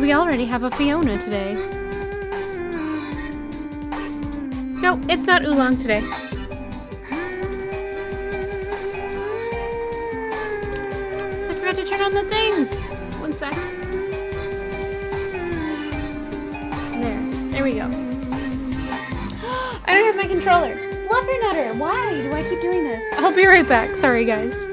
And we already have a Fiona today. No, it's not Oolong today. I forgot to turn on the thing. One sec. There we go. I don't have my controller. Fluffernutter, why do I keep doing this? I'll be right back. Sorry, guys.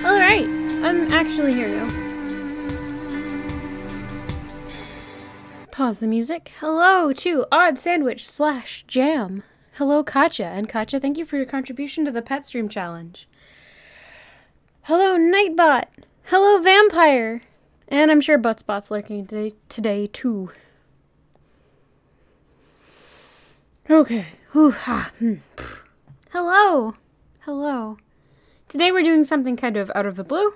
Alright, I'm actually here now. Pause the music. Hello to Odd Sandwich / Jam. Hello, Katja. And Katja, thank you for your contribution to the Pet Stream Challenge. Hello, Nightbot. Hello, Vampire. And I'm sure Buttspot's lurking today too. Okay. Hello. Hello. Today we're doing something kind of out of the blue.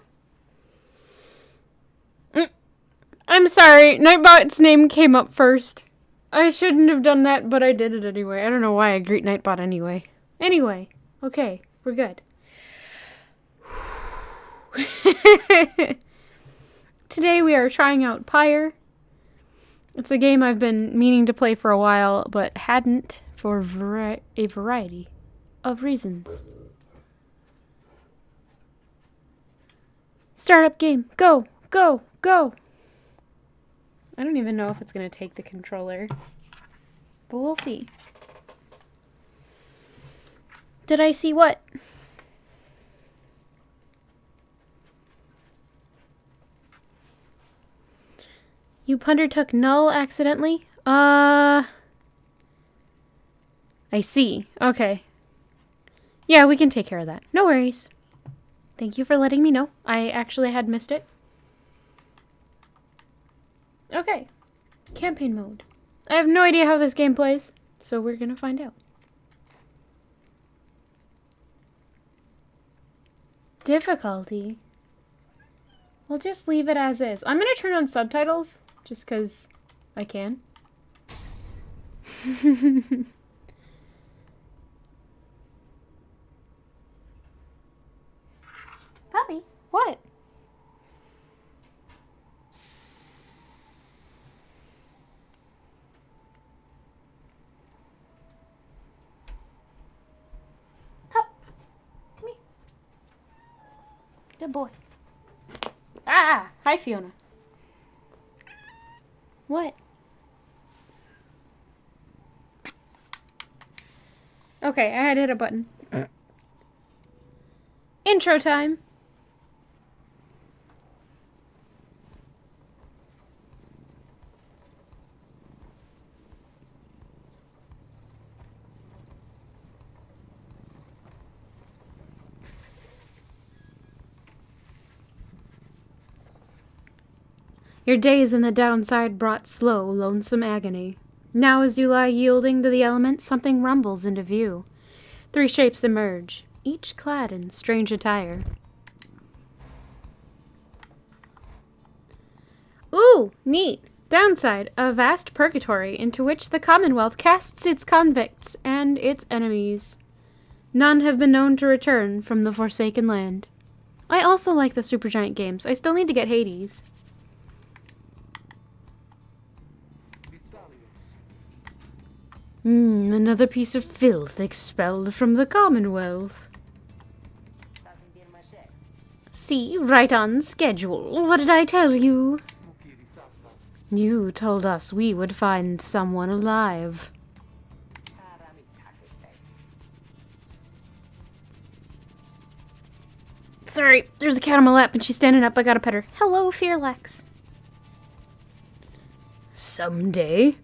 I'm sorry, Nightbot's name came up first. I shouldn't have done that, but I did it anyway. I don't know why I greet Nightbot anyway. Anyway, okay, we're good. Today we are trying out Pyre. It's a game I've been meaning to play for a while, but hadn't for a variety of reasons. Startup game. Go, go, go. I don't even know if it's going to take the controller, but we'll see. Did I see what? You punter took null accidentally? I see. Okay. Yeah, we can take care of that. No worries. Thank you for letting me know. I actually had missed it. Okay. Campaign mode. I have no idea how this game plays, so we're gonna find out. Difficulty? We'll just leave it as is. I'm gonna turn on subtitles, just because I can. Puppy, what? Pup, come here. Good boy. Ah, hi Fiona. What? Okay, I had to hit a button. Intro time. Your days in the downside brought slow, lonesome agony. Now as you lie yielding to the elements, something rumbles into view. 3 shapes emerge, each clad in strange attire. Ooh, neat. Downside, a vast purgatory into which the Commonwealth casts its convicts and its enemies. None have been known to return from the Forsaken Land. I also like the Supergiant games. I still need to get Hades. Another piece of filth expelled from the Commonwealth. See, right on schedule. What did I tell you? You told us we would find someone alive. Sorry, there's a cat on my lap and she's standing up. I gotta pet her. Hello, Fearlex. Someday?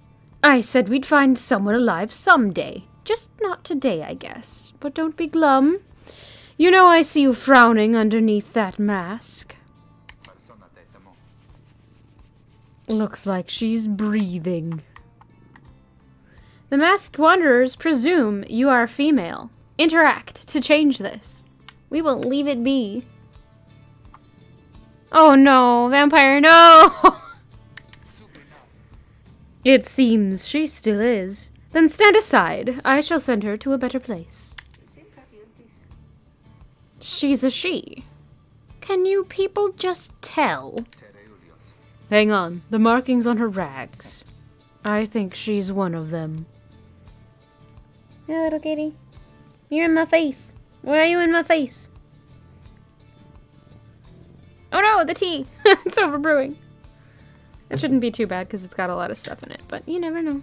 I said we'd find someone alive someday. Just not today, I guess. But don't be glum. You know I see you frowning underneath that mask. Looks like she's breathing. The masked wanderers presume you are female. Interact to change this. We won't leave it be. Oh no, vampire, no! It seems she still is. Then stand aside. I shall send her to a better place. She's a she. Can you people just tell? Hang on. The markings on her rags. I think she's one of them. Hey, little kitty. You're in my face. Why are you in my face? Oh no, the tea! It's overbrewing. It shouldn't be too bad because it's got a lot of stuff in it, but you never know.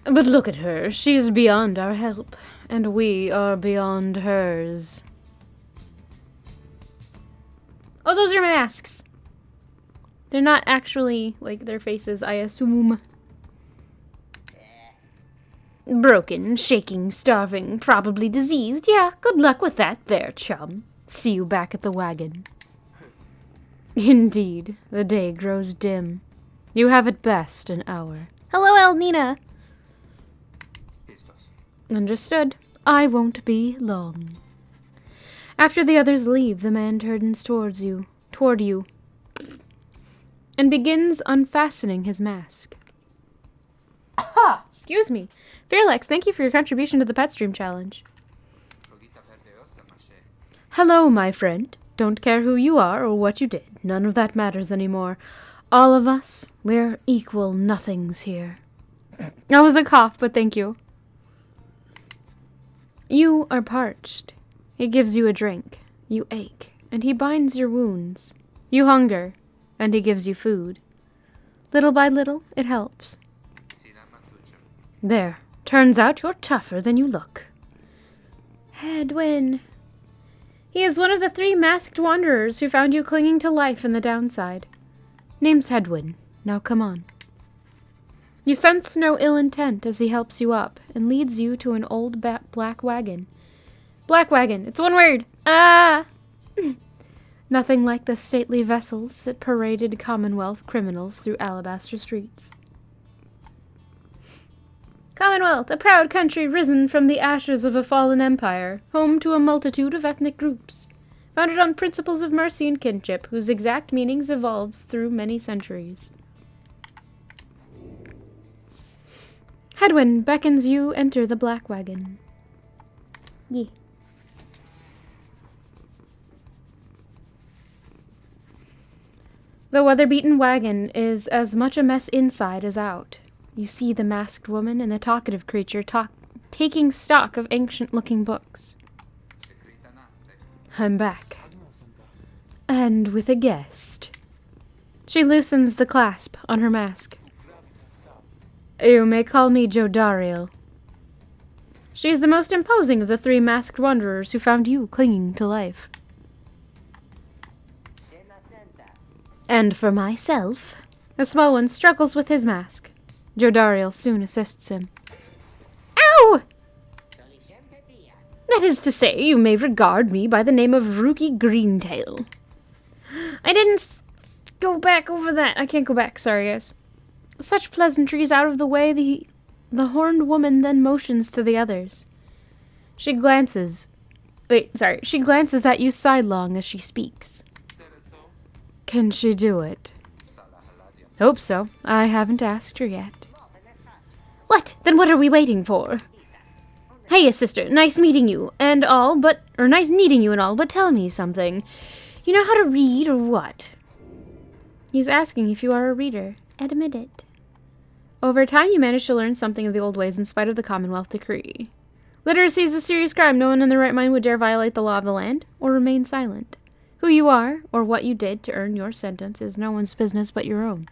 But look at her. She's beyond our help, and we are beyond hers. Oh, those are masks. They're not actually, like, their faces, I assume. Broken, shaking, starving, probably diseased. Yeah, good luck with that there, chum. See you back at the wagon. Indeed, the day grows dim. You have at best an hour. Hello, El Nina. Understood. I won't be long. After the others leave, the man turns toward you, and begins unfastening his mask. Aha! Excuse me. Fearlex, thank you for your contribution to the Pet Stream Challenge. Hello, my friend. Don't care who you are or what you did. None of that matters anymore. All of us, we're equal nothings here. That was a cough, but thank you. You are parched. He gives you a drink. You ache, and he binds your wounds. You hunger, and he gives you food. Little by little, it helps. There. Turns out you're tougher than you look. Hedwyn. He is one of the 3 masked wanderers who found you clinging to life in the downside. Name's Hedwyn. Now come on. You sense no ill intent as he helps you up and leads you to an old black wagon. Black wagon. It's one word. Ah! Nothing like the stately vessels that paraded Commonwealth criminals through alabaster streets. Commonwealth, a proud country risen from the ashes of a fallen empire, home to a multitude of ethnic groups, founded on principles of mercy and kinship, whose exact meanings evolved through many centuries. Hedwyn beckons you enter the black wagon. Ye. The weather-beaten wagon is as much a mess inside as out. You see the masked woman and the talkative creature taking stock of ancient-looking books. I'm back. And with a guest. She loosens the clasp on her mask. You may call me Jodariel. She is the most imposing of the 3 masked wanderers who found you clinging to life. And for myself, the small one struggles with his mask. Jodariel soon assists him. Ow! That is to say, you may regard me by the name of Rookie Greentail. I didn't go back over that. I can't go back, sorry guys. Such pleasantries out of the way, the horned woman then motions to the others. She glances at you sidelong as she speaks. Can she do it? Hope so. I haven't asked her yet. What? Then what are we waiting for? Hey, sister, nice meeting you and all, nice meeting you and all, but tell me something. You know how to read or what? He's asking if you are a reader. Admit it. Over time, you manage to learn something of the old ways in spite of the Commonwealth decree. Literacy is a serious crime. No one in their right mind would dare violate the law of the land or remain silent. Who you are or what you did to earn your sentence is no one's business but your own.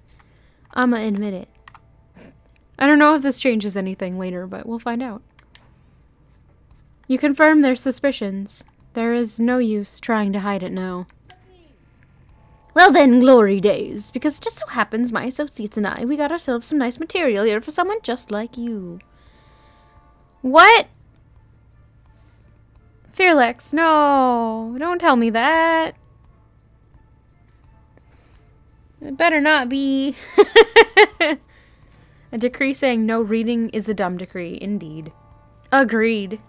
I'ma admit it. I don't know if this changes anything later, but we'll find out. You confirm their suspicions. There is no use trying to hide it now. Well then, glory days, because it just so happens my associates and I, we got ourselves some nice material here for someone just like you. What? Fearlex, no, don't tell me that. It better not be. A decree saying no reading is a dumb decree, indeed. Agreed.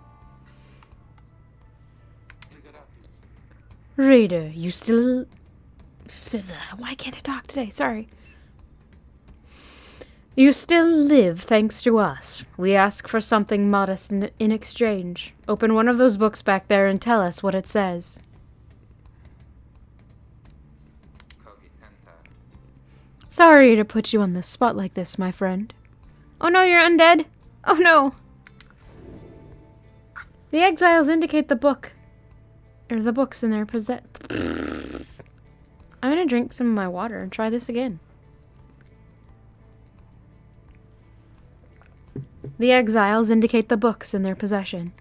Reader, you still... Why can't I talk today? Sorry. You still live thanks to us. We ask for something modest in exchange. Open one of those books back there and tell us what it says. Sorry to put you on the spot like this, my friend. Oh no, you're undead? Oh no. The exiles indicate the book. Or the books in their possession. I'm gonna drink some of my water and try this again. The exiles indicate the books in their possession.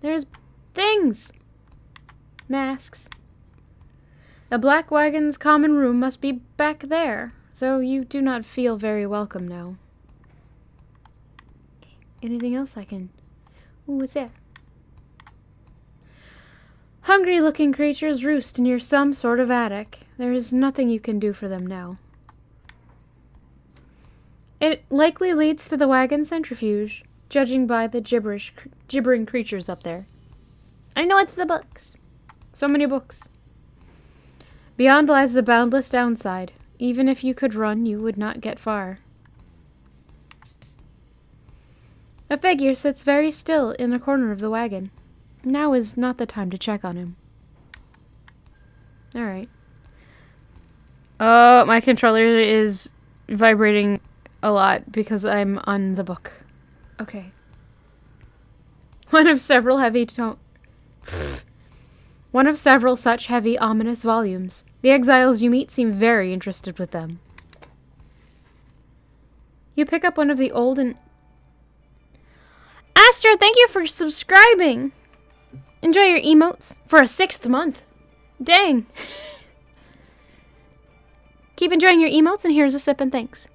There's things! Masks. The Black Wagon's common room must be back there, though you do not feel very welcome now. Anything else I can... Ooh, what's that? Hungry-looking creatures roost near some sort of attic. There is nothing you can do for them now. It likely leads to the wagon centrifuge, judging by the gibbering creatures up there. I know it's the books. So many books. Beyond lies the boundless downside. Even if you could run, you would not get far. A figure sits very still in the corner of the wagon. Now is not the time to check on him. Alright. Oh, my controller is vibrating a lot because I'm on the book. Okay. One of several such heavy, ominous volumes. The exiles you meet seem very interested with them. You pick up one of the old and... Astra, thank you for subscribing! Enjoy your emotes for a 6th month. Dang. Keep enjoying your emotes, and here's a sip and thanks.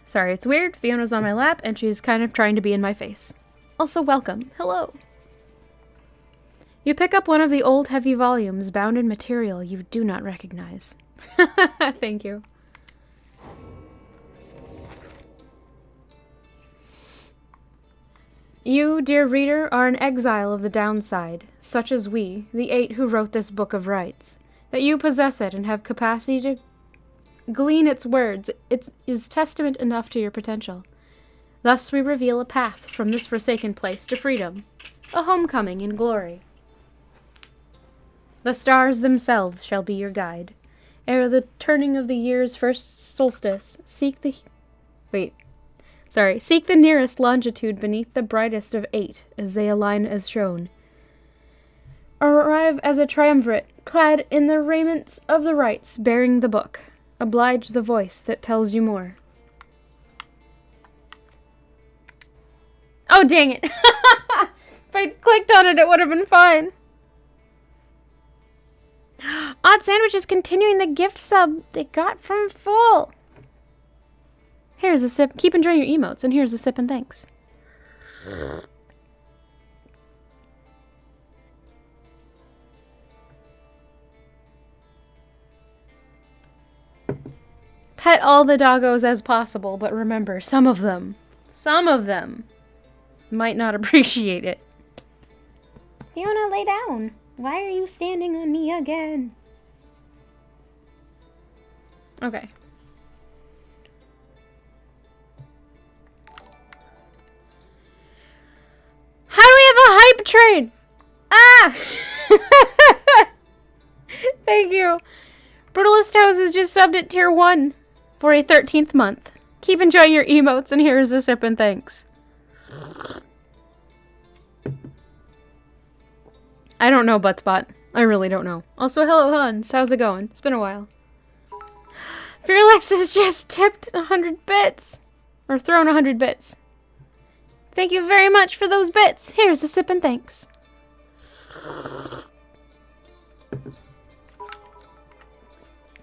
Sorry, it's weird. Fiona's on my lap, and she's kind of trying to be in my face. Also, welcome. Hello. You pick up one of the old heavy volumes bound in material you do not recognize. Thank you. You, dear reader, are an exile of the downside, such as we, the 8 who wrote this book of rights. That you possess it and have capacity to glean its words, it is testament enough to your potential. Thus we reveal a path from this forsaken place to freedom, a homecoming in glory. The stars themselves shall be your guide. Ere the turning of the year's first solstice, seek the nearest longitude beneath the brightest of 8, as they align as shown. Arrive as a triumvirate, clad in the raiment of the rights, bearing the book. Oblige the voice that tells you more. Oh, dang it! If I clicked on it, it would have been fine. Odd Sandwich is continuing the gift sub they got from Fool. Here's a sip. Keep enjoying your emotes, and here's a sip and thanks. Pet all the doggos as possible, but remember, some of them might not appreciate it. Fiona, lay down. Why are you standing on me again? Okay. How do we have a hype train? Ah! Brutalist Toes has just subbed at tier 1 for a 13th month. Keep enjoying your emotes, and here's a sip and thanks. I don't know, Buttspot. I really don't know. Also, hello, Hans. How's it going? It's been a while. Fearlex has just tipped 100 bits. Or thrown 100 bits. Thank you very much for those bits. Here's a sip and thanks.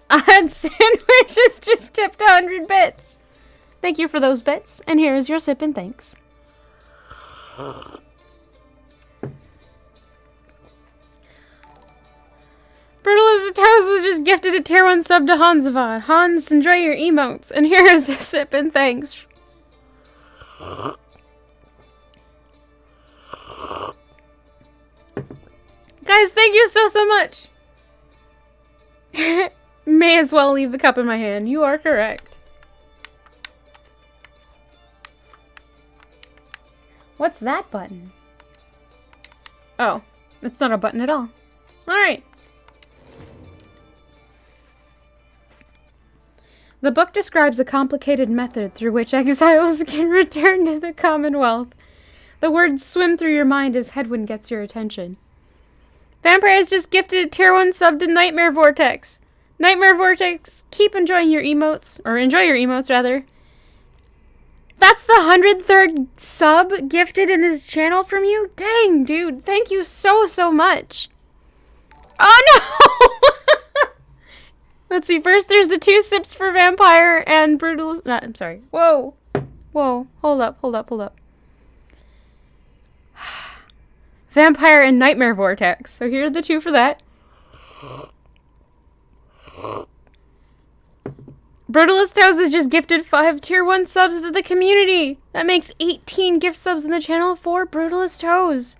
Odd Sandwiches just tipped 100 bits. Thank you for those bits. And here's your sip and thanks. Brutalist Toes has just gifted a tier 1 sub to Hansavad. Hans, enjoy your emotes. And here is a sip and thanks. Guys, thank you so much. May as well leave the cup in my hand. You are correct. What's that button? Oh, it's not a button at all. Alright. The book describes a complicated method through which exiles can return to the Commonwealth. The words swim through your mind as Hedwyn gets your attention. Vampire has just gifted a tier 1 sub to Nightmare Vortex. Nightmare Vortex, keep enjoying your emotes, or enjoy your emotes rather. That's the 103rd sub gifted in this channel from you? Dang, dude, thank you so much. Oh no! Let's see, first there's the 2 sips for Vampire and Brutal... I'm sorry. Whoa. Whoa. Hold up. Vampire and Nightmare Vortex. So here are the 2 for that. Brutalist Toes has just gifted 5 tier 1 subs to the community. That makes 18 gift subs in the channel for Brutalist Toes.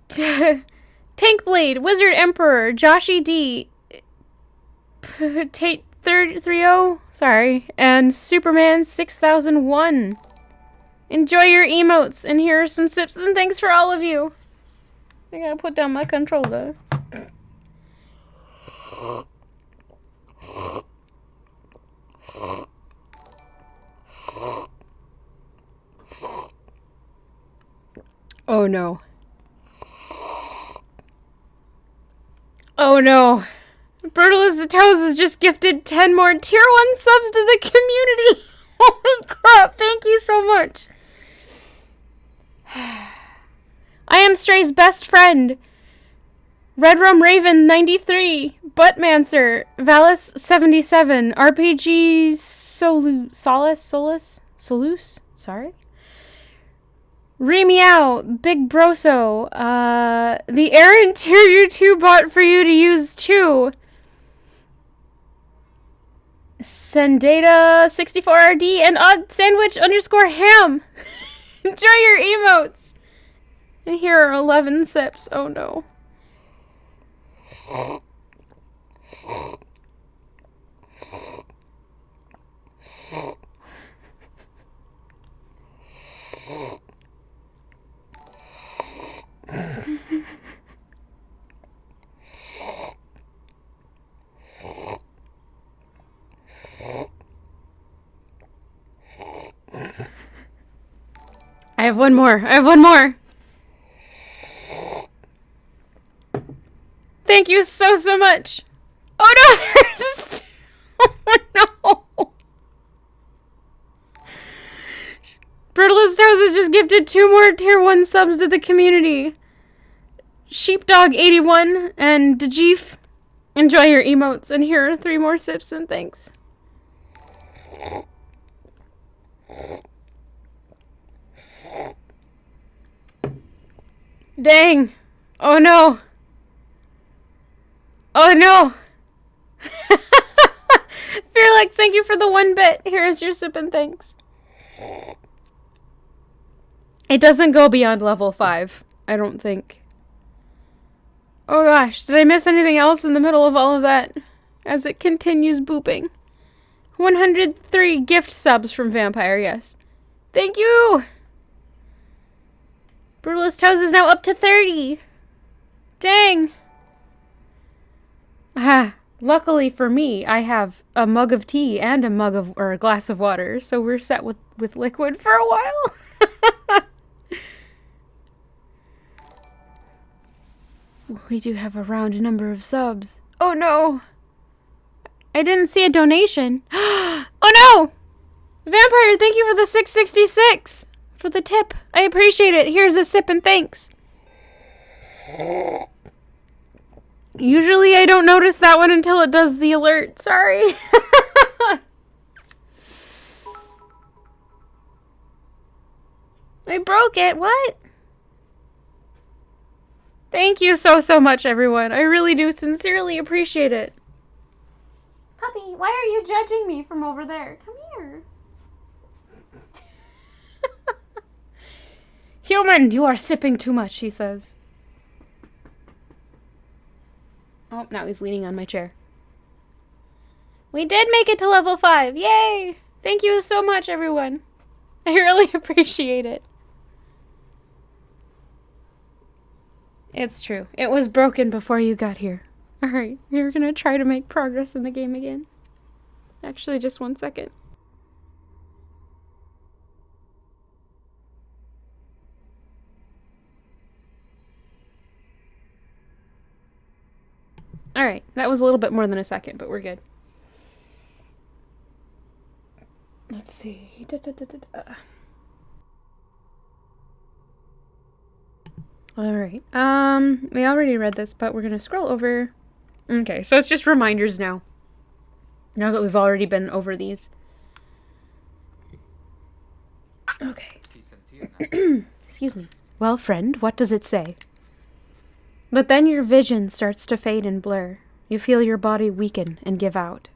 Tankblade, Wizard Emperor, Joshy D, Tate 30, sorry, and Superman 6001. Enjoy your emotes, and here are some sips and thanks for all of you. I gotta put down my controller. Oh no. Oh no. Brutalist Toes has just gifted 10 more tier 1 subs to the community. Holy crap, thank you so much. I am Stray's best friend. Red Rum Raven 93, Buttmancer, Valis 77, RPG Solus, sorry. Remeow, Big Broso, the Air Interior 2 bot for you to use too. Sendata 64RD and Odd Sandwich _ham. Enjoy your emotes. And here are 11 sips. Oh no. I have one more. Thank you so much. Oh no, there's oh no. Brutalist Toes has just gifted 2 more tier 1 subs to the community. Sheepdog 81 and Djeef. Enjoy your emotes, and here are 3 more sips and thanks. Dang. Oh no. Oh no. Fearlex, thank you for the 1 bit. Here's your sip and thanks. It doesn't go beyond level 5, I don't think. Oh gosh, did I miss anything else in the middle of all of that? As it continues booping. 103 gift subs from Vampire, yes. Thank you! Brutalist Toes is now up to 30. Dang. Ah, Luckily for me, I have a mug of tea and or a glass of water, so we're set with liquid for a while. We do have a round number of subs. Oh no! I didn't see a donation. Oh no! Vampire, thank you for the 666! For the tip. I appreciate it. Here's a sip and thanks. Usually I don't notice that one until it does the alert. Sorry. I broke it. What? Thank you so much, everyone. I really do sincerely appreciate it. Puppy, why are you judging me from over there? Come here. Human, you are sipping too much, he says. Oh, now he's leaning on my chair. We did make it to level 5. Yay! Thank you so much, everyone. I really appreciate it. It's true. It was broken before you got here. Alright, we're gonna try to make progress in the game again. Actually, just 1 second. Alright, that was a little bit more than a second, but we're good. Let's see. Alright, we already read this, but we're gonna scroll over. Okay, so it's just reminders now. Now that we've already been over these. Okay. Excuse me. Well, friend, what does it say? But then your vision starts to fade and blur. You feel your body weaken and give out.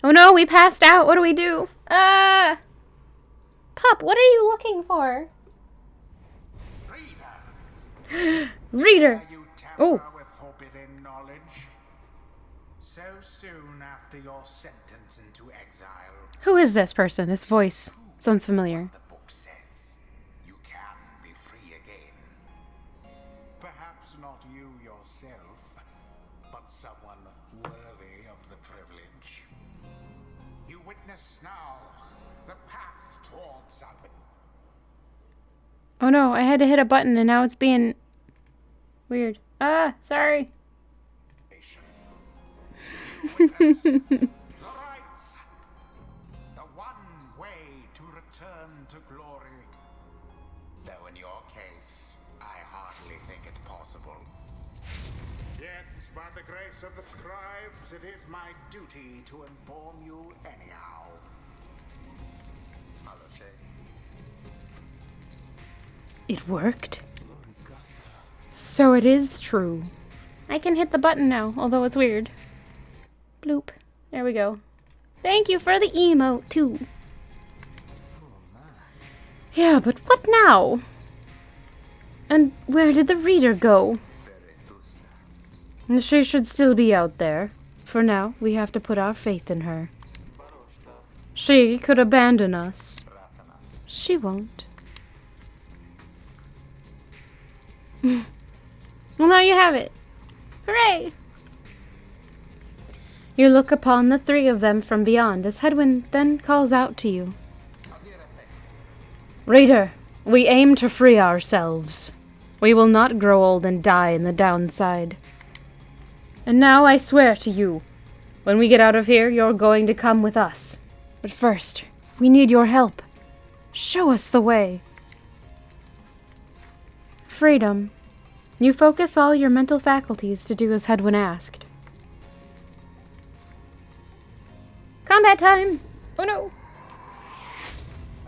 Oh no, we passed out. What do we do? Pup, what are you looking for? Reader! Oh. With forbidden knowledge, so soon after your sentence into exile. Who is this person? This voice sounds familiar. The book says you can be free again. Perhaps not you yourself, but someone worthy of the privilege. You witness now the path towards something. Oh no, I had to hit a button and now it's being weird. Sorry. Witness the rights. The one way to return to glory. Though in your case, I hardly think it possible. Yet, by the grace of the scribes, it is my duty to inform you anyhow. It worked? So it is true. I can hit the button now, although it's weird. Bloop. There we go. Thank you for the emote, too. Yeah, but what now? And where did the reader go? She should still be out there. For now, we have to put our faith in her. She could abandon us. She won't. Well, now you have it. Hooray! You look upon the three of them from beyond as Hedwyn then calls out to you. Reader, we aim to free ourselves. We will not grow old and die in the downside. And now I swear to you, when we get out of here, you're going to come with us. But first, we need your help. Show us the way. Freedom. You focus all your mental faculties to do as Hedwyn asked. Combat time! Oh no!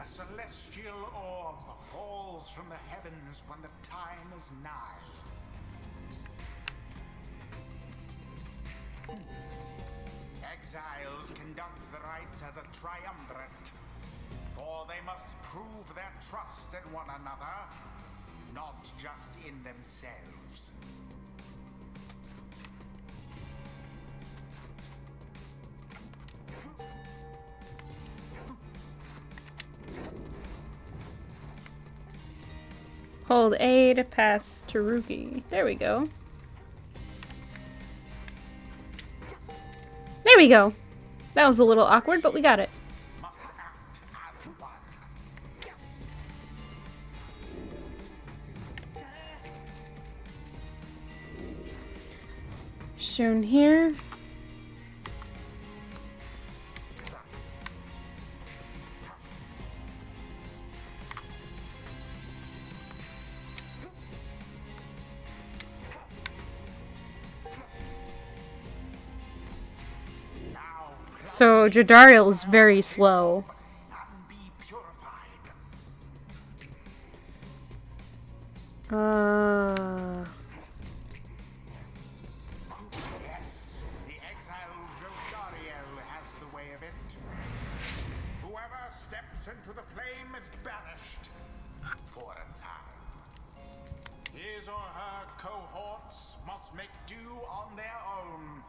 A celestial orb falls from the heavens when the time is nigh. Exiles conduct the rites as a triumvirate, for they must prove their trust in one another, not just in themselves. Hold A to pass to Ruki. There we go. There we go. That was a little awkward, but we got it. Must act as one. Shown here. So Jadariel is very slow. And be purified. Yes, the exiled Jodariel has the way of it. Whoever steps into the flame is banished for a time. His or her cohorts must make do on their own.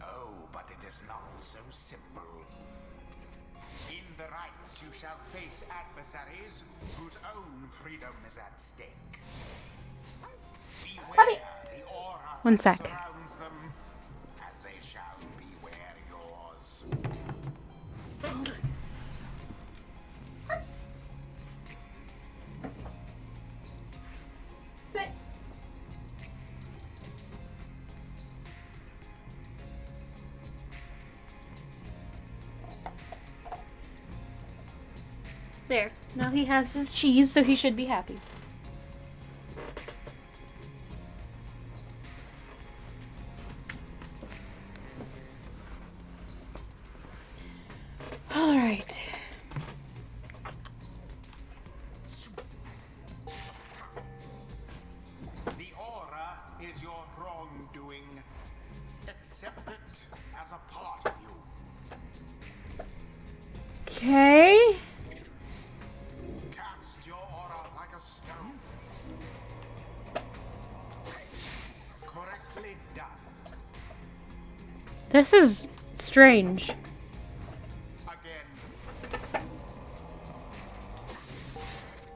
Oh, but it is not so simple. In the rites you shall face adversaries whose own freedom is at stake. Beware the aura One that sec. surrounds them, as they shall beware yours. Sit. There. Now he has his cheese, so he should be happy. All right. The aura is your wrongdoing. Accept it as a part of you. Okay. Cast your aura like a stone. Correctly done. This is strange. Again.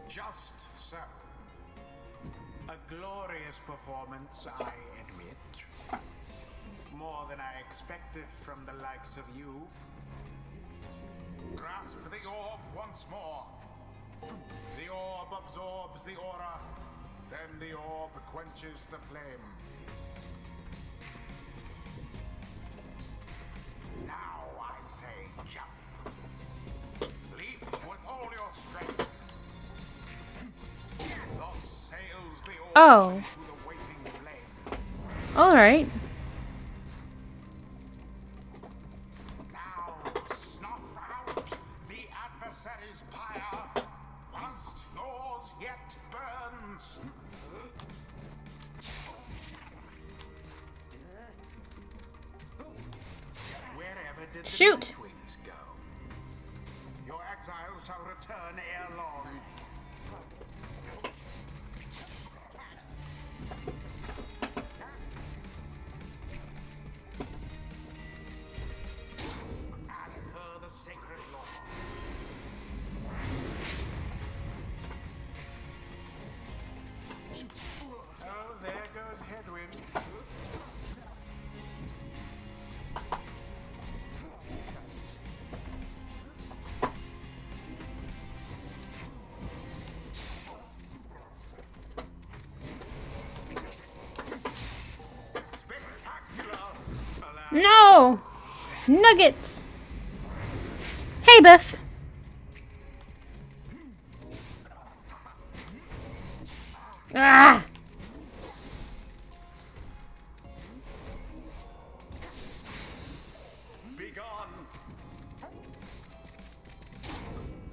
Just so. A glorious performance, I admit. More than I expected from the likes of you. Grasp the orb once more. The orb absorbs the aura, then the orb quenches the flame. Now I say jump. Leap with all your strength. Thus sails the orb Oh. into the waiting flame. All right. Now snuff out the adversary's pyre, whilst yours yet burns. Wherever did the Shoot. twins go? Your exiles shall return ere long. As per the sacred law. Oh, there goes Headwind. Spectacular! Alas. No! Nuggets! Hey, Biff! Ah! Begone!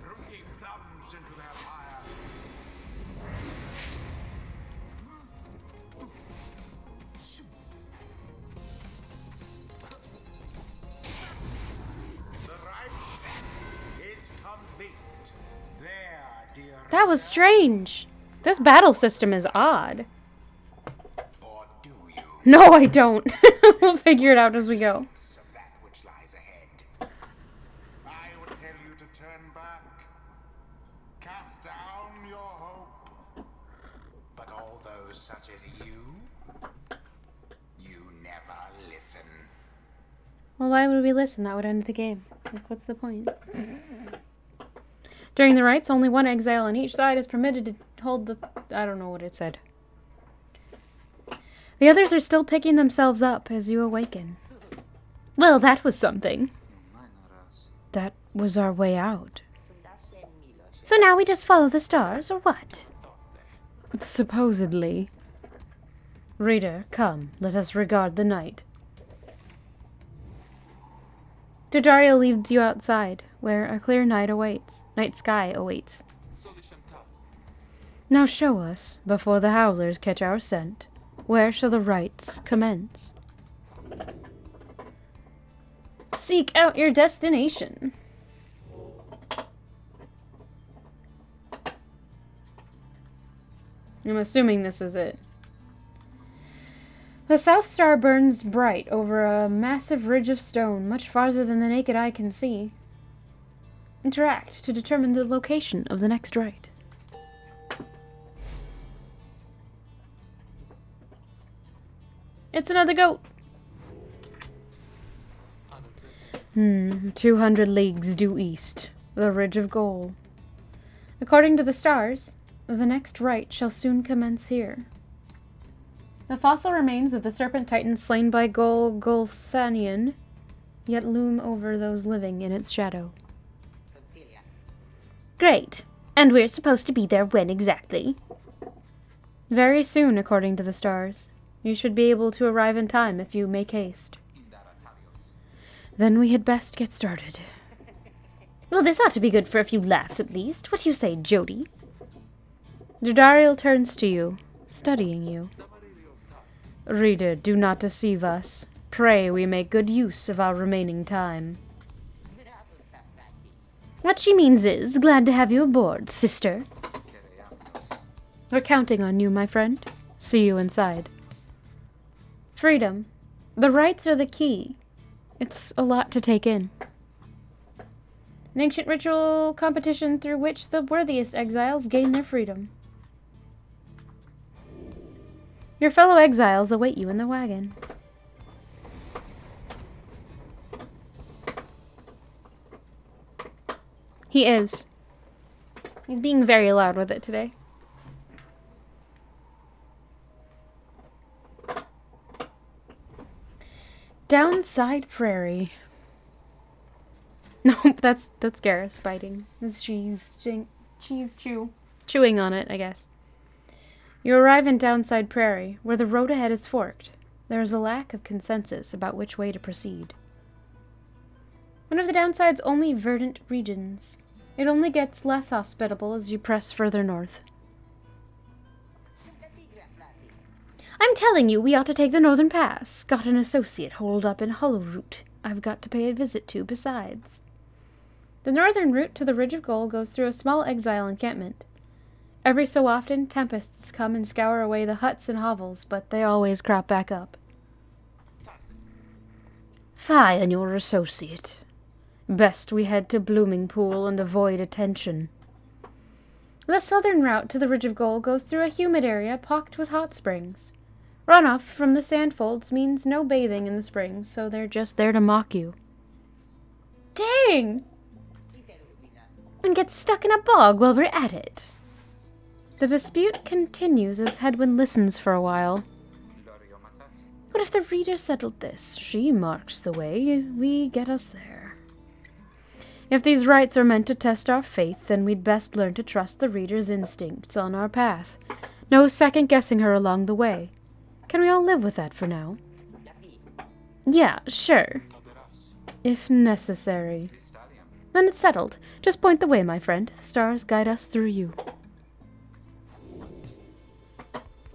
Ruki plunged into their fire. The rite is complete. There, dear. That was strange. This battle system is odd. Or do you? No, I don't. We'll figure it out as we go. Of that which lies ahead. I would tell you to turn back. Cast down your hope. Well, why would we listen? That would end the game. Like, what's the point? During the rites, only one exile on each side is permitted to hold the... I don't know what it said. The others are still picking themselves up as you awaken. Well, that was something. That was our way out. So now we just follow the stars, or what? Supposedly. Reader, come, let us regard the night. Dodario leads you outside, where a clear night sky awaits. Now show us, before the howlers catch our scent, where shall the rites commence? Seek out your destination. I'm assuming this is it. The South Star burns bright over a massive ridge of stone, much farther than the naked eye can see. Interact to determine the location of the next rite. It's another goat! 200 leagues due east, the Ridge of Goal. According to the stars, the next rite shall soon commence here. The fossil remains of the serpent titan slain by Golthanian yet loom over those living in its shadow. Great. And we're supposed to be there when exactly? Very soon, according to the stars. You should be able to arrive in time if you make haste. Then we had best get started. Well, this ought to be good for a few laughs at least. What do you say, Jody? Jodariel turns to you, studying you. Reader, do not deceive us. Pray we make good use of our remaining time. What she means is, glad to have you aboard, sister. We're counting on you, my friend. See you inside. Freedom. The rites are the key. It's a lot to take in. An ancient ritual competition through which the worthiest exiles gain their freedom. Your fellow exiles await you in the wagon. He is. He's being very loud with it today. Downside Prairie. Nope, that's Garrus biting. That's chewing on it, I guess. You arrive in Downside Prairie, where the road ahead is forked. There is a lack of consensus about which way to proceed. One of the Downside's only verdant regions. It only gets less hospitable as you press further north. I'm telling you, we ought to take the Northern Pass. Got an associate holed up in Hollow Root I've got to pay a visit to besides. The northern route to the Ridge of Gold goes through a small exile encampment. Every so often, tempests come and scour away the huts and hovels, but they always crop back up. Fie on your associate. Best we head to Blooming Pool and avoid attention. The southern route to the Ridge of Gold goes through a humid area pocked with hot springs. Runoff from the sandfolds means no bathing in the springs, so they're just there to mock you. Dang! And get stuck in a bog while we're at it. The dispute continues as Hedwyn listens for a while. What if the reader settled this? She marks the way, we get us there. If these rites are meant to test our faith, then we'd best learn to trust the reader's instincts on our path. No second-guessing her along the way. Can we all live with that for now? Yeah, sure. If necessary. Then it's settled. Just point the way, my friend. The stars guide us through you.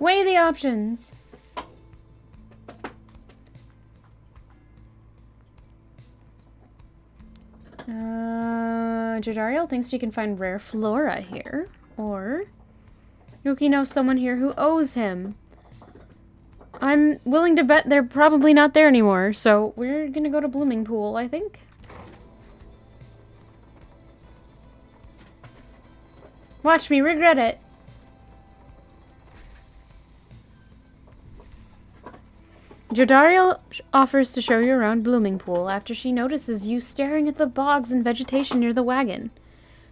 Weigh the options. Jodariel thinks she can find rare flora here. Or Yuki knows someone here who owes him. I'm willing to bet they're probably not there anymore, so we're gonna go to Blooming Pool, I think. Watch me regret it. Jodariel offers to show you around Blooming Pool after she notices you staring at the bogs and vegetation near the wagon.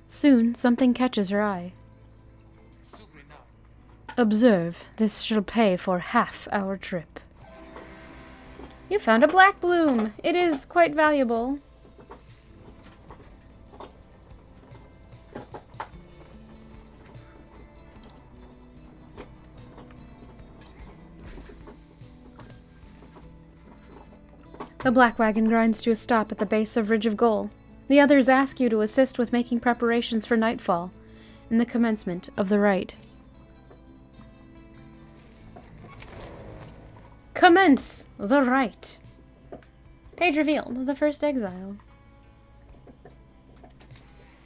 Soon, something catches her eye. Observe, this shall pay for half our trip. You found a black bloom. It is quite valuable. The black wagon grinds to a stop at the base of Ridge of Goal. The others ask you to assist with making preparations for nightfall and the commencement of the rite. Commence the rite. Page revealed. The first exile.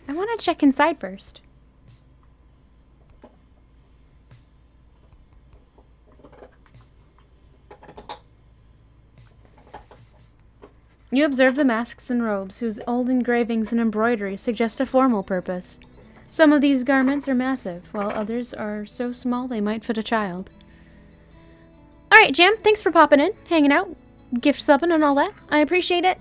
I want to check inside first. You observe the masks and robes, whose old engravings and embroidery suggest a formal purpose. Some of these garments are massive, while others are so small they might fit a child. Alright, Jam, thanks for popping in, hanging out, gift subbing and all that. I appreciate it.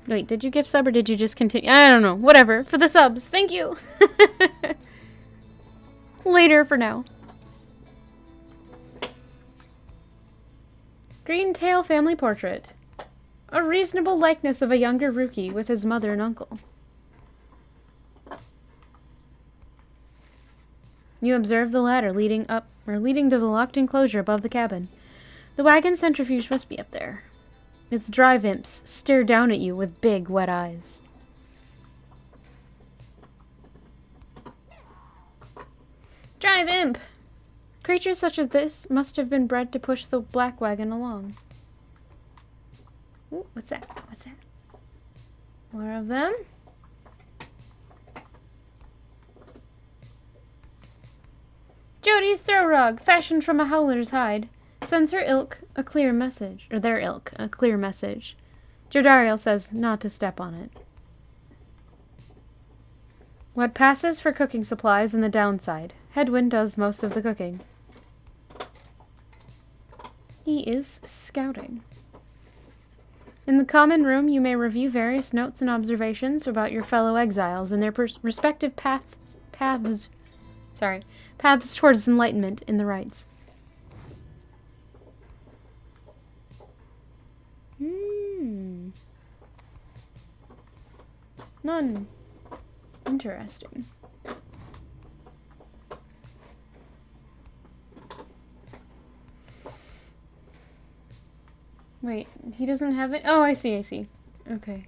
Wait, did you gift sub or did you just continue? I don't know. Whatever. For the subs. Thank you. Later for now. Green Tail Family Portrait. A reasonable likeness of a younger Rookie with his mother and uncle. You observe the ladder leading to the locked enclosure above the cabin. The wagon centrifuge must be up there. Its drive imps stare down at you with big, wet eyes. Drive imp! Creatures such as this must have been bred to push the black wagon along. Ooh, what's that? What's that? More of them? Jody's throw rug, fashioned from a howler's hide, sends her ilk a clear message, or their ilk a clear message. Jodariel says not to step on it. What passes for cooking supplies in the downside. Hedwyn does most of the cooking. He is scouting. In the common room, you may review various notes and observations about your fellow exiles and their respective paths towards enlightenment in the rites. None. Interesting. Wait, he doesn't have it? Oh, I see. Okay.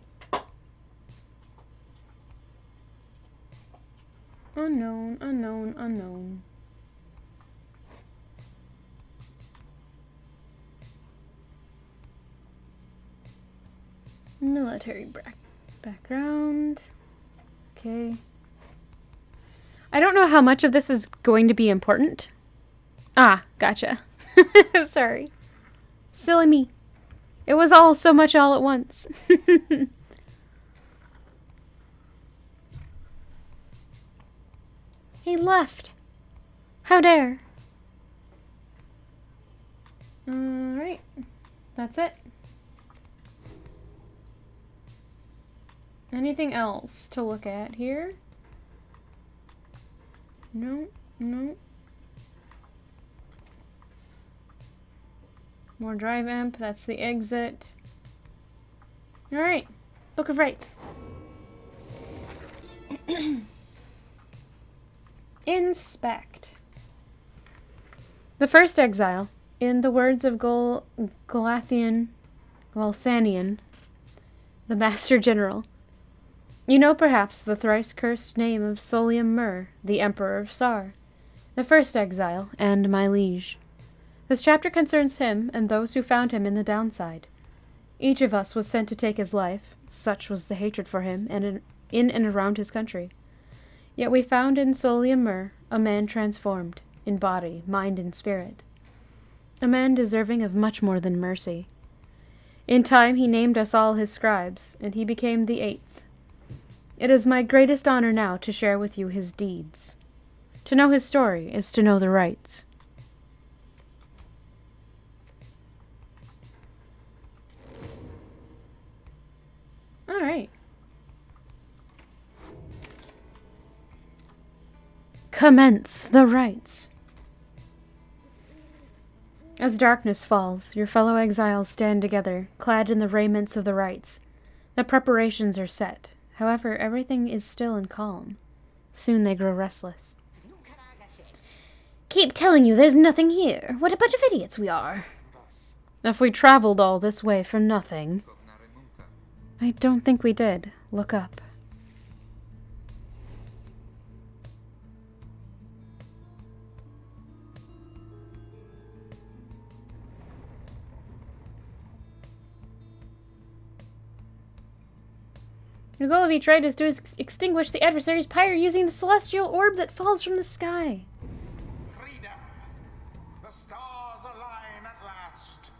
Unknown. Military background. Okay. I don't know how much of this is going to be important. Ah, gotcha. Sorry. Silly me. It was all so much all at once. He left. How dare. Alright. That's it. Anything else to look at here? No. More drive imp, that's the exit. Alright, Book of Rites. Inspect. The first exile, in the words of Golthanian, the Master General. You know perhaps the thrice-cursed name of Solium Mur, the Emperor of Sar, the first exile, and my liege. This chapter concerns him and those who found him in the downside. Each of us was sent to take his life, such was the hatred for him and in and around his country. Yet we found in Solium Mur a man transformed, in body, mind, and spirit. A man deserving of much more than mercy. In time he named us all his scribes, and he became the 8th. It is my greatest honor now to share with you his deeds. To know his story is to know the rites. Commence the rites. As darkness falls, your fellow exiles stand together, clad in the raiments of the rites. The preparations are set. However, everything is still and calm. Soon they grow restless. Keep telling you there's nothing here. What a bunch of idiots we are. If we traveled all this way for nothing. I don't think we did. Look up. The goal of each rite is to extinguish the adversary's pyre using the celestial orb that falls from the sky. Freedom! The stars align at last.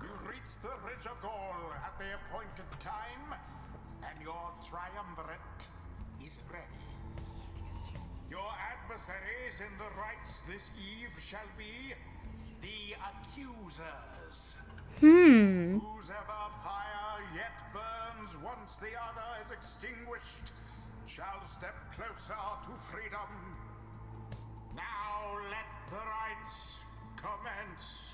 You reach the Ridge of Gaul at the appointed time, and your triumvirate is ready. Your adversaries in the rites this eve shall be the accusers. Whosever pyre yet burns once the other is extinguished shall step closer to freedom. Now let the rites commence.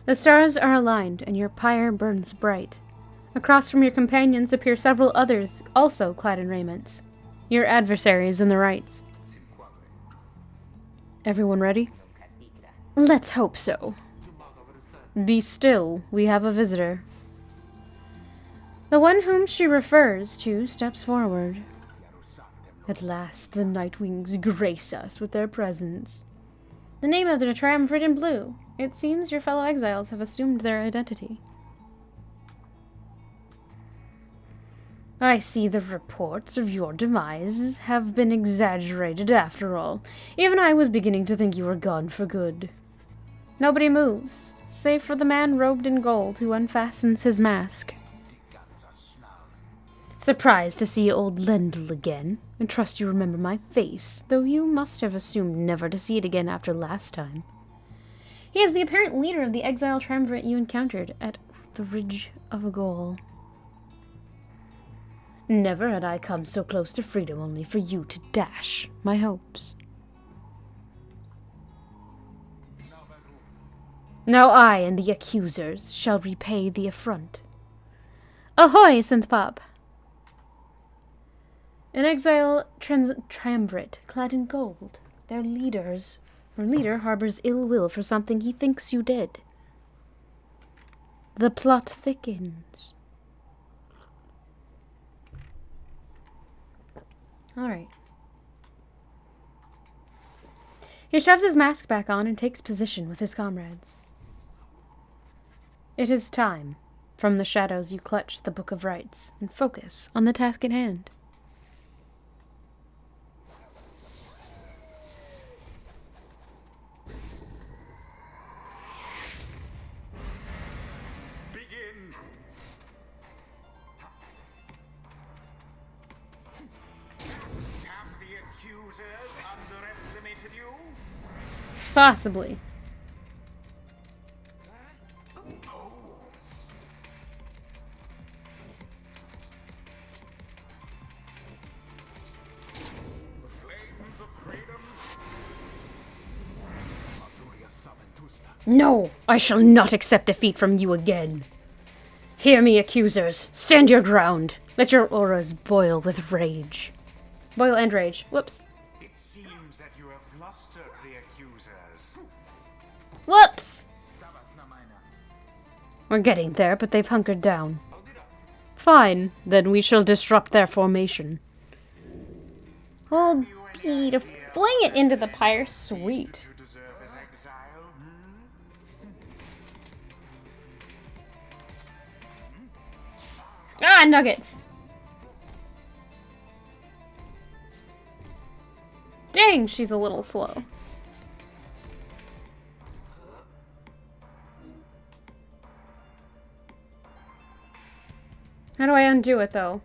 The stars are aligned, and your pyre burns bright. Across from your companions appear several others, also clad in raiments. Your adversaries in the rites. Everyone ready? Let's hope so. Be still, we have a visitor. The one whom she refers to steps forward. At last, the Nightwings grace us with their presence. The name of the triumvirate in blue. It seems your fellow exiles have assumed their identity. I see the reports of your demise have been exaggerated after all. Even I was beginning to think you were gone for good. Nobody moves, save for the man robed in gold who unfastens his mask. Surprised to see old Lendl again. I trust you remember my face, though you must have assumed never to see it again after last time. He is the apparent leader of the exile triumvirate you encountered at the Ridge of Gaul. Never had I come so close to freedom only for you to dash my hopes. Now I and the accusers shall repay the affront. Ahoy, Synthpop! An exile triumvirate clad in gold. Their leader harbors ill will for something he thinks you did. The plot thickens. Alright. He shoves his mask back on and takes position with his comrades. It is time. From the shadows you clutch the Book of Rites and focus on the task at hand. Begin! Have the accusers underestimated you? Possibly. Flames of freedom. No, I shall not accept defeat from you again. Hear me, accusers. Stand your ground. Let your auras boil with rage. Boil and rage. Whoops. It seems that you have flustered the accusers. Whoops! We're getting there, but they've hunkered down. Fine, then we shall disrupt their formation. Oh, B, to fling it into the pyre, sweet. You deserve his exile, Ah, nuggets! Dang, she's a little slow. How do I undo it, though?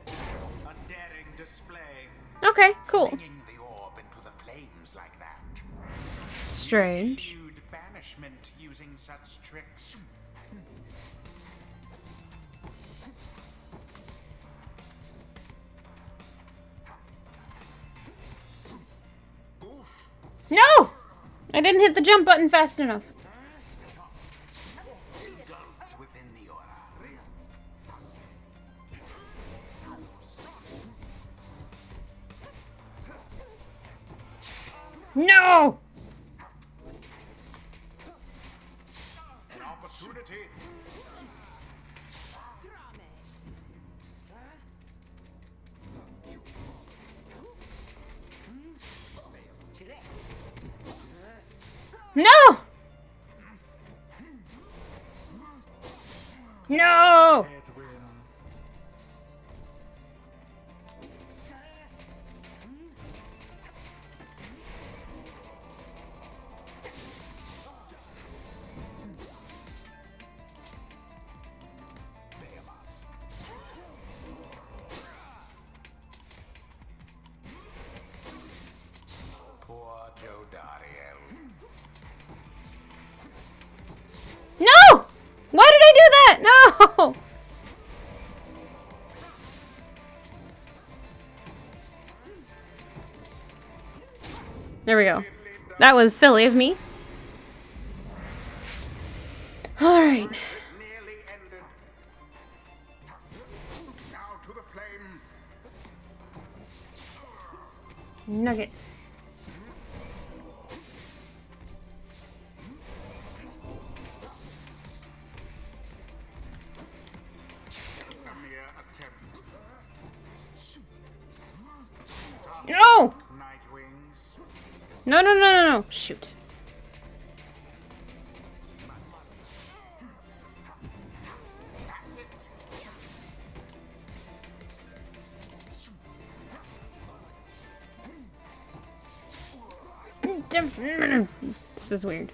A daring display. Okay, cool. Flinging the orb strange. Elude banishment using such tricks. No! I didn't hit the jump button fast enough. Engulfed within the aura. No! An opportunity. No! No! Edwin. Poor Jodariel. No! Why did I do that? No! There we go. That was silly of me. Alright. It's nearly ended. Now to the flame. Nuggets. A mere attempt. No! Night wings. No, no, no, no, no. Shoot. That's it. This is weird.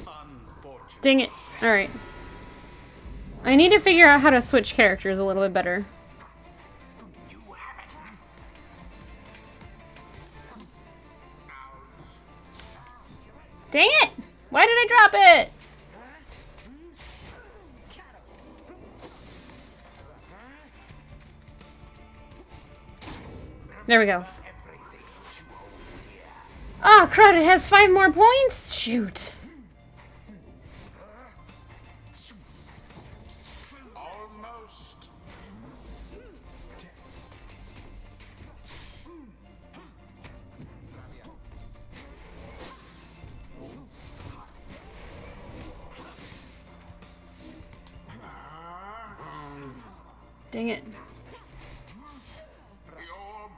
Unfortunate. Dang it. Alright. I need to figure out how to switch characters a little bit better. You haven't. Dang it! Why did I drop it? There we go. Everything you hold dear. Oh, crud, it has 5 more points? Shoot. Almost. Dang it. The orb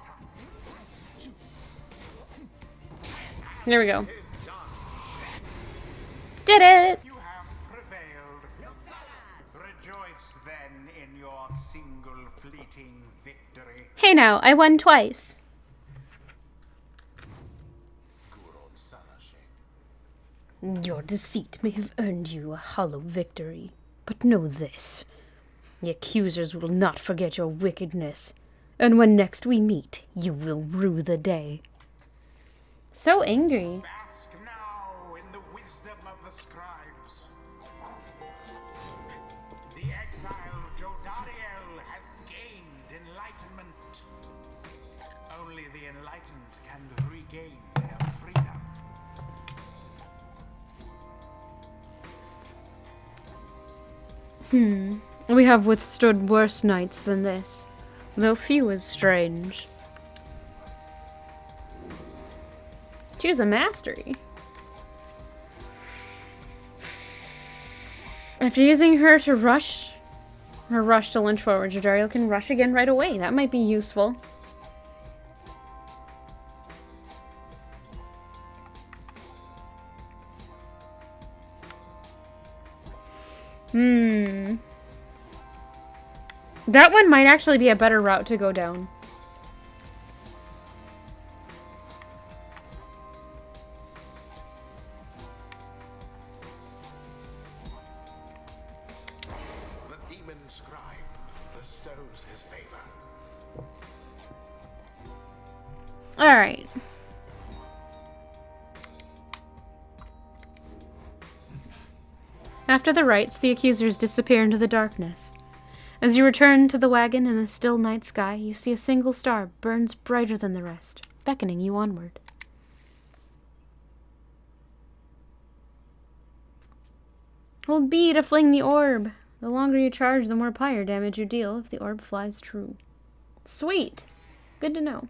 There we go. is done. Did it! You have prevailed. Rejoice then in your single fleeting victory. Hey now, I won twice. Your deceit may have earned you a hollow victory, but know this. The accusers will not forget your wickedness, and when next we meet, you will rue the day. So angry. Bask now in the wisdom of the scribes. The exile Jodariel has gained enlightenment. Only the enlightened can regain their freedom. We have withstood worse nights than this, though few is strange. Choose a mastery. After using her to rush to lunge forward, Jodariel can rush again right away. That might be useful. That one might actually be a better route to go down. bestows his favor. Alright. After the rites, the accusers disappear into the darkness. As you return to the wagon in the still night sky, you see a single star burns brighter than the rest, beckoning you onward. Hold B to fling the orb. The longer you charge, the more pyre damage you deal if the orb flies true. Sweet! Good to know.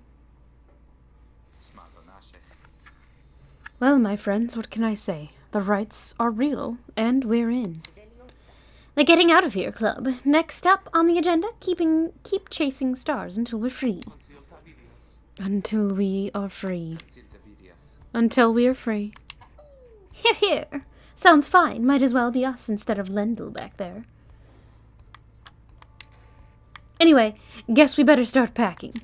Well, my friends, what can I say? The rites are real, and we're in. The Getting Out of Here Club. Next up on the agenda, keep chasing stars until we're free. Until we are free. Until we are free. Here, here. Sounds fine. Might as well be us instead of Lendl back there. Anyway, guess we better start packing.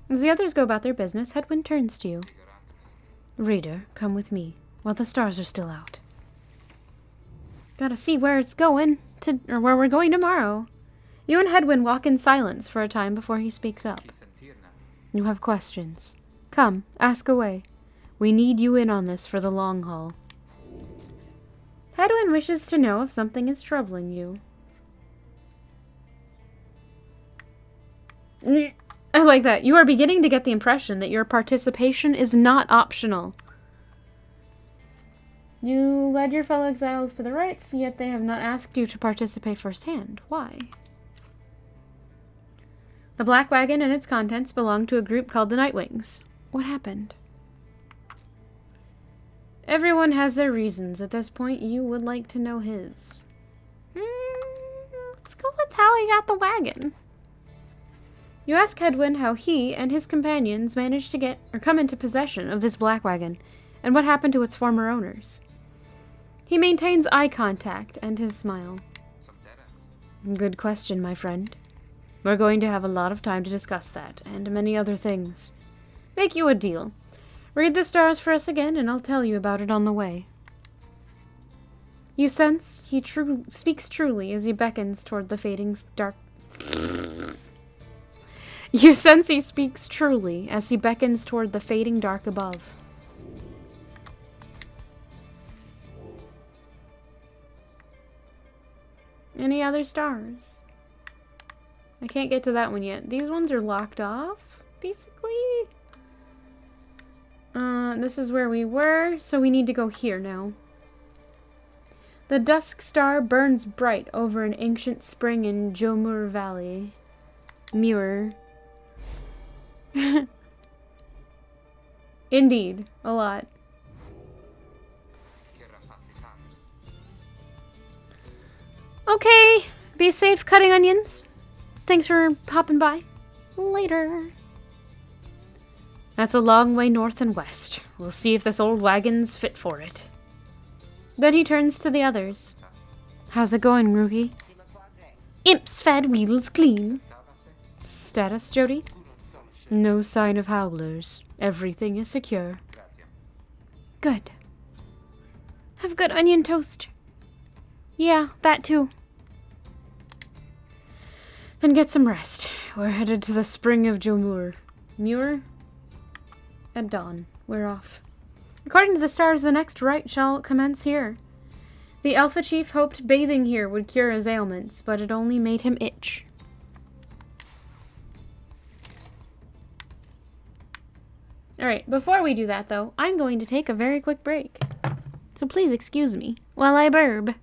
As the others go about their business, Hedwyn turns to you. Reader, come with me, while the stars are still out. Gotta see where it's going, or where we're going tomorrow. You and Hedwyn walk in silence for a time before he speaks up. You have questions. Come, ask away. We need you in on this for the long haul. Hedwyn wishes to know if something is troubling you. I like that. You are beginning to get the impression that your participation is not optional. You led your fellow exiles to the rites, yet they have not asked you to participate firsthand. Why? The Black Wagon and its contents belong to a group called the Nightwings. What happened? Everyone has their reasons. At this point, you would like to know his. Let's go with how he got the wagon. You ask Hedwyn how he and his companions managed to get or come into possession of this black wagon, and what happened to its former owners. He maintains eye contact and his smile. Good question, my friend. We're going to have a lot of time to discuss that, and many other things. Make you a deal. Read the stars for us again, and I'll tell you about it on the way. You sense he speaks truly as he beckons toward the fading dark... You sense he speaks truly as he beckons toward the fading dark above. Any other stars? I can't get to that one yet. These ones are locked off, basically. This is where we were, so we need to go here now. The dusk star burns bright over an ancient spring in Jomur Valley. Mirror. Indeed, a lot. Okay, be safe cutting onions. Thanks for popping by. Later. That's a long way north and west. We'll see if this old wagon's fit for it. Then he turns to the others. How's it going, Rookie? Imps fed, wheels clean. Status, Jody? No sign of howlers. Everything is secure. Good. Have good onion toast. Yeah, that too. Then get some rest. We're headed to the spring of Jomur. Muir? At dawn. We're off. According to the stars, the next rite shall commence here. The Alpha Chief hoped bathing here would cure his ailments, but it only made him itch. Alright, before we do that, though, I'm going to take a very quick break. So please excuse me while I burb.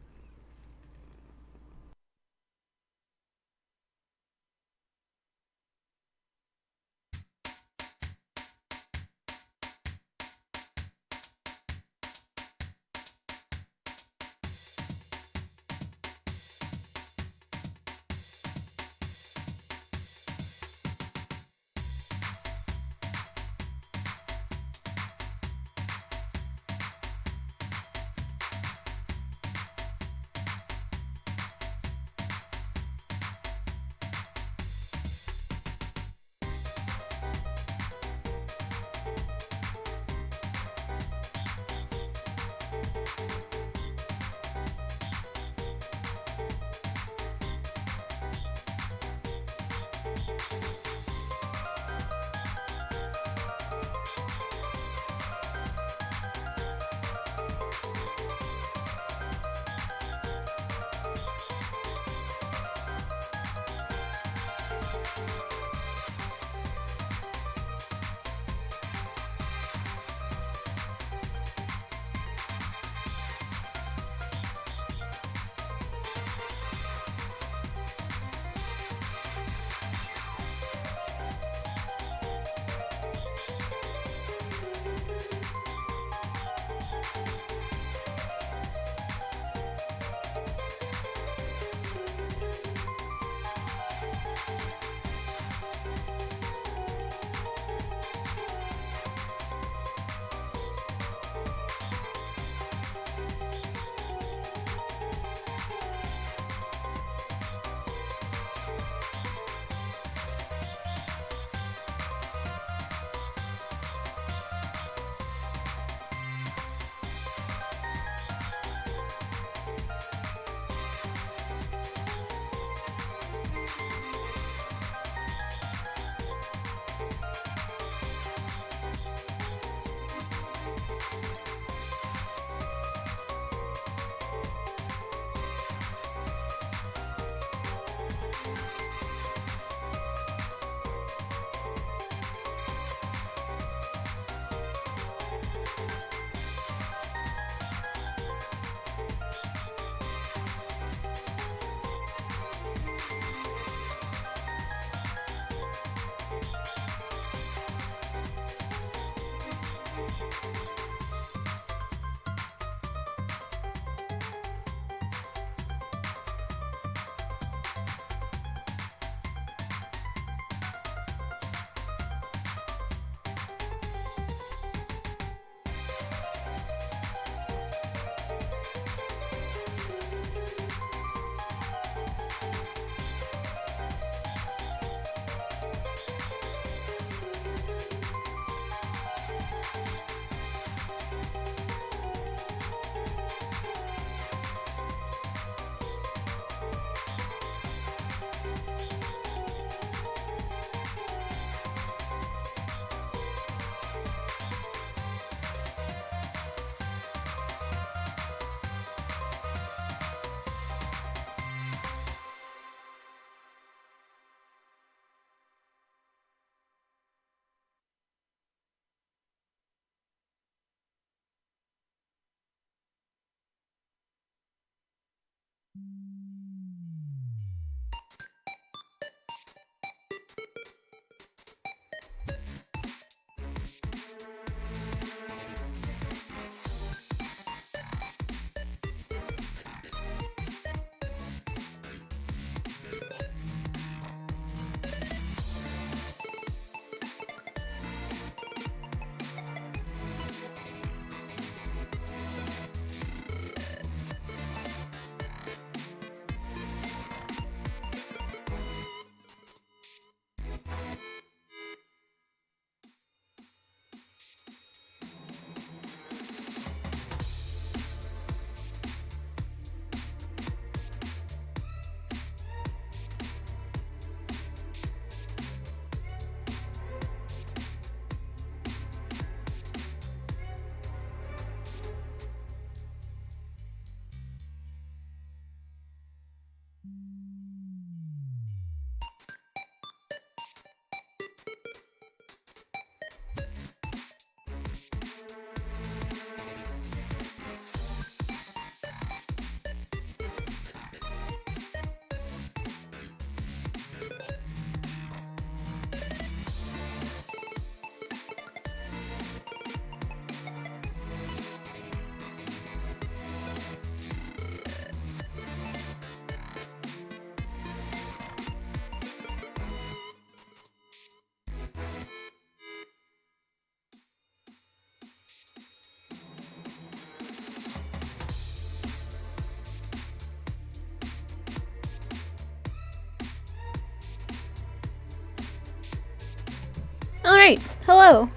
Alright, hello.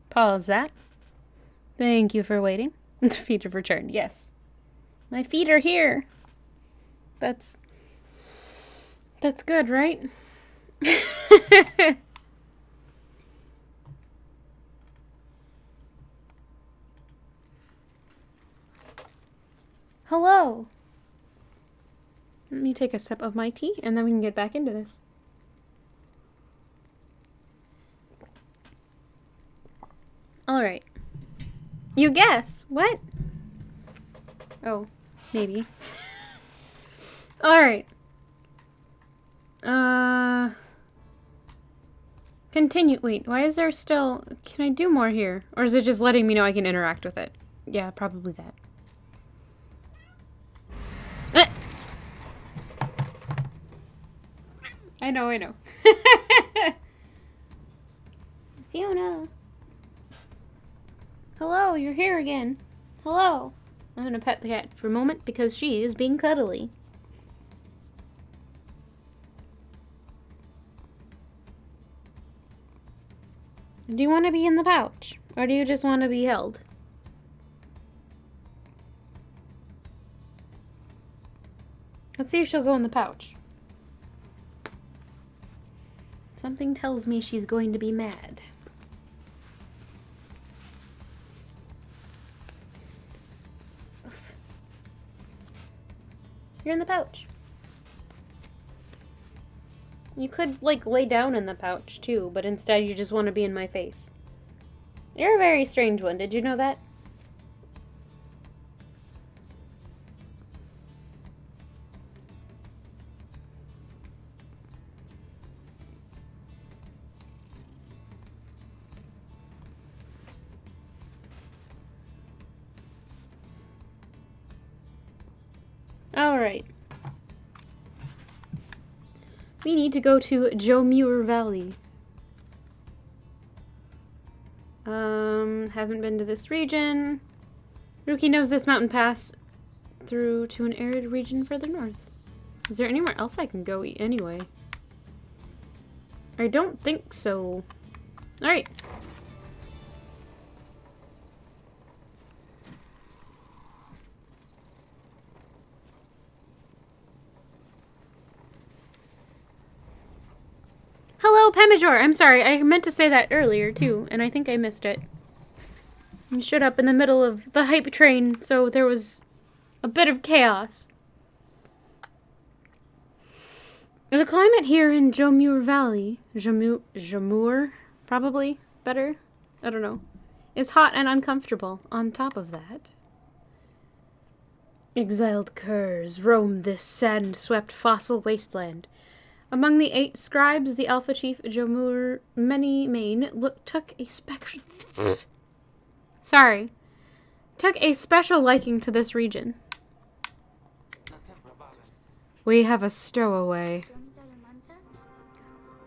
Pause that. Thank you for waiting. Feet have returned, yes. My feet are here. That's good, right? Hello. Let me take a sip of my tea, and then we can get back into this. Alright. You guess. What? Oh, maybe. Alright. Continue. Wait, why is there still... Can I do more here? Or is it just letting me know I can interact with it? Yeah, probably that. I know. Fiona. Hello, you're here again. Hello. I'm gonna pet the cat for a moment because she is being cuddly. Do you want to be in the pouch? Or do you just want to be held? Let's see if she'll go in the pouch. Something tells me she's going to be mad. Oof. You're in the pouch. You could, like, lay down in the pouch, too, but instead you just want to be in my face. You're a very strange one. Did you know that? Alright. We need to go to Jomur Valley. Haven't been to this region. Ruki knows this mountain pass through to an arid region further north. Is there anywhere else I can go anyway? I don't think so. Alright. Hello, Pemajor! I'm sorry, I meant to say that earlier, too, and I think I missed it. You showed up in the middle of the hype train, so there was a bit of chaos. The climate here in Jomur Valley, Jomur, probably better, I don't know, is hot and uncomfortable. On top of that, Exiled curs roam this sand-swept fossil wasteland. Among the 8 scribes, the Alpha Chief Jomur Many-Mane took a special liking to this region. We have a stowaway.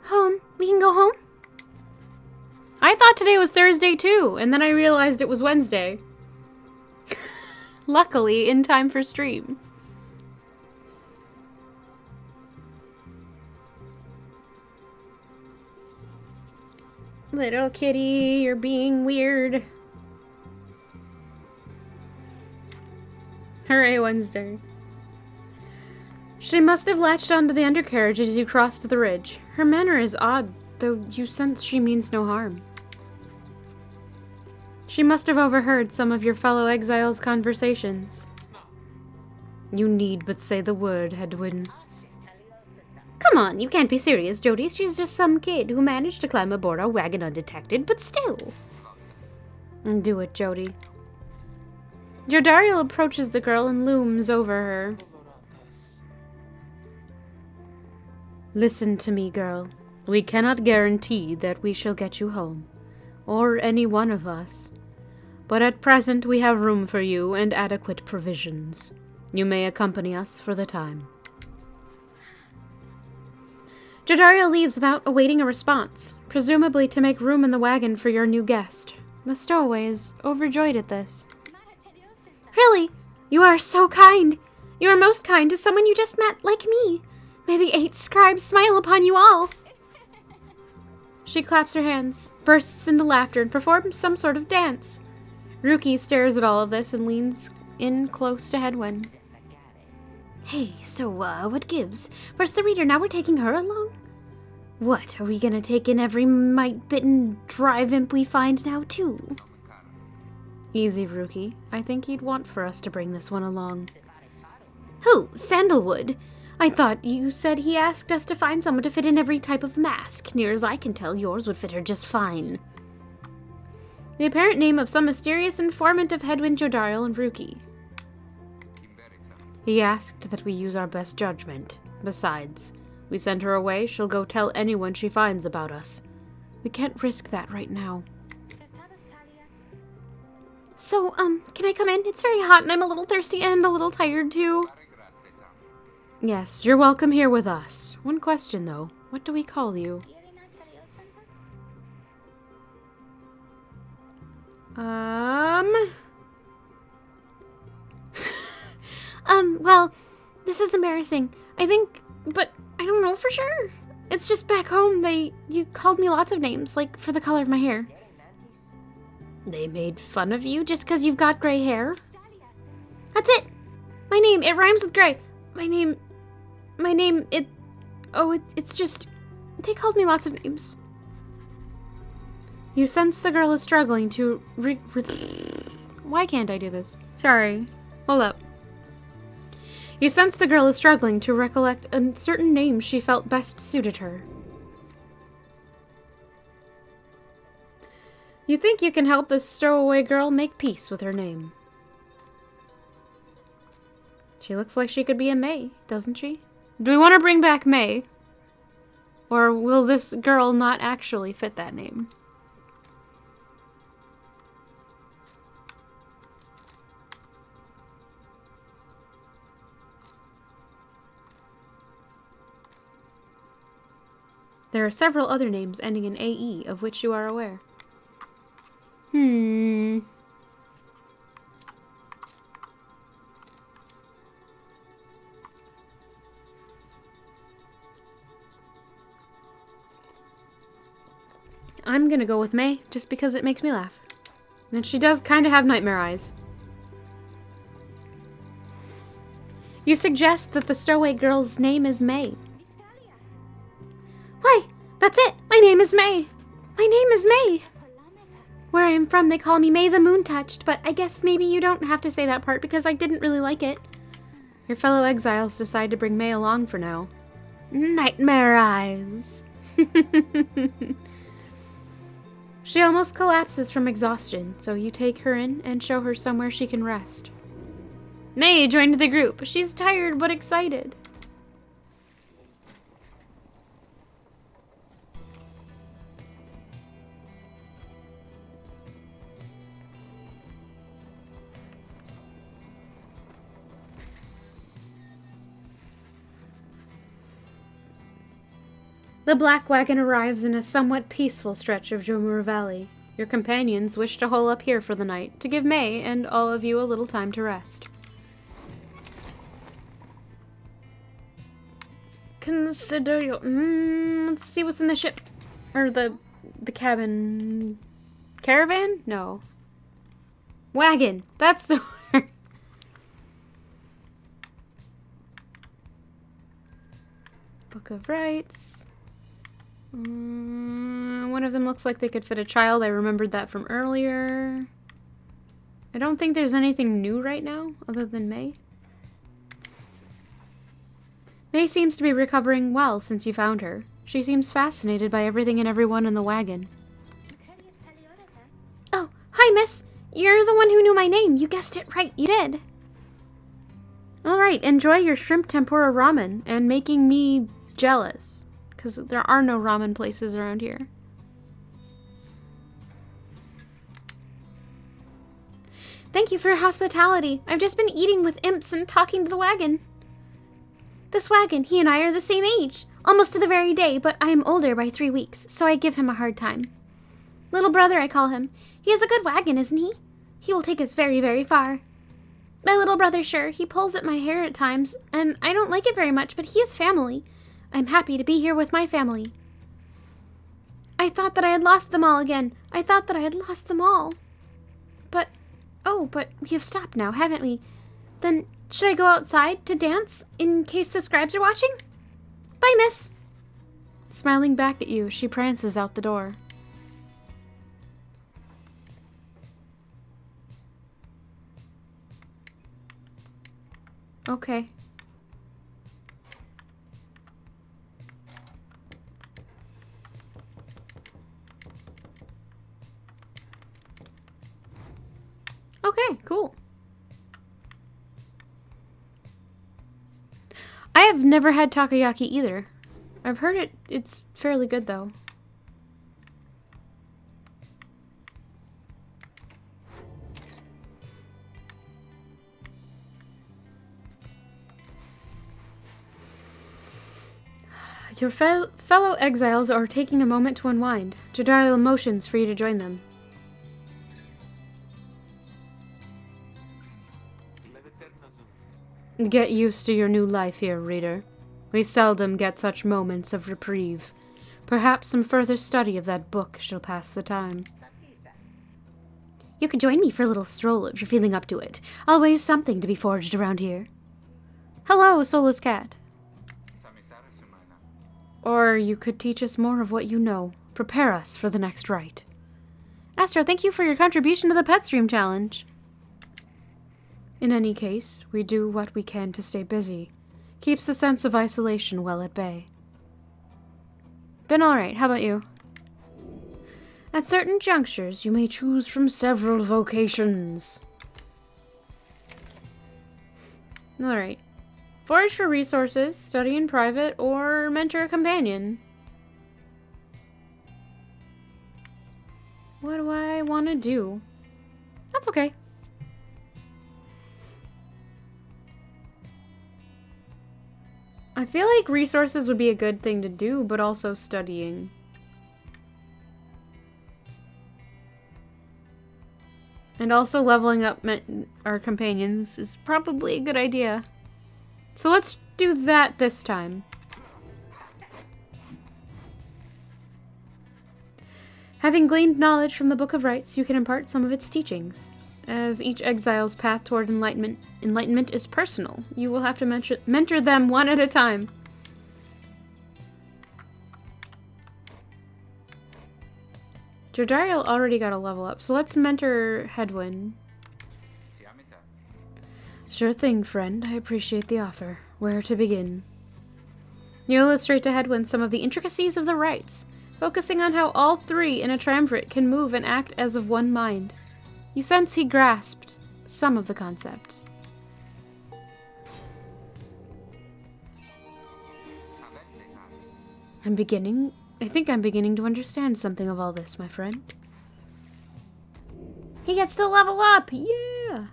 Home? We can go home? I thought today was Thursday too, and then I realized it was Wednesday. Luckily, in time for stream. Little kitty, you're being weird. Hooray, Wednesday. She must have latched onto the undercarriage as you crossed the ridge. Her manner is odd, though you sense she means no harm. She must have overheard some of your fellow exiles' conversations. You need but say the word, Hedwyn. Come on, you can't be serious, Jody. She's just some kid who managed to climb aboard our wagon undetected, but still. Do it, Jody. Jodariel approaches the girl and looms over her. Listen to me, girl. We cannot guarantee that we shall get you home, or any one of us. But at present we have room for you and adequate provisions. You may accompany us for the time. Jodariel leaves without awaiting a response, presumably to make room in the wagon for your new guest. The stowaway is overjoyed at this. Really? You are so kind. You are most kind to someone you just met, like me. May the 8 scribes smile upon you all. She claps her hands, bursts into laughter, and performs some sort of dance. Ruki stares at all of this and leans in close to Hedwyn. Hey, so, what gives? Where's the reader? Now we're taking her along? What, are we gonna take in every mite-bitten drive imp we find now, too? Easy, Ruki. I think he'd want for us to bring this one along. Who? Sandalwood? I thought you said he asked us to find someone to fit in every type of mask. Near as I can tell, yours would fit her just fine. The apparent name of some mysterious informant of Hedwyn, Jodariel, and Ruki. He asked that we use our best judgment. Besides, we send her away, she'll go tell anyone she finds about us. We can't risk that right now. So, can I come in? It's very hot and I'm a little thirsty and a little tired too. Yes, you're welcome here with us. One question though, what do we call you? Well, this is embarrassing. I think, but I don't know for sure. It's just back home, you called me lots of names, like for the color of my hair. They made fun of you just because you've got gray hair? That's it! My name, it rhymes with gray. It's just, they called me lots of names. You sense the girl is struggling to Why can't I do this? Sorry. Hold up. You sense the girl is struggling to recollect a certain name she felt best suited her. You think you can help this stowaway girl make peace with her name. She looks like she could be a May, doesn't she? Do we want to bring back May? Or will this girl not actually fit that name? There are several other names ending in AE of which you are aware. I'm gonna go with May, just because it makes me laugh. And she does kind of have nightmare eyes. You suggest that the stowaway girl's name is May. Why, that's it! My name is May! My name is May! Where I am from, they call me May the Moon Touched, but I guess maybe you don't have to say that part because I didn't really like it. Your fellow exiles decide to bring May along for now. Nightmare eyes! She almost collapses from exhaustion, so you take her in and show her somewhere she can rest. May joined the group. She's tired but excited. The black wagon arrives in a somewhat peaceful stretch of Jomur Valley. Your companions wish to hole up here for the night, to give May and all of you a little time to rest. Consider your... let's see what's in the ship. Or the cabin... Caravan? No. Wagon. That's the word. Book of Rights. One of them looks like they could fit a child. I remembered that from earlier. I don't think there's anything new right now, other than May. May seems to be recovering well since you found her. She seems fascinated by everything and everyone in the wagon. Oh, hi, miss. You're the one who knew my name. You guessed it right. You did. All right, enjoy your shrimp tempura ramen and making me jealous, because there are no ramen places around here. Thank you for your hospitality. I've just been eating with imps and talking to the wagon. This wagon, he and I are the same age, almost to the very day, but I am older by 3 weeks, so I give him a hard time. Little brother, I call him. He has a good wagon, isn't he? He will take us very, very far. My little brother, sure, he pulls at my hair at times, and I don't like it very much, but he has family. I'm happy to be here with my family. I thought that I had lost them all again. I thought that I had lost them all. But we have stopped now, haven't we? Then, should I go outside to dance, in case the scribes are watching? Bye, miss. Smiling back at you, she prances out the door. Okay. Okay, cool. I have never had takoyaki either. I've heard it's fairly good though. Your fellow exiles are taking a moment to unwind. Jadariel motions for you to join them. Get used to your new life here, reader. We seldom get such moments of reprieve. Perhaps some further study of that book shall pass the time. You could join me for a little stroll if you're feeling up to it. Always something to be forged around here. Hello, soulless cat. Or you could teach us more of what you know. Prepare us for the next rite. Astro, thank you for your contribution to the Pet Stream Challenge. In any case, we do what we can to stay busy. Keeps the sense of isolation well at bay. Been alright, how about you? At certain junctures, you may choose from several vocations. Alright. Forage for resources, study in private, or mentor a companion. What do I want to do? That's okay. I feel like resources would be a good thing to do, but also studying. And also leveling up our companions is probably a good idea. So let's do that this time. Having gleaned knowledge from the Book of Rights, you can impart some of its teachings. As each exile's path toward enlightenment is personal, you will have to mentor them one at a time. Jodariel already got a level up, so let's mentor Hedwyn. Sure thing, friend. I appreciate the offer. Where to begin? You illustrate to Hedwyn some of the intricacies of the rites, focusing on how all three in a triumvirate can move and act as of one mind. You sense he grasped some of the concepts. I think I'm beginning to understand something of all this, my friend. He gets to level up! Yeah!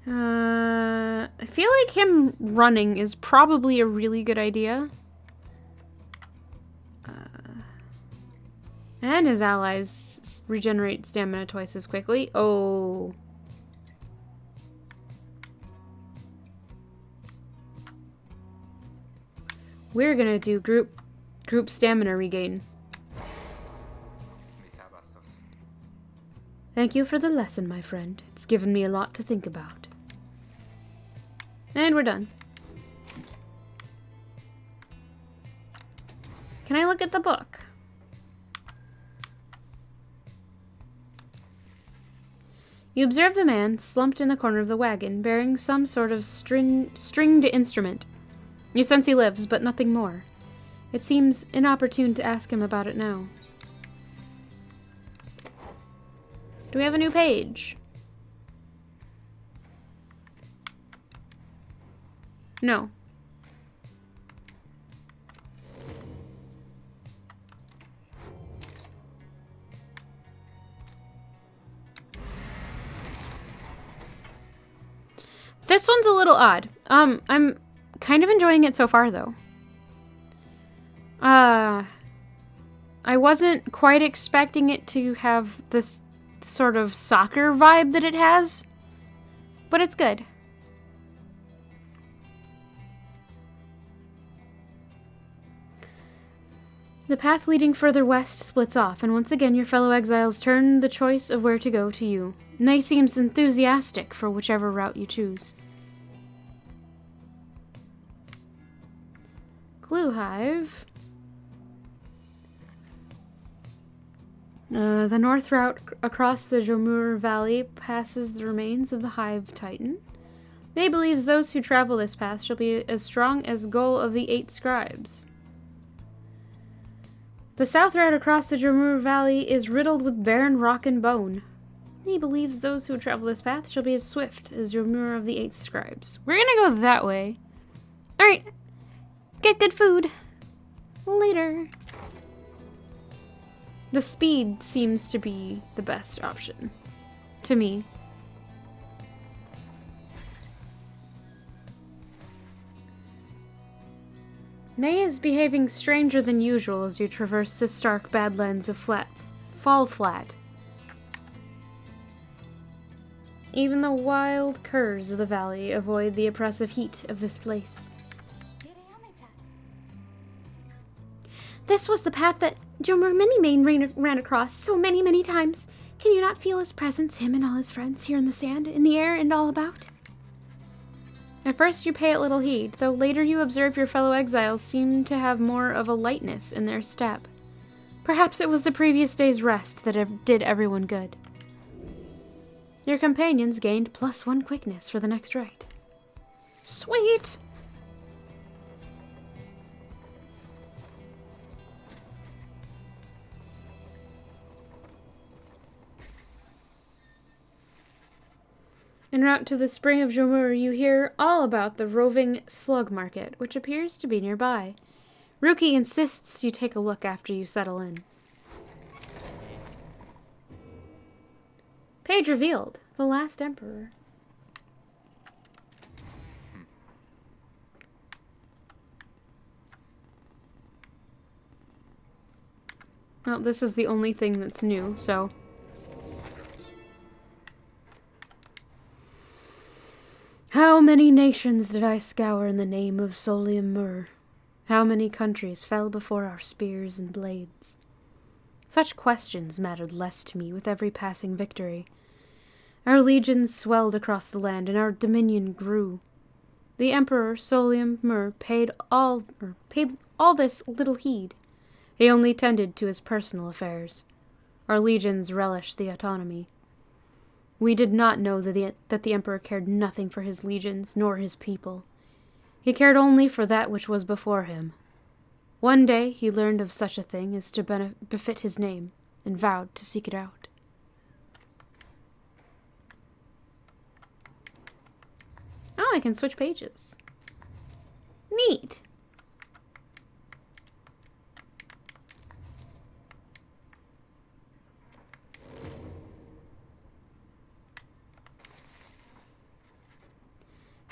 I feel like him running is probably a really good idea. And his allies regenerate stamina twice as quickly. Oh. We're gonna do group stamina regain. Thank you for the lesson, my friend. It's given me a lot to think about. And we're done. Can I look at the book? You observe the man slumped in the corner of the wagon, bearing some sort of stringed instrument. You sense he lives, but nothing more. It seems inopportune to ask him about it now. Do we have a new page? No. This one's a little odd. I'm kind of enjoying it so far, though. I wasn't quite expecting it to have this sort of soccer vibe that it has, but it's good. The path leading further west splits off, and once again your fellow exiles turn the choice of where to go to you. Nay seems enthusiastic for whichever route you choose. Glue Hive. The north route across the Jomur Valley passes the remains of the Hive Titan. May believes those who travel this path shall be as strong as goal of the 8 scribes. The south route across the Jomur Valley is riddled with barren rock and bone. He believes those who travel this path shall be as swift as Jomur of the 8 scribes. We're gonna go that way. Alright. Get good food. Later. The speed seems to be the best option. To me. May is behaving stranger than usual as you traverse the stark badlands of Fall Flat. Even the wild curs of the valley avoid the oppressive heat of this place. This was the path that Jomur Minimane ran across so many times. Can you not feel his presence, him and all his friends, here in the sand, in the air, and all about? At first you pay it little heed, though later you observe your fellow exiles seem to have more of a lightness in their step. Perhaps it was the previous day's rest that did everyone good. Your companions gained +1 quickness for the next rite. Sweet! En route to the spring of Jomur, you hear all about the roving slug market, which appears to be nearby. Ruki insists you take a look after you settle in. Page revealed. The last emperor. Well, this is the only thing that's new, so... How many nations did I scour in the name of Solium Mur? How many countries fell before our spears and blades? Such questions mattered less to me with every passing victory. Our legions swelled across the land, and our dominion grew. The Emperor Solium Mur paid all this little heed. He only tended to his personal affairs. Our legions relished the autonomy. We did not know that the Emperor cared nothing for his legions, nor his people. He cared only for that which was before him. One day he learned of such a thing as to befit his name, and vowed to seek it out. Oh, I can switch pages. Neat!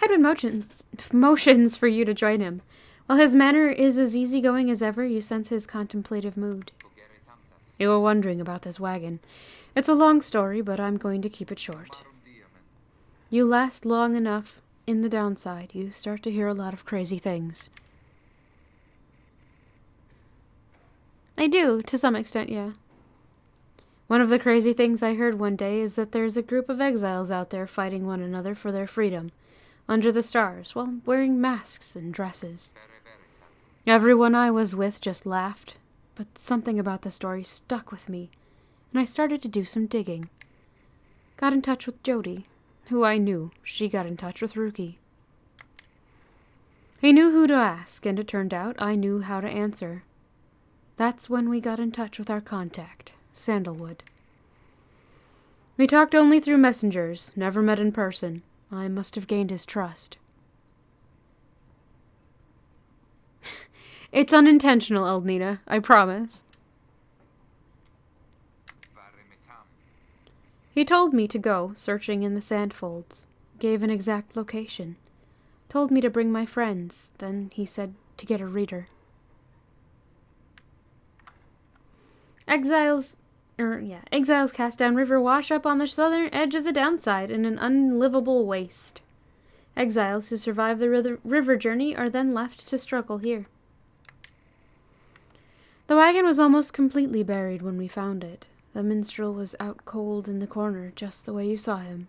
Headwind motions for you to join him. While his manner is as easygoing as ever, you sense his contemplative mood. You were wondering about this wagon. It's a long story, but I'm going to keep it short. You last long enough in the downside, you start to hear a lot of crazy things. I do, to some extent, yeah. One of the crazy things I heard one day is that there's a group of exiles out there fighting one another for their freedom, under the stars, while wearing masks and dresses. Everyone I was with just laughed, but something about the story stuck with me, and I started to do some digging. Got in touch with Jody, who I knew. She got in touch with Rookie. He knew who to ask, and it turned out I knew how to answer. That's when we got in touch with our contact, Sandalwood. We talked only through messengers, never met in person. I must have gained his trust. It's unintentional, Eldnina, I promise. He told me to go, searching in the sandfolds. Gave an exact location. Told me to bring my friends. Then he said to get a reader. Exiles cast down river wash up on the southern edge of the downside in an unlivable waste. Exiles who survive the river journey are then left to struggle here. The wagon was almost completely buried when we found it. The minstrel was out cold in the corner, just the way you saw him.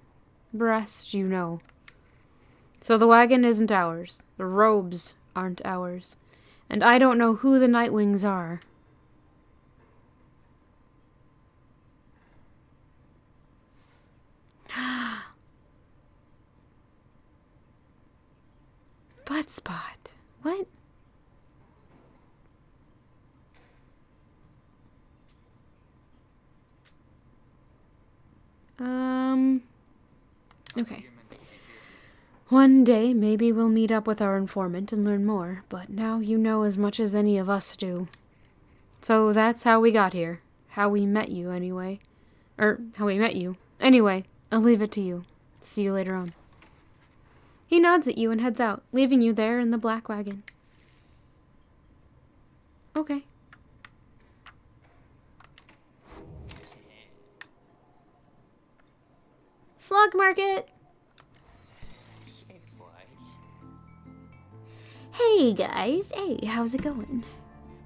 Breast, you know. So the wagon isn't ours. The robes aren't ours. And I don't know who the Nightwings are. Butt spot. What? Okay. One day, maybe we'll meet up with our informant and learn more, but now you know as much as any of us do. So that's how we got here. How we met you, anyway. How we met you. Anyway, I'll leave it to you. See you later on. He nods at you and heads out, leaving you there in the black wagon. Okay. Slug Market! Hey guys, hey, how's it going?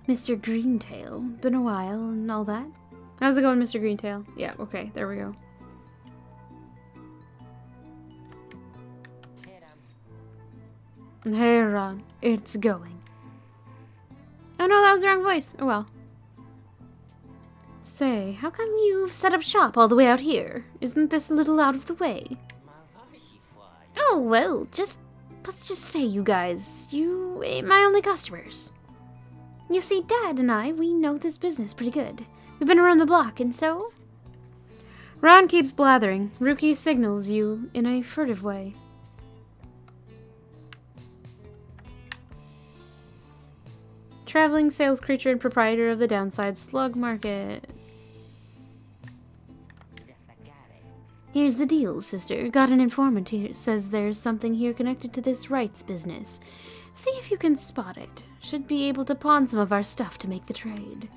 Mr. Greentail, been a while and all that. How's it going, Mr. Greentail? Yeah, okay, there we go. Hey Ron, it's going. Oh no, that was the wrong voice. Oh well. Say, how come you've set up shop all the way out here? Isn't this a little out of the way? Oh, well, let's just say you guys, you ain't my only customers. You see, Dad and I, we know this business pretty good. We've been around the block, and so... Ron keeps blathering. Rookie signals you in a furtive way. Traveling sales creature and proprietor of the Downside Slug Market. Here's the deal, sister. Got an informant here. Says there's something here connected to this rights business. See if you can spot it. Should be able to pawn some of our stuff to make the trade.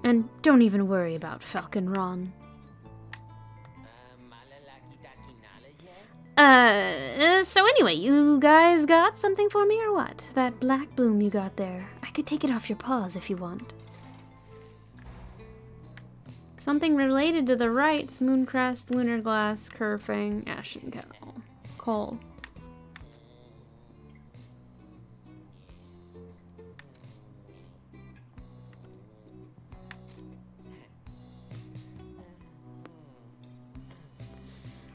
And don't even worry about Falcon Ron. So anyway, you guys got something for me or what? That black bloom you got there. I could take it off your paws if you want. Something related to the rights, Mooncrest, Lunar Glass, Kerfang, Ashen Coal.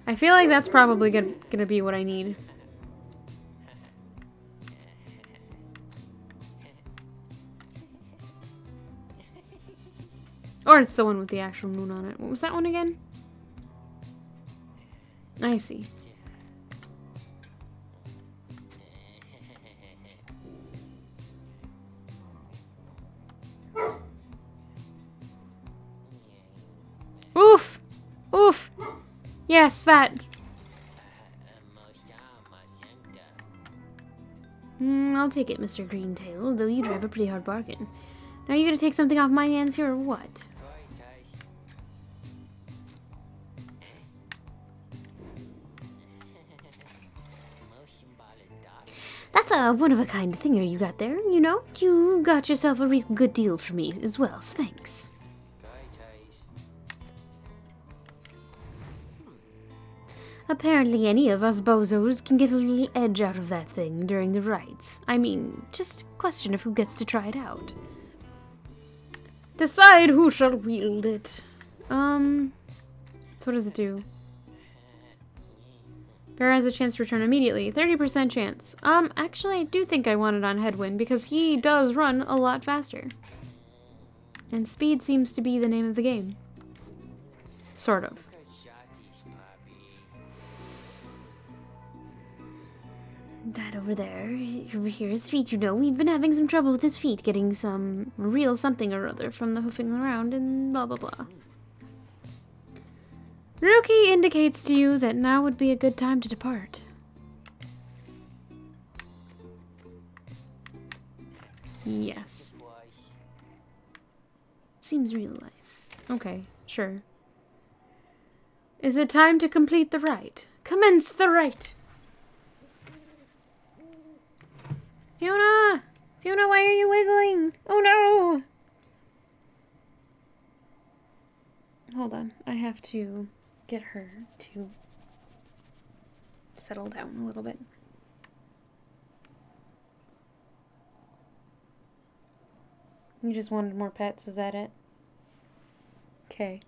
I feel like that's probably gonna be what I need. Or it's the one with the actual moon on it. What was that one again? I see. Oof! Oof! Yes, that. I'll take it, Mr. Greentail, though you drive a pretty hard bargain. Now you gonna take something off my hands here, or what? That's a one-of-a-kind thinger you got there, you know? You got yourself a real good deal for me as well, so thanks. Apparently any of us bozos can get a little edge out of that thing during the rites. I mean, just a question of who gets to try it out. Decide who shall wield it. So what does it do? Pyre has a chance to return immediately. 30% chance. Actually, I do think I want it on Headwind because he does run a lot faster. And speed seems to be the name of the game. Sort of. That over there. Over here, his feet, you know. We've been having some trouble with his feet, getting some real something or other from the hoofing around and blah blah blah. Rookie indicates to you that now would be a good time to depart. Yes. Seems real nice. Okay, sure. Is it time to complete the rite? Commence the rite! Fiona! Fiona, why are you wiggling? Oh no! Hold on, I have to get her to settle down a little bit. You just wanted more pets, is that it? Okay.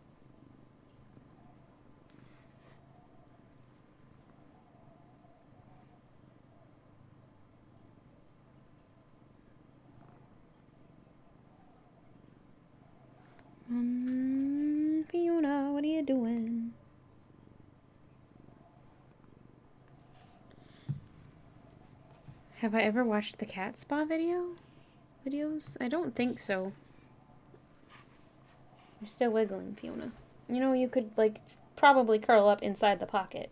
Fiona, what are you doing? Have I ever watched the cat spa videos? I don't think so. You're still wiggling, Fiona. You know, you could, like, probably curl up inside the pocket.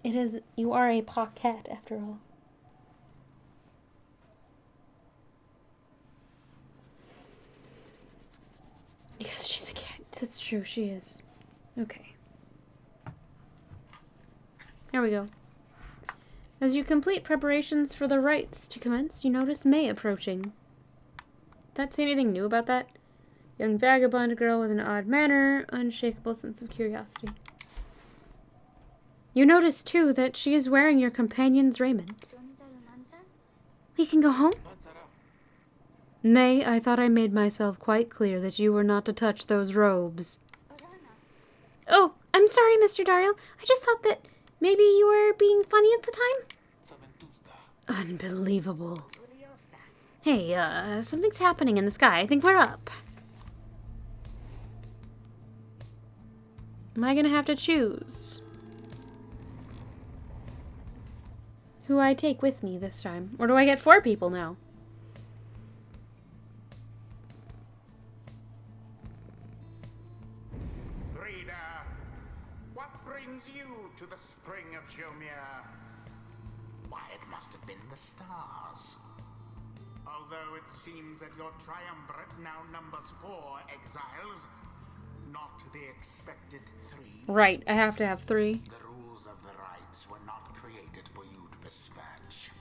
You are a paw cat, after all. Yes, she's a cat. That's true, she is. Okay. There we go. As you complete preparations for the rites to commence, you notice May approaching. Did that say anything new about that? Young vagabond girl with an odd manner, unshakable sense of curiosity. You notice, too, that she is wearing your companion's raiment. We can go home? May, I thought I made myself quite clear that you were not to touch those robes. Oh, I'm sorry, Mr. Dario. I just thought that maybe you were being funny at the time? Unbelievable. Hey, something's happening in the sky. I think we're up. Am I gonna have to choose who I take with me this time? Or do I get 4 people now? Reader, what brings you to the spring of Jomir? Why, it must have been the stars. Although it seems that your triumvirate now numbers 4 exiles, not the expected 3. Right, I have to have 3. The rules of the rites were not created for you to dispatch.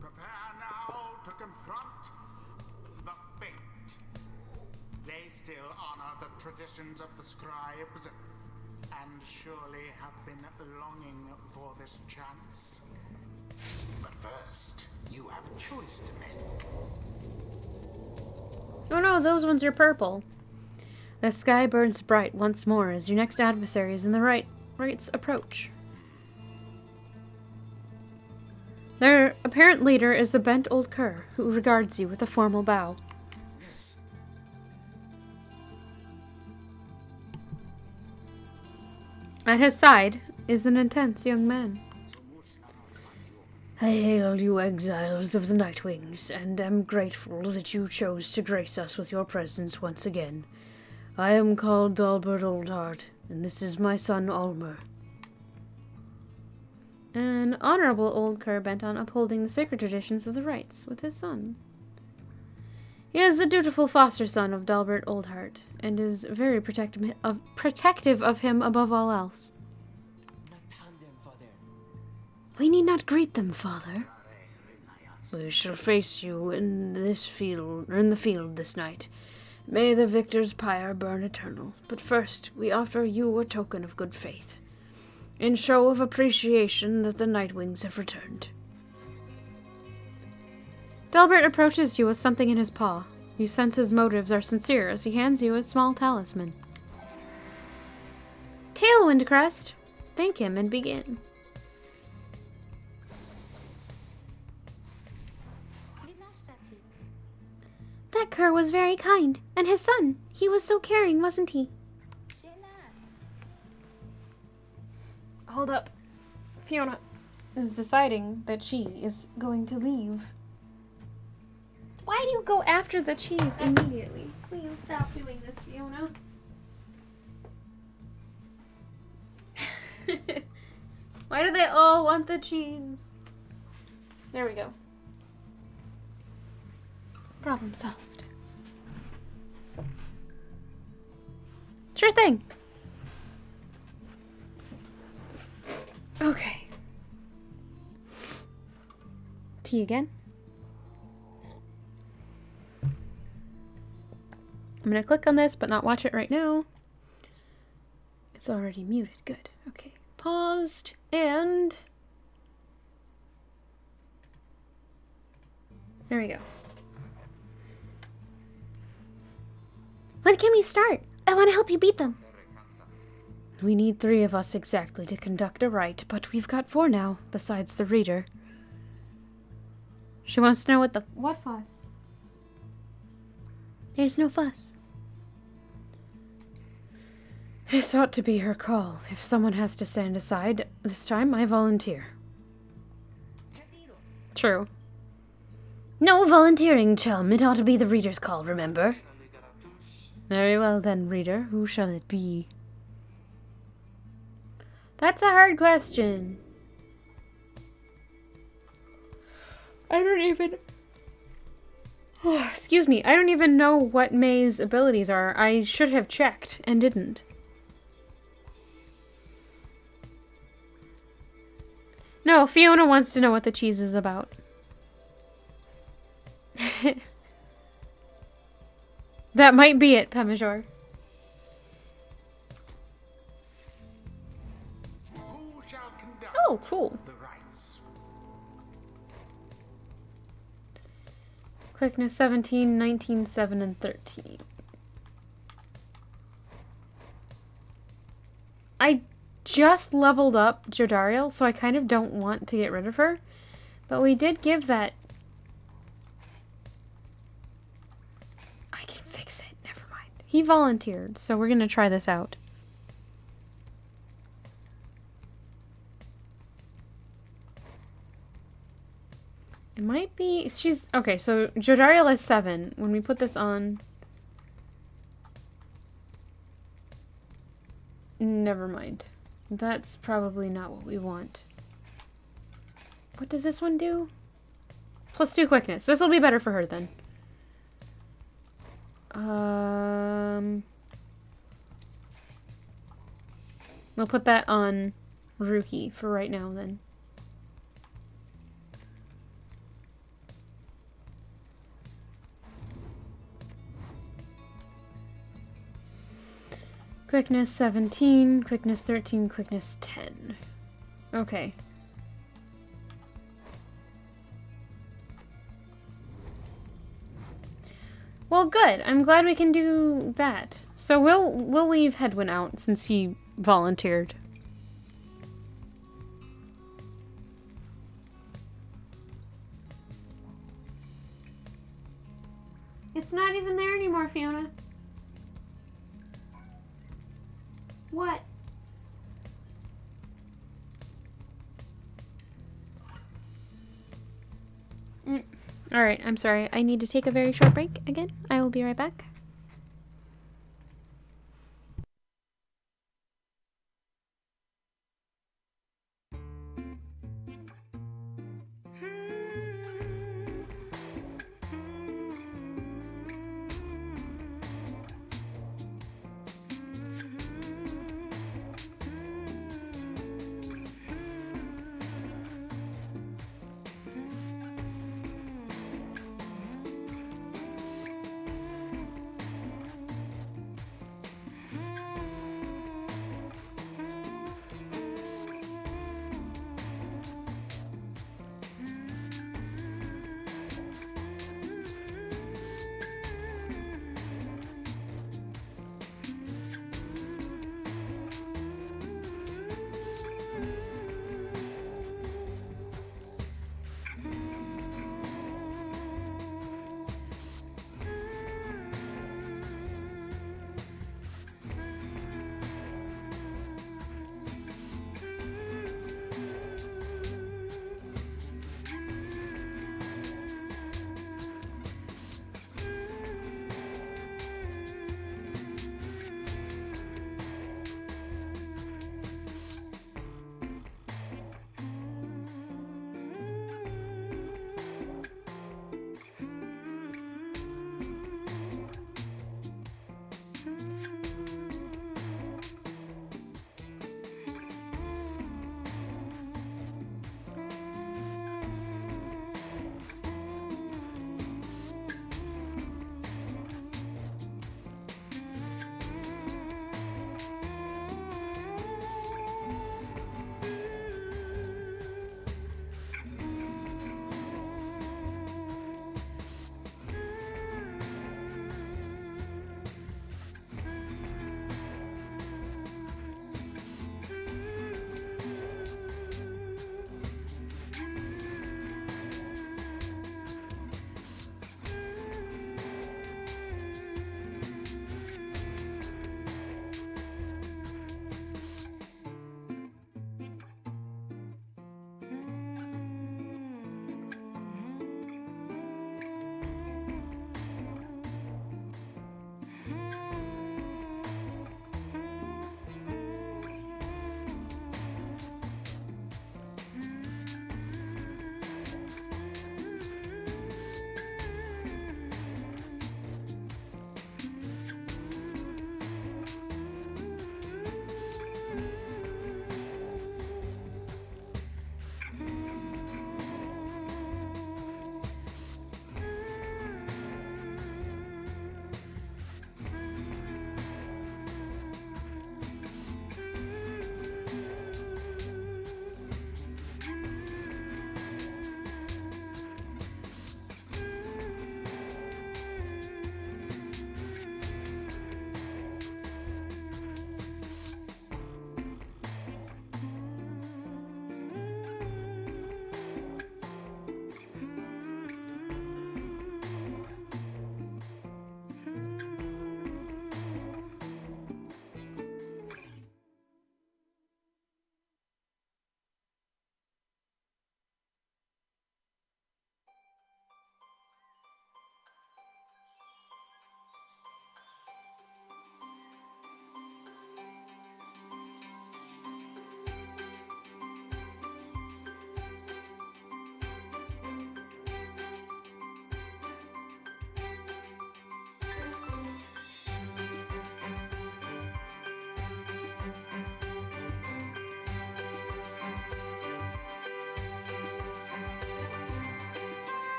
Prepare now to confront the fate. They still honor the traditions of the scribes, and surely have been longing for this chance. But first, you have a choice to make. Oh no, those ones are purple. The sky burns bright once more as your next adversary is in the rites approach. Their apparent leader is the bent old cur, who regards you with a formal bow. At his side is an intense young man. I hail you, exiles of the Nightwings, and am grateful that you chose to grace us with your presence once again. I am called Dalbert Oldheart, and this is my son Ulmer. An honorable old cur bent on upholding the sacred traditions of the rites with his son. He is the dutiful foster son of Dalbert Oldheart, and is very protective of him above all else. We need not greet them, father. We shall face you in the field this night. May the victor's pyre burn eternal. But first, we offer you a token of good faith, in show of appreciation that the Nightwings have returned. Delbert approaches you with something in his paw. You sense his motives are sincere as he hands you a small talisman. Tailwind Crest. Thank him and begin. That cur was very kind. And his son, he was so caring, wasn't he? Hold up. Fiona is deciding that she is going to leave. Why do you go after the cheese immediately? Please stop doing this, Fiona. Why do they all want the cheese? There we go. Problem solved. Sure thing. Okay. Tea again. I'm going to click on this, but not watch it right now. It's already muted. Good. Okay. Paused. And... there we go. When can we start? I want to help you beat them. We need 3 of us exactly to conduct a rite, but we've got 4 now, besides the reader. She wants to know what fuss? There's no fuss. This ought to be her call. If someone has to stand aside, this time I volunteer. True. No volunteering, chum. It ought to be the reader's call, remember? Very well then, reader. Who shall it be? That's a hard question. I don't even... oh, excuse me. I don't even know what May's abilities are. I should have checked and didn't. No, Fiona wants to know what the cheese is about. That might be it, Pemajor. Oh, cool. Quickness 17, 19, 7, and 13. I just leveled up Jodariel, so I kind of don't want to get rid of her. But we did give that... I can fix it. Never mind. He volunteered, so we're going to try this out. It might be... she's... okay, so Jodariel is 7. When we put this on... never mind. That's probably not what we want. What does this one do? +2 quickness. This will be better for her then. We'll put that on Ruki for right now then. Quickness 17, quickness 13, quickness 10. Okay. Well, good. I'm glad we can do that. So we'll leave Hedwin out since he volunteered. It's not even there anymore, Fiona. What? Alright, I'm sorry. I need to take a very short break again. I will be right back.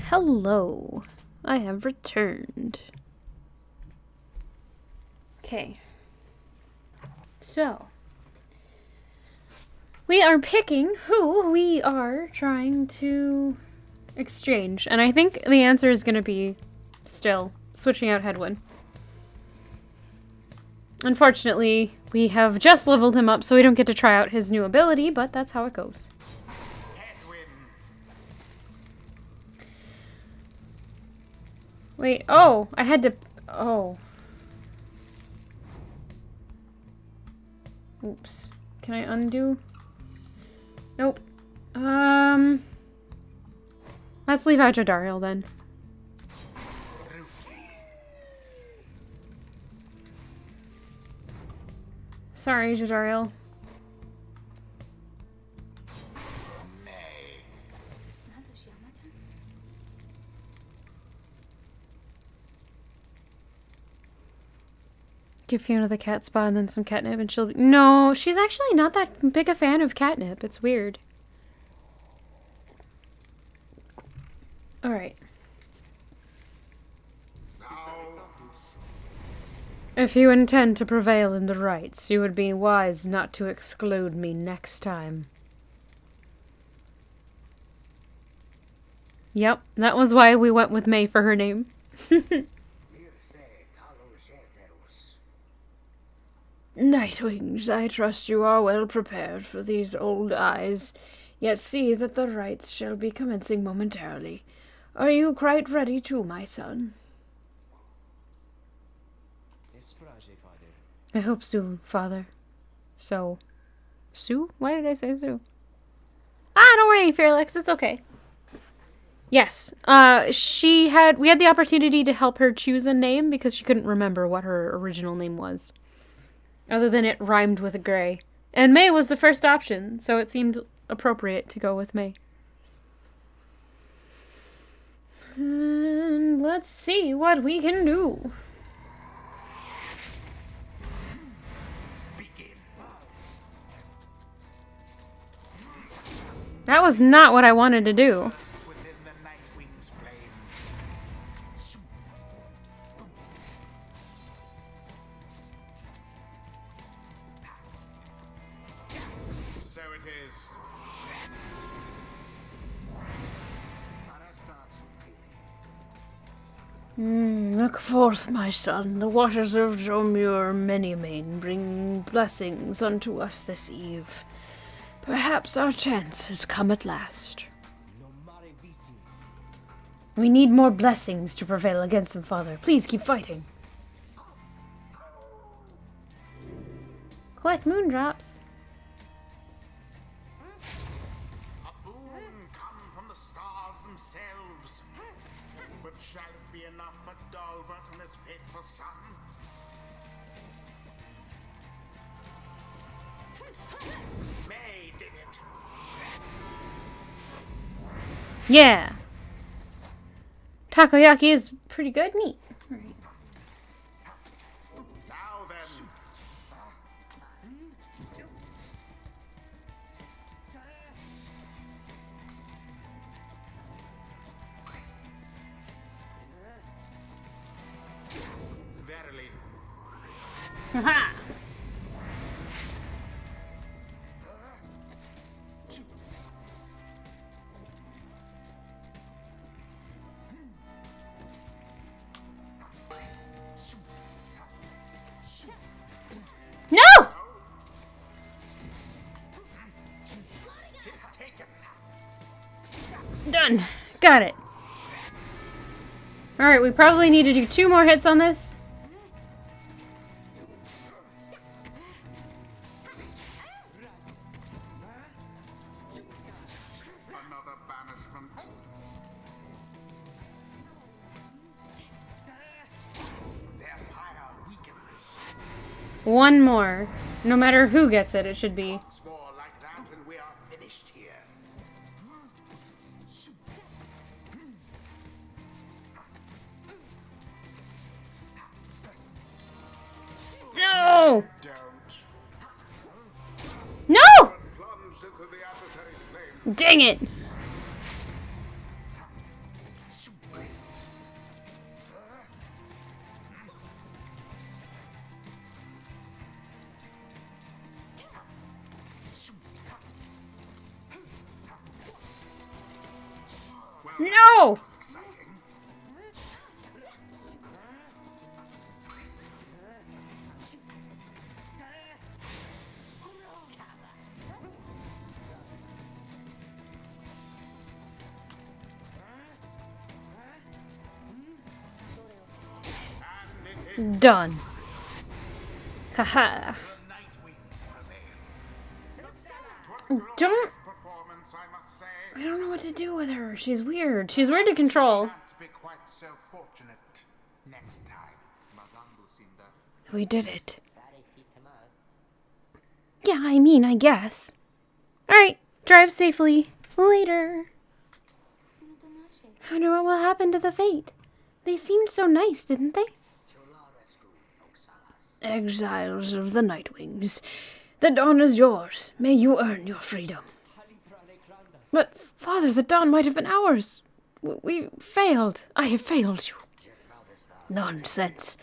Hello. I have returned. Okay. So, we are picking who we are trying to exchange. And I think the answer is going to be still switching out Headwind. Unfortunately, we have just leveled him up, so we don't get to try out his new ability, but that's how it goes. Wait, oh, I had to... Oh. Oops. Can I undo? Nope. Let's leave out Jodariel then. Sorry, Jodariel. Give Fiona the cat spa and then some catnip and she'll be... No, she's actually not that big a fan of catnip. It's weird. Alright. If you intend to prevail in the rites, you would be wise not to exclude me next time. Yep, that was why we went with May for her name. Nightwings, I trust you are well prepared for these old eyes, yet see that the rites shall be commencing momentarily. Are you quite ready too, my son? I hope so, father. So. Sue? Why did I say Sue? Don't worry, Fearlix, it's okay. Yes, we had the opportunity to help her choose a name because she couldn't remember what her original name was. Other than it rhymed with a gray. And May was the first option, so it seemed appropriate to go with May. And let's see what we can do. Begin. That was not what I wanted to do. Look forth, my son. The waters of Jomur Menimane bring blessings unto us this eve. Perhaps our chance has come at last. We need more blessings to prevail against them, father. Please keep fighting. Collect moon drops. Shall it be enough for Dalbert and his faithful son? May did it. Yeah. Takoyaki is pretty good. Neat. All right. Now then. Verily. Haha. No! Done. Got it. Alright, we probably need to do 2 more hits on this. Another banishment. Their pyre weakens. 1 more. No matter who gets it, it should be. Once more like that and we are finished here. No! Don't. No! Plunge into the adversary's flame. Dang it! No! That's exciting. And it is Done. Haha. the Night Wings prevail. Don't... Performance, I must say. I don't know what to do with her. She's weird. She's weird to control. Shan't be quite so fortunate next time. We did it. Yeah, I guess. Alright, drive safely. Later. I know what will happen to the Fate. They seemed so nice, didn't they? Exiles of the Nightwings, the dawn is yours. May you earn your freedom. But, Father, the dawn might have been ours. We failed. I have failed you. Nonsense.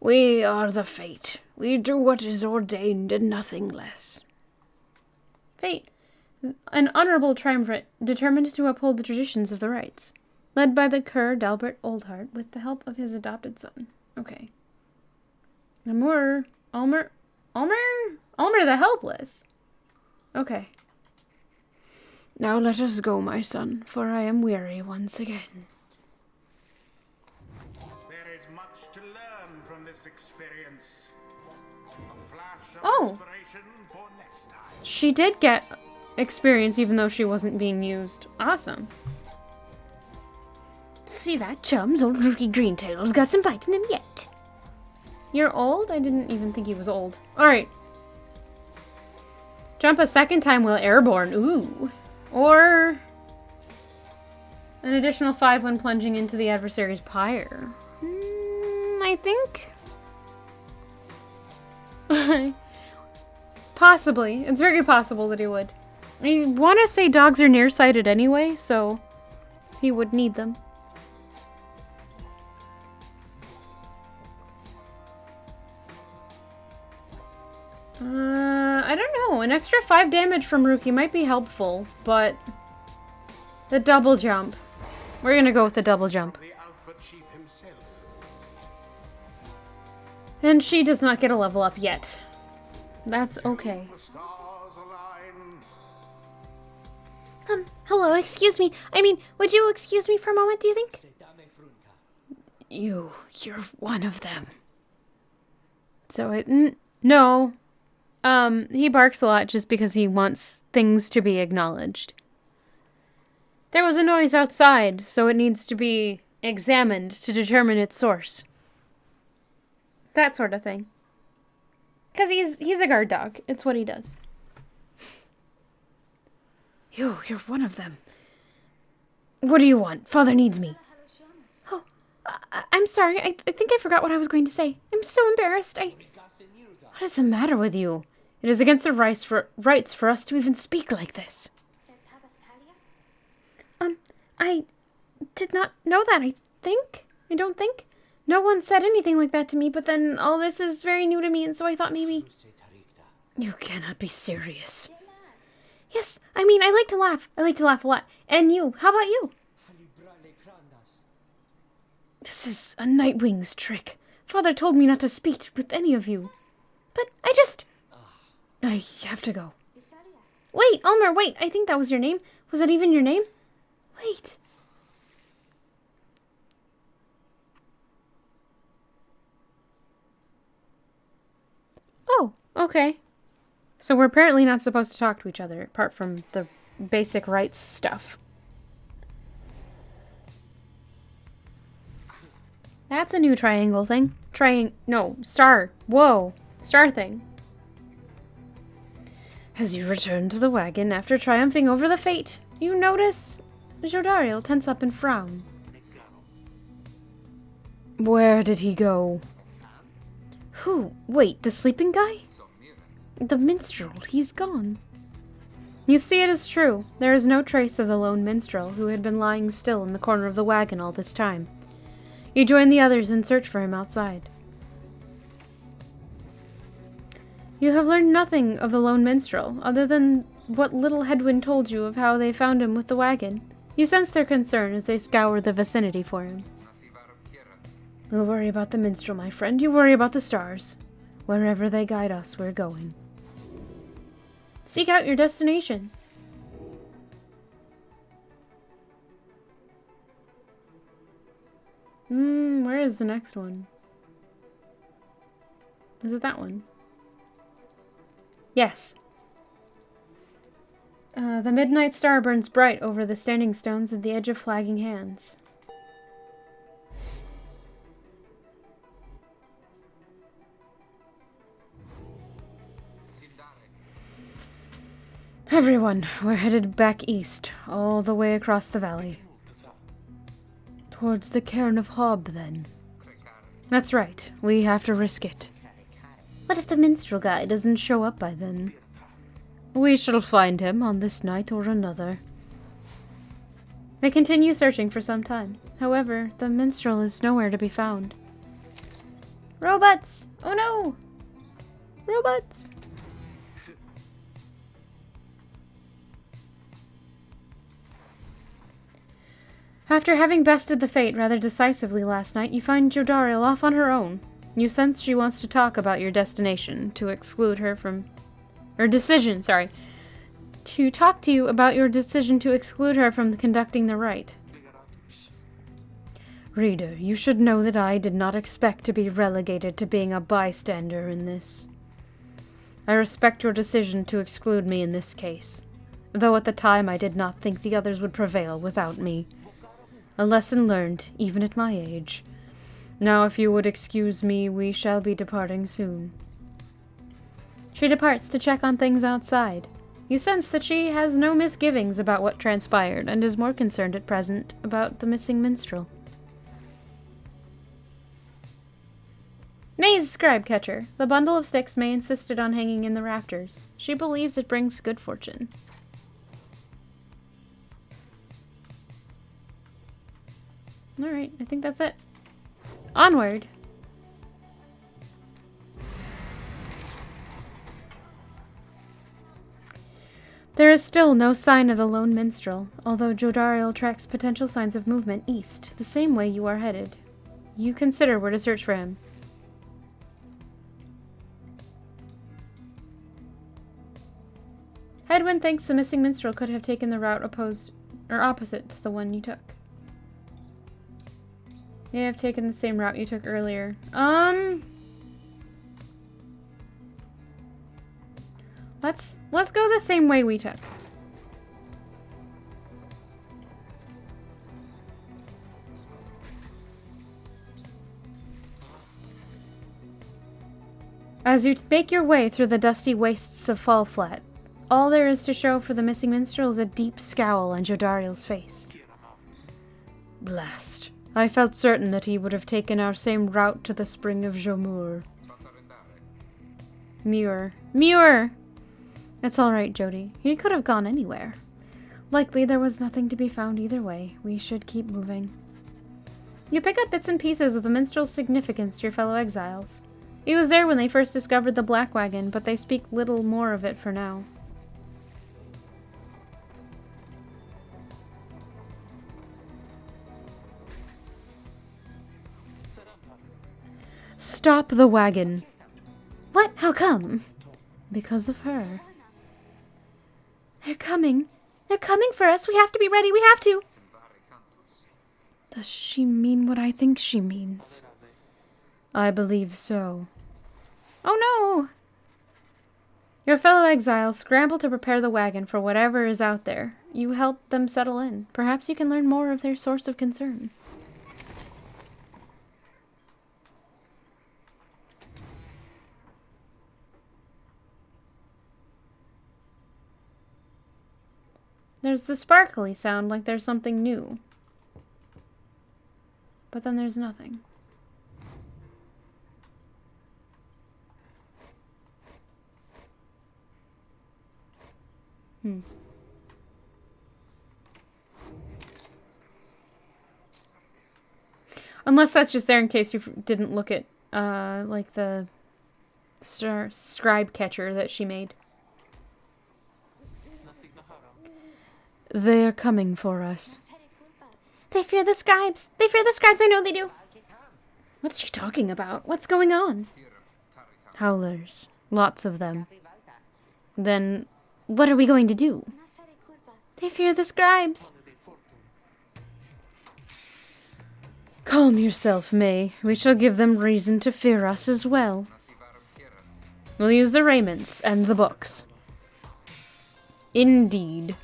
We are the Fate. We do what is ordained and nothing less. Fate, an honorable triumvirate determined to uphold the traditions of the rites, led by the Cur Delbert Oldheart with the help of his adopted son. Okay. Almer the Helpless. Okay. Now let us go, my son, for I am weary once again. There is much to learn from this experience. A flash of Oh. inspiration for next time. She did get experience even though she wasn't being used. Awesome. See that, chums? Old Rookie Greentail's got some bite in him yet. You're old? I didn't even think he was old. Alright. Jump a second time while airborne. Ooh. Or an additional 5 when plunging into the adversary's pyre. I think. Possibly. It's very possible that he would. I want to say dogs are nearsighted anyway, so he would need them. I don't know. An extra 5 damage from Rookie might be helpful, but the double jump. We're gonna go with the double jump. The Alpha Chief himself. And she does not get a level up yet. That's okay. The stars align. Hello, excuse me. I mean, would you excuse me for a moment, do you think? You're one of them. So no. He barks a lot just because he wants things to be acknowledged. There was a noise outside, so it needs to be examined to determine its source. That sort of thing. Because he's a guard dog. It's what he does. You're one of them. What do you want? Father needs me. Oh, I'm sorry. I think I forgot what I was going to say. I'm so embarrassed. What is the matter with you? It is against the rights for us to even speak like this. I did not know that, I don't think. No one said anything like that to me, but then all this is very new to me, and so I thought maybe... You cannot be serious. Yes, I mean, I like to laugh. I like to laugh a lot. And you, how about you? This is a Nightwing's trick. Father told me not to speak with any of you. But I have to go. Wait, Ulmer, wait. I think that was your name. Was that even your name? Wait. Oh, okay. So we're apparently not supposed to talk to each other, apart from the basic rights stuff. That's a new triangle thing. Star. Whoa. Star thing. As you return to the wagon after triumphing over the Fate, you notice Jodariel tense up and frown. Where did he go? Who? Wait, the sleeping guy? The minstrel. He's gone. You see, it is true. There is no trace of the lone minstrel who had been lying still in the corner of the wagon all this time. You join the others and search for him outside. You have learned nothing of the lone minstrel, other than what little Hedwyn told you of how they found him with the wagon. You sense their concern as they scour the vicinity for him. We'll worry about the minstrel, my friend. You worry about the stars. Wherever they guide us, we're going. Seek out your destination. Where is the next one? Is it that one? Yes. The midnight star burns bright over the standing stones at the edge of flagging hands. Everyone, we're headed back east, all the way across the valley. Towards the cairn of Hob, then. That's right, we have to risk it. What if the minstrel guy doesn't show up by then? We shall find him on this night or another. They continue searching for some time. However, the minstrel is nowhere to be found. Robots! Oh no! Robots! After having bested the fate rather decisively last night, you find Jodariel off on her own. You sense she wants to talk about your destination, to exclude her from... decision, sorry. To talk to you about your decision to exclude her from conducting the rite. Reader, you should know that I did not expect to be relegated to being a bystander in this. I respect your decision to exclude me in this case, though at the time I did not think the others would prevail without me. A lesson learned, even at my age. Now, if you would excuse me, we shall be departing soon. She departs to check on things outside. You sense that she has no misgivings about what transpired, and is more concerned at present about the missing minstrel. May's scribe catcher. The bundle of sticks May insisted on hanging in the rafters. She believes it brings good fortune. Alright, I think that's it. Onward! There is still no sign of the lone minstrel, although Jodariel tracks potential signs of movement east, the same way you are headed. You consider where to search for him. Hedwyn thinks the missing minstrel could have taken the route opposite to the one you took. Yeah, I've taken the same route you took earlier. Let's go the same way we took. As you make your way through the dusty wastes of Fallflat, all there is to show for the missing minstrel is a deep scowl on Jodariel's face. Blast. I felt certain that he would have taken our same route to the spring of Jomur. Muir! It's all right, Jody. He could have gone anywhere. Likely there was nothing to be found either way. We should keep moving. You pick up bits and pieces of the minstrel's significance to your fellow exiles. He was there when they first discovered the Black Wagon, but they speak little more of it for now. Stop the wagon. What? How come? Because of her. They're coming. They're coming for us. We have to be ready. We have to. Does she mean what I think she means? I believe so. Oh no! Your fellow exiles scramble to prepare the wagon for whatever is out there. You help them settle in. Perhaps you can learn more of their source of concern. There's the sparkly sound like there's something new. But then there's nothing. Unless that's just there in case you didn't look at, like the scribe catcher that she made. They are coming for us. They fear the scribes. They fear the scribes, I know they do. What's she talking about? What's going on? Howlers. Lots of them. Then, what are we going to do? They fear the scribes. Calm yourself, May. We shall give them reason to fear us as well. We'll use the raiments and the books. Indeed.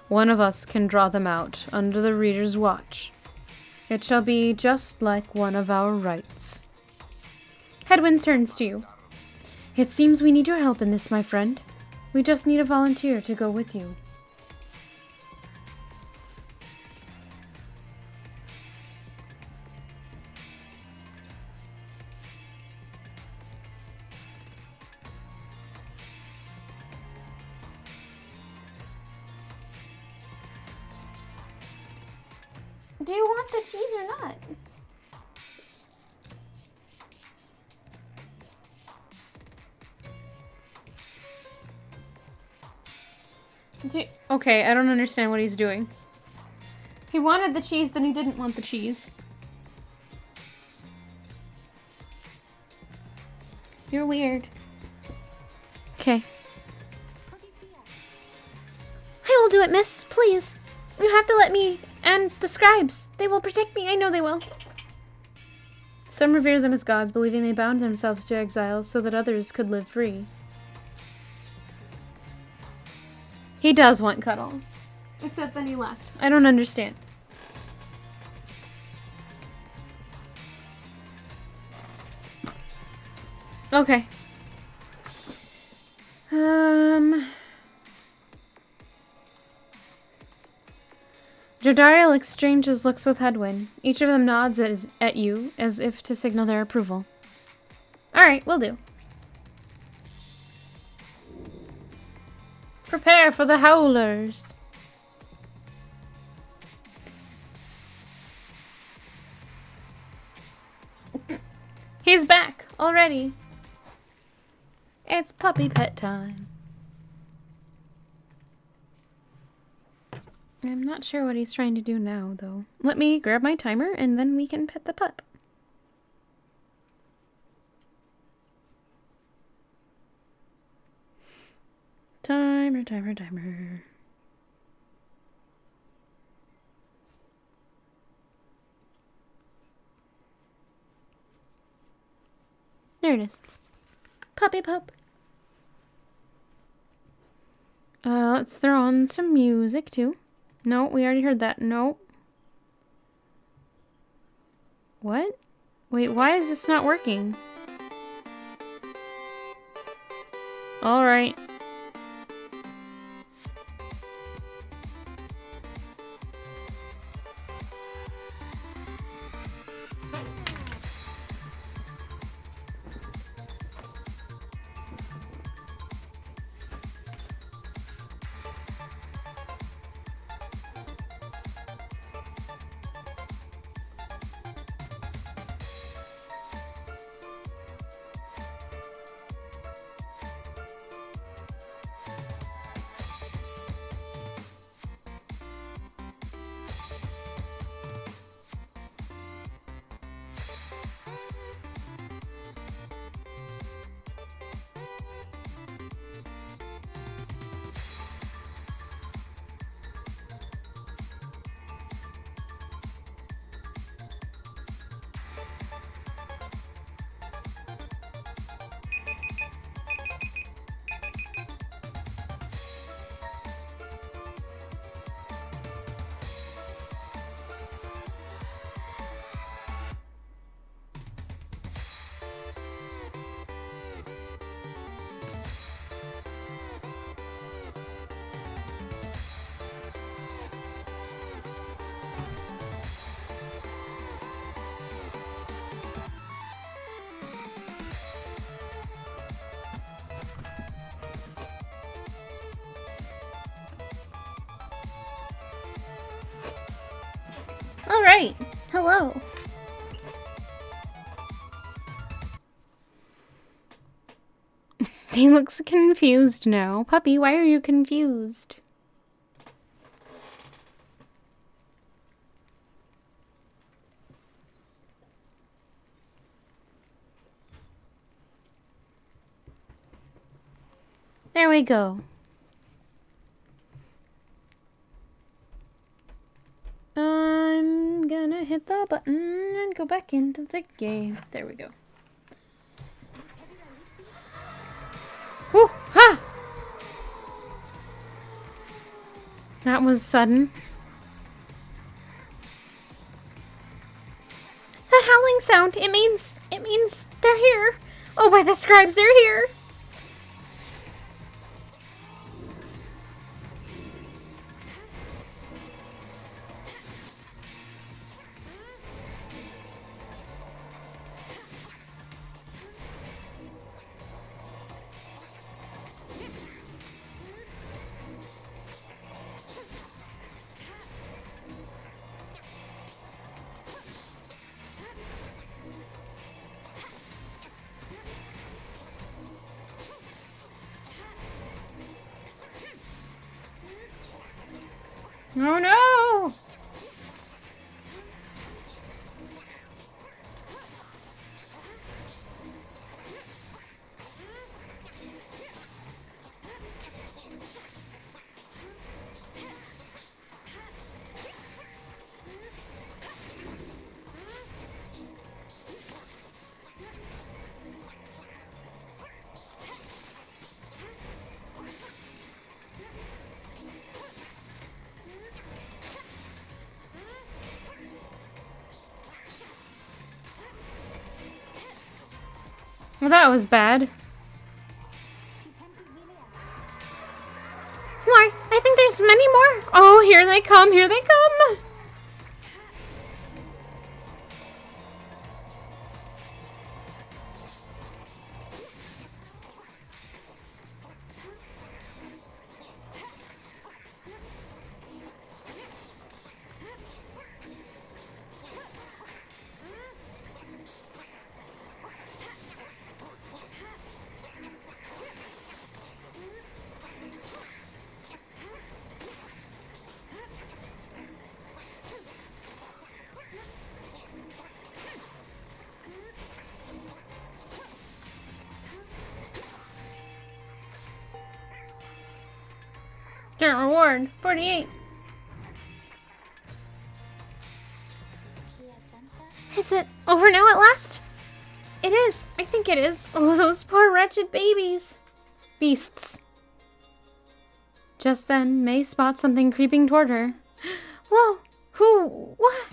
One of us can draw them out under the reader's watch. It shall be just like one of our rites. Headwind turns to you. It seems we need your help in this, my friend. We just need a volunteer to go with you. Do you want the cheese or not? Okay, I don't understand what he's doing. He wanted the cheese, then he didn't want the cheese. You're weird. Okay. I will do it, miss. Please. You have to let me and the scribes. They will protect me. I know they will. Some revere them as gods, believing they bound themselves to exile so that others could live free. He does want cuddles. Except then he left. I don't understand. Okay. Jodariel exchanges looks with Headwind. Each of them nods at you as if to signal their approval. Alright, will do. Prepare for the Howlers. He's back already. It's puppy pet time. I'm not sure what he's trying to do now, though. Let me grab my timer, and then we can pet the pup. Timer, timer, timer. There it is. Puppy pup. Let's throw on some music, too. No, we already heard that. No. What? Wait, why is this not working? Alright. Alright, hello. He looks confused now. Puppy, why are you confused? There we go. I'm gonna hit the button and go back into the game. There we go. Woo! Ha! That was sudden. That howling sound, it means they're here. Oh, by the scribes, they're here. Oh no! Well, that was bad. Why? I think there's many more. Oh, here they come, here they come. Current reward, 48. Is it over now at last? It is. I think it is. Oh, those poor wretched babies. Beasts. Just then, May spots something creeping toward her. Whoa! Who? What?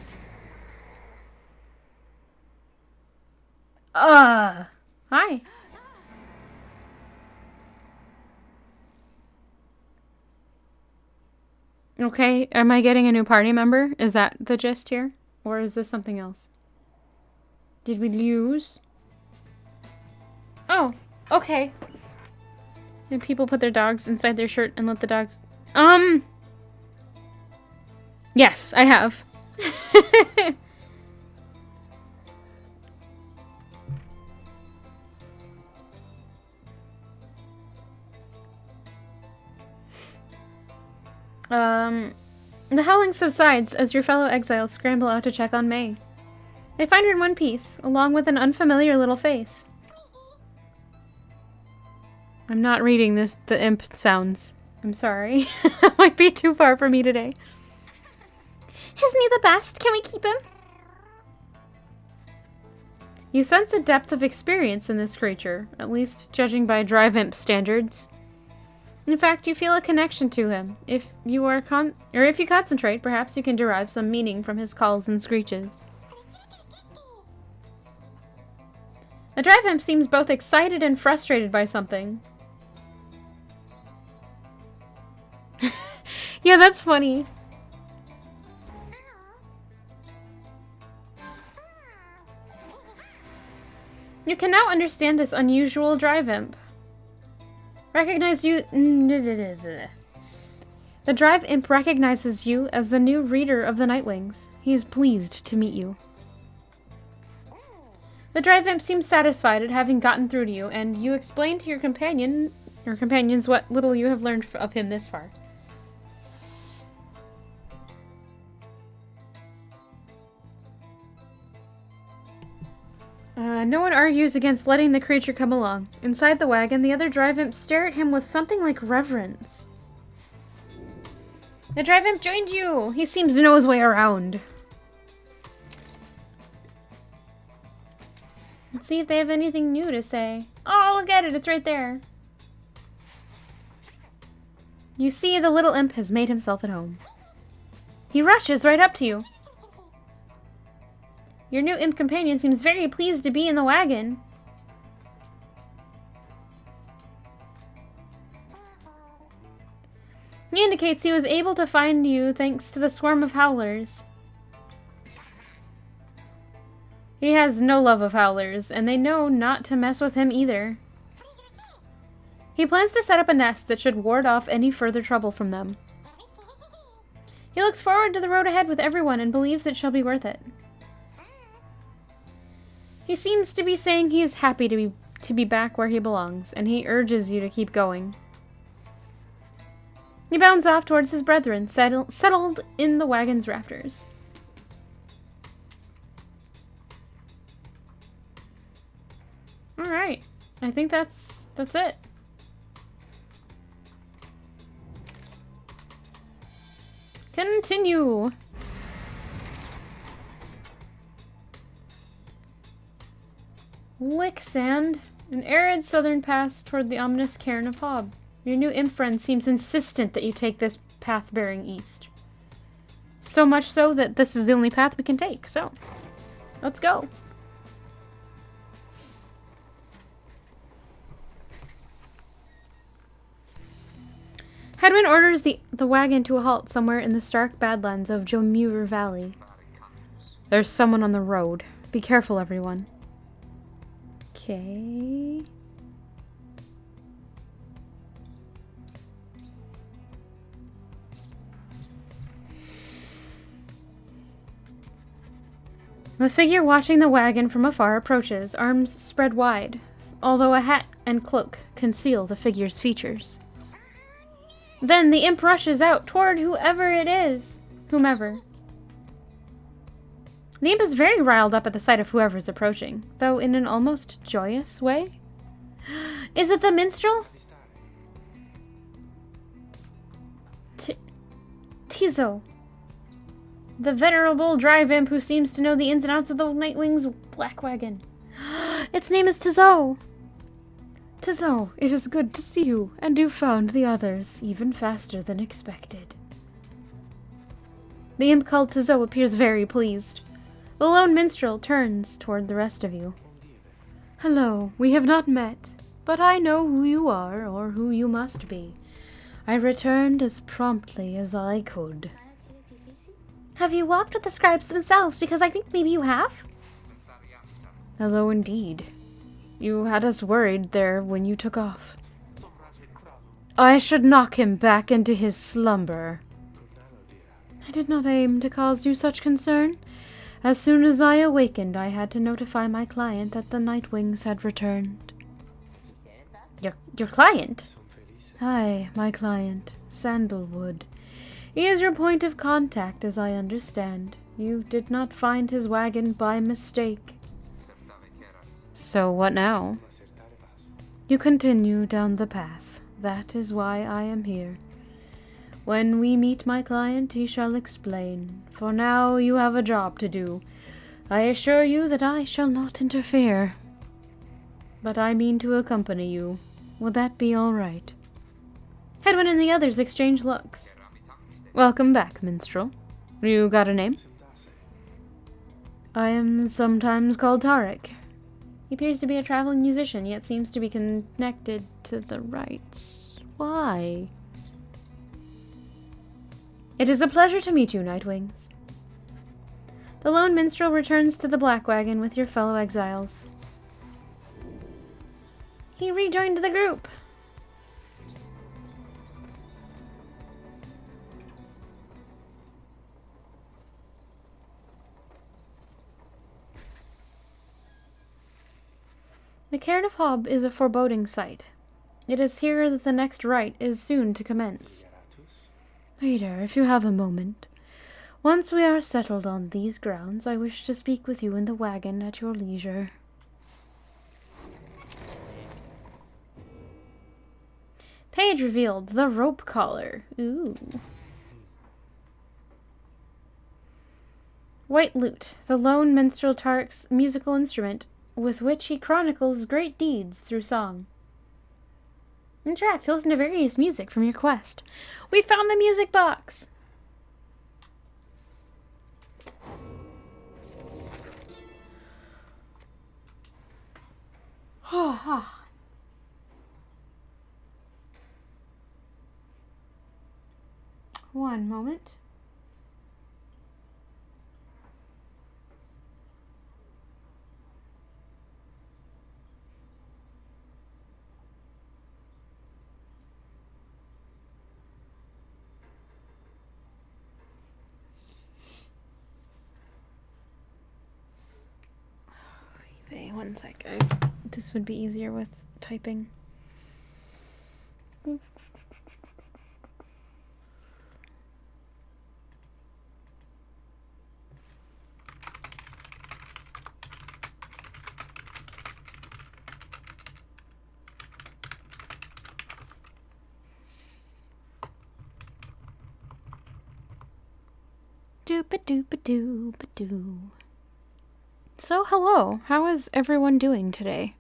Hi. Okay, am I getting a new party member? Is that the gist here? Or is this something else? Did we lose? Oh, okay. Did people put their dogs inside their shirt and let the dogs... Yes, I have. The howling subsides as your fellow exiles scramble out to check on May. They find her in one piece, along with an unfamiliar little face. I'm not reading the imp sounds. I'm sorry. That might be too far for me today. Isn't he the best? Can we keep him? You sense a depth of experience in this creature, at least judging by Drive Imp standards. In fact, you feel a connection to him. If you concentrate, perhaps you can derive some meaning from his calls and screeches. The Drive Imp seems both excited and frustrated by something. Yeah, that's funny. You can now understand this unusual Drive Imp. Recognize you... The Drive Imp recognizes you as the new reader of the Nightwings. He is pleased to meet you. The Drive Imp seems satisfied at having gotten through to you, and you explain to your companions what little you have learned of him this far. No one argues against letting the creature come along. Inside the wagon, the other drive imps stare at him with something like reverence. The drive imp joined you! He seems to know his way around. Let's see if they have anything new to say. Oh, look at it, it's right there. You see, the little imp has made himself at home. He rushes right up to you. Your new imp companion seems very pleased to be in the wagon. He indicates he was able to find you thanks to the swarm of howlers. He has no love of howlers, and they know not to mess with him either. He plans to set up a nest that should ward off any further trouble from them. He looks forward to the road ahead with everyone and believes it shall be worth it. He seems to be saying he is happy to be back where he belongs, and he urges you to keep going. He bounds off towards his brethren, settled in the wagon's rafters. Alright, I think that's it. Continue! Lick Sand, an arid southern pass toward the ominous cairn of Hob. Your new imp friend seems insistent that you take this path bearing east. So much so that this is the only path we can take, so let's go. Hedwyn orders the wagon to a halt somewhere in the stark badlands of Jomur Valley. There's someone on the road. Be careful, everyone. Okay. The figure watching the wagon from afar approaches, arms spread wide, although a hat and cloak conceal the figure's features. Then the imp rushes out toward whomever. The imp is very riled up at the sight of whoever is approaching, though in an almost joyous way. Is it the minstrel? Tizo. The venerable drive imp who seems to know the ins and outs of the Nightwing's black wagon. Its name is Tizo. Tizo, it is good to see you, and you found the others even faster than expected. The imp called Tizo appears very pleased. The lone minstrel turns toward the rest of you. Hello, we have not met, but I know who you are, or who you must be. I returned as promptly as I could. Have you walked with the scribes themselves? Because I think maybe you have? Hello indeed. You had us worried there when you took off. I should knock him back into his slumber. I did not aim to cause you such concern. As soon as I awakened, I had to notify my client that the Nightwings had returned. Your client? Aye, my client, Sandalwood. He is your point of contact, as I understand. You did not find his wagon by mistake. So what now? You continue down the path. That is why I am here. When we meet my client, he shall explain. For now, you have a job to do. I assure you that I shall not interfere. But I mean to accompany you. Would that be all right? Hedwyn and the others exchange looks. Welcome back, minstrel. You got a name? I am sometimes called Tarek. He appears to be a traveling musician, yet seems to be connected to the rites. Why? It is a pleasure to meet you, Nightwings. The lone minstrel returns to the black wagon with your fellow exiles. He rejoined the group. The cairn of Hob is a foreboding sight. It is here that the next rite is soon to commence. Reader, if you have a moment, once we are settled on these grounds, I wish to speak with you in the wagon at your leisure. stage revealed, the rope collar. Ooh. White lute, the lone minstrel Tark's musical instrument, with which he chronicles great deeds through song. Interact to listen to various music from your quest. We found the music box! One moment. Okay, one sec. This would be easier with typing. Doop-a-doop-a-doop-a-doo. So, hello. How is everyone doing today?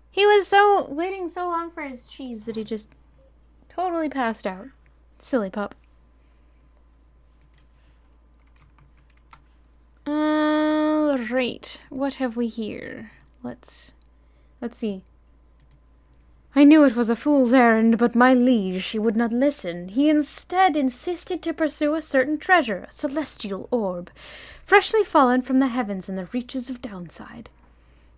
He was waiting so long for his cheese that he just totally passed out. Silly pup. Right. What have we here? Let's see. I knew it was a fool's errand, but my liege, he would not listen. He instead insisted to pursue a certain treasure, a celestial orb, freshly fallen from the heavens in the reaches of Downside.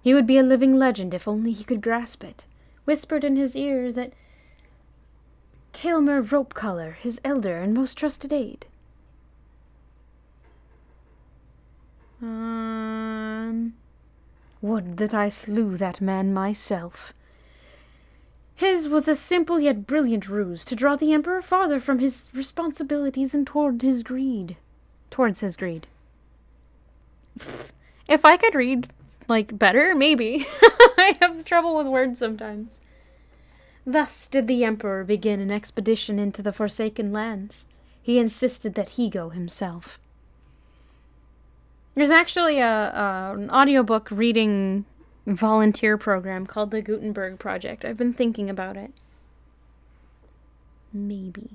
He would be a living legend if only he could grasp it. Whispered in his ear that Kaelmer Ropecollar, his elder and most trusted aide. Would that I slew that man myself. His was a simple yet brilliant ruse to draw the Emperor farther from his responsibilities and towards his greed. If I could read, better, maybe. I have trouble with words sometimes. Thus did the Emperor begin an expedition into the Forsaken Lands. He insisted that he go himself. There's actually an audiobook reading volunteer program called the Gutenberg Project. I've been thinking about it. Maybe.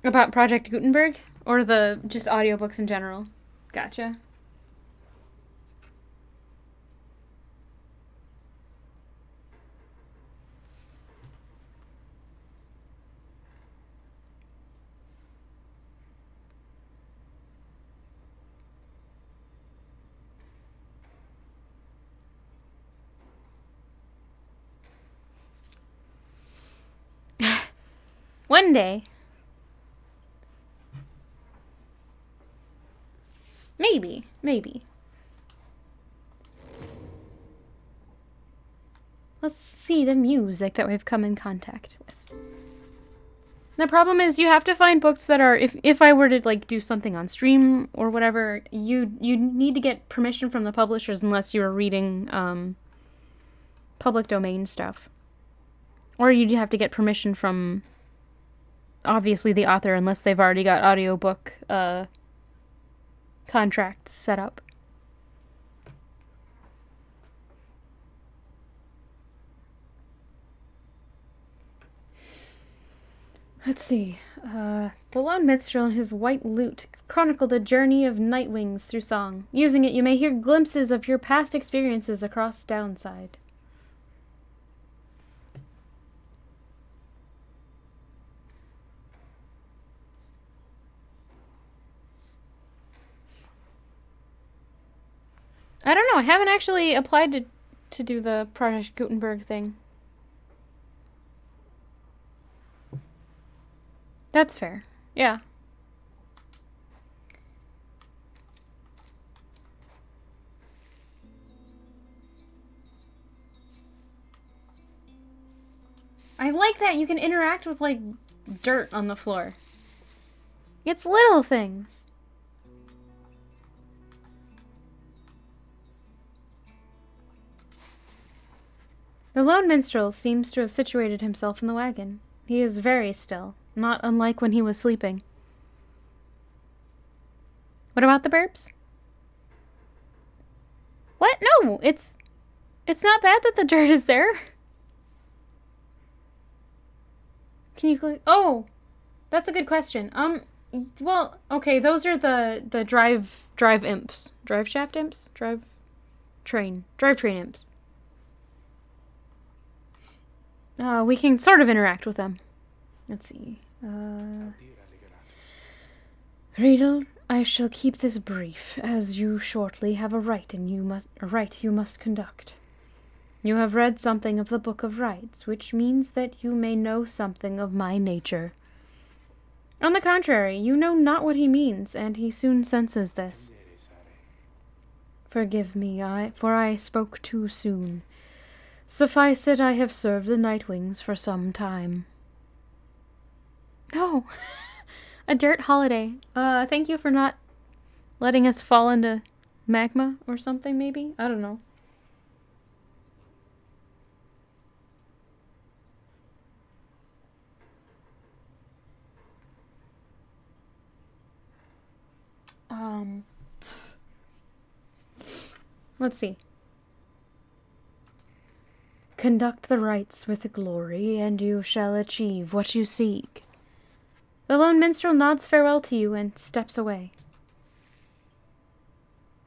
About Project Gutenberg? Or the just audiobooks in general? Gotcha. One day. Maybe. Let's see the music that we've come in contact with. The problem is you have to find books that are, if I were to do something on stream or whatever, you need to get permission from the publishers unless you're reading public domain stuff. Or you'd have to get permission from obviously the author unless they've already got audiobook contracts set up. Let's see. The lone minstrel and his white lute chronicle the journey of Nightwings through song. Using it, you may hear glimpses of your past experiences across Downside. I don't know. I haven't actually applied to do the Project Gutenberg thing. That's fair. Yeah. I like that you can interact with, like, dirt on the floor. It's little things. The lone minstrel seems to have situated himself in the wagon. He is very still, not unlike when he was sleeping. What about the burps? What? No, it's not bad that the dirt is there. Can you click? Oh, that's a good question. Well, okay, those are the drive imps. Drive shaft imps? Drivetrain imps. We can sort of interact with them. Let's see. Riedel, I shall keep this brief, as you shortly have a rite you must conduct. You have read something of the Book of Rites, which means that you may know something of my nature. On the contrary, you know not what he means, and he soon senses this. Forgive me, for I spoke too soon. Suffice it, I have served the Nightwings for some time. Oh, a dirt holiday. Thank you for not letting us fall into magma or something, maybe? I don't know. Let's see. Conduct the rites with glory, and you shall achieve what you seek. The lone minstrel nods farewell to you and steps away.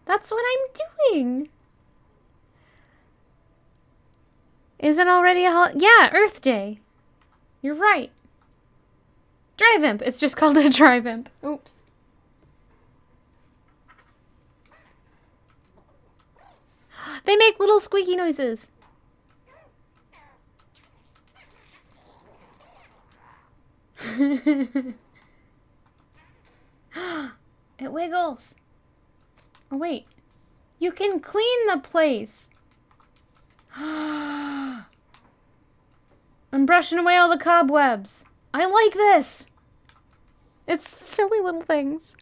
That's what I'm doing! Is it already yeah, Earth Day! You're right. Drive Imp! It's just called a Drive Imp. Oops. They make little squeaky noises. It wiggles. Oh, wait. You can clean the place. I'm brushing away all the cobwebs. I like this. It's silly little things.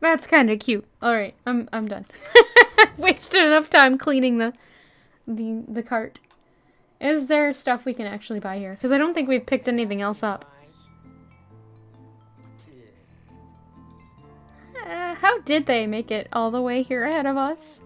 That's kind of cute. All right, I'm done. Wasted enough time cleaning the cart. Is there stuff we can actually buy here? Because I don't think we've picked anything else up. How did they make it all the way here ahead of us?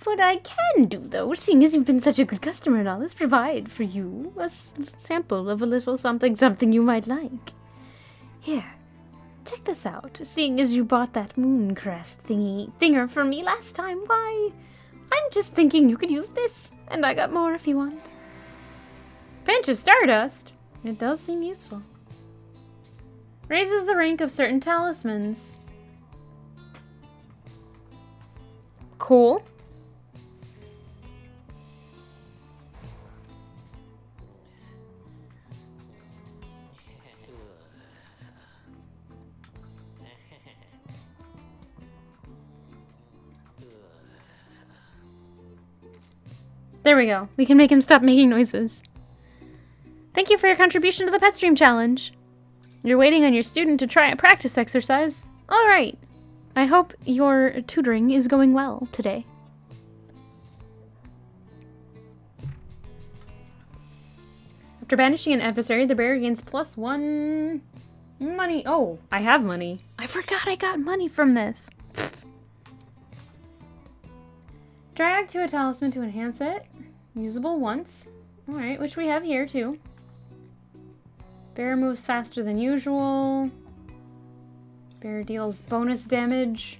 What I can do, though, seeing as you've been such a good customer and all, is provide for you a sample of a little something you might like. Here, check this out. Seeing as you bought that moon crest thinger for me last time, why, I'm just thinking you could use this, and I got more if you want. Pinch of stardust? It does seem useful. Raises the rank of certain talismans. Cool. There we go. We can make him stop making noises. Thank you for your contribution to the Pet Stream Challenge. You're waiting on your student to try a practice exercise. All right. I hope your tutoring is going well today. After banishing an adversary, the bear gains +1 money. Oh, I have money. I forgot I got money from this. Drag to a talisman to enhance it. Usable once. Alright, which we have here too. Bear moves faster than usual. Bear deals bonus damage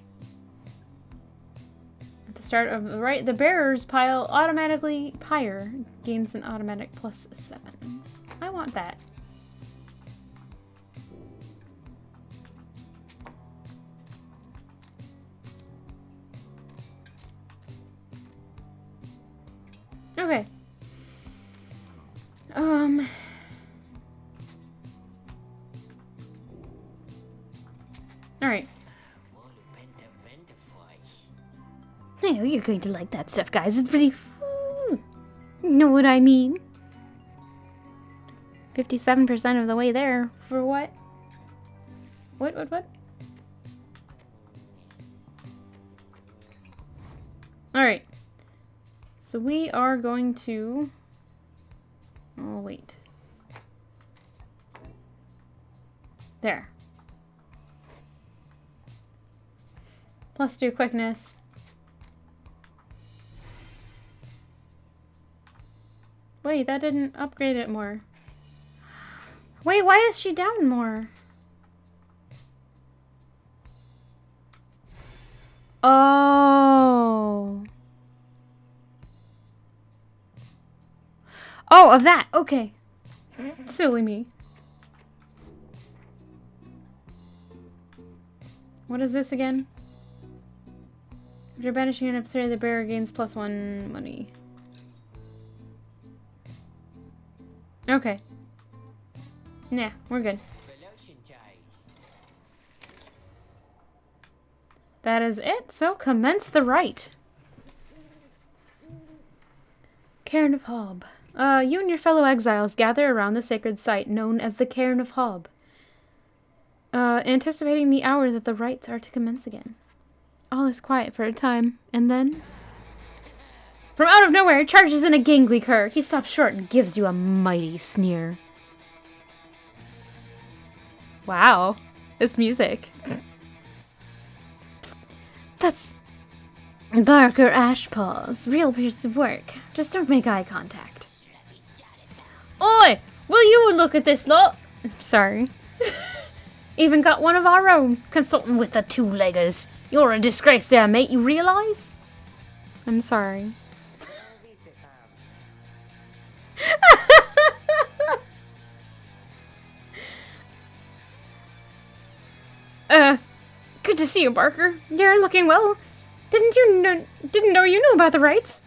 at the start of the right, the bearer's pile automatically Pyre gains an automatic +7. I want that. Okay. Alright. I know you're going to like that stuff, guys. It's pretty... know what I mean? 57% of the way there. For what? What? Alright. So we are going to... Oh, wait. There. +2 quickness. Wait, that didn't upgrade it more. Wait, why is she down more? Oh. Oh, of that. Okay. Silly me. What is this again? After banishing an adversary, the bearer gains +1 money. Okay. Nah, we're good. That is it, so commence the rite. Cairn of Hob. You and your fellow exiles gather around the sacred site known as the Cairn of Hob, anticipating the hour that the rites are to commence again. All is quiet for a time, and then... From out of nowhere, charges in a gangly cur. He stops short and gives you a mighty sneer. Wow. This music. That's... Barker Ashpaws. Real piece of work. Just don't make eye contact. Oi! Will you look at this lot? Sorry. Even got one of our own, consulting with the two-leggers. You're a disgrace there, mate, you realise? I'm sorry. Good to see you, Barker. You're looking well. Didn't know you knew about the rites?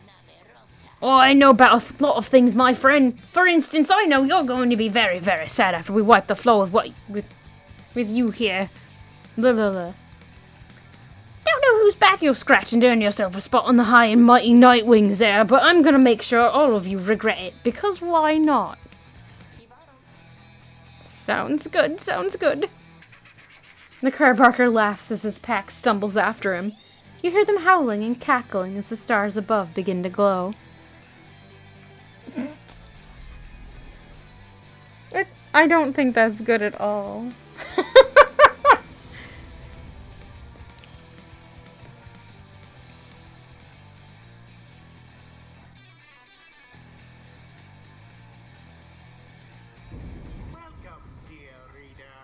Oh, I know about a lot of things, my friend. For instance, I know you're going to be very, very sad after we wipe the floor with you here. Blah, blah, blah. Don't know whose back you're scratching to earn yourself a spot on the high and mighty Nightwings there, but I'm gonna make sure all of you regret it, because why not? Sounds good, sounds good. The cur Barker laughs as his pack stumbles after him. You hear them howling and cackling as the stars above begin to glow. I don't think that's good at all. Welcome, dear reader,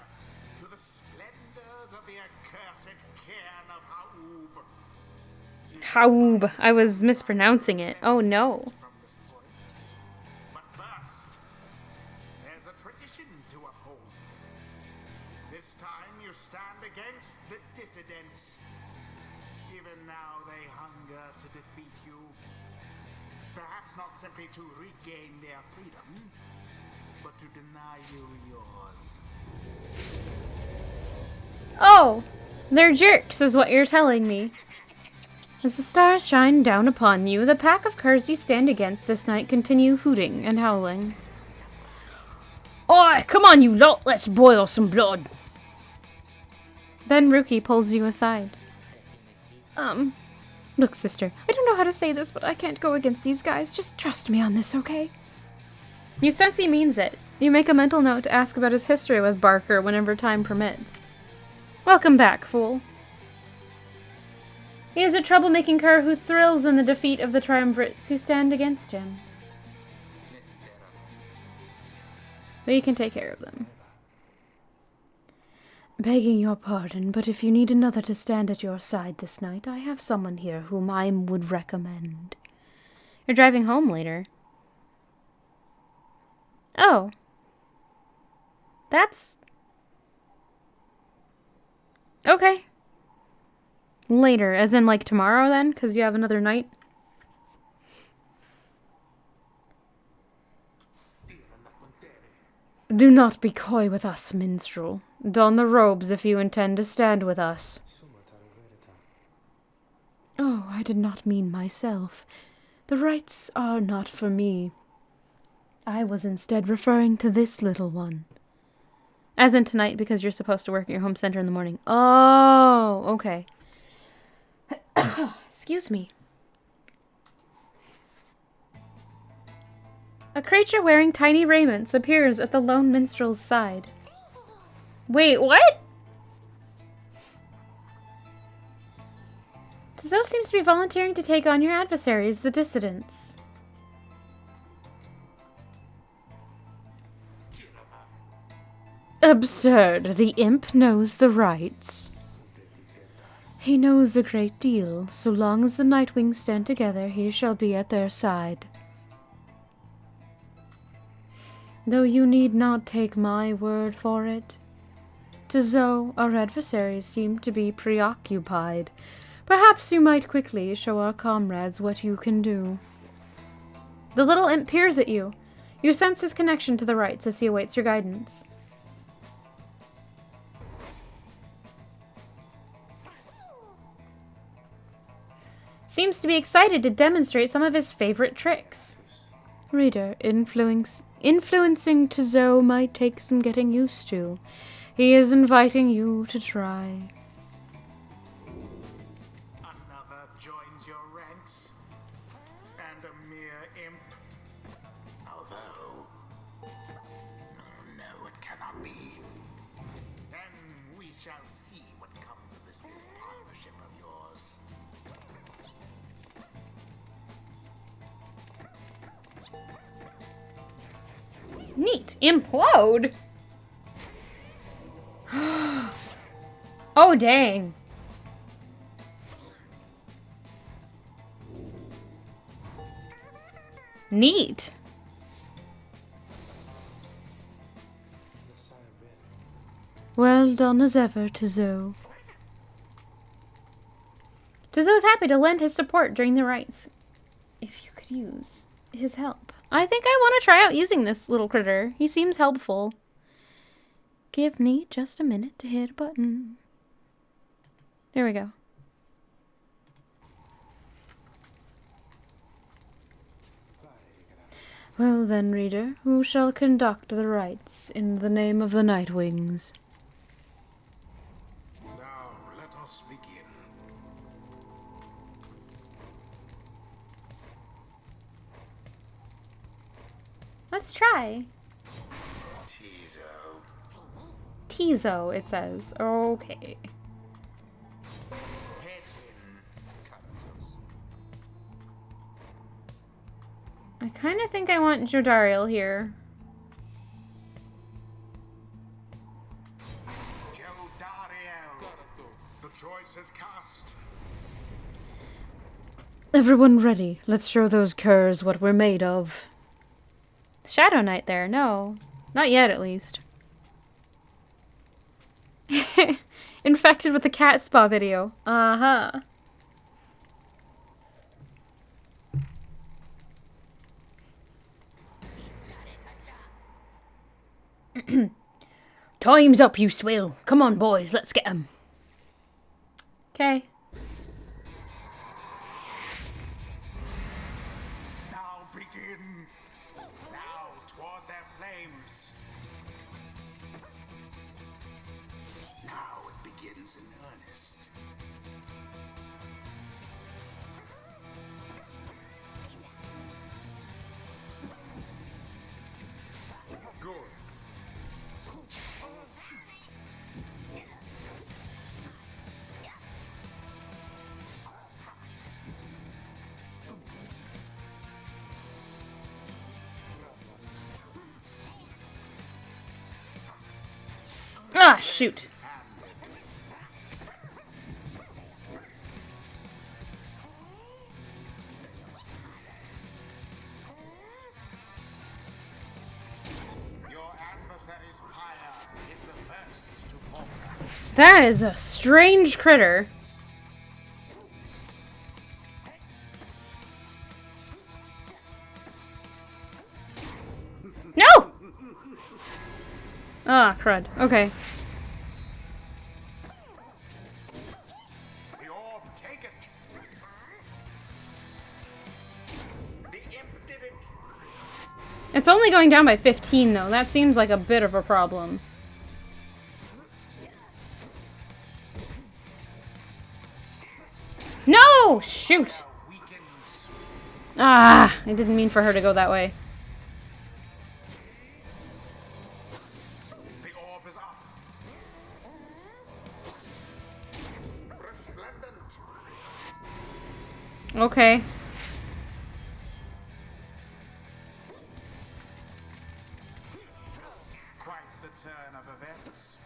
to the splendors of the accursed cairn of Haub. Haub. I was mispronouncing it. Oh no. From this point. But first, there's a tradition to uphold. This time you stand against the dissidents. Even now they hunger to defeat you. Perhaps not simply to regain their freedom, but to deny you yours. Oh! They're jerks, is what you're telling me. As the stars shine down upon you, the pack of curs you stand against this night continue hooting and howling. Oi, come on you lot, let's boil some blood. Then Ruki pulls you aside. Look, sister, I don't know how to say this, but I can't go against these guys. Just trust me on this, okay? You sense he means it. You make a mental note to ask about his history with Barker whenever time permits. Welcome back, fool. He is a troublemaking cur who thrills in the defeat of the triumvirates who stand against him. We can take care of them. Begging your pardon, but if you need another to stand at your side this night, I have someone here whom I would recommend. You're driving home later. Oh. That's... okay. Later, as in like tomorrow then? Because you have another night? Do not be coy with us, minstrel. Don the robes if you intend to stand with us. Oh, I did not mean myself. The rites are not for me. I was instead referring to this little one. As in tonight, because you're supposed to work at your home center in the morning. Oh, okay. Excuse me. A creature wearing tiny raiments appears at the lone minstrel's side. Wait, what? Tzo seems to be volunteering to take on your adversaries, the dissidents. Absurd. The imp knows the rights. He knows a great deal. So long as the Nightwings stand together, he shall be at their side. Though you need not take my word for it. Tzo, our adversaries seem to be preoccupied. Perhaps you might quickly show our comrades what you can do. The little imp peers at you. You sense his connection to the rites as he awaits your guidance. Seems to be excited to demonstrate some of his favorite tricks. Reader, influencing Tzo might take some getting used to. He is inviting you to try. Another joins your ranks, and a mere imp. Although, no, it cannot be. Then we shall see what comes of this new partnership of yours. Neat. Implode? Oh, dang. Neat. Well done as ever, Tzo. Tzo is happy to lend his support during the rites. If you could use his help. I think I want to try out using this little critter. He seems helpful. Give me just a minute to hit a button. There we go. Well then, reader, who shall conduct the rites in the name of the Nightwings? Now let us begin. Let's try. Tzo. Tzo, it says. Okay. Head in. I kind of think I want Jodariel here. Jodariel. The choice is cast. Everyone ready. Let's show those curs what we're made of. Shadow Knight there. No. Not yet, at least. Infected with the cat spa video. Uh-huh. Time's up, you swill. Come on, boys. Let's get 'em. Okay. Now begin. Now toward their flames. Now it begins in earnest. Good. Ah, shoot. And adversary's pyre is the first to falter. That is a strange critter. No! Ah, crud. Okay. The orb, take it. The imp did it. It's only going down by 15, though. That seems like a bit of a problem. No! Shoot! Weakens. Ah! I didn't mean for her to go that way. The orb is up. Resplendent. Okay. Quite the turn of events.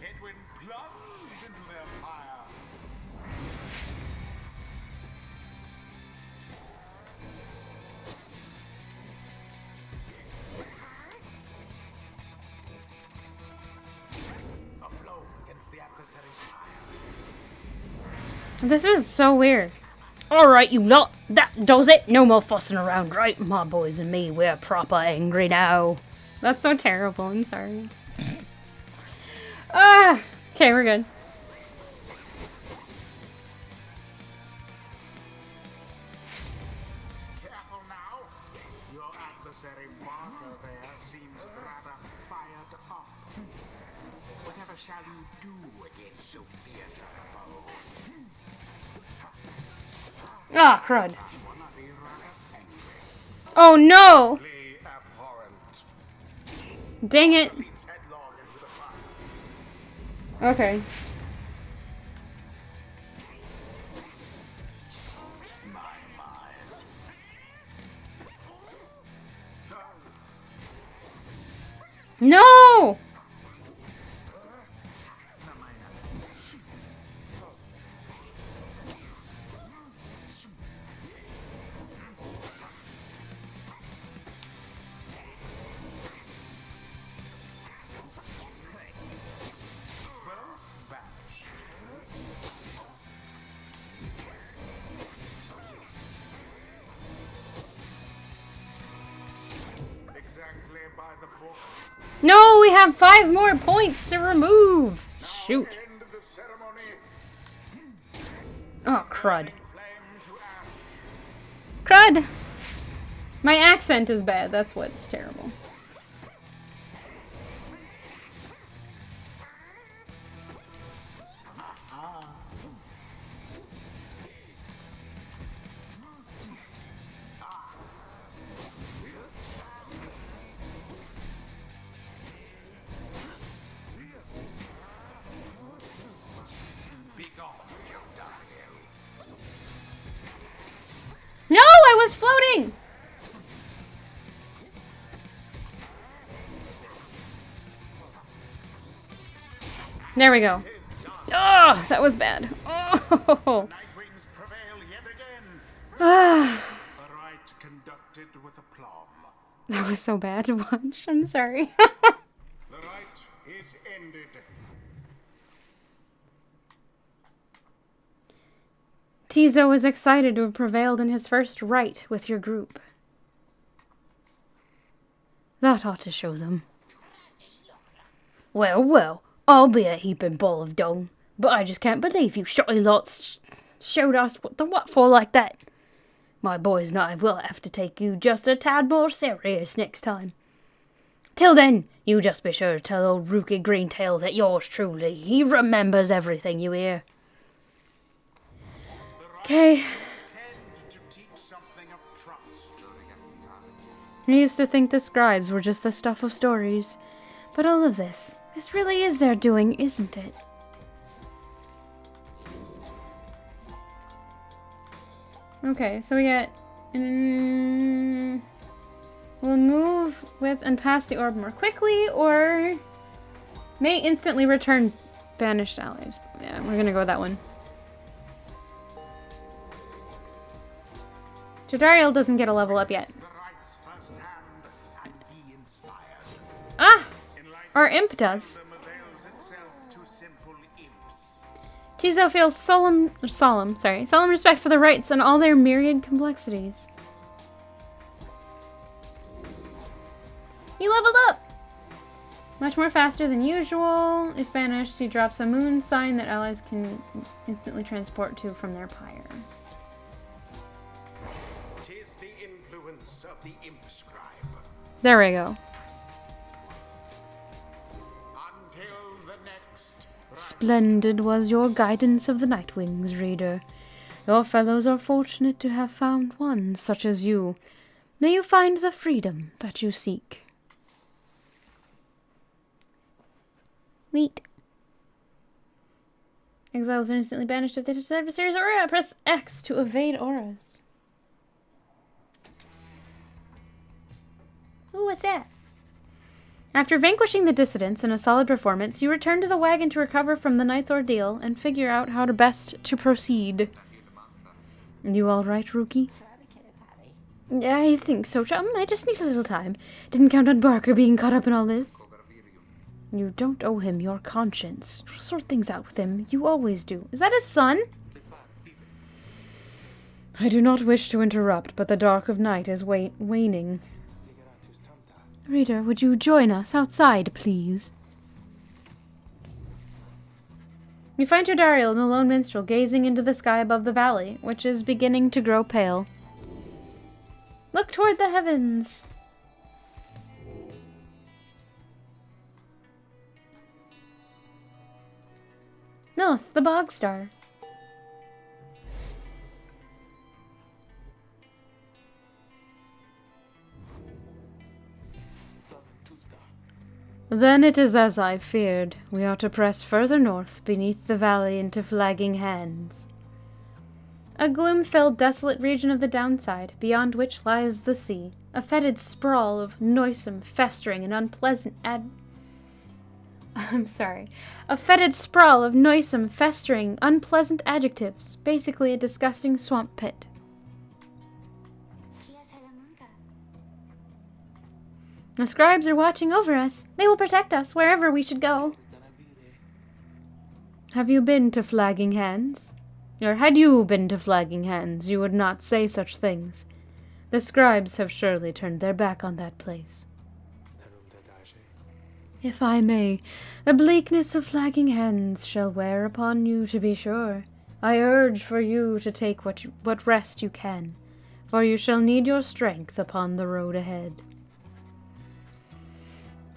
Edwin plunged into their fire. A blow against the adversary's pyre. This is so weird. Alright, you lot. That does it. No more fussing around, right? My boys and me, we're proper angry now. That's so terrible. I'm sorry. Ah! Okay, we're good. Careful now. Your adversary Barker there seems rather fired up. Whatever shall you do against so fierce a foe? Ah, crud. Wanna be rather angry. Oh no! Flee abhorrent. Dang it. Leaps headlong into the fire. Okay. My. No! Exactly by the book. No, we have 5 more points to remove. Shoot. End the ceremony. Oh, crud. Flame to ash. Crud! My accent is bad. That's what's terrible. Be gone, you darling. No, I was floating! There we go. Tis done. Oh, that was bad. Oh. Nightwings prevail yet again. Ah, A rite conducted with aplomb. that was so bad to watch. I'm sorry. The rite is ended. Tizo was excited to have prevailed in his first rite with your group. That ought to show them. Well, well, I'll be a heaping ball of dung, but I just can't believe you shotty lots showed us what the what for like that. My boys and I will have to take you just a tad more serious next time. Till then, you just be sure to tell old Rookie Greentail that yours truly, he remembers everything you hear. Okay. Tend to teach something of trust during a time. I used to think the scribes were just the stuff of stories. But all of this really is their doing, isn't it? Okay, so we get... we'll move with and pass the orb more quickly, or... May instantly return banished allies. Yeah, we're gonna go with that one. Jadariel doesn't get a level up yet. Ah! Our imp does. Tizo feels solemn respect for the rites and all their myriad complexities. He leveled up! Much more faster than usual. If banished, he drops a moon sign that allies can instantly transport to from their pyre. 'Tis the influence of the imp scribe. There we go. Until the next. Splendid was your guidance of the Nightwings, reader. Your fellows are fortunate to have found one such as you. May you find the freedom that you seek. Neat. Exiles are instantly banished if they touch the adversary's aura. Press X to evade auras. Ooh, what's that? After vanquishing the dissidents in a solid performance, you return to the wagon to recover from the night's ordeal and figure out how to best to proceed. You all right, Rookie? I think so, chum. I just need a little time. Didn't count on Barker being caught up in all this. You don't owe him your conscience. Sort things out with him. You always do. Is that his son? I do not wish to interrupt, but the dark of night is waning. Reader, would you join us outside, please? You find Jadariel and the lone minstrel gazing into the sky above the valley, which is beginning to grow pale. Look toward the heavens. No, the bog star. Then it is as I feared. We are to press further north, beneath the valley, into flagging hands. A gloom-filled, desolate region of the downside, beyond which lies the sea. A fetid sprawl of noisome, festering, and unpleasant A fetid sprawl of noisome, festering, unpleasant adjectives. Basically a disgusting swamp pit. The scribes are watching over us. They will protect us wherever we should go. Have you been to Flagging Hands? Or had you been to Flagging Hands, you would not say such things. The scribes have surely turned their back on that place. If I may, the bleakness of Flagging Hands shall wear upon you, to be sure. I urge for you to take what rest you can, for you shall need your strength upon the road ahead.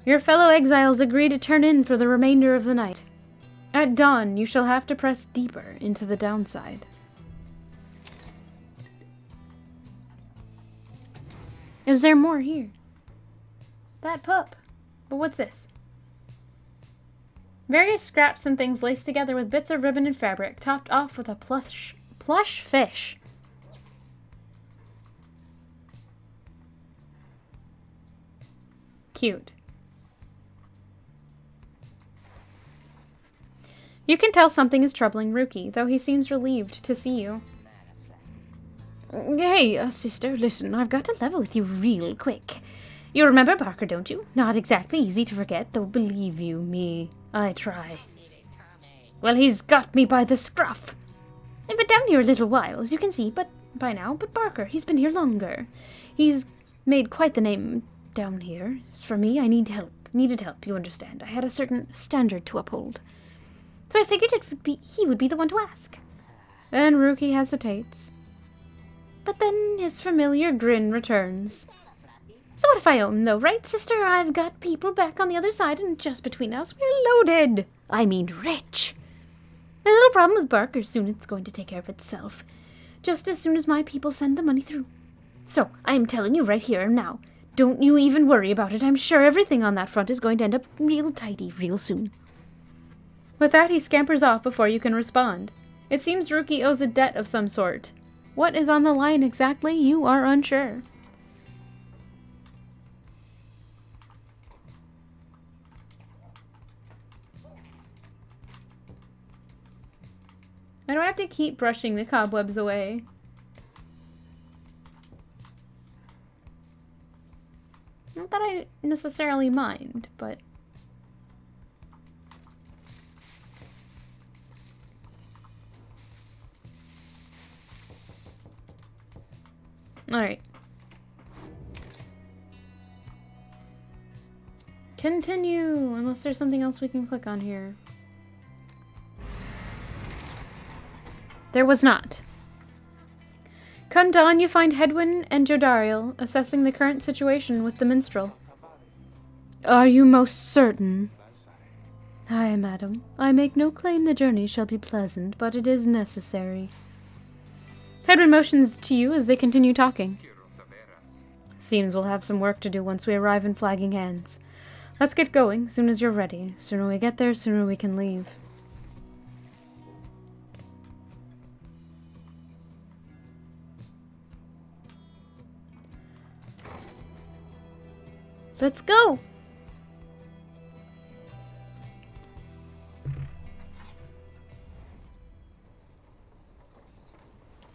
Your fellow exiles agree to turn in for the remainder of the night. At dawn, you shall have to press deeper into the downside. Is there more here? That pup. But what's this? Various scraps and things laced together with bits of ribbon and fabric, topped off with a plush fish. Cute. You can tell something is troubling Rookie, though he seems relieved to see you. Hey, sister, listen, I've got to level with you real quick. You remember Barker, don't you? Not exactly easy to forget, though believe you me, I try. Well, he's got me by the scruff. I've been down here a little while, as you can see, but Barker, he's been here longer. He's made quite the name down here. As for me, I needed help, you understand. I had a certain standard to uphold. So I figured he would be the one to ask. And Rookie hesitates. But then his familiar grin returns. So what if I owe him, though, right, sister? I've got people back on the other side, and just between us, we're loaded. I mean rich. A little problem with Barker, soon it's going to take care of itself. Just as soon as my people send the money through. So, I'm telling you right here and now, don't you even worry about it. I'm sure everything on that front is going to end up real tidy real soon. With that, he scampers off before you can respond. It seems Rookie owes a debt of some sort. What is on the line exactly, you are unsure. Why do I have to keep brushing the cobwebs away? Not that I necessarily mind, but... Alright. Continue! Unless there's something else we can click on here. There was not. Come dawn, you find Hedwyn and Jodariel assessing the current situation with the Minstrel. Are you most certain? Aye, madam. I make no claim the journey shall be pleasant, but it is necessary. Hedwyn motions to you as they continue talking. Seems we'll have some work to do once we arrive in Flagging Hands. Let's get going, soon as you're ready. Sooner we get there, sooner we can leave. Let's go!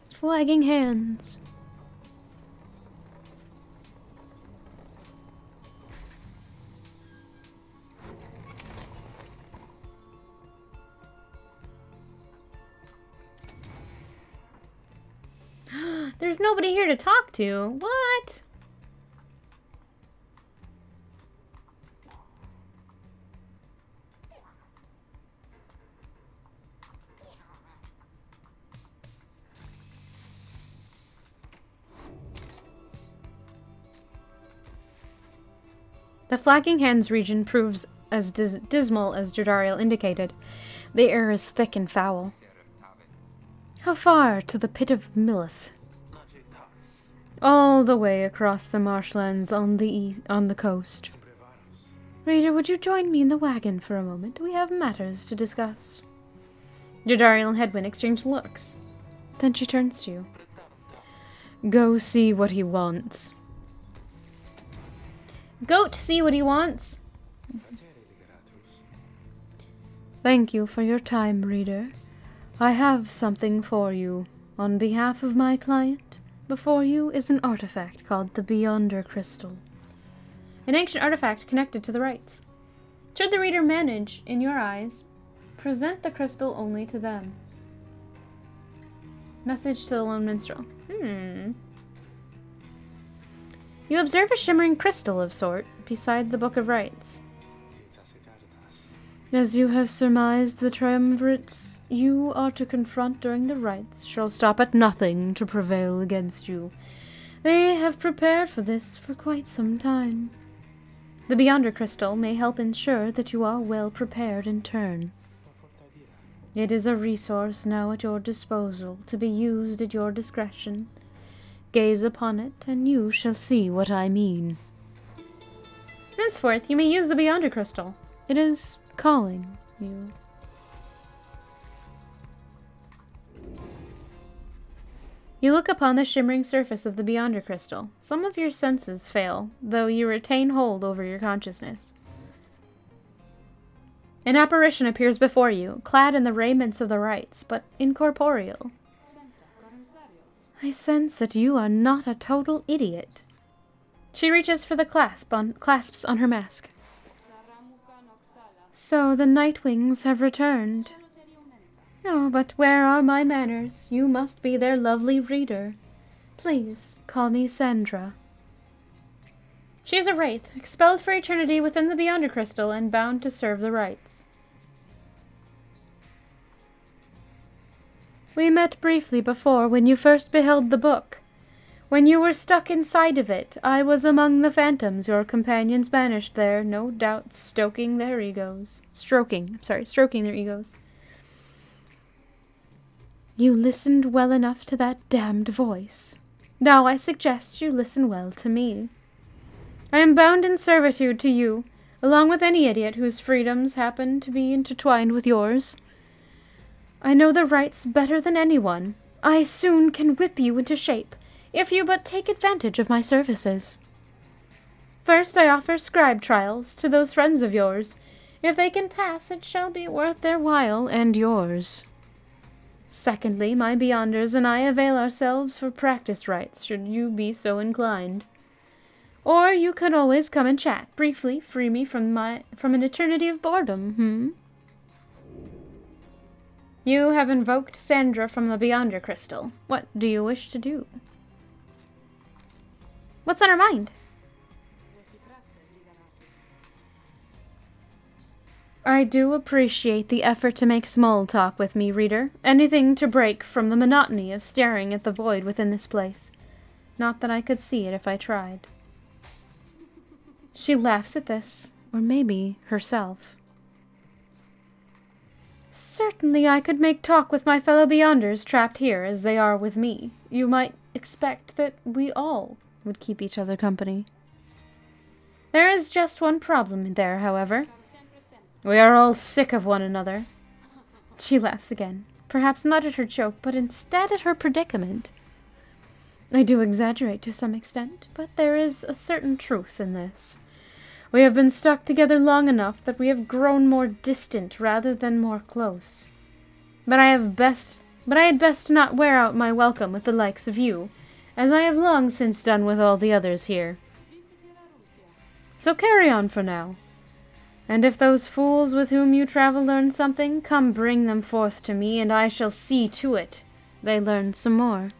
Flagging Hands. There's nobody here to talk to. What? The Flagging Hands region proves as dismal as Jodariel indicated. The air is thick and foul. How far to the pit of Millith? All the way across the marshlands on the coast. Reader, would you join me in the wagon for a moment? We have matters to discuss. Jodariel and Hedwyn exchange looks. Then she turns to you. Go see what he wants. Goat, see what he wants. Thank you for your time, reader. I have something for you. On behalf of my client, before you is an artifact called the Beyonder Crystal. An ancient artifact connected to the rites. Should the reader manage, in your eyes, present the crystal only to them. Message to the lone minstrel. You observe a shimmering crystal of sort beside the Book of Rites. As you have surmised, the triumvirates you are to confront during the rites shall stop at nothing to prevail against you. They have prepared for this for quite some time. The Beyonder Crystal may help ensure that you are well prepared in turn. It is a resource now at your disposal, to be used at your discretion. Gaze upon it, and you shall see what I mean. Henceforth, you may use the Beyonder Crystal. It is calling you. You look upon the shimmering surface of the Beyonder Crystal. Some of your senses fail, though you retain hold over your consciousness. An apparition appears before you, clad in the raiments of the rites, but incorporeal. I sense that you are not a total idiot. She reaches for the clasps on her mask. So the Nightwings have returned. Oh, but where are my manners? You must be their lovely reader. Please, call me Sandra. She is a wraith, expelled for eternity within the Beyonder Crystal and bound to serve the rites. We met briefly before when you first beheld the book. When you were stuck inside of it, I was among the phantoms your companions banished there, no doubt stroking their egos. Stroking their egos. You listened well enough to that damned voice. Now I suggest you listen well to me. I am bound in servitude to you, along with any idiot whose freedoms happen to be intertwined with yours. I know the rites better than anyone. I soon can whip you into shape, if you but take advantage of my services. First I offer scribe trials to those friends of yours. If they can pass, it shall be worth their while and yours. Secondly, my Beyonders and I avail ourselves for practice rites, should you be so inclined. Or you could always come and chat, briefly, free me from an eternity of boredom, You have invoked Sandra from the Beyonder Crystal. What do you wish to do? What's on her mind? I do appreciate the effort to make small talk with me, reader. Anything to break from the monotony of staring at the void within this place. Not that I could see it if I tried. She laughs at this, or maybe herself. Certainly I could make talk with my fellow Beyonders trapped here as they are with me. You might expect that we all would keep each other company. There is just one problem there, however. We are all sick of one another. She laughs again, perhaps not at her joke, but instead at her predicament. I do exaggerate to some extent, but there is a certain truth in this. We have been stuck together long enough that we have grown more distant rather than more close. But I had best not wear out my welcome with the likes of you, as I have long since done with all the others here. So carry on for now. And if those fools with whom you travel learn something, come bring them forth to me, and I shall see to it they learn some more.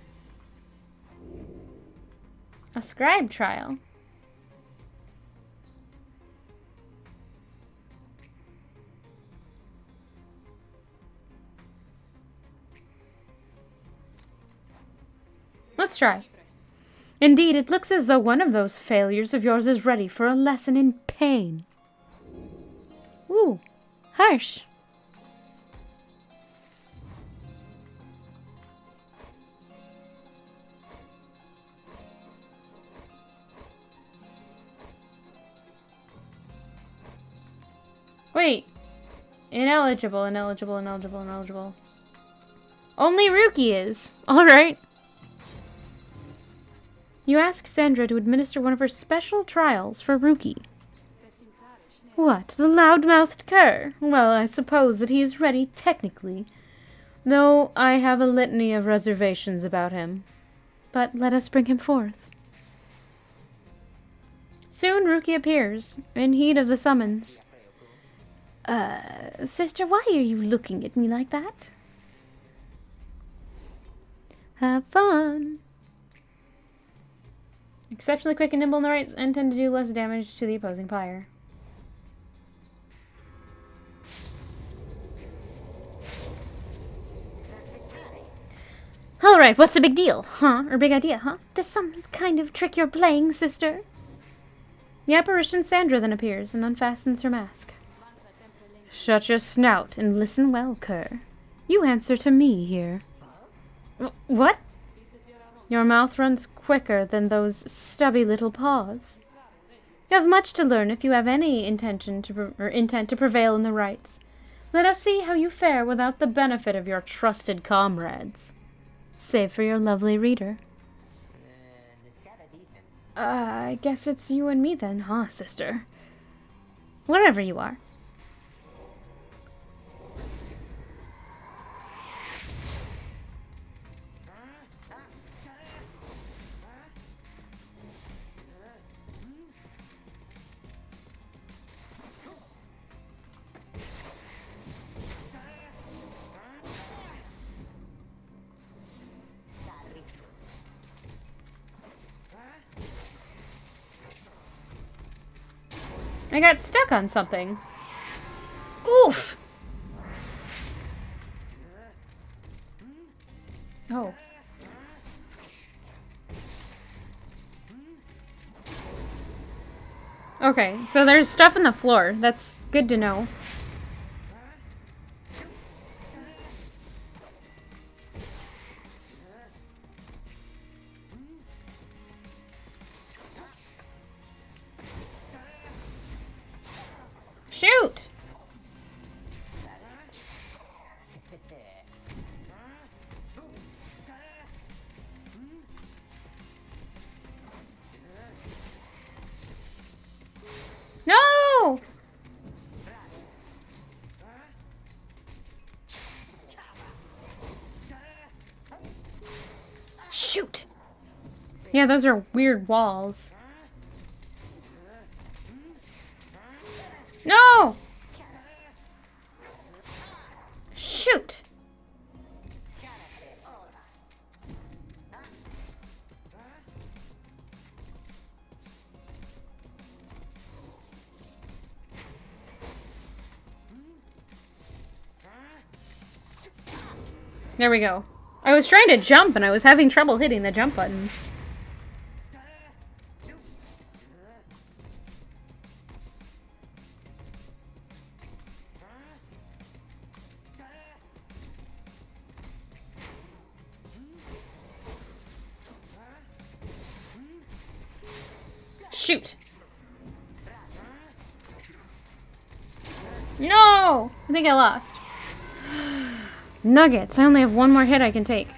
A scribe trial. Let's try. Indeed, it looks as though one of those failures of yours is ready for a lesson in pain. Ooh, harsh. Wait. Ineligible. Only Ruki is. Alright. You ask Sandra to administer one of her special trials for Ruki. What, the loud-mouthed cur? Well, I suppose that he is ready technically, though I have a litany of reservations about him. But let us bring him forth. Soon Ruki appears, in heed of the summons. Sister, why are you looking at me like that? Have fun. Exceptionally quick and nimble in the rights and tend to do less damage to the opposing pyre. Alright, what's the big deal, huh? Or big idea, huh? There's some kind of trick you're playing, sister. The apparition Sandra then appears and unfastens her mask. Shut your snout and listen well, cur. You answer to me here. What? Your mouth runs quicker than those stubby little paws. You have much to learn if you have any intent to prevail in the rights. Let us see how you fare without the benefit of your trusted comrades. Save for your lovely reader. I guess it's you and me then, huh, sister? Wherever you are. I got stuck on something. Oof! Oh. Okay, so there's stuff on the floor. That's good to know. Shoot! No! Yeah, those are weird walls. No! Shoot! There we go. I was trying to jump and I was having trouble hitting the jump button. Shoot! No! I think I lost. Nuggets. I only have one more hit I can take.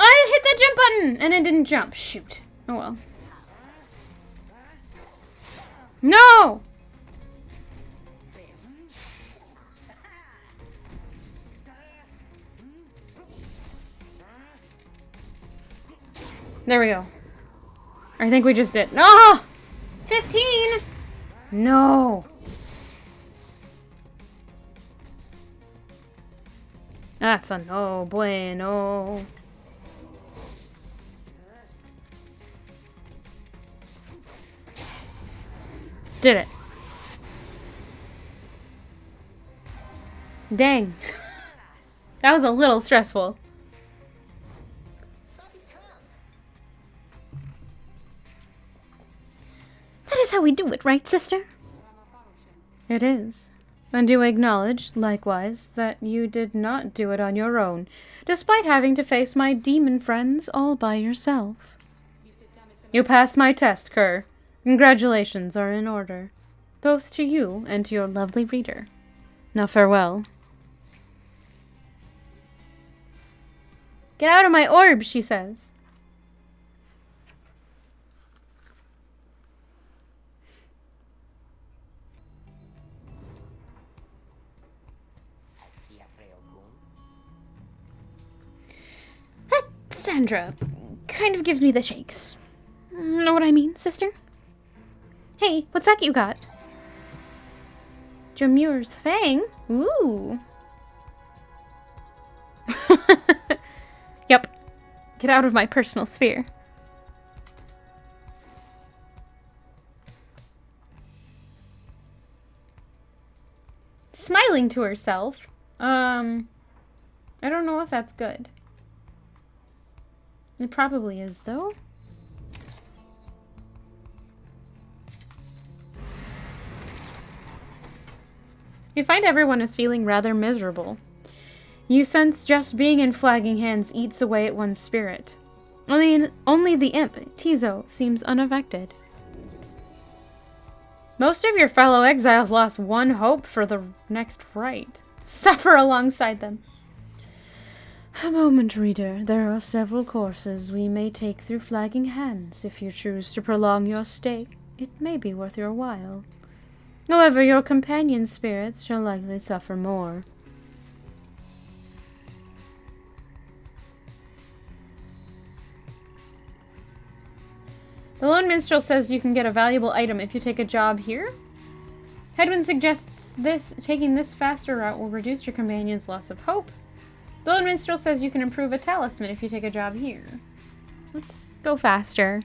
I hit the jump button and it didn't jump. Shoot. Oh well. No! There we go. I think we just did. No! 15! No! That's a no bueno. Did it. Dang. That was a little stressful. That is how we do it, right, sister? It is. And you acknowledge, likewise, that you did not do it on your own, despite having to face my demon friends all by yourself. You passed my test, Kerr. Congratulations are in order, both to you and to your lovely reader. Now farewell. Get out of my orb, she says. That Sandra kind of gives me the shakes. Know what I mean, sister? Hey, what's that you got? Jamur's Fang? Ooh. Yep. Get out of my personal sphere. Smiling to herself. I don't know if that's good. It probably is, though. You find everyone is feeling rather miserable. You sense just being in flagging hands eats away at one's spirit. Only the imp, Tizo, seems unaffected. Most of your fellow exiles lost one hope for the next rite. Suffer alongside them. A moment, reader. There are several courses we may take through flagging hands. If you choose to prolong your stay, it may be worth your while. However, your companion spirits shall likely suffer more. The Lone Minstrel says you can get a valuable item if you take a job here. Headwind suggests taking this faster route will reduce your companion's loss of hope. The Lone Minstrel says you can improve a talisman if you take a job here. Let's go faster.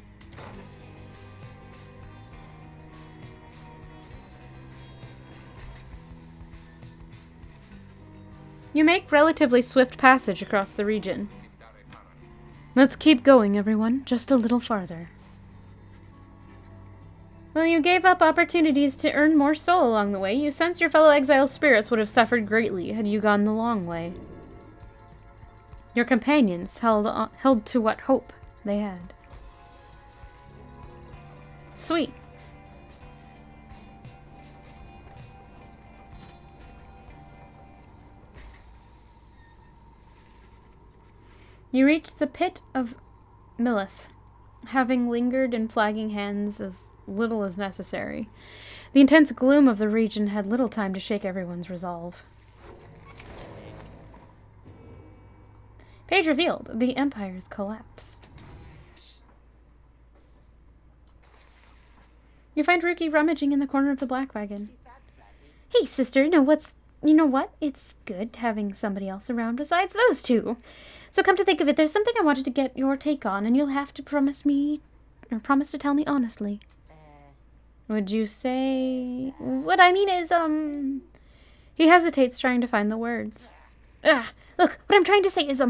You make relatively swift passage across the region. Let's keep going, everyone, just a little farther. Well, you gave up opportunities to earn more soul along the way. You sense your fellow exile spirits would have suffered greatly had you gone the long way. Your companions held to what hope they had. Sweet. You reach the pit of Millith, having lingered in flagging hands as little as necessary. The intense gloom of the region had little time to shake everyone's resolve. Page revealed. The Empire's collapse. You find Ruki rummaging in the corner of the black wagon. Hey, sister, you know what? It's good having somebody else around besides those two. So come to think of it, there's something I wanted to get your take on, and you'll have to promise to tell me honestly. Would you say... What I mean is, He hesitates, trying to find the words. Look, what I'm trying to say is,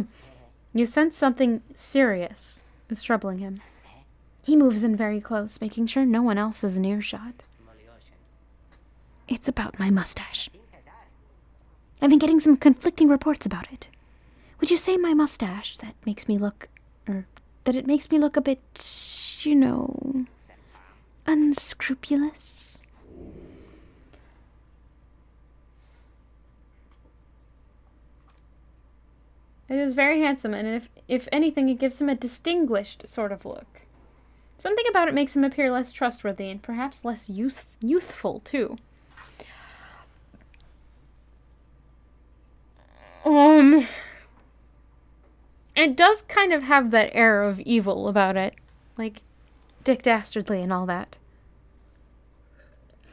You sense something serious is troubling him. He moves in very close, making sure no one else is in earshot. It's about my mustache. I've been getting some conflicting reports about it. Would you say my mustache, that it makes me look a bit, unscrupulous? It is very handsome, and if anything, it gives him a distinguished sort of look. Something about it makes him appear less trustworthy and perhaps less youthful, too. It does kind of have that air of evil about it. Like, Dick Dastardly and all that.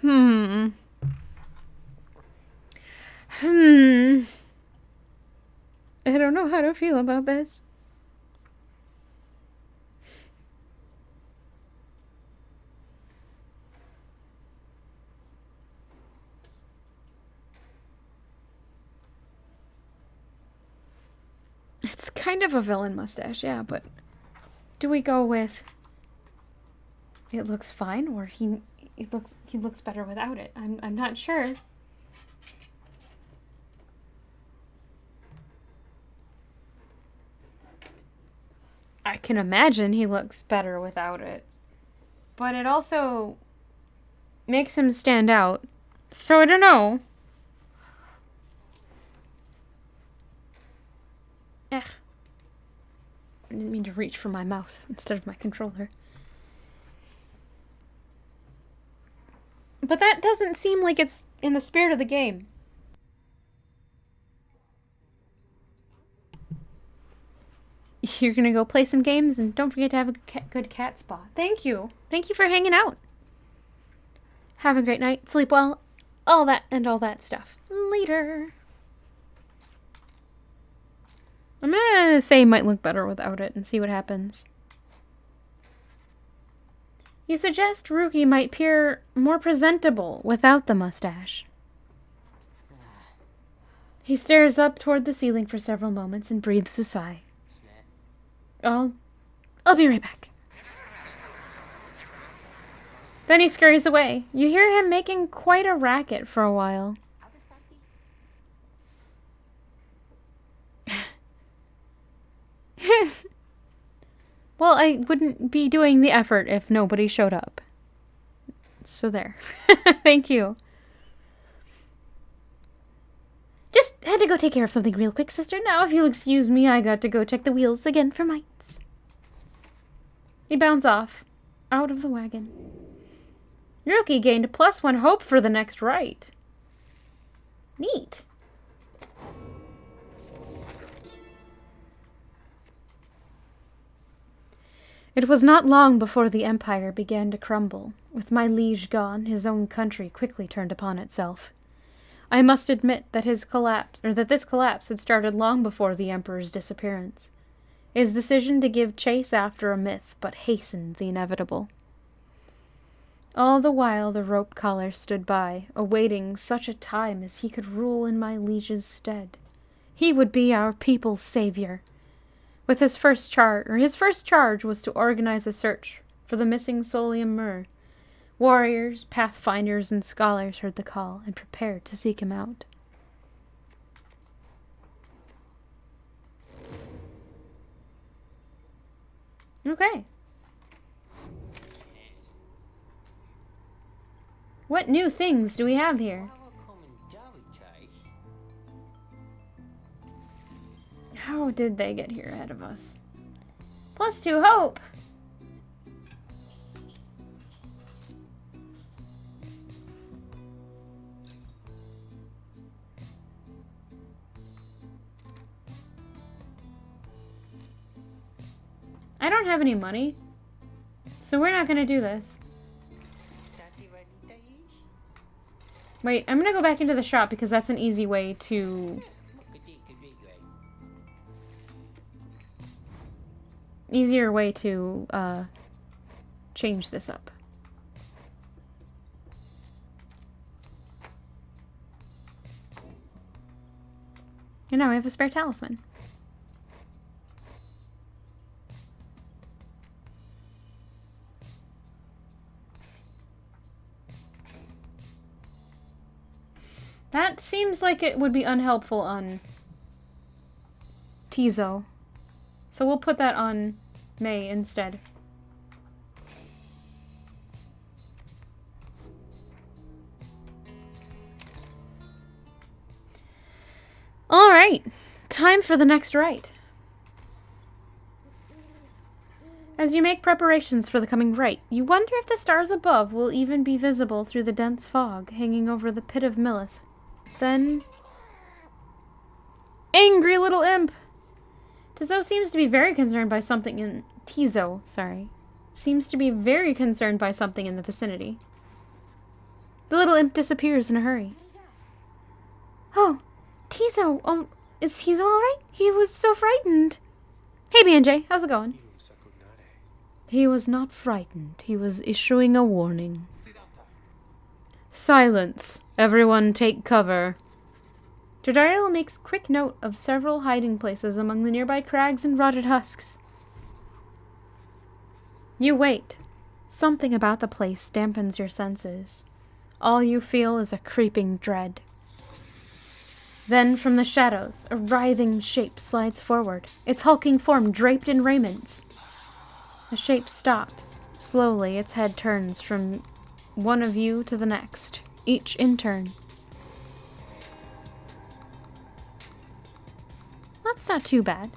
I don't know how to feel about this. It's kind of a villain mustache, yeah, but do we go with it looks fine, or he looks better without it? I'm not sure. I can imagine he looks better without it, but it also makes him stand out. So I don't know. I didn't mean to reach for my mouse instead of my controller. But that doesn't seem like it's in the spirit of the game. You're gonna go play some games, and don't forget to have a good cat spa. Thank you. Thank you for hanging out. Have a great night. Sleep well. All that stuff. Later. I'm gonna say it might look better without it and see what happens. You suggest Ruki might appear more presentable without the mustache. He stares up toward the ceiling for several moments and breathes a sigh. I'll be right back. Then he scurries away. You hear him making quite a racket for a while. Well, I wouldn't be doing the effort if nobody showed up. So there. Thank you. Just had to go take care of something real quick, sister. Now, if you'll excuse me, I got to go check the wheels again for mites. He bounds off, out of the wagon. Ruki gained a +1 hope for the next right. Neat. It was not long before the Empire began to crumble. With my liege gone, his own country quickly turned upon itself. I must admit that this collapse had started long before the Emperor's disappearance. His decision to give chase after a myth but hastened the inevitable. All the while the rope collar stood by, awaiting such a time as he could rule in my liege's stead. He would be our people's savior. With his first charge was to organize a search for the missing Solium Mur. Warriors, pathfinders, and scholars heard the call and prepared to seek him out. Okay. What new things do we have here? How did they get here ahead of us? +2 hope! I don't have any money, so we're not gonna do this. Wait, I'm gonna go back into the shop because that's an easy way to... easier way to, change this up. And now we have a spare talisman. That seems like it would be unhelpful on Tizo. So we'll put that on May instead. Alright, time for the next rite. As you make preparations for the coming rite, you wonder if the stars above will even be visible through the dense fog hanging over the pit of Millith. Then... angry little imp! Tizo seems to be very concerned by something in... Tizo, sorry. Seems to be very concerned by something in the vicinity. The little imp disappears in a hurry. Oh, Tizo! Oh, is Tizo alright? He was so frightened. Hey, BNJ, how's it going? He was not frightened. He was issuing a warning. Silence. Everyone take cover. Jodariel makes quick note of several hiding places among the nearby crags and rotted husks. You wait. Something about the place dampens your senses. All you feel is a creeping dread. Then, from the shadows, a writhing shape slides forward, its hulking form draped in raiments. The shape stops. Slowly, its head turns from one of you to the next, each in turn. That's not too bad.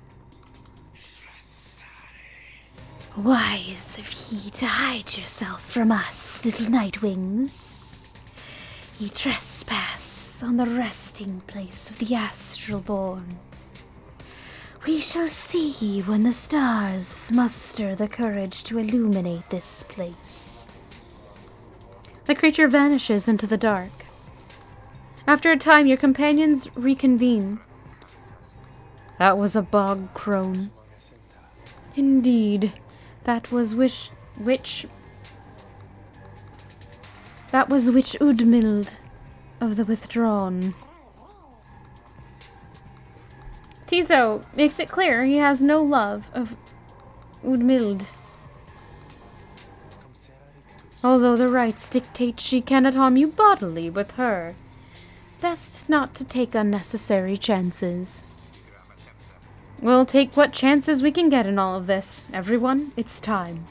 Wise of ye to hide yourself from us, little nightwings. Ye trespass on the resting place of the astral born. We shall see when the stars muster the courage to illuminate this place. The creature vanishes into the dark. After a time, your companions reconvene. That was a bog crone. Indeed, that was Witch Udmild of the Withdrawn. Tizo makes it clear he has no love of Udmild. Although the rites dictate she cannot harm you bodily with her. Best not to take unnecessary chances. We'll take what chances we can get in all of this. Everyone, it's time.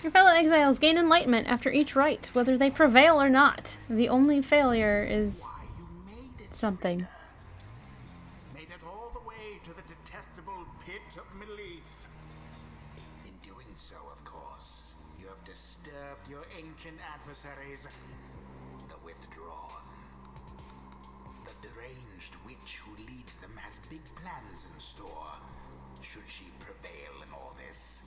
Your fellow exiles gain enlightenment after each rite, whether they prevail or not. The only failure is something. Made it all the way to the detestable pit of Millith. In doing so, of course, you have disturbed your ancient adversaries, the Withdrawn. The deranged witch who leads them has big plans in store, should she prevail in all this.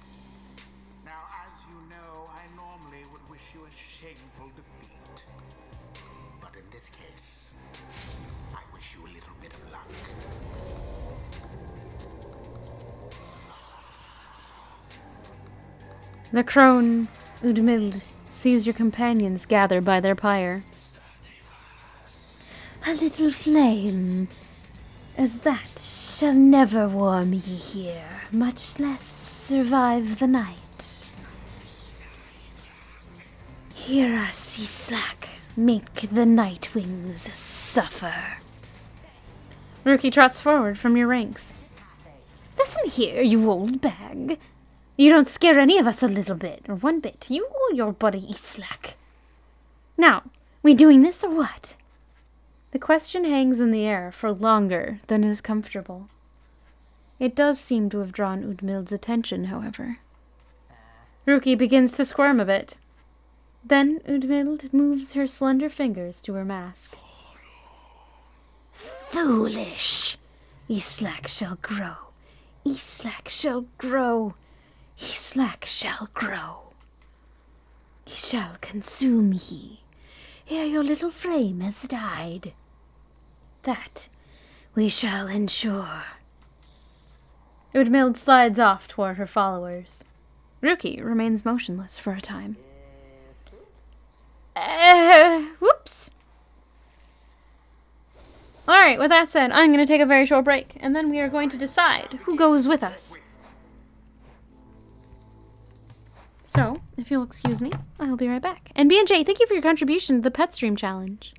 Now, as you know, I normally would wish you a shameful defeat. But in this case, I wish you a little bit of luck. The crone, Udmild, sees your companions gather by their pyre. A little flame, as that shall never warm ye here, much less survive the night. Hear us, ye slack, make the nightwings suffer. Rookie trots forward from your ranks. Listen here, you old bag. You don't scare any of us a little bit, or one bit. You or your buddy Islak. Now, we doing this or what? The question hangs in the air for longer than is comfortable. It does seem to have drawn Udmild's attention, however. Ruki begins to squirm a bit. Then Udmild moves her slender fingers to her mask. Foolish! Islak shall grow. Islak shall grow. Islak shall grow. He shall consume ye, ere your little frame has died. That we shall ensure. Udmild slides off toward her followers. Ruki remains motionless for a time. Whoops. Alright, with that said, I'm going to take a very short break, and then we are going to decide who goes with us. So, if you'll excuse me, I'll be right back. And B&J, thank you for your contribution to the Pet Stream Challenge.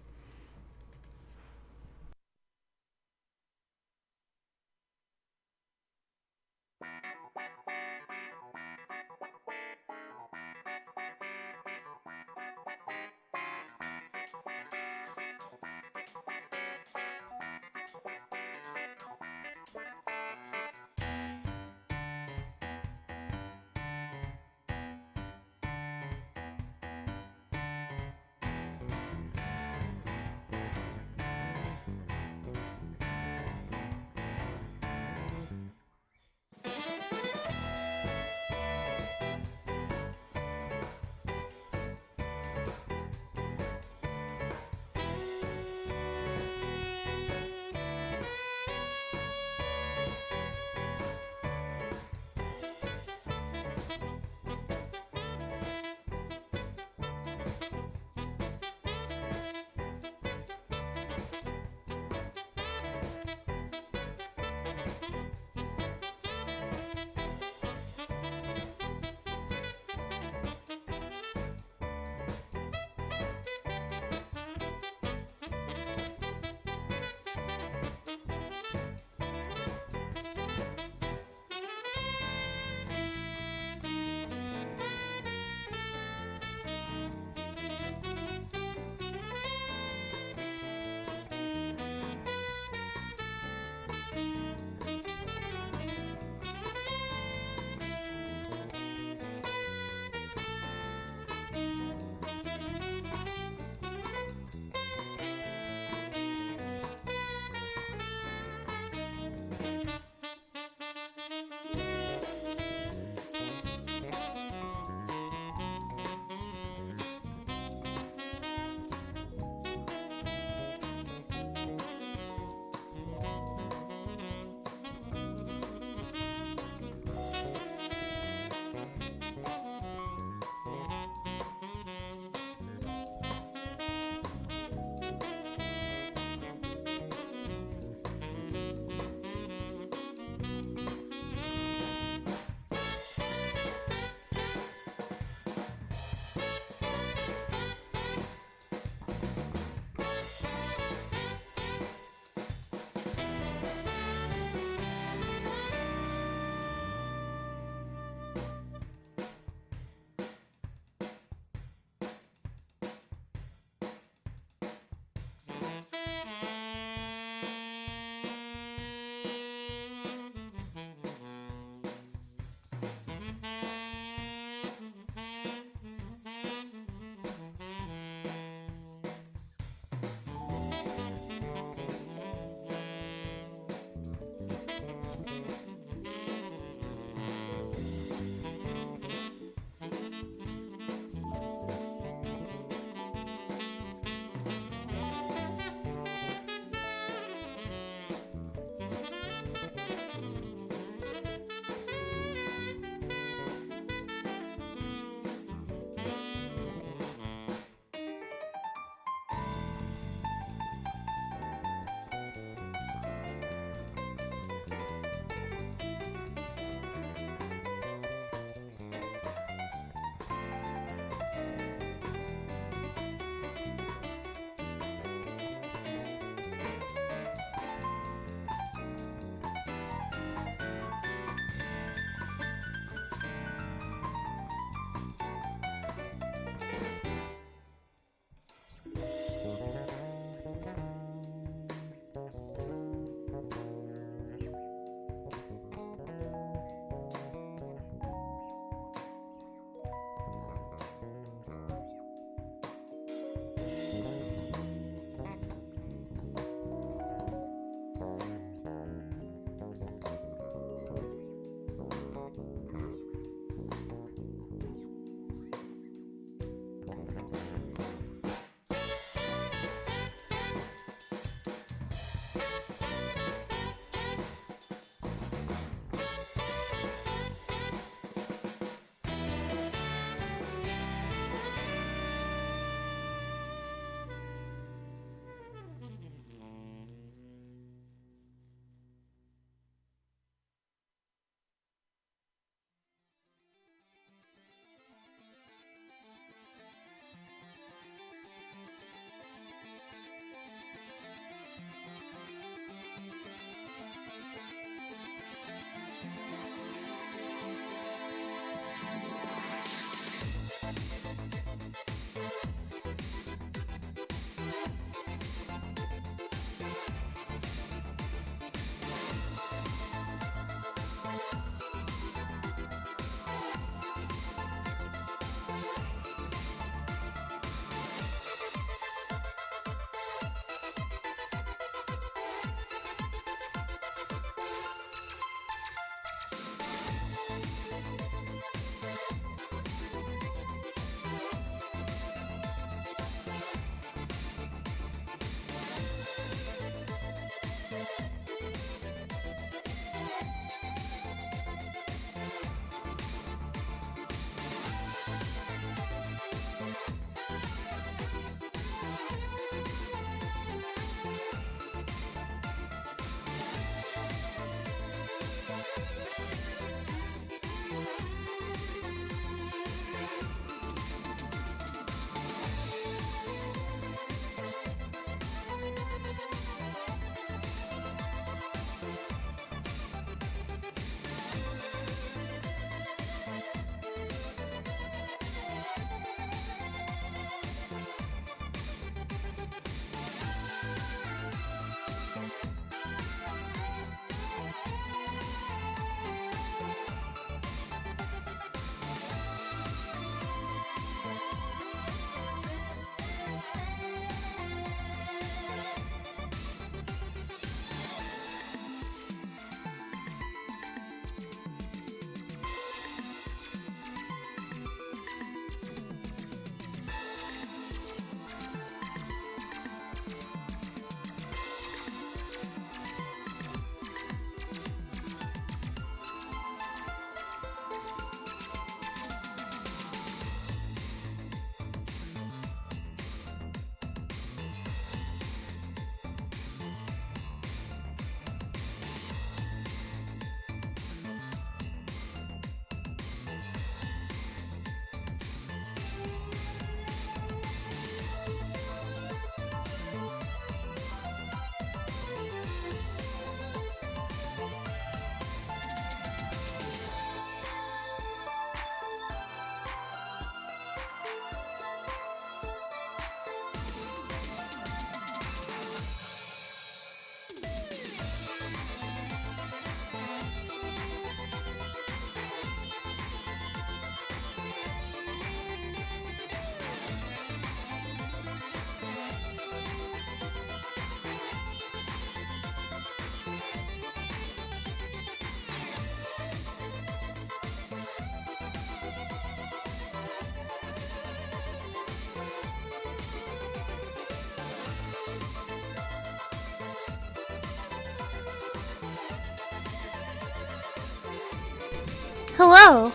Hello!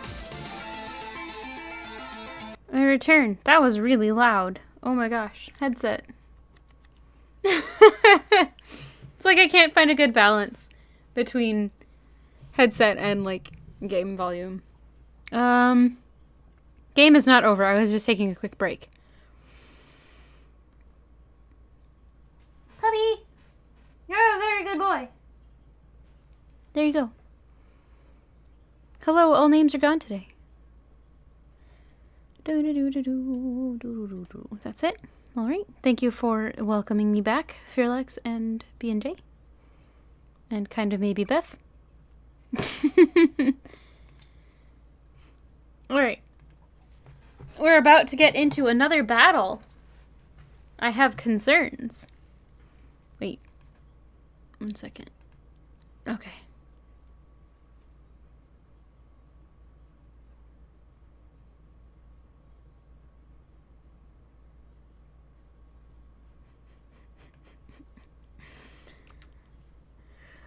I return. That was really loud. Oh my gosh. Headset. It's like I can't find a good balance between headset and, like, game volume. Game is not over. I was just taking a quick break. Puppy! You're a very good boy. There you go. Hello, all names are gone today. That's it. All right. Thank you for welcoming me back, Fearlex and B&J. And kind of maybe Beth. All right. We're about to get into another battle. I have concerns. Wait. 1 second. Okay.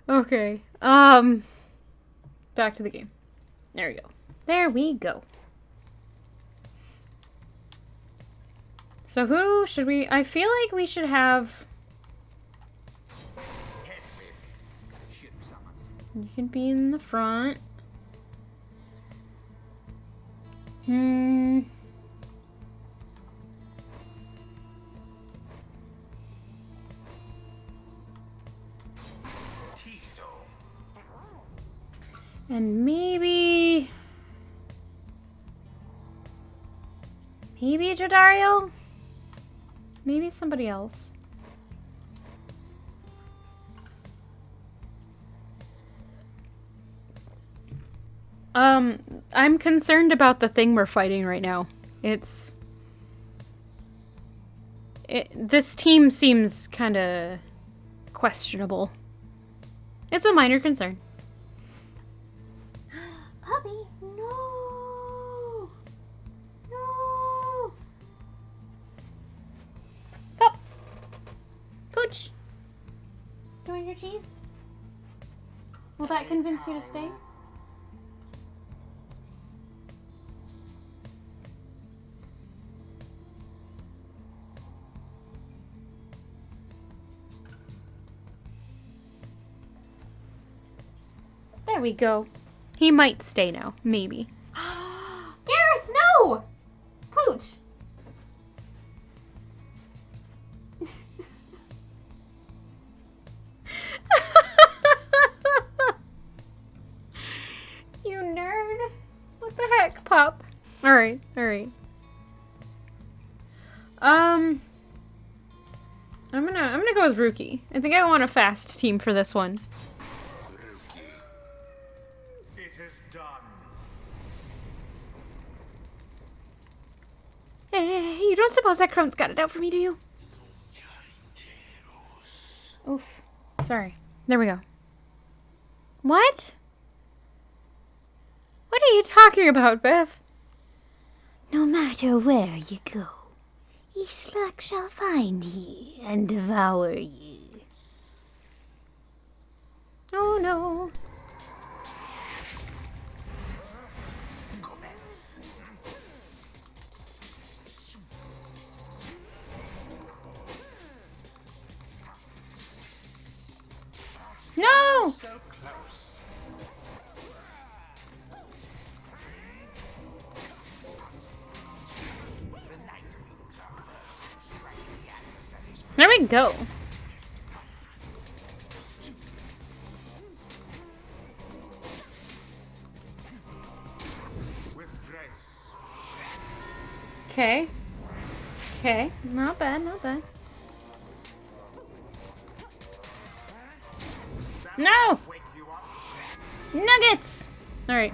Okay. Back to the game. There we go. There we go. So who should we... I feel like we should have... You can be in the front. And maybe Jadario? Maybe somebody else. I'm concerned about the thing we're fighting right now. This team seems kind of questionable. It's a minor concern. Puppy, no! No! Pup! Pooch! Do you want your cheese? Will that convince you to stay? There we go. He might stay now. Maybe. Garrus, no! Pooch! You nerd. What the heck, Pop? Alright, alright. I'm gonna go with Rookie. I think I want a fast team for this one. Hey, you don't suppose that crone's got it out for me, do you? Oof. Sorry. There we go. What? What are you talking about, Beth? No matter where you go, ye slug shall find ye and devour ye. Oh no. No! So close. The Nightwings are first to strike the adversary's. There we go. With grace. Okay. Okay. Not bad, not bad. No! Wake you up. Nuggets! Alright.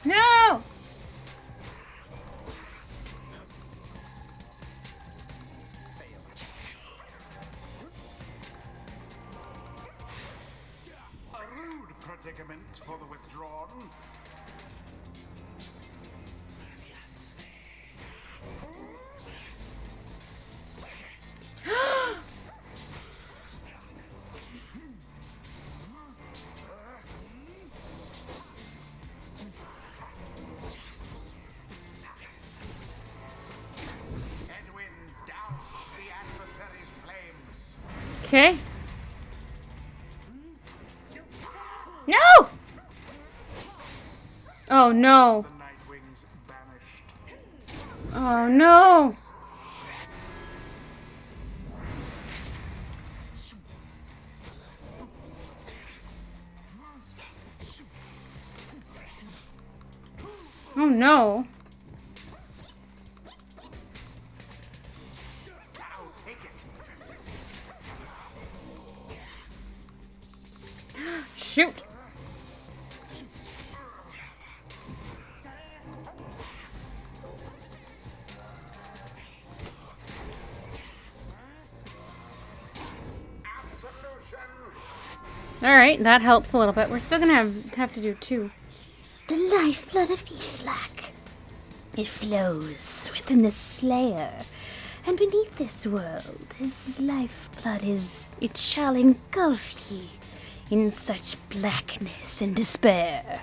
No! A rude predicament for the withdrawn. Okay. No! Oh no. The Nightwings banished. Oh no. Oh no. Now take it. Shoot. Absolution. Alright, that helps a little bit. We're still gonna have to do 2. The lifeblood of Islak. It flows within the Slayer, and beneath this world, his lifeblood it shall engulf ye in such blackness and despair.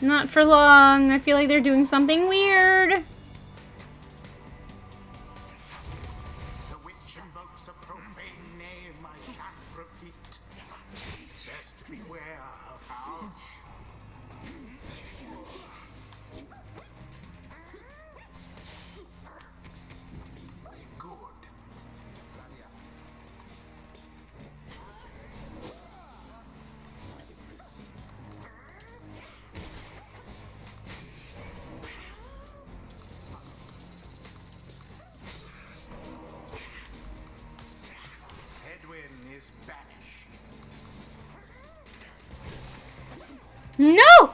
Not for long. I feel like they're doing something weird. The witch invokes a profane name I shan't repeat. Best beware of ouch. Good. Hedwyn is banished. No!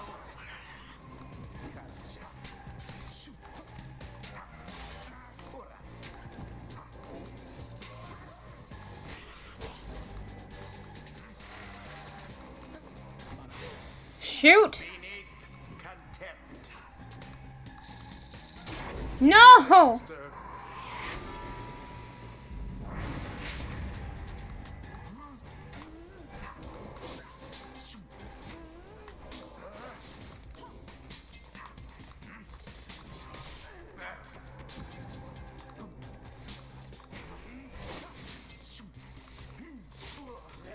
Shoot! Beneath contempt. No!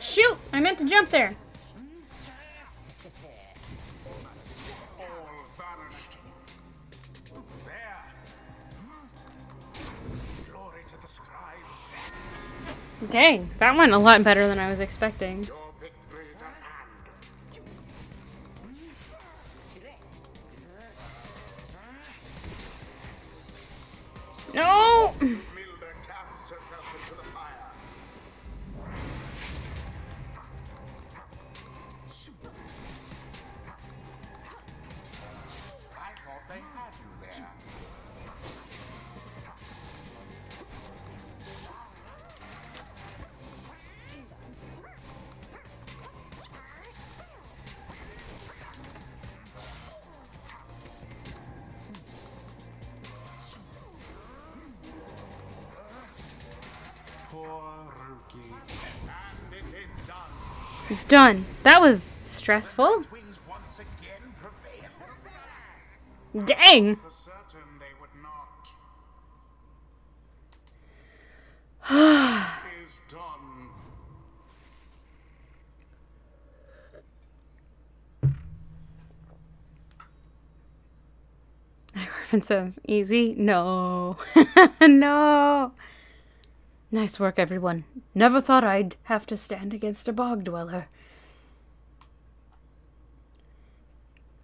Shoot! I meant to jump there. All vanished. There. Glory to the scribes. Dang, that went a lot better than I was expecting. Your victory is at hand. No! Milda casts herself into the fire. I thought they had you there. Poor Ruki. And it is done. Done. That was stressful. Wings once again prevail. Dang. For certain they would not. Is done. Griffin says, easy? No. No. Nice work, everyone. Never thought I'd have to stand against a bog dweller.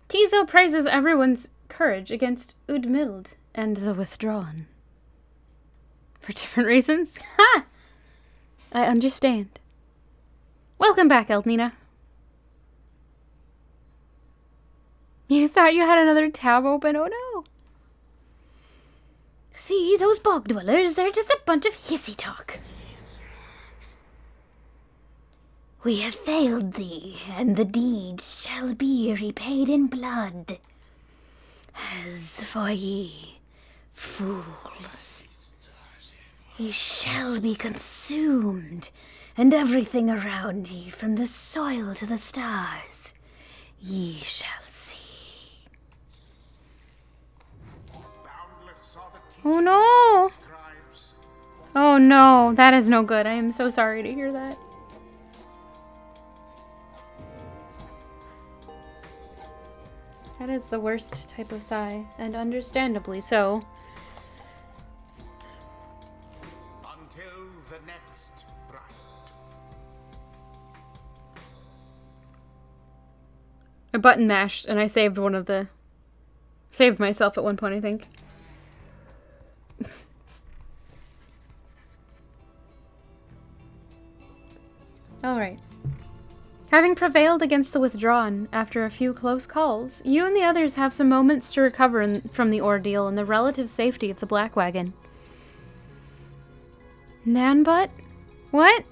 Tizo praises everyone's courage against Udmild and the Withdrawn. For different reasons? Ha! I understand. Welcome back, Eldnina. You thought you had another tab open? Oh no. See, those bog dwellers, they're just a bunch of hissy talk. We have failed thee, and the deed shall be repaid in blood. As for ye, fools, ye shall be consumed, and everything around ye, from the soil to the stars, ye shall see. Boundless are the Oh no. scribes. Oh Oh no, that is no good. I am so sorry to hear that. That is the worst type of sigh, and understandably so. Until the next rite. I button mashed, and I saved saved myself at one point, I think. Alright. Having prevailed against the Withdrawn after a few close calls, you and the others have some moments to recover from the ordeal in the relative safety of the Black Wagon. Man-butt? What?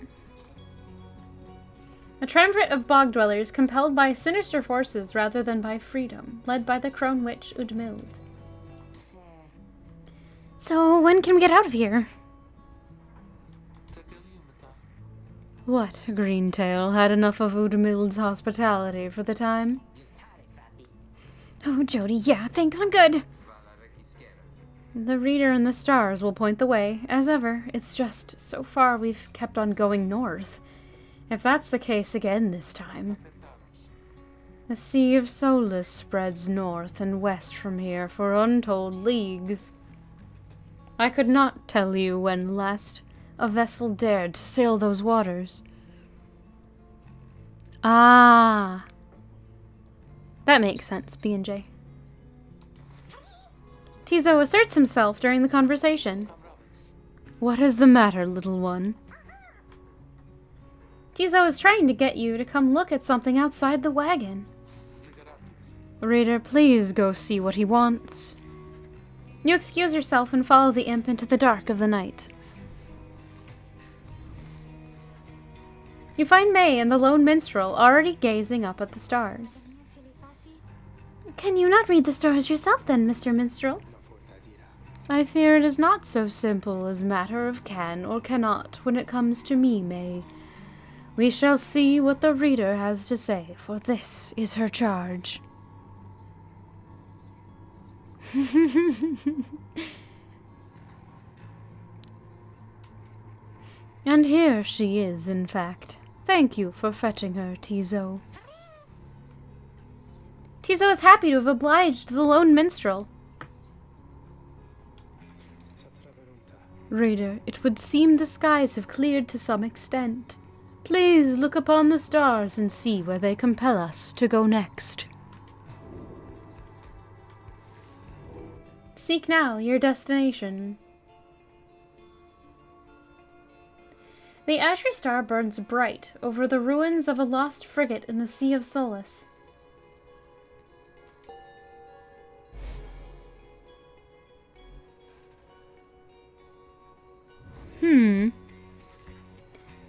A triumvirate of bog dwellers compelled by sinister forces rather than by freedom, led by the crone witch Udmild. So, when can we get out of here? What, Greentail, had enough of Udmild's hospitality for the time? Oh, Jody, yeah, thanks, I'm good. The reader and the stars will point the way, as ever. It's just, so far we've kept on going north. If that's the case again this time. The Sea of Solus spreads north and west from here for untold leagues. I could not tell you when last a vessel dared to sail those waters. Ah. That makes sense, B&J. Tizo asserts himself during the conversation. What is the matter, little one? Tizo is trying to get you to come look at something outside the wagon. Reader, please go see what he wants. You excuse yourself and follow the imp into the dark of the night. You find May and the lone minstrel already gazing up at the stars. Can you not read the stars yourself then, Mr. Minstrel? I fear it is not so simple as matter of can or cannot when it comes to me, May. We shall see what the reader has to say, for this is her charge. And here she is, in fact. Thank you for fetching her, Tizo. Tizo is happy to have obliged the lone minstrel. Reader, it would seem the skies have cleared to some extent. Please look upon the stars and see where they compel us to go next. Seek now your destination. The azure star burns bright over the ruins of a lost frigate in the Sea of Solus.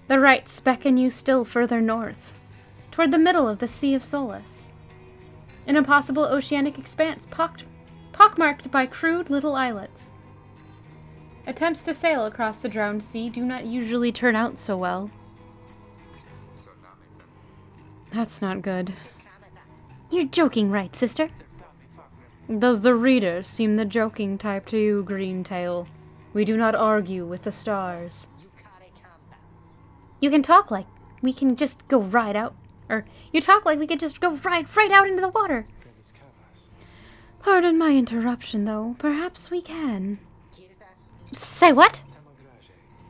The rights beckon you still further north, toward the middle of the Sea of Solus. An impossible oceanic expanse pockmarked by crude little islets. Attempts to sail across the drowned sea do not usually turn out so well. That's not good. You're joking, right, sister? Does the reader seem the joking type to you, Greentail? We do not argue with the stars. You can talk like we can just go right out. Or, you talk like we could just go right out into the water. Pardon my interruption, though. Perhaps we can. Say what?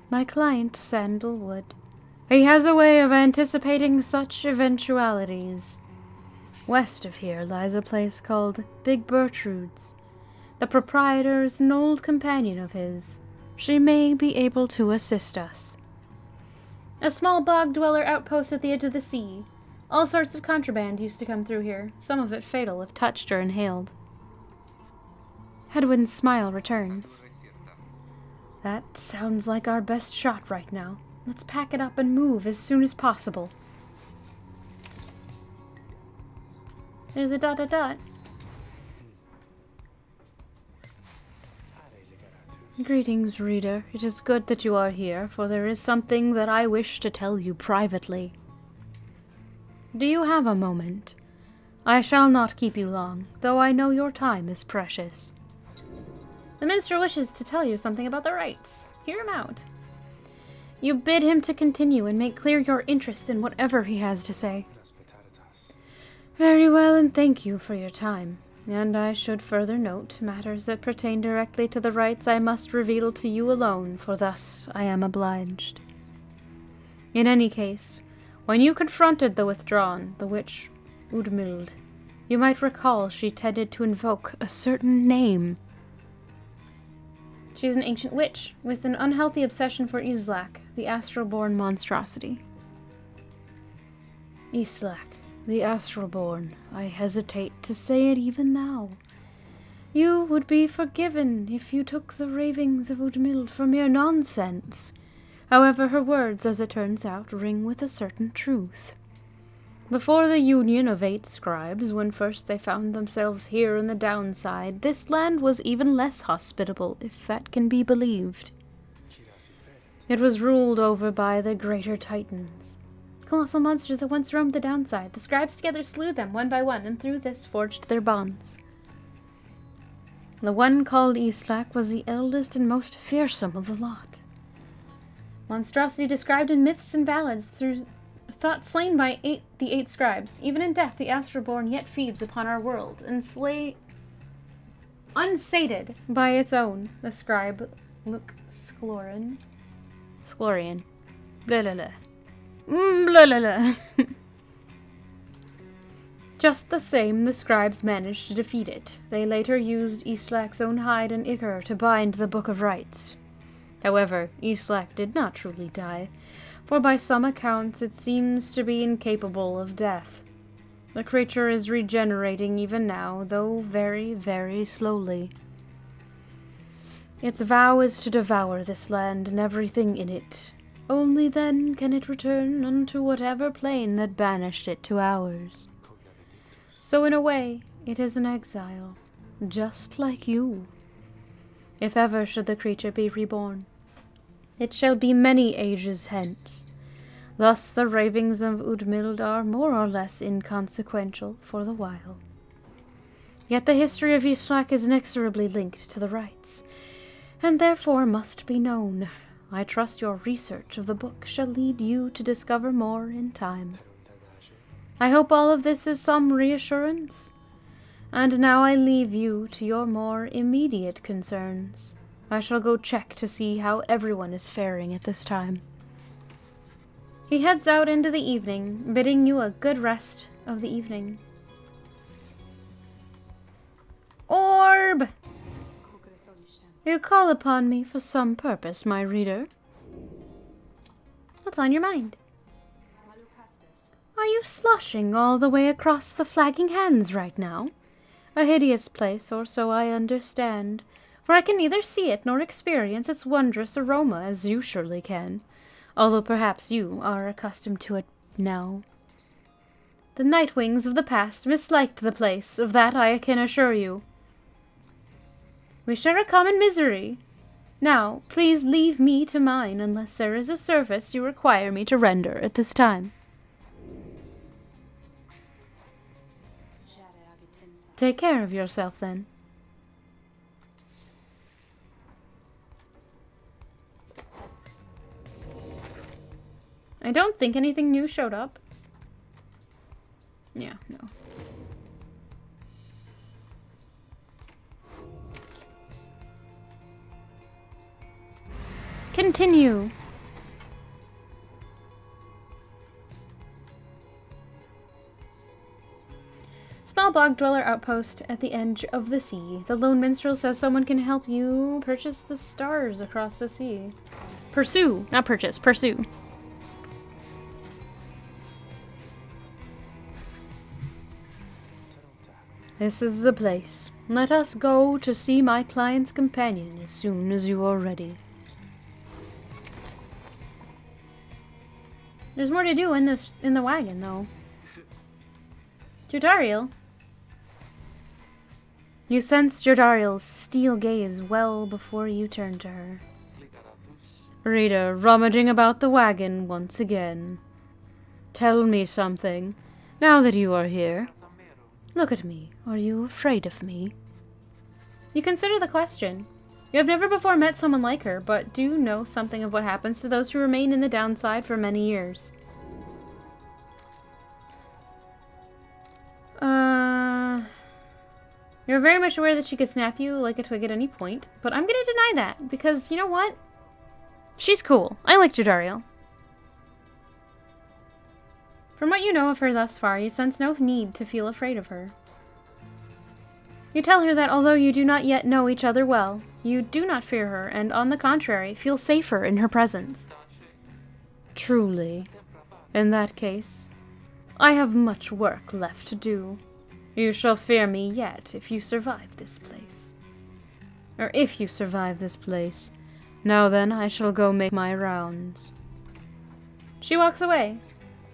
My client, Sandalwood. He has a way of anticipating such eventualities. West of here lies a place called Big Bertrude's. The proprietor is an old companion of his. She may be able to assist us. A small bog dweller outpost at the edge of the sea. All sorts of contraband used to come through here, some of it fatal if touched or inhaled. Hedwin's smile returns. That sounds like our best shot right now. Let's pack it up and move as soon as possible. There's a ... Greetings, reader. It is good that you are here, for there is something that I wish to tell you privately. Do you have a moment? I shall not keep you long, though I know your time is precious. The minstrel wishes to tell you something about the rites. Hear him out. You bid him to continue and make clear your interest in whatever he has to say. Very well, and thank you for your time. And I should further note, matters that pertain directly to the rites I must reveal to you alone, for thus I am obliged. In any case, when you confronted the withdrawn, the witch Udmild, you might recall she tended to invoke a certain name. She's an ancient witch, with an unhealthy obsession for Islak, the astral-born monstrosity. Islak, the astral-born, I hesitate to say it even now. You would be forgiven if you took the ravings of Udmild for mere nonsense. However, her words, as it turns out, ring with a certain truth. Before the union of 8 scribes, when first they found themselves here in the downside, this land was even less hospitable, if that can be believed. It was ruled over by the greater titans, colossal monsters that once roamed the downside. The scribes together slew them one by one, and through this forged their bonds. The one called Islak was the eldest and most fearsome of the lot. Monstrosity described in myths and ballads, thought slain by the 8 scribes. Even in death, the Astroborn yet feeds upon our world, and unsated by its own, the scribe Sklorian. Blah, blah, blah. Blah, blah, blah. Just the same, the scribes managed to defeat it. They later used Islak's own hide and ichor to bind the Book of Rites. However, Islak did not truly die, for by some accounts it seems to be incapable of death. The creature is regenerating even now, though very, very slowly. Its vow is to devour this land and everything in it. Only then can it return unto whatever plane that banished it to ours. So in a way, it is an exile, just like you. If ever should the creature be reborn, it shall be many ages hence. Thus the ravings of Udmild are more or less inconsequential for the while. Yet the history of Islak is inexorably linked to the rites, and therefore must be known. I trust your research of the book shall lead you to discover more in time. I hope all of this is some reassurance. And now I leave you to your more immediate concerns. I shall go check to see how everyone is faring at this time. He heads out into the evening, bidding you a good rest of the evening. Orb! You call upon me for some purpose, my reader. What's on your mind? Are you sloshing all the way across the Flagging Hands right now? A hideous place, or so I understand, for I can neither see it nor experience its wondrous aroma as you surely can, although perhaps you are accustomed to it now. The Nightwings of the past misliked the place, of that I can assure you. We share a common misery. Now, please leave me to mine, unless there is a service you require me to render at this time. Take care of yourself, then. I don't think anything new showed up. Yeah, no. Continue. Small bog dweller outpost at the edge of the sea. The lone minstrel says someone can help you purchase the stars across the sea. Pursue, not purchase, pursue. This is the place. Let us go to see my client's companion as soon as you are ready. There's more to do in the wagon, though. Jodariel? You sensed Jodariel's steel gaze well before you turned to her. Rita, rummaging about the wagon once again. Tell me something, now that you are here. Look at me. Are you afraid of me? You consider the question. You have never before met someone like her, but do know something of what happens to those who remain in the downside for many years. You're very much aware that she could snap you like a twig at any point, but I'm gonna deny that, because you know what? She's cool. I like Jodariel. From what you know of her thus far, you sense no need to feel afraid of her. You tell her that although you do not yet know each other well, you do not fear her, and on the contrary, feel safer in her presence. Truly. In that case, I have much work left to do. You shall fear me yet if you survive this place. Or if you survive this place. Now then, I shall go make my rounds. She walks away.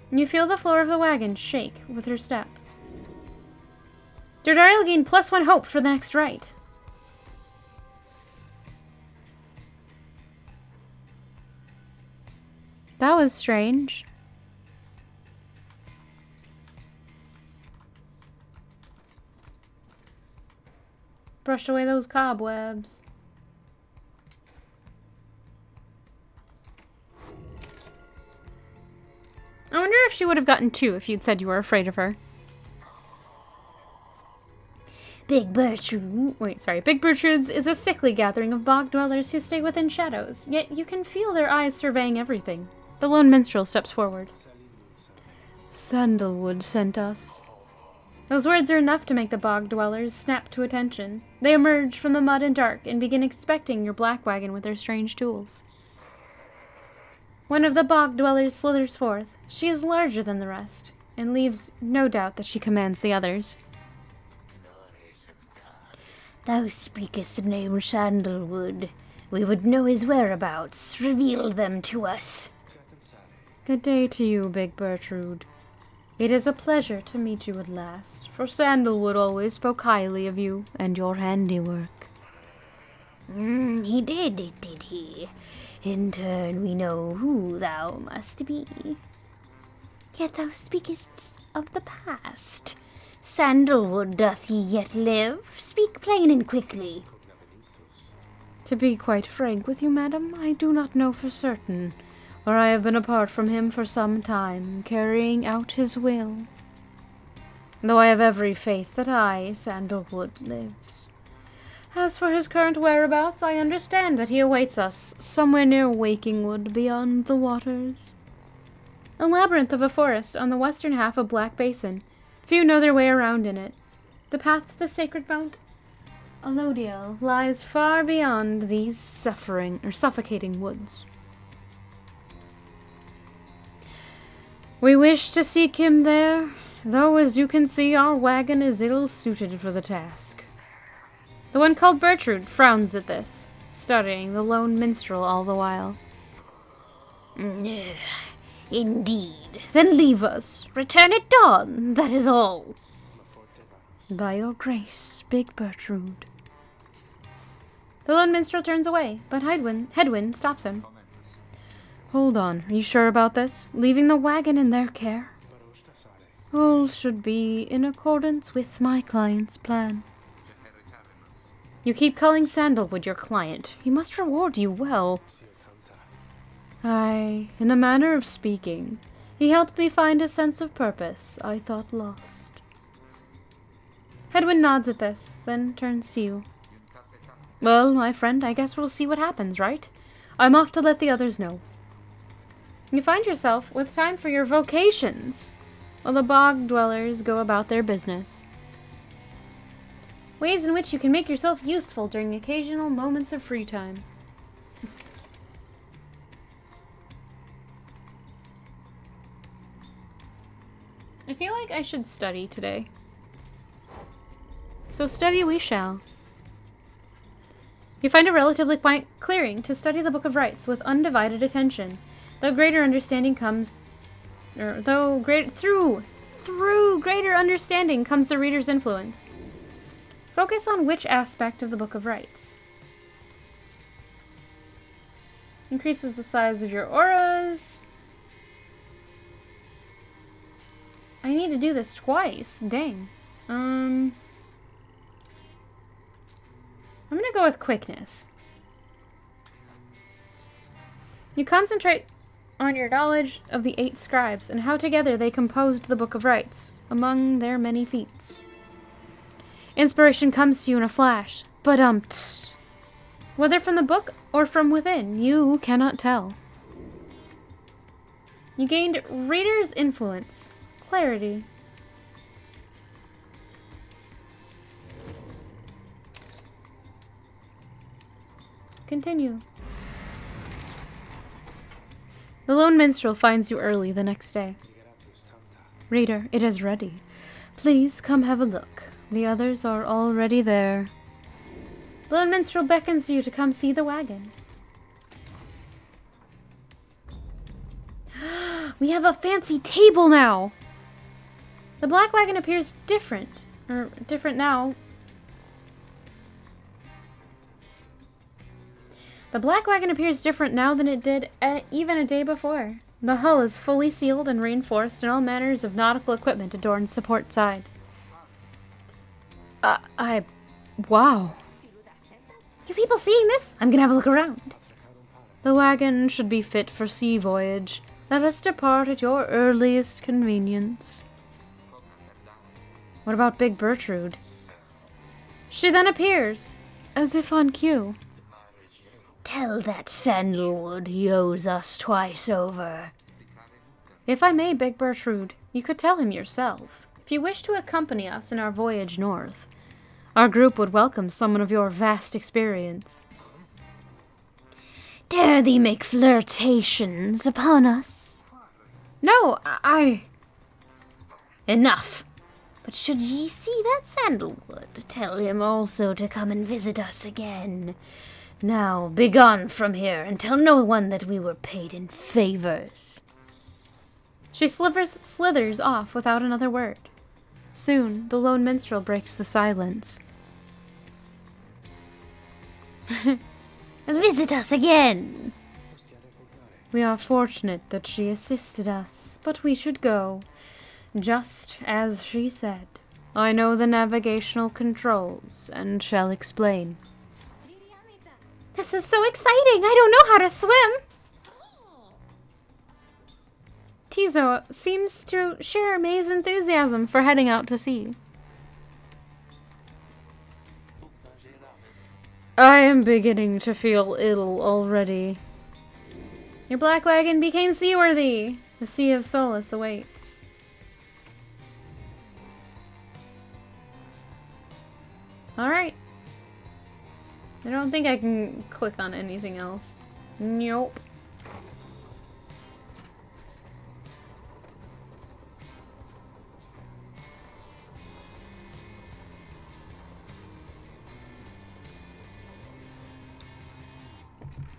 You feel the floor of the wagon shake with her step. Jodariel gained +1 hope for the next rite. That was strange. Brush away those cobwebs. I wonder if she would have gotten 2 if you'd said you were afraid of her. Big Bertrude. Big Bertrude's is a sickly gathering of bog dwellers who stay within shadows, yet you can feel their eyes surveying everything. The lone minstrel steps forward. Sandalwood sent us. Those words are enough to make the bog dwellers snap to attention. They emerge from the mud and dark and begin inspecting your black wagon with their strange tools. One of the bog dwellers slithers forth. She is larger than the rest, and leaves no doubt that she commands the others. Thou speakest the name Sandalwood. We would know his whereabouts. Reveal them to us. Good day to you, Big Bertrude. It is a pleasure to meet you at last, for Sandalwood always spoke highly of you and your handiwork. He did he? In turn we know who thou must be. Yet thou speakest of the past. Sandalwood, doth he yet live? Speak plain and quickly. To be quite frank with you, madam, I do not know for certain, for I have been apart from him for some time, carrying out his will. Though I have every faith that I, Sandalwood, lives. As for his current whereabouts, I understand that he awaits us somewhere near Wakingwood beyond the waters. A labyrinth of a forest on the western half of Black Basin. Few know their way around in it. The path to the sacred mount Alodia lies far beyond these suffocating woods. We wish to seek him there, though as you can see our wagon is ill-suited for the task. The one called Bertrude frowns at this, studying the lone minstrel all the while. Indeed. Then leave us. Return at dawn, that is all. By your grace, Big Bertrude. The lone minstrel turns away, but Hedwyn stops him. Hold on, are you sure about this? Leaving the wagon in their care? All should be in accordance with my client's plan. You keep calling Sandalwood your client. He must reward you well. Aye, in a manner of speaking. He helped me find a sense of purpose I thought lost. Hedwyn nods at this, then turns to you. Well, my friend, I guess we'll see what happens, right? I'm off to let the others know. You find yourself with time for your vocations, while the bog dwellers go about their business. Ways in which you can make yourself useful during occasional moments of free time. I feel like I should study today. So study we shall. You find a relatively quiet clearing to study the Book of Rites with undivided attention, though greater understanding comes... through greater understanding comes the reader's influence. Focus on which aspect of the Book of Rites. Increases the size of your auras. I need to do this twice. Dang. I'm gonna go with quickness. You concentrate on your knowledge of the 8 scribes and how together they composed the Book of Rites, among their many feats. Inspiration comes to you in a flash, but whether from the book or from within, you cannot tell. You gained Reader's Influence, Clarity. Continue. The lone minstrel finds you early the next day. Reader, it is ready. Please come have a look. The others are already there. The lone minstrel beckons you to come see the wagon. We have a fancy table now! The black wagon appears different. Different now. The black wagon appears different now than it did even a day before. The hull is fully sealed and reinforced, and all manners of nautical equipment adorns the port side. Wow. You people seeing this? I'm gonna have a look around. The wagon should be fit for sea voyage. Let us depart at your earliest convenience. What about Big Bertrude? She then appears, as if on cue. Tell that sandalwood he owes us twice over. If I may, Big Bertrude, you could tell him yourself. If you wish to accompany us in our voyage north, our group would welcome someone of your vast experience. Dare thee make flirtations upon us? No, Enough. But should ye see that sandalwood, tell him also to come and visit us again. Now, begone from here, and tell no one that we were paid in favors. She slithers off without another word. Soon, the lone minstrel breaks the silence. Visit us again! We are fortunate that she assisted us, but we should go, just as she said. I know the navigational controls, and shall explain. This is so exciting! I don't know how to swim! Tizo seems to share May's enthusiasm for heading out to sea. I am beginning to feel ill already. Your black wagon became seaworthy. The Sea of Solace awaits. Alright. I don't think I can click on anything else. Nope.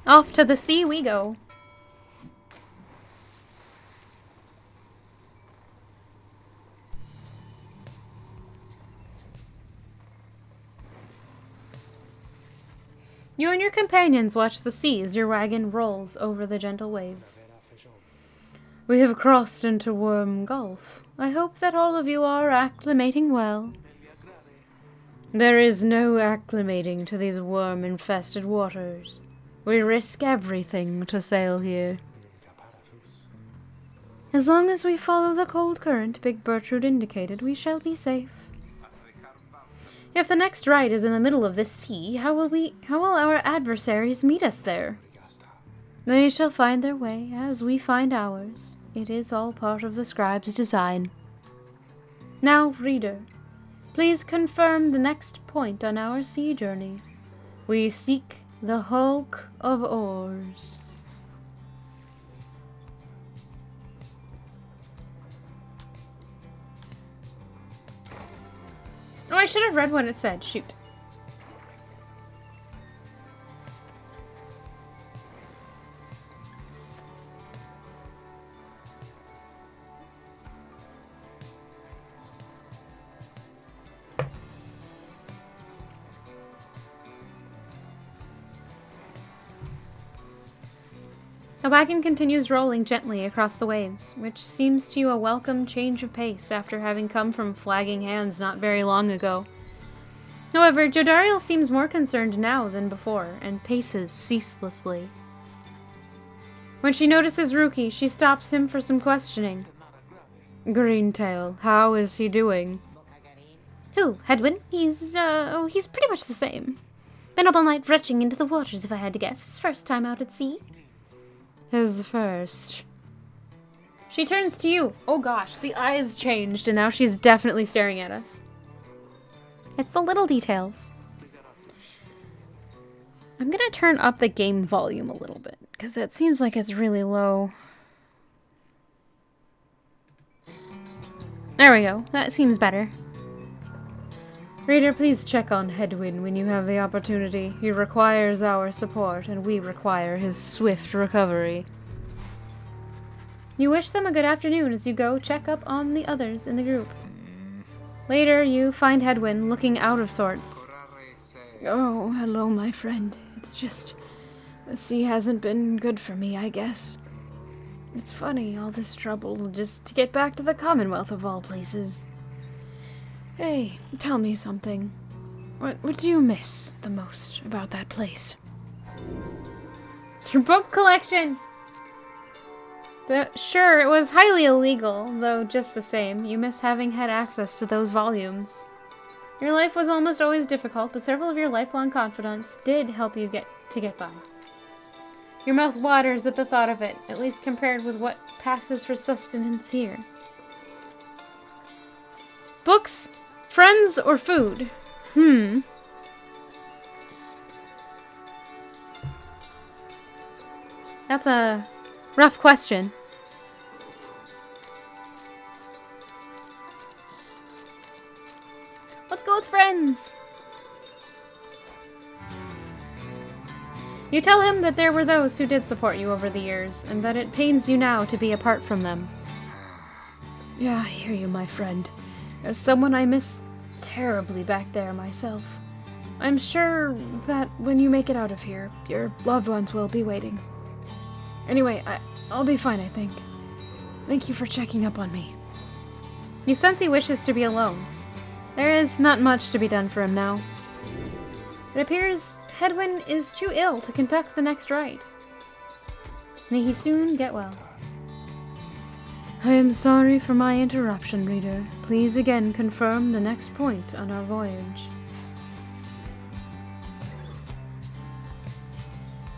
Off to the sea we go. You and your companions watch the sea as your wagon rolls over the gentle waves. We have crossed into Worm Gulf. I hope that all of you are acclimating well. There is no acclimating to these worm-infested waters. We risk everything to sail here. As long as we follow the cold current Big Bertrude indicated, we shall be safe. If the next ride is in the middle of this sea, how will our adversaries meet us there? They shall find their way, as we find ours. It is all part of the scribe's design. Now, reader, please confirm the next point on our sea journey. We seek the Hulk of Oars. Oh, I should have read what it said. Shoot. The wagon continues rolling gently across the waves, which seems to you a welcome change of pace after having come from flagging hands not very long ago. However, Jodariel seems more concerned now than before, and paces ceaselessly. When she notices Rookie, she stops him for some questioning. Greentail, how is he doing? Who, Hedwin? He's pretty much the same. Been up all night retching into the waters, if I had to guess. His first time out at sea. His first. She turns to you. Oh gosh, the eyes changed and now she's definitely staring at us. It's the little details. I'm gonna turn up the game volume a little bit, because it seems like it's really low. There we go. That seems better. Reader, please check on Hedwin when you have the opportunity. He requires our support, and we require his swift recovery. You wish them a good afternoon as you go check up on the others in the group. Later, you find Hedwin looking out of sorts. Oh, hello, my friend. It's just... the sea hasn't been good for me, I guess. It's funny, all this trouble just to get back to the Commonwealth of all places. Hey, tell me something. What do you miss the most about that place? Your book collection! Sure, it was highly illegal, though just the same, you miss having had access to those volumes. Your life was almost always difficult, but several of your lifelong confidants did help you get by. Your mouth waters at the thought of it, at least compared with what passes for sustenance here. Books, friends, or food? That's a rough question. Let's go with friends. You tell him that there were those who did support you over the years, and that it pains you now to be apart from them. Yeah, I hear you, my friend. There's someone I miss terribly back there myself. I'm sure that when you make it out of here, your loved ones will be waiting. Anyway, I'll be fine, I think. Thank you for checking up on me. You sense he wishes to be alone. There is not much to be done for him now. It appears Hedwin is too ill to conduct the next rite. May he soon get well. I am sorry for my interruption, reader. Please again confirm the next point on our voyage.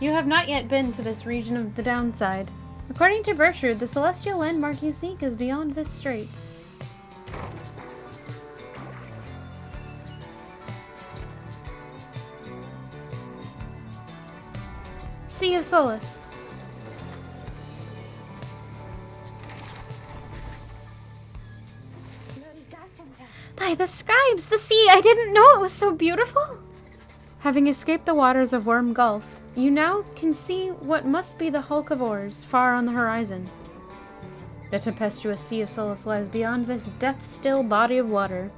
You have not yet been to this region of the downside. According to Burchard, the celestial landmark you seek is beyond this strait. Sea of Solace. By the scribes, the sea! I didn't know it was so beautiful! Having escaped the waters of Worm Gulf, you now can see what must be the hulk of oars far on the horizon. The tempestuous Sea of Solace lies beyond this death-still body of water.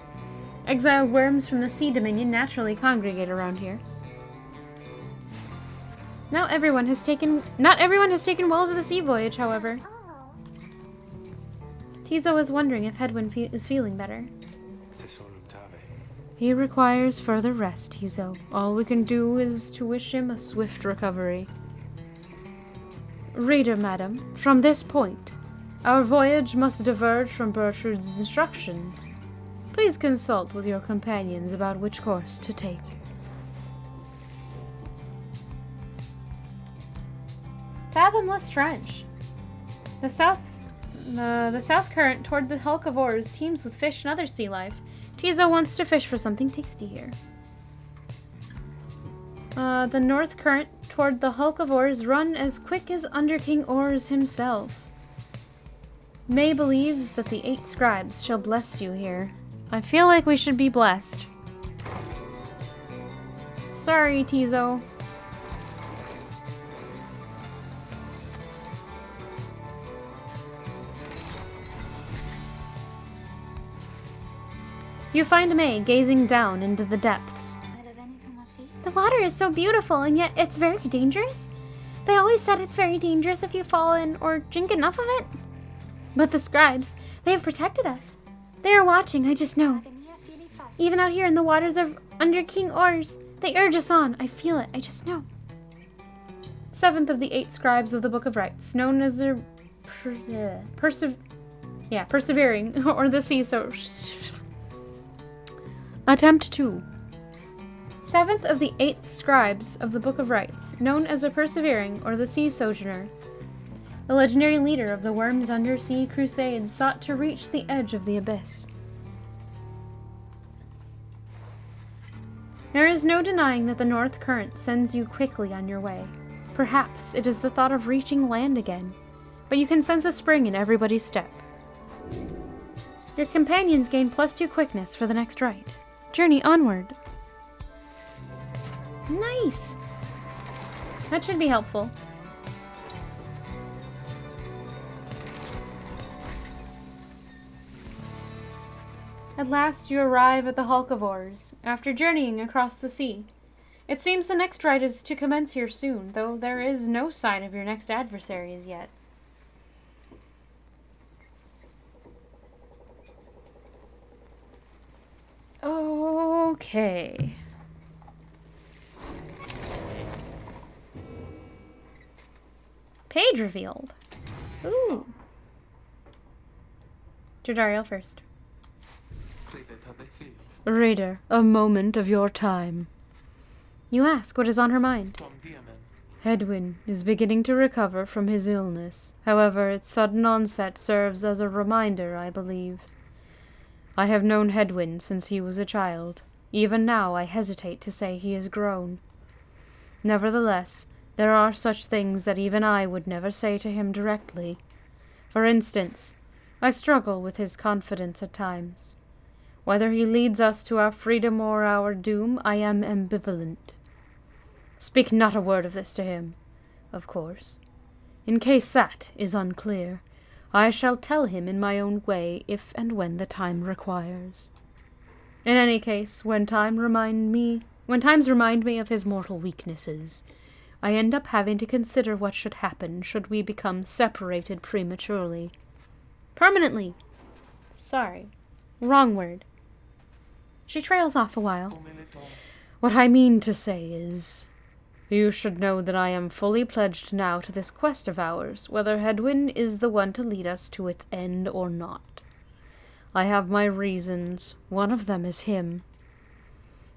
Exiled worms from the Sea Dominion naturally congregate around here. Not everyone has taken well to the sea voyage, however. Tizo is wondering if Hedwin is feeling better. He requires further rest, Tizo. All we can do is to wish him a swift recovery. Reader, madam, from this point, our voyage must diverge from Burchard's instructions. Please consult with your companions about which course to take. Fathomless Trench. The south current toward the hulk of oars teems with fish and other sea life. Tizo wants to fish for something tasty here. The north current toward the hulk of oars run as quick as Underking Oars himself. May believes that the 8 scribes shall bless you here. I feel like we should be blessed. Sorry, Tizo. You find May gazing down into the depths. The water is so beautiful, and yet it's very dangerous. They always said it's very dangerous if you fall in or drink enough of it. But the scribes, they have protected us. They are watching, I just know. Even out here in the waters of Underking Oars, they urge us on. I feel it, I just know. 7th of the 8 scribes of the Book of Rites, known as the persevering, or the sea Attempt 2. 7th of the 8th scribes of the Book of Rites, known as the persevering, or the sea sojourner. The legendary leader of the Worm's undersea crusades sought to reach the edge of the abyss. There is no denying that the North Current sends you quickly on your way. Perhaps it is the thought of reaching land again, but you can sense a spring in everybody's step. Your companions gain +2 quickness for the next rite. Journey onward. Nice! That should be helpful. At last you arrive at the Hulk of Oars, after journeying across the sea. It seems the next rite is to commence here soon, though there is no sign of your next adversary as yet. Okay. Page revealed. Ooh. Jadariel first. Reader, a moment of your time. You ask what is on her mind. Hedwyn is beginning to recover from his illness. However, its sudden onset serves as a reminder, I believe. I have known Hedwyn since he was a child. Even now I hesitate to say he has grown. Nevertheless, there are such things that even I would never say to him directly. For instance, I struggle with his confidence at times. Whether he leads us to our freedom or our doom, I am ambivalent. Speak not a word of this to him, of course. In case that is unclear, I shall tell him in my own way if and when the time requires. In any case, when times remind me of his mortal weaknesses, I end up having to consider what should happen should we become separated prematurely. Permanently. Sorry. Wrong word. She trails off a while. What I mean to say is, you should know that I am fully pledged now to this quest of ours, whether Hedwyn is the one to lead us to its end or not. I have my reasons. One of them is him.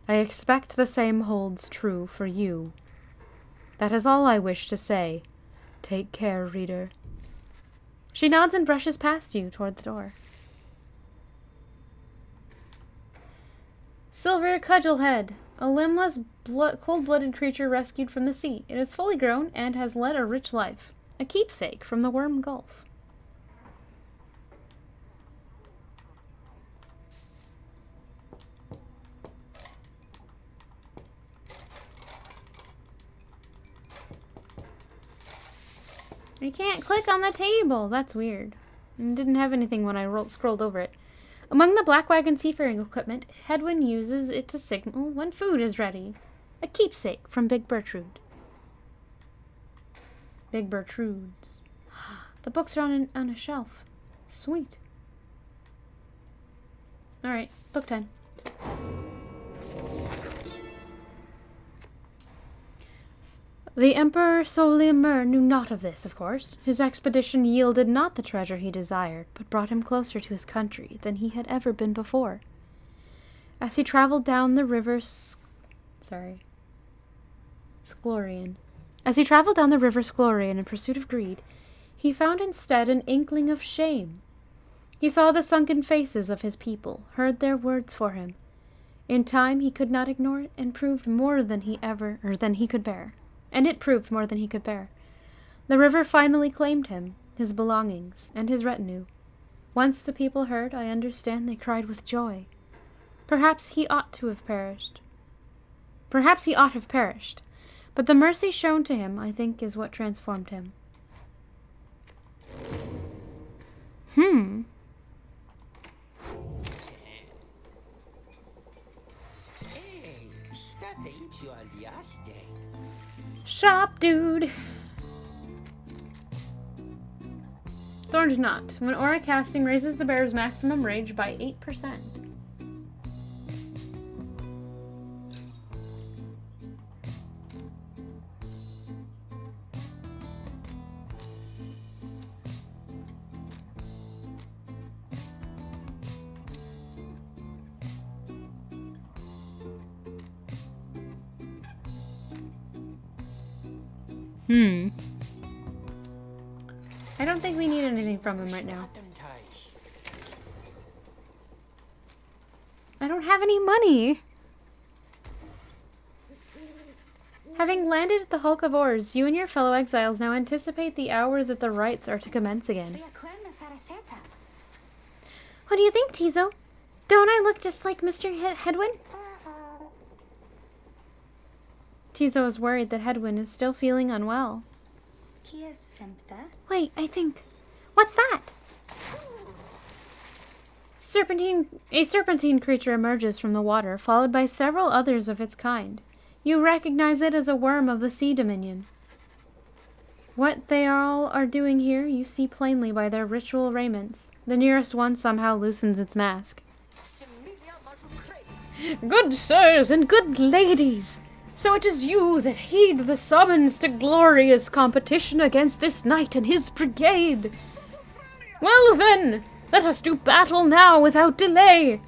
I expect the same holds true for you. That is all I wish to say. Take care, reader. She nods and brushes past you toward the door. Silver Cudgelhead, a limbless, cold-blooded creature rescued from the sea. It is fully grown and has led a rich life. A keepsake from the Worm Gulf. I can't click on the table. That's weird. It didn't have anything when I scrolled over it. Among the Black Wagon seafaring equipment, Hedwyn uses it to signal when food is ready. A keepsake from Big Bertrude. Big Bertrude's. The books are on a shelf. Sweet. Alright, book 10. The Emperor Solimer knew naught of this, of course. His expedition yielded not the treasure he desired, but brought him closer to his country than he had ever been before. As he traveled down the river Sklorian. As he traveled down the river Sklorian in pursuit of greed, he found instead an inkling of shame. He saw the sunken faces of his people, heard their words for him. In time he could not ignore it, and proved more than he could bear. And it proved more than he could bear. The river finally claimed him, his belongings, and his retinue. Once the people heard, I understand they cried with joy. Perhaps he ought to have perished. But the mercy shown to him, I think, is what transformed him. Shop, dude! Thorned Knot. When aura casting raises the bearer's maximum rage by 8%. I don't think we need anything from him right now. I don't have any money. Having landed at the Hulk of Ores, you and your fellow exiles now anticipate the hour that the rites are to commence again. What do you think, Tizo? Don't I look just like Mr. Hedwin? Tizo is worried that Hedwin is still feeling unwell. Wait, I think... What's that? A serpentine creature emerges from the water, followed by several others of its kind. You recognize it as a worm of the Sea Dominion. What they all are doing here, you see plainly by their ritual raiments. The nearest one somehow loosens its mask. Good sirs and good ladies, so it is you that heed the summons to glorious competition against this knight and his brigade. Well then, let us do battle now without delay.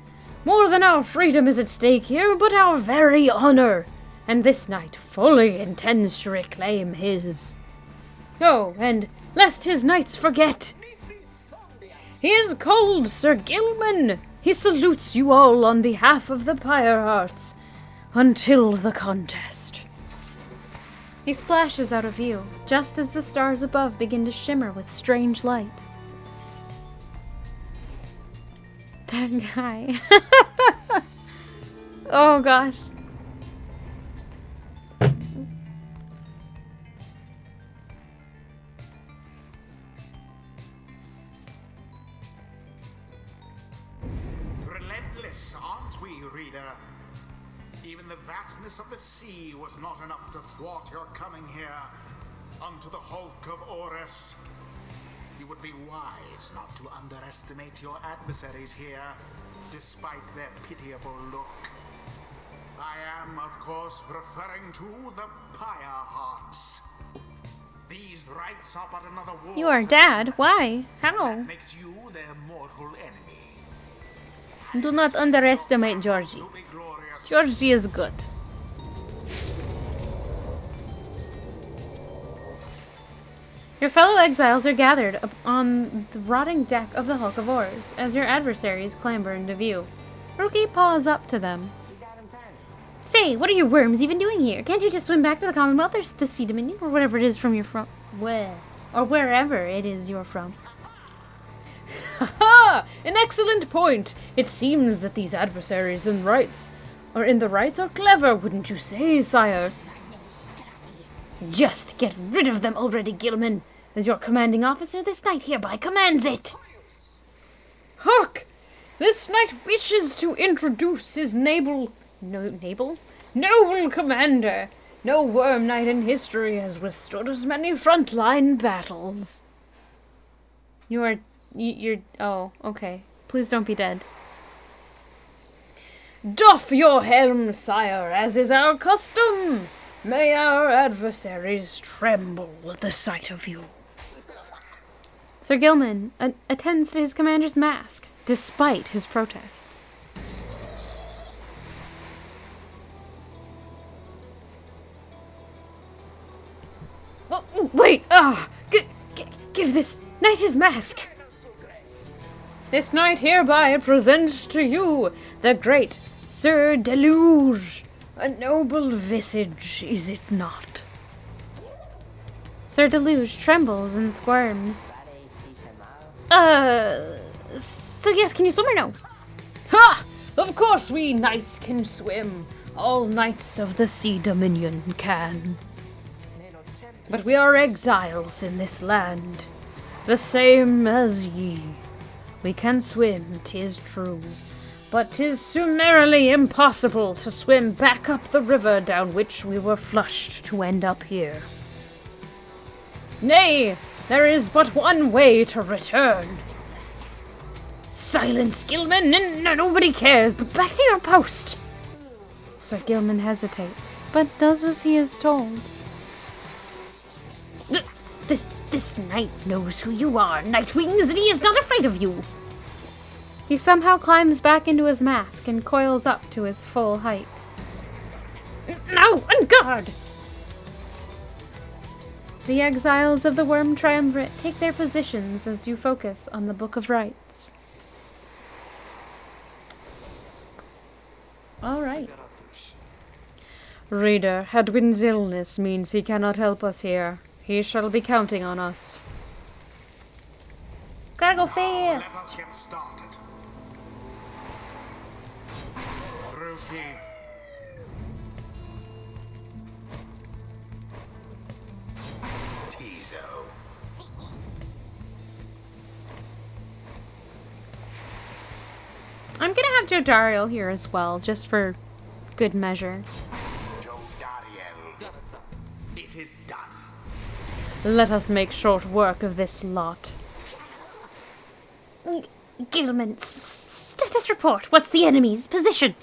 More than our freedom is at stake here, but our very honor. And this knight fully intends to reclaim his. Oh, and lest his knights forget, he is called Sir Gilman. He salutes you all on behalf of the Pyre Hearts until the contest. He splashes out of view, just as the stars above begin to shimmer with strange light. That guy. Oh gosh. Relentless, aren't we, reader? Even the vastness of the sea was not enough to thwart your coming here unto the Hulk of Ores. You would be wise not to underestimate your adversaries here, despite their pitiable look. I am, of course, referring to the Pyre Hearts. These rites are but another war. You are Dad? Why? How? That makes you their mortal enemy. Do not underestimate Georgie. To be glorious. Georgie is good. Your fellow exiles are gathered on the rotting deck of the Hulk of Ores as your adversaries clamber into view. Rookie paws up to them. Say, what are your worms even doing here? Can't you just swim back to the Commonwealth or the Sea Dominion or whatever it is from you're from? Where? Or wherever it is you're from. Ha! An excellent point! It seems that these adversaries in the rites are clever, wouldn't you say, sire? Just get rid of them already, Gilman. As your commanding officer, this knight hereby commands it. Hark! This knight wishes to introduce his noble commander. No worm knight in history has withstood as many frontline battles. You're, oh, okay. Please don't be dead. Doff your helm, sire, as is our custom. May our adversaries tremble at the sight of you. Sir Gilman attends to his commander's mask, despite his protests. Oh, wait! Give this knight his mask! This knight hereby presents to you the great Sir Deluge. A noble visage, is it not? Sir Deluge trembles and squirms. So yes, can you swim or no? Ha! Of course we knights can swim. All knights of the Sea Dominion can. But we are exiles in this land, the same as ye. We can swim, 'tis true, but 'tis summarily impossible to swim back up the river down which we were flushed to end up here. Nay, there is but one way to return. Silence, Gilman! Nobody cares, but back to your post! Sir Gilman hesitates, but does as he is told. This knight knows who you are, Nightwings, and he is not afraid of you. He somehow climbs back into his mask and coils up to his full height. Now, on guard! The exiles of the Worm Triumvirate take their positions as you focus on the Book of Rites. Alright. Reader, Hadwin's illness means he cannot help us here. He shall be counting on us. Gotta go fast! Let us get started. Rookie. Tizo. I'm gonna have Jodariel here as well, just for good measure. Jodariel. It is done. Let us make short work of this lot. Gilman, status report. What's the enemy's position?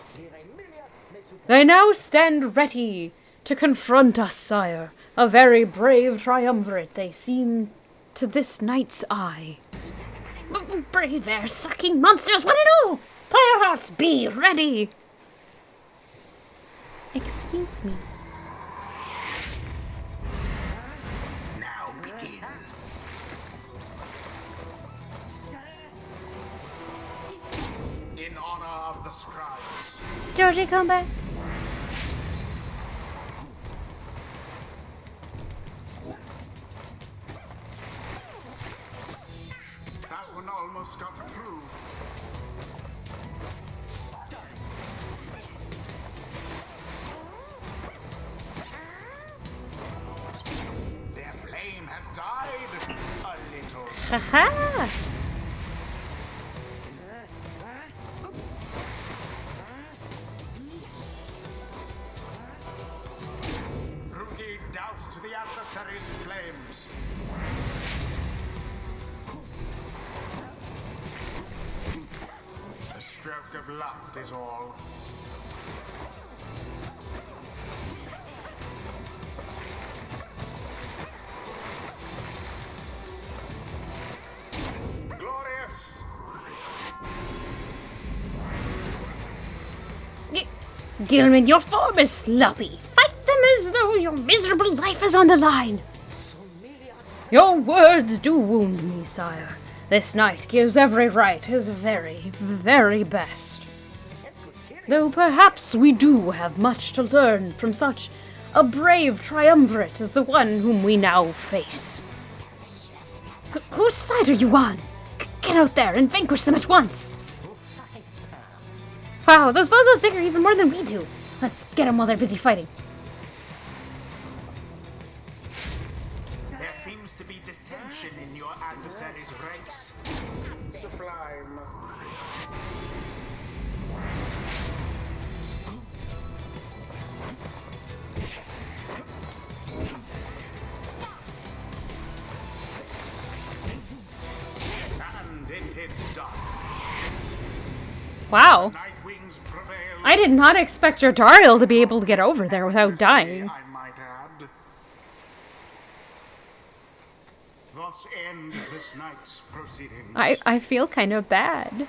They now stand ready to confront us, sire. A very brave triumvirate they seem to this knight's eye. Brave air-sucking monsters, what do? Pyre hearts, be ready! Excuse me. Now begin. In honor of the scribes. Georgie, come back. That one almost got through. Their flame has died a little. Haha! Rookie doused the adversary's flames. A stroke of luck is all. Glorious! Gilman, your form is sloppy. Fight them as though your miserable life is on the line. Your words do wound me, sire. This knight gives every right his very, very best. Though perhaps we do have much to learn from such a brave triumvirate as the one whom we now face. Whose side are you on? Get out there and vanquish them at once. Wow, those bozos bigger even more than we do. Let's get them while they're busy fighting. There seems to be dissension in your adversary's ranks. Sublime. And it is done. Wow. Nightwings prevail. I did not expect Jodariel to be able to get over there without dying. I might add. Thus end this night's proceedings. I feel kind of bad.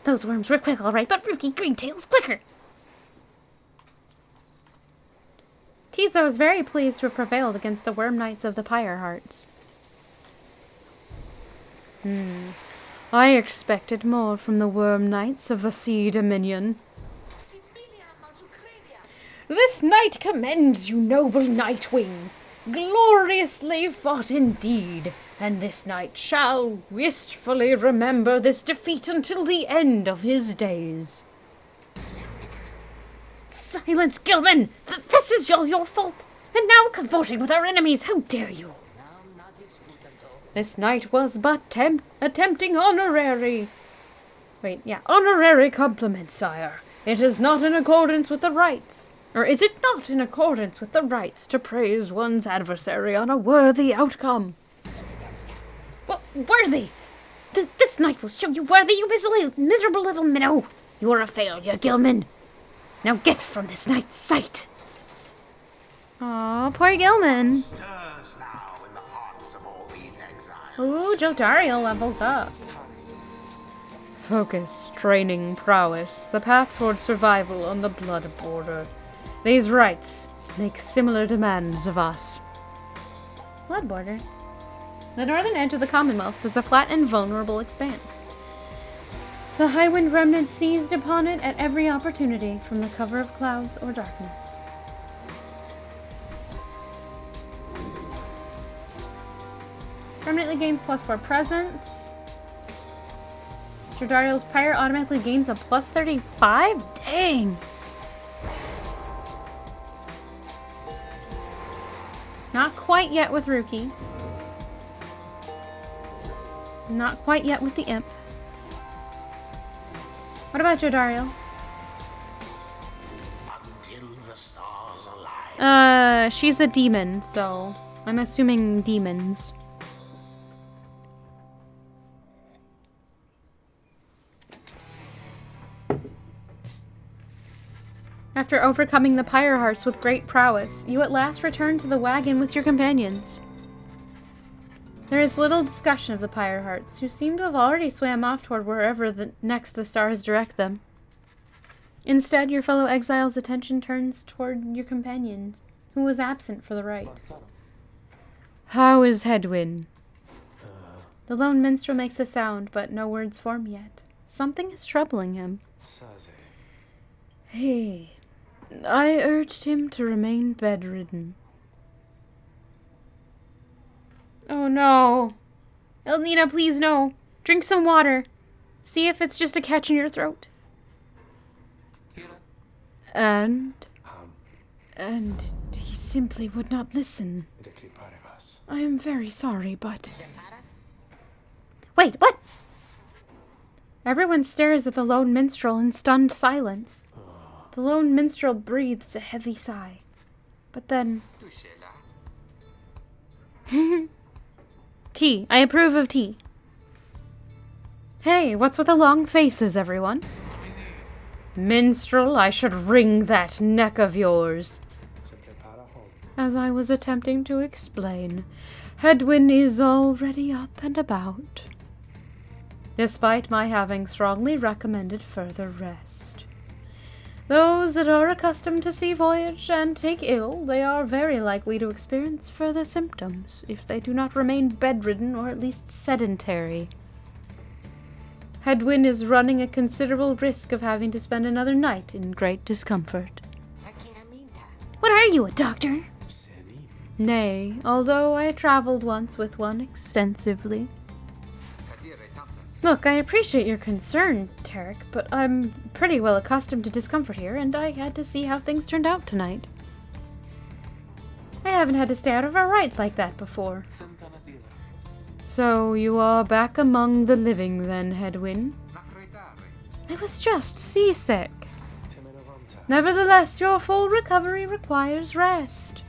Those worms were quick, all right, but Rookie Greentail's quicker. Tizo is very pleased to have prevailed against the Worm Knights of the Pyre Hearts. I expected more from the Worm Knights of the Sea Dominion. This night commends you, noble Nightwings. Gloriously fought indeed, and this knight shall wistfully remember this defeat until the end of his days. Silence, Gilman! This is all your fault! And now cavorting with our enemies, how dare you! This knight was but attempting honorary compliment, sire. It is not in accordance with the rights. Or is it not in accordance with the rights to praise one's adversary on a worthy outcome? Well, worthy! This knight will show you worthy, you miserable little minnow! You are a failure, Gilman! Now get from this knight's sight! Aw, poor Gilman. Stirs now in the hearts of all these exiles. Ooh, Jodariel levels up. Focus, training, prowess, the path towards survival on the blood border. These rights make similar demands of us. Blood border. The northern edge of the Commonwealth is a flat and vulnerable expanse. The Highwind remnant seized upon it at every opportunity, from the cover of clouds or darkness. Permanently gains +4 presence. Jordariel's Pyre automatically gains a +35? Dang! Not quite yet with Ruki. Not quite yet with the Imp. What about Jordariel? Until the stars align. She's a demon, so I'm assuming demons. After overcoming the Pyre Hearts with great prowess, you at last return to the wagon with your companions. There is little discussion of the Pyre Hearts, who seem to have already swam off toward wherever the stars direct them. Instead, your fellow exile's attention turns toward your companion, who was absent for the rite. How is Hedwyn? The lone minstrel makes a sound, but no words form yet. Something is troubling him. Hey, I urged him to remain bedridden. Oh no. Elnina, please no. Drink some water. See if it's just a catch in your throat. And he simply would not listen. I am very sorry, but... Wait, what? Everyone stares at the lone minstrel in stunned silence. The lone minstrel breathes a heavy sigh. But then... Tea. I approve of tea. Hey, what's with the long faces, everyone? Minstrel, I should wring that neck of yours. As I was attempting to explain, Hedwyn is already up and about, despite my having strongly recommended further rest. Those that are accustomed to sea voyage and take ill, they are very likely to experience further symptoms if they do not remain bedridden or at least sedentary. Hedwyn is running a considerable risk of having to spend another night in great discomfort. What are you, a doctor? Nay, although I traveled once with one extensively. Look, I appreciate your concern, Tarek, but I'm pretty well accustomed to discomfort here, and I had to see how things turned out tonight. I haven't had to stay out of a rite like that before. So you are back among the living then, Hedwyn? I was just seasick. Nevertheless, your full recovery requires rest.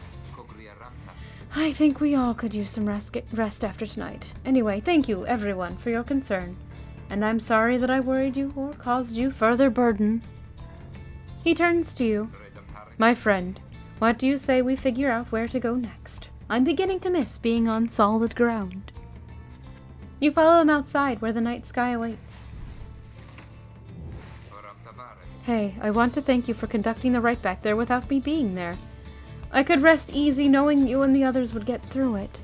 I think we all could use some rest after tonight. Anyway, thank you, everyone, for your concern. And I'm sorry that I worried you or caused you further burden. He turns to you. My friend, what do you say we figure out where to go next? I'm beginning to miss being on solid ground. You follow him outside where the night sky awaits. Hey, I want to thank you for conducting the rite back there without me being there. I could rest easy knowing you and the others would get through it.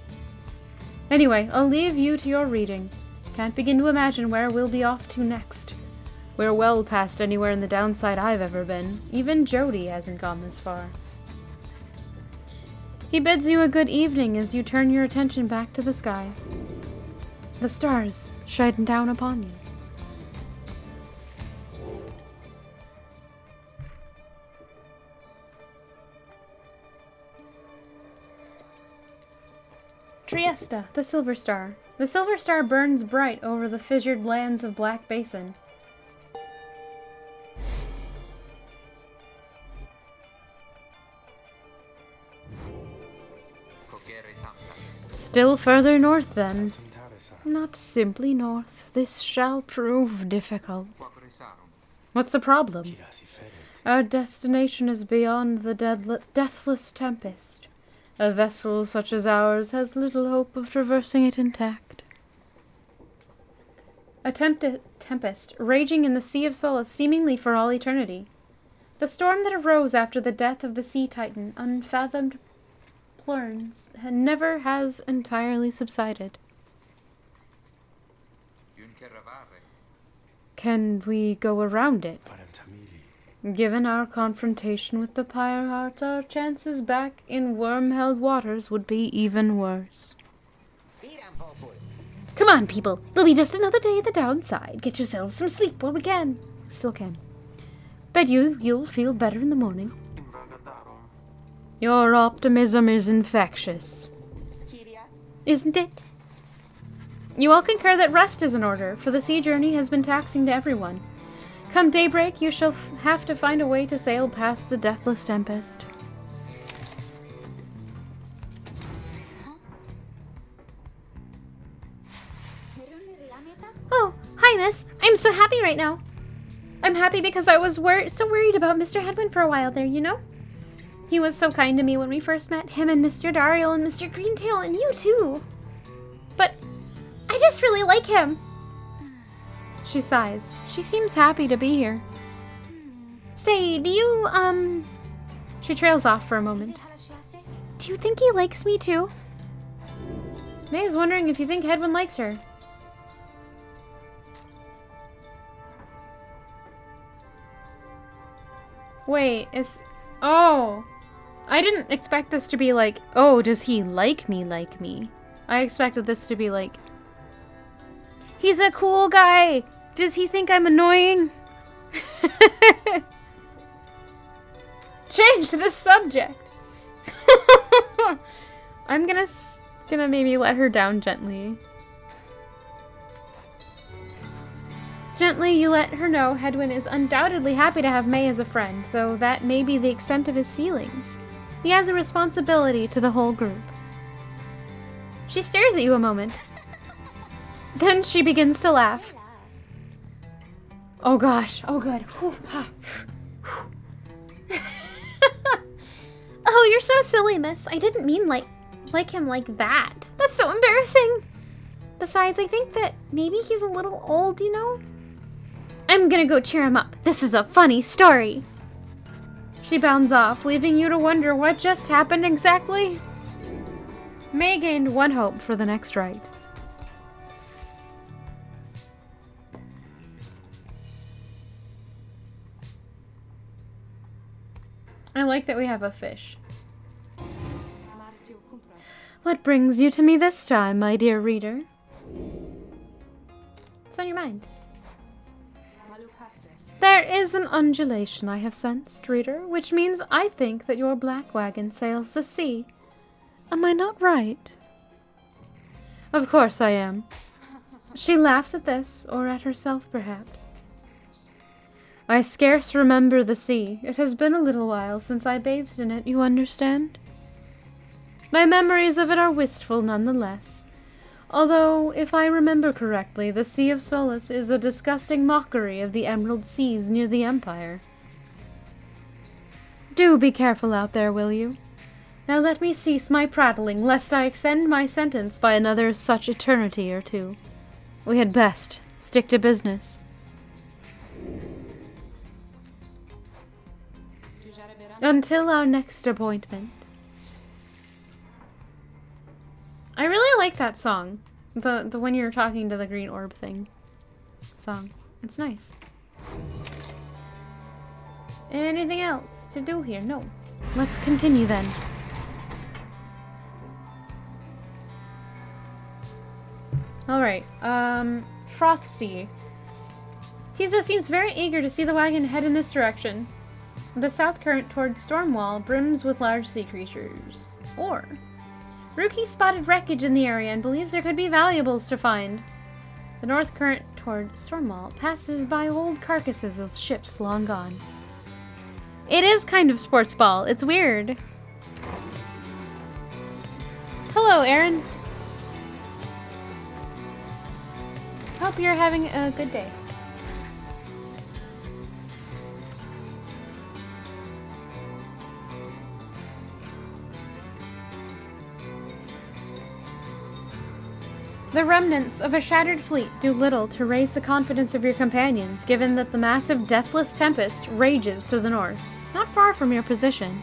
Anyway, I'll leave you to your reading. Can't begin to imagine where we'll be off to next. We're well past anywhere in the downside I've ever been. Even Jody hasn't gone this far. He bids you a good evening as you turn your attention back to the sky. The stars shine down upon you. Triesta, the Silver Star. The Silver Star burns bright over the fissured lands of Black Basin. Still further north, then. Not simply north. This shall prove difficult. What's the problem? Our destination is beyond the deathless tempest. A vessel such as ours has little hope of traversing it intact. A tempest raging in the Sea of Solace seemingly for all eternity. The storm that arose after the death of the sea titan, unfathomed learns never has entirely subsided. Can we go around it? Given our confrontation with the Pyre Heart, our chances back in worm-held waters would be even worse. Come on, people. It'll be just another day at the downside. Get yourselves some sleep while we can. Still can. Bet you'll feel better in the morning. Your optimism is infectious. Isn't it? You all concur that rest is in order, for the sea journey has been taxing to everyone. Come daybreak, you shall have to find a way to sail past the deathless tempest. Oh, hi, miss. I'm so happy right now. I'm happy because I was so worried about Mr. Hedwin for a while there, you know? He was so kind to me when we first met, him and Mr. Dariel and Mr. Greentail and you too. But I just really like him. She sighs. She seems happy to be here. Say, do you, She trails off for a moment. Do you think he likes me too? May is wondering if you think Hedwin likes her. Wait, oh. I didn't expect this to be like, oh, does he like me? I expected this to be like, he's a cool guy. Does he think I'm annoying? Change the subject. I'm gonna maybe let her down gently. Gently, you let her know Hedwin is undoubtedly happy to have May as a friend, though that may be the extent of his feelings. He has a responsibility to the whole group. She stares at you a moment. Then she begins to laugh. Oh gosh, oh good. Oh, you're so silly, miss. I didn't mean like him like that. That's so embarrassing. Besides, I think that maybe he's a little old, you know? I'm gonna go cheer him up. This is a funny story. She bounds off, leaving you to wonder what just happened exactly. May gained one hope for the next rite. I like that we have a fish. What brings you to me this time, my dear reader? What's on your mind? There is an undulation I have sensed, reader, which means I think that your black wagon sails the sea. Am I not right? Of course I am. She laughs at this, or at herself, perhaps. I scarce remember the sea. It has been a little while since I bathed in it, you understand? My memories of it are wistful nonetheless. Although, if I remember correctly, the Sea of Solace is a disgusting mockery of the emerald seas near the Empire. Do be careful out there, will you? Now let me cease my prattling, lest I extend my sentence by another such eternity or two. We had best stick to business. Until our next appointment. I really like that song. The when you're talking to the green orb thing. Song. It's nice. Anything else to do here? No. Let's continue then. Alright, Frosty. Tizo seems very eager to see the wagon head in this direction. The south current towards Stormwall brims with large sea creatures. Or Rookie spotted wreckage in the area and believes there could be valuables to find. The north current toward Stormwall passes by old carcasses of ships long gone. It is kind of sports ball. It's weird. Hello, Aaron. Hope you're having a good day. The remnants of a shattered fleet do little to raise the confidence of your companions, given that the massive deathless tempest rages to the north, not far from your position.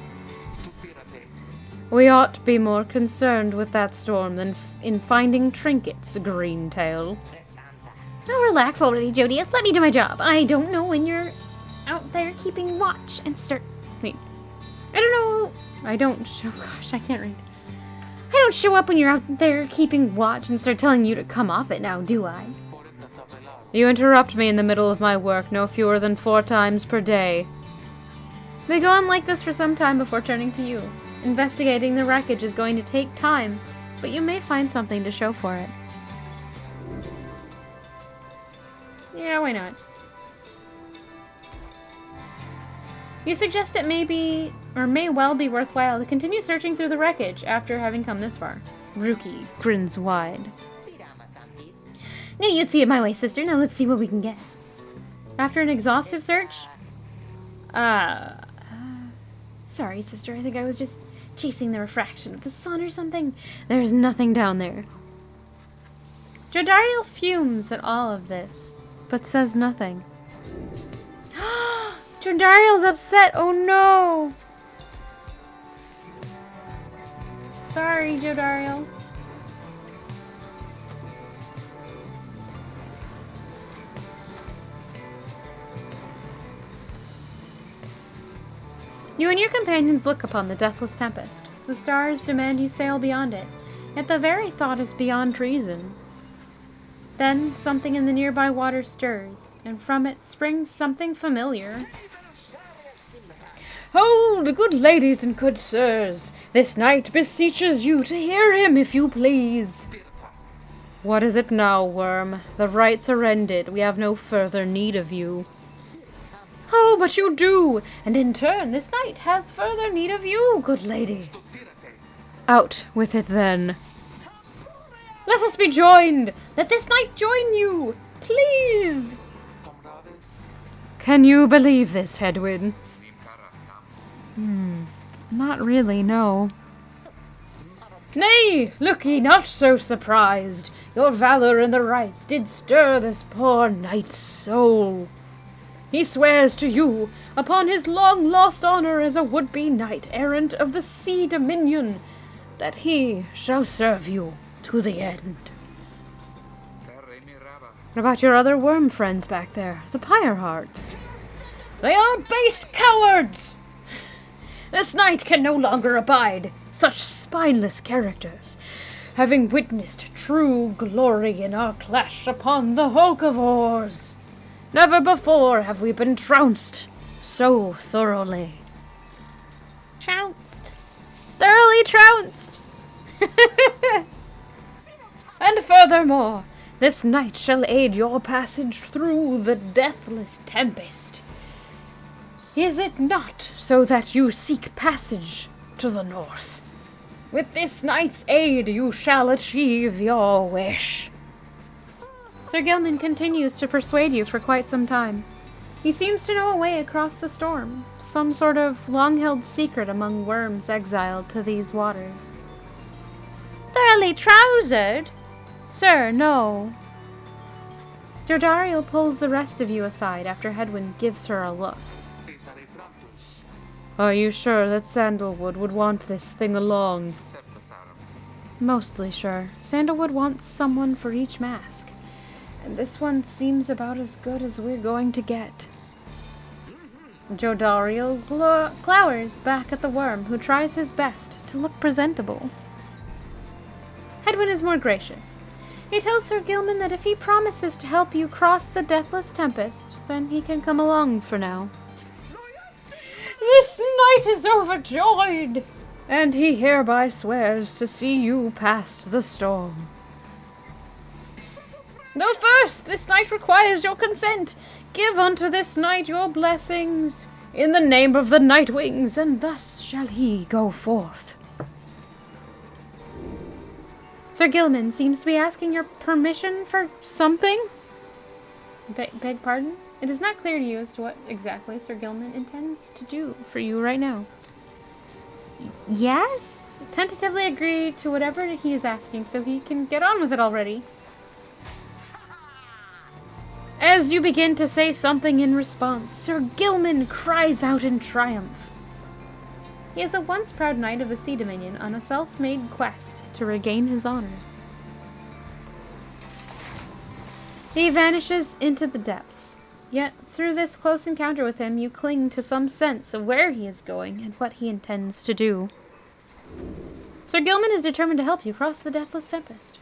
We ought to be more concerned with that storm than in finding trinkets, Greentail. Oh, relax already, Jody. Let me do my job. I don't know when you're out there keeping watch and Wait. I don't know. Gosh, I can't read. I don't show up when you're out there keeping watch and start telling you to come off it now, do I? You interrupt me in the middle of my work no fewer than 4 times per day. They go on like this for some time before turning to you. Investigating the wreckage is going to take time, but you may find something to show for it. Yeah, why not? You suggest it may well be worthwhile to continue searching through the wreckage after having come this far. Ruki grins wide. Knew you'd see it my way, sister. Now let's see what we can get. After an exhaustive search? Sorry, sister. I think I was just chasing the refraction of the sun or something. There's nothing down there. Jodariel fumes at all of this, but says nothing. Jodariel's upset. Oh no! Sorry, Jodariel. You and your companions look upon the deathless tempest. The stars demand you sail beyond it, yet the very thought is beyond reason. Then something in the nearby water stirs, and from it springs something familiar. Hold, good ladies and good sirs! This knight beseeches you to hear him, if you please. What is it now, worm? The rites are ended. We have no further need of you. Oh, but you do, and in turn this knight has further need of you, good lady. Out with it then. Let us be joined. Let this knight join you, please. Can you believe this, Hedwyn? Not really, no. Nay, look ye not so surprised. Your valor in the rites did stir this poor knight's soul. He swears to you, upon his long-lost honor as a would-be knight-errant of the sea dominion, that he shall serve you to the end. What about your other worm friends back there, the Pyre hearts? They are base cowards! This knight can no longer abide such spineless characters, having witnessed true glory in our clash upon the hulk of oars. Never before have we been trounced so thoroughly. Trounced. Thoroughly trounced! And furthermore, this knight shall aid your passage through the deathless tempest. Is it not so that you seek passage to the north? With this knight's aid you shall achieve your wish. Sir Gilman continues to persuade you for quite some time. He seems to know a way across the storm, some sort of long-held secret among worms exiled to these waters. Thoroughly trousered? Sir, no. Jodariel pulls the rest of you aside after Hedwyn gives her a look. Are you sure that Sandalwood would want this thing along? Mostly sure. Sandalwood wants someone for each mask. And this one seems about as good as we're going to get. Jodariel glowers back at the worm, who tries his best to look presentable. Hedwyn is more gracious. He tells Sir Gilman that if he promises to help you cross the deathless tempest, then he can come along for now. This knight is overjoyed, and he hereby swears to see you past the storm. Though first, this knight requires your consent. Give unto this knight your blessings, in the name of the Night Wings, and thus shall he go forth. Sir Gilman seems to be asking your permission for something? Beg pardon? It is not clear to you as to what exactly Sir Gilman intends to do for you right now. Yes? Tentatively agree to whatever he is asking so he can get on with it already. As you begin to say something in response, Sir Gilman cries out in triumph. He is a once proud knight of the Sea Dominion on a self-made quest to regain his honor. He vanishes into the depths. Yet, through this close encounter with him, you cling to some sense of where he is going and what he intends to do. Sir Gilman is determined to help you cross the Deathless Tempest.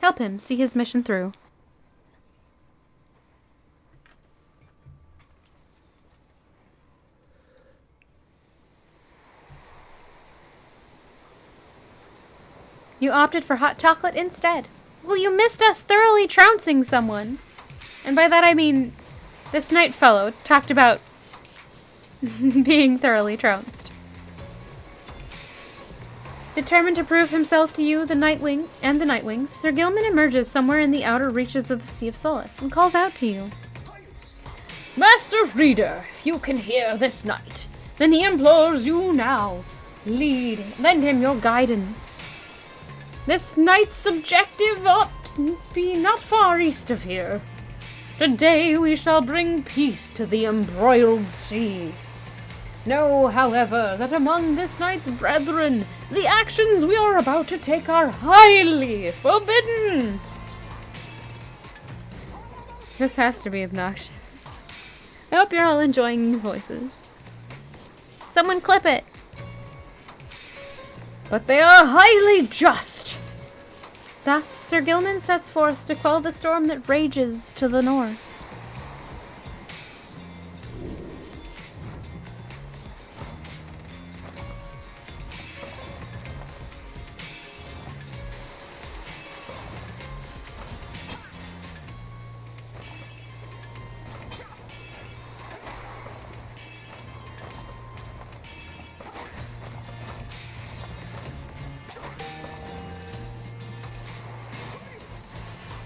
Help him see his mission through. You opted for hot chocolate instead. Well, you missed us thoroughly trouncing someone. And by that I mean, this knight fellow talked about being thoroughly trounced. Determined to prove himself to you, the Nightwing, and the Nightwings, Sir Gilman emerges somewhere in the outer reaches of the Sea of Solace and calls out to you. Master Reader, if you can hear this knight, then he implores you now. Lend him your guidance. This knight's objective ought to be not far east of here. Today we shall bring peace to the embroiled sea. Know, however, that among this knight's brethren, the actions we are about to take are highly forbidden. This has to be obnoxious. I hope you're all enjoying these voices. Someone clip it. But they are highly just. Thus, Sir Gilman sets forth to quell the storm that rages to the north.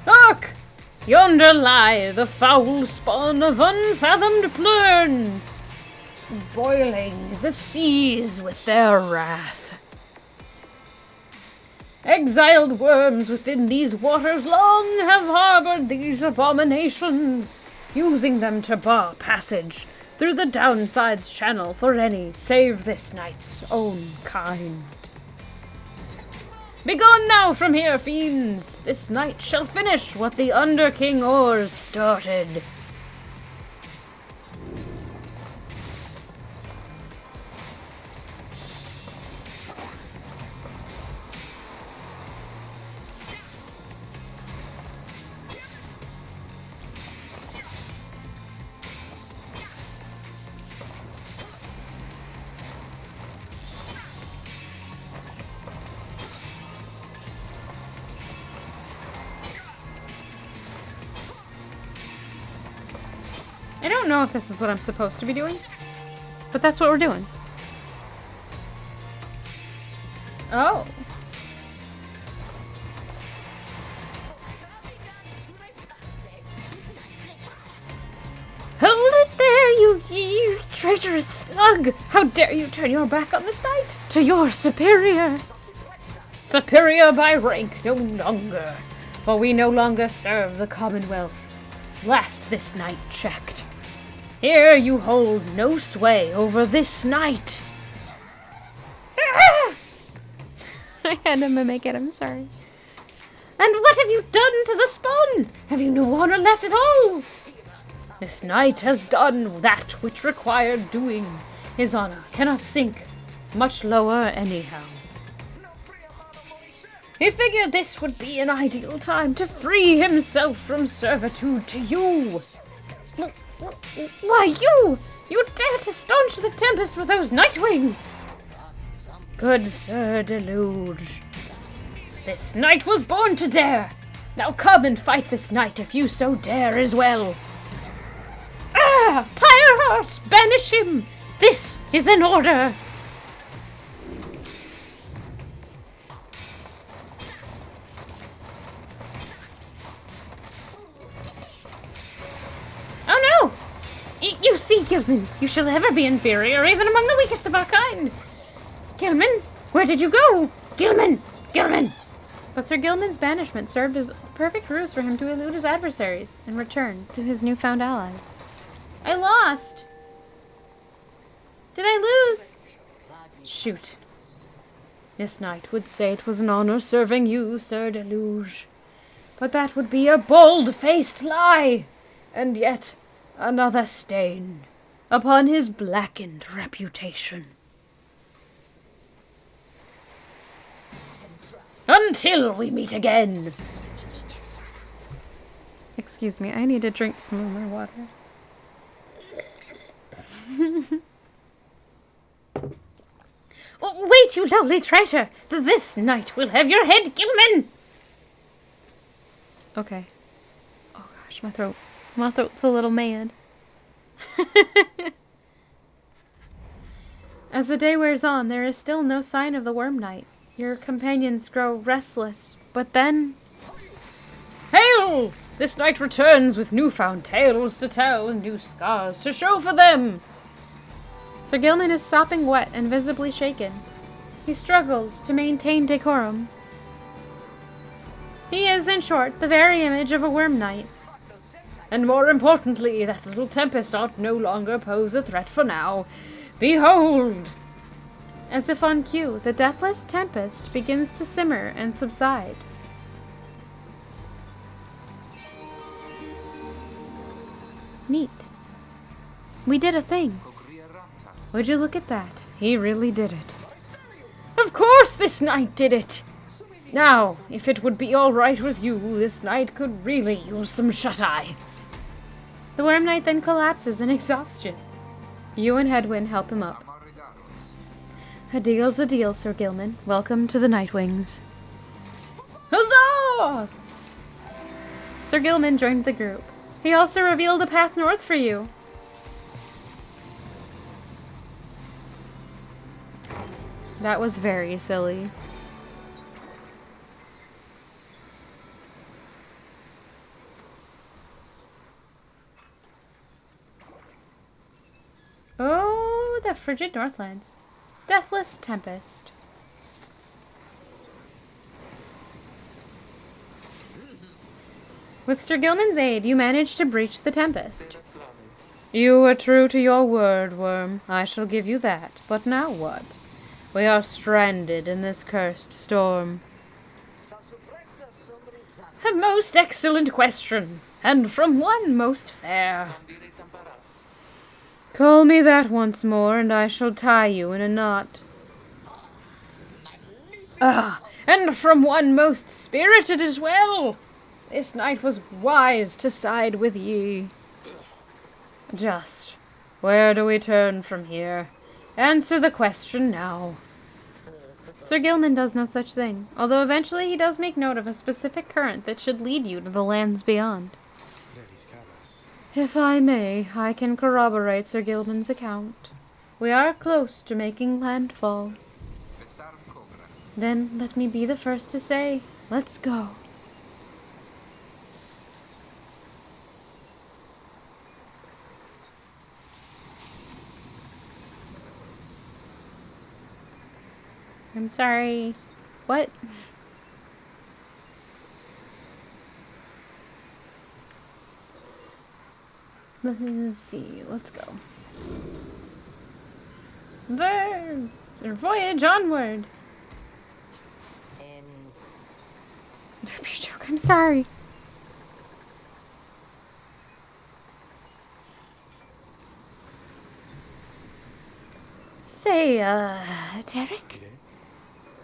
Hark! Yonder lie the foul spawn of unfathomed plurns, boiling the seas with their wrath. Exiled worms within these waters long have harbored these abominations, using them to bar passage through the downside's channel for any save this knight's own kind. Begone now from here, fiends! This night shall finish what the Under-King Oars started. I don't know if this is what I'm supposed to be doing, but that's what we're doing. Oh. Hold it there, you traitorous slug! How dare you turn your back on this knight? To your superior! Superior by rank no longer, for we no longer serve the Commonwealth. Last this night checked. Here you hold no sway over this knight. Ah! I had to mimic it, I'm sorry. And what have you done to the spawn? Have you no honor left at all? This knight has done that which required doing. His honor cannot sink much lower anyhow. He figured this would be an ideal time to free himself from servitude to you. Why, you! You dare to staunch the tempest with those nightwings! Good Sir Deluge. This knight was born to dare. Now come and fight this knight if you so dare as well. Ah! Pyre, banish him! This is an order! Oh no! You see, Gilman, you shall ever be inferior, even among the weakest of our kind. Gilman, where did you go? Gilman! Gilman! But Sir Gilman's banishment served as the perfect ruse for him to elude his adversaries and return to his newfound allies. I lost! Did I lose? Shoot. This knight would say it was an honor serving you, Sir Deluge. But that would be a bold-faced lie, and yet another stain upon his blackened reputation. Until we meet again. Excuse me, I need to drink some of my water. Oh, wait, you lovely traitor! This night will have your head, Gilman! Okay. Oh gosh, my throat. My throat's a little mad. As the day wears on, there is still no sign of the Worm Knight. Your companions grow restless, but then... Hail! This knight returns with newfound tales to tell and new scars to show for them! Sir Gilman is sopping wet and visibly shaken. He struggles to maintain decorum. He is, in short, the very image of a Worm Knight. And more importantly, that little tempest ought no longer pose a threat for now. Behold! As if on cue, the deathless tempest begins to simmer and subside. Neat. We did a thing. Would you look at that? He really did it. Of course this knight did it! Now, if it would be all right with you, this knight could really use some shut-eye. The Worm Knight then collapses in exhaustion. You and Hedwyn help him up. A deal's a deal, Sir Gilman. Welcome to the Nightwings. Huzzah! Sir Gilman joined the group. He also revealed a path north for you. That was very silly. Oh, the frigid Northlands. Deathless Tempest. With Sir Gilman's aid, you managed to breach the Tempest. You were true to your word, Worm. I shall give you that. But now what? We are stranded in this cursed storm. A most excellent question, and from one most fair. Call me that once more, and I shall tie you in a knot. And from one most spirited as well. This knight was wise to side with ye. Just, where do we turn from here? Answer the question now. Sir Gilman does no such thing, although eventually he does make note of a specific current that should lead you to the lands beyond. If I may, I can corroborate Sir Gilman's account. We are close to making landfall. Then let me be the first to say, let's go. I'm sorry. What? Let's see. Let's go. Voyage onward. Don't be a joke. I'm sorry. Say, Tarek?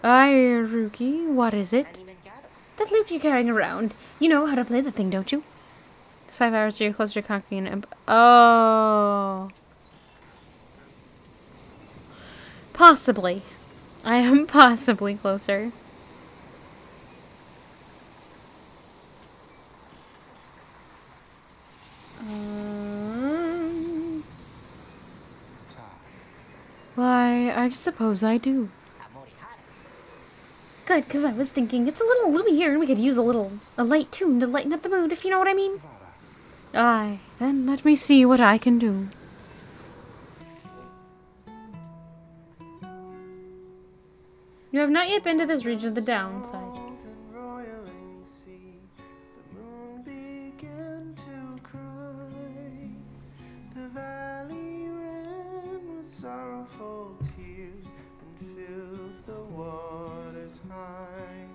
Aye, Rookie, what is it? That loot you're carrying around. You know how to play the thing, don't you? It's 5 hours till you're closer to conquering an Oh. Possibly. I am possibly closer. Why, I suppose I do. Good, because I was thinking it's a little gloomy here and we could use a light tune to lighten up the mood, if you know what I mean. Aye, then let me see what I can do. You have not yet been to this region of the downside. Sorrow sorrowful tears and filled the waters high.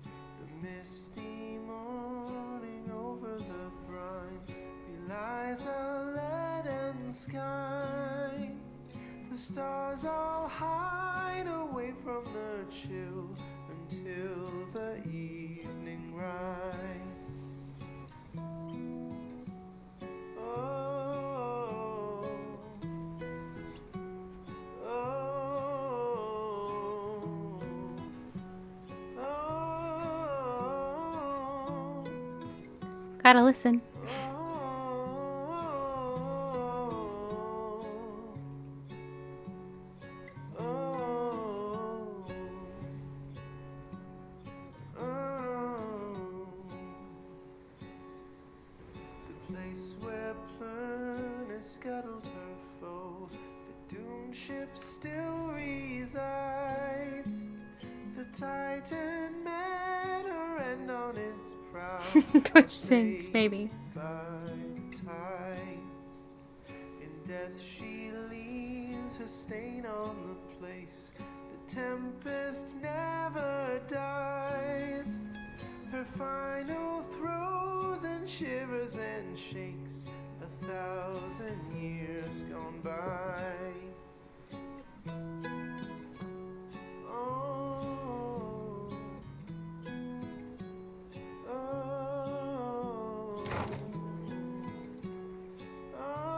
The misty morning over the brine belies a leaden sky. The stars all hide away from the chill until the evening rise. Oh, oh, oh, Gotta listen. The place where Plern scuttled her foe, the doomed ship still resides. The Titan met her end on its prow. Twitch sings, baby. By tides. In death she leaves her stain on the place. The tempest never dies. Her final throes and shivers and shakes 1,000 years gone by. Oh, oh, oh,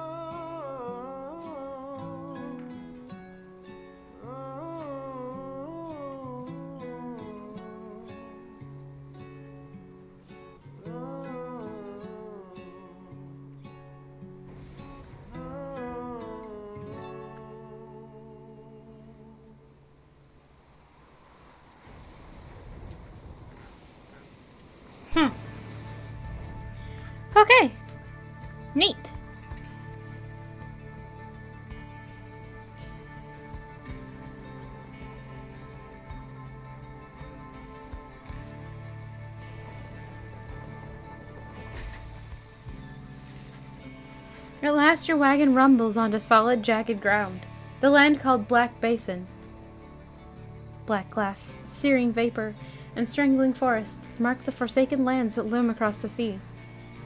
Okay. Neat. At last your wagon rumbles onto solid, jagged ground. The land called Black Basin. Black glass, searing vapor, and strangling forests mark the forsaken lands that loom across the sea.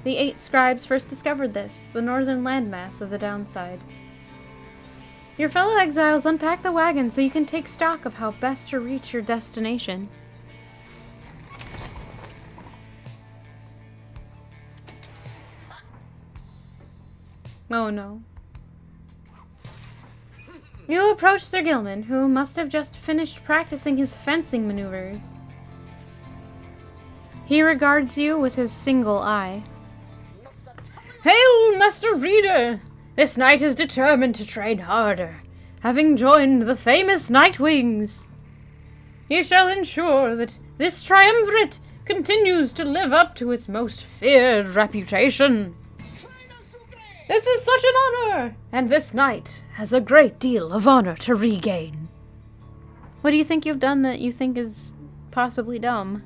The 8 scribes first discovered this, the northern landmass of the downside. Your fellow exiles unpack the wagon so you can take stock of how best to reach your destination. Oh no. You approach Sir Gilman, who must have just finished practicing his fencing maneuvers. He regards you with his single eye. Hail, Master Reader! This knight is determined to train harder, having joined the famous Night Wings. He shall ensure that this triumvirate continues to live up to its most feared reputation. This is such an honor, and this knight has a great deal of honor to regain. What do you think you've done that you think is possibly dumb?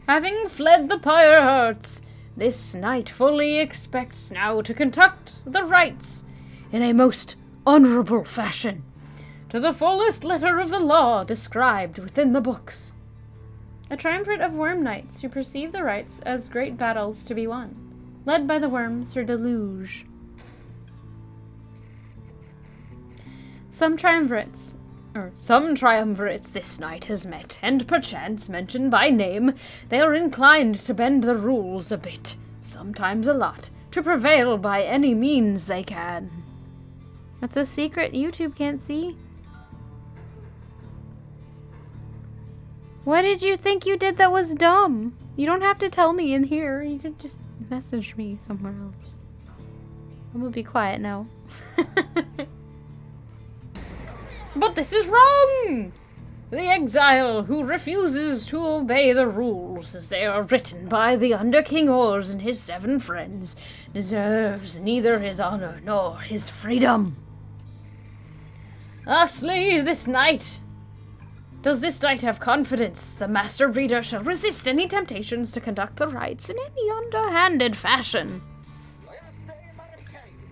Having fled the Pyre hearts, this knight fully expects now to conduct the rites in a most honorable fashion, to the fullest letter of the law described within the books. A triumvirate of worm knights who perceive the rites as great battles to be won, led by the worm Sir Deluge. Some triumvirates this knight has met, and perchance mentioned by name, they are inclined to bend the rules a bit, sometimes a lot, to prevail by any means they can. That's a secret YouTube can't see. What did you think you did that was dumb? You don't have to tell me in here. You could just message me somewhere else. I'm gonna be quiet now. But this is wrong! The exile who refuses to obey the rules as they are written by the Under King Ors and his 7 friends deserves neither his honor nor his freedom. Lastly, this knight. Does this knight have confidence the Master Reader shall resist any temptations to conduct the rites in any underhanded fashion?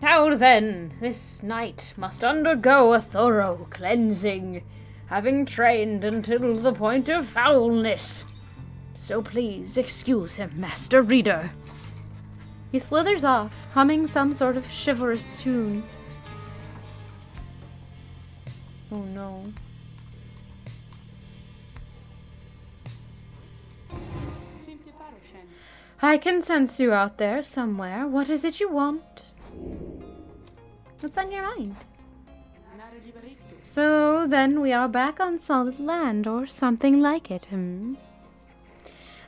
Now then, this knight must undergo a thorough cleansing, having trained until the point of foulness. So please excuse him, Master Reader. He slithers off, humming some sort of chivalrous tune. Oh no. I can sense you out there somewhere. What is it you want? What's on your mind? So then we are back on solid land, or something like it, Then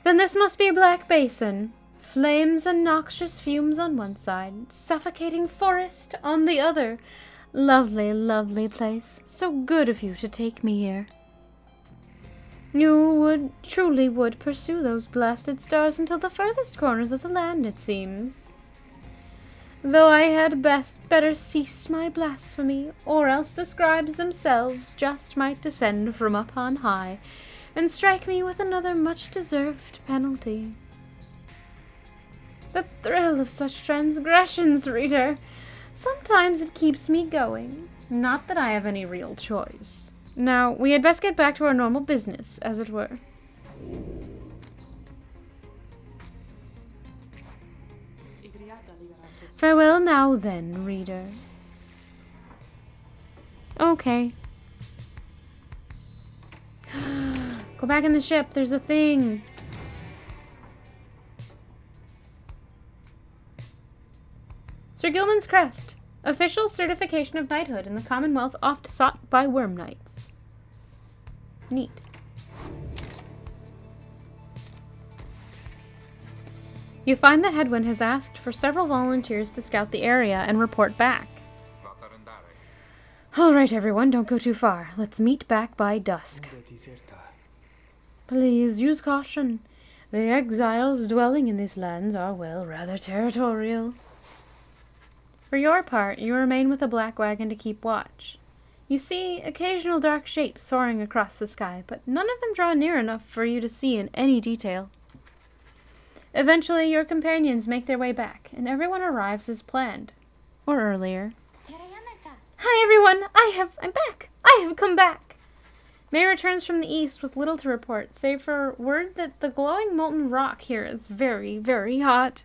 this must be Black Basin. Flames and noxious fumes on one side, suffocating forest on the other. Lovely, lovely place. So good of you to take me here. You truly would pursue those blasted stars until the furthest corners of the land, it seems. Though I had better cease my blasphemy, or else the scribes themselves just might descend from up on high, and strike me with another much-deserved penalty. The thrill of such transgressions, reader! Sometimes it keeps me going. Not that I have any real choice. Now, we had best get back to our normal business, as it were. Farewell now, then, reader. Okay. Go back in the ship, there's a thing. Sir Gilman's Crest. Official certification of knighthood in the Commonwealth oft sought by worm knights. Neat. You find that Hedwyn has asked for several volunteers to scout the area and report back. All right, everyone, don't go too far. Let's meet back by dusk. Please use caution. The exiles dwelling in these lands are, well, rather territorial. For your part, you remain with the Black Wagon to keep watch. You see occasional dark shapes soaring across the sky, but none of them draw near enough for you to see in any detail. Eventually, your companions make their way back, and everyone arrives as planned. Or earlier. Hi, everyone! I'm back! I have come back! May returns from the east with little to report, save for word that the glowing molten rock here is very, very hot.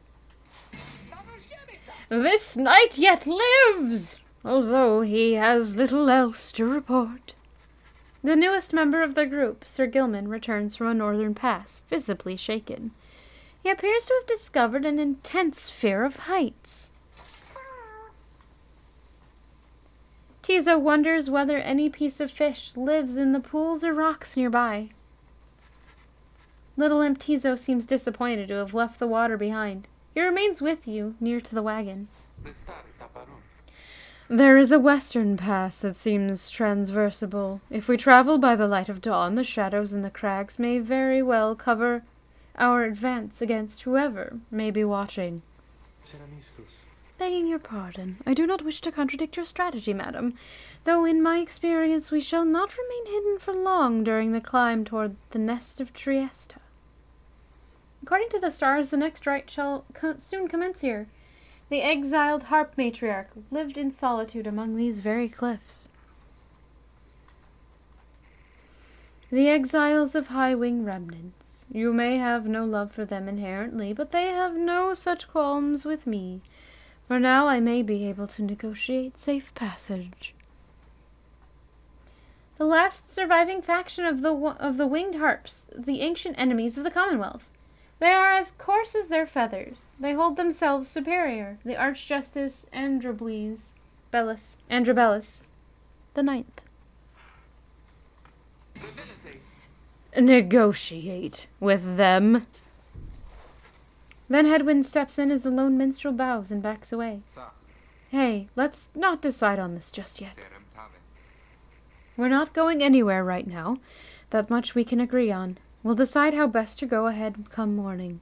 This knight yet lives, although he has little else to report. The newest member of the group, Sir Gilman, returns from a northern pass, visibly shaken. He appears to have discovered an intense fear of heights. Tizo wonders whether any piece of fish lives in the pools or rocks nearby. Little Imp Tizo seems disappointed to have left the water behind. He remains with you, near to the wagon. There is a western pass that seems transversible. If we travel by the light of dawn, the shadows in the crags may very well cover our advance against whoever may be watching. Begging your pardon, I do not wish to contradict your strategy, madam, though in my experience we shall not remain hidden for long during the climb toward the nest of Trieste. According to the stars, the next rite shall soon commence here. The exiled harp matriarch lived in solitude among these very cliffs. The exiles of High-Wing remnants. You may have no love for them inherently, but they have no such qualms with me. For now I may be able to negotiate safe passage. The last surviving faction of the winged harps, the ancient enemies of the Commonwealth. They are as coarse as their feathers. They hold themselves superior. The Archjustice Androbellus, the ninth. Negotiate with them. Then Hedwyn steps in as the lone minstrel bows and backs away. Hey, let's not decide on this just yet. We're not going anywhere right now. That much we can agree on. We'll decide how best to go ahead come morning.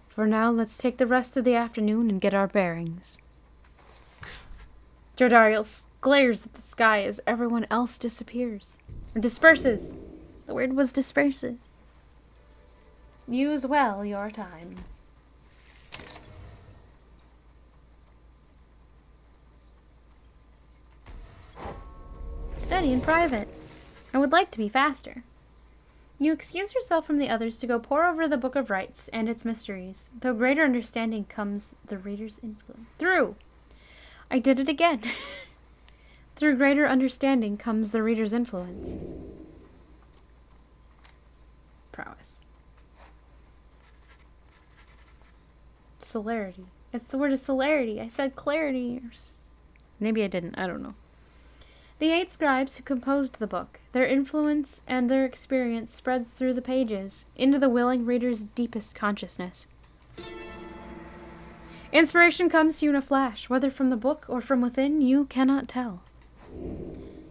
For now, let's take the rest of the afternoon and get our bearings. Jodariel glares at the sky as everyone else disappears. Or disperses. The word was disperses. Use well your time. study in private. I would like to be faster. You excuse yourself from the others to go pore over the Book of Rites and its mysteries. Through greater understanding comes the reader's influence. I did it again. Through greater understanding comes the reader's influence. Prowess. Celerity. It's the word of celerity. I said clarity. Maybe I didn't. I don't know. The 8 scribes who composed the book, their influence and their experience spreads through the pages, into the willing reader's deepest consciousness. Inspiration comes to you in a flash, whether from the book or from within, you cannot tell.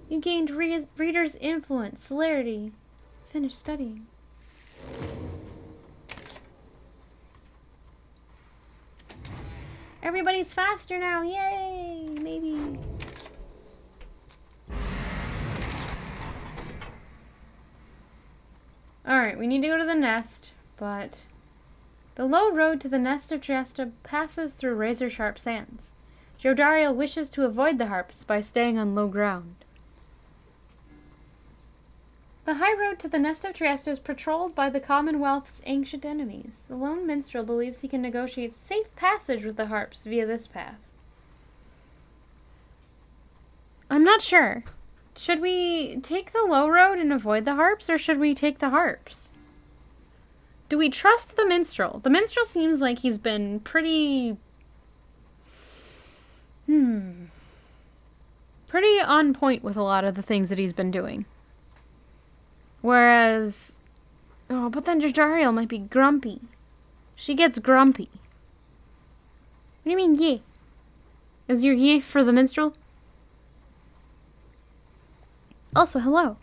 You gained reader's influence, celerity. Finish studying. Everybody's faster now, yay! Maybe. Alright, we need to go to the nest, but the low road to the nest of Triesta passes through razor-sharp sands. Jodariel wishes to avoid the harps by staying on low ground. The high road to the nest of Triesta is patrolled by the Commonwealth's ancient enemies. The lone minstrel believes he can negotiate safe passage with the harps via this path. I'm not sure. Should we take the low road and avoid the harps, or should we take the harps? Do we trust the minstrel? The minstrel seems like he's been pretty... pretty on point with a lot of the things that he's been doing. Whereas... Oh, but then Jodariel might be grumpy. She gets grumpy. What do you mean, yay? Is your yay for the minstrel? Also, hello.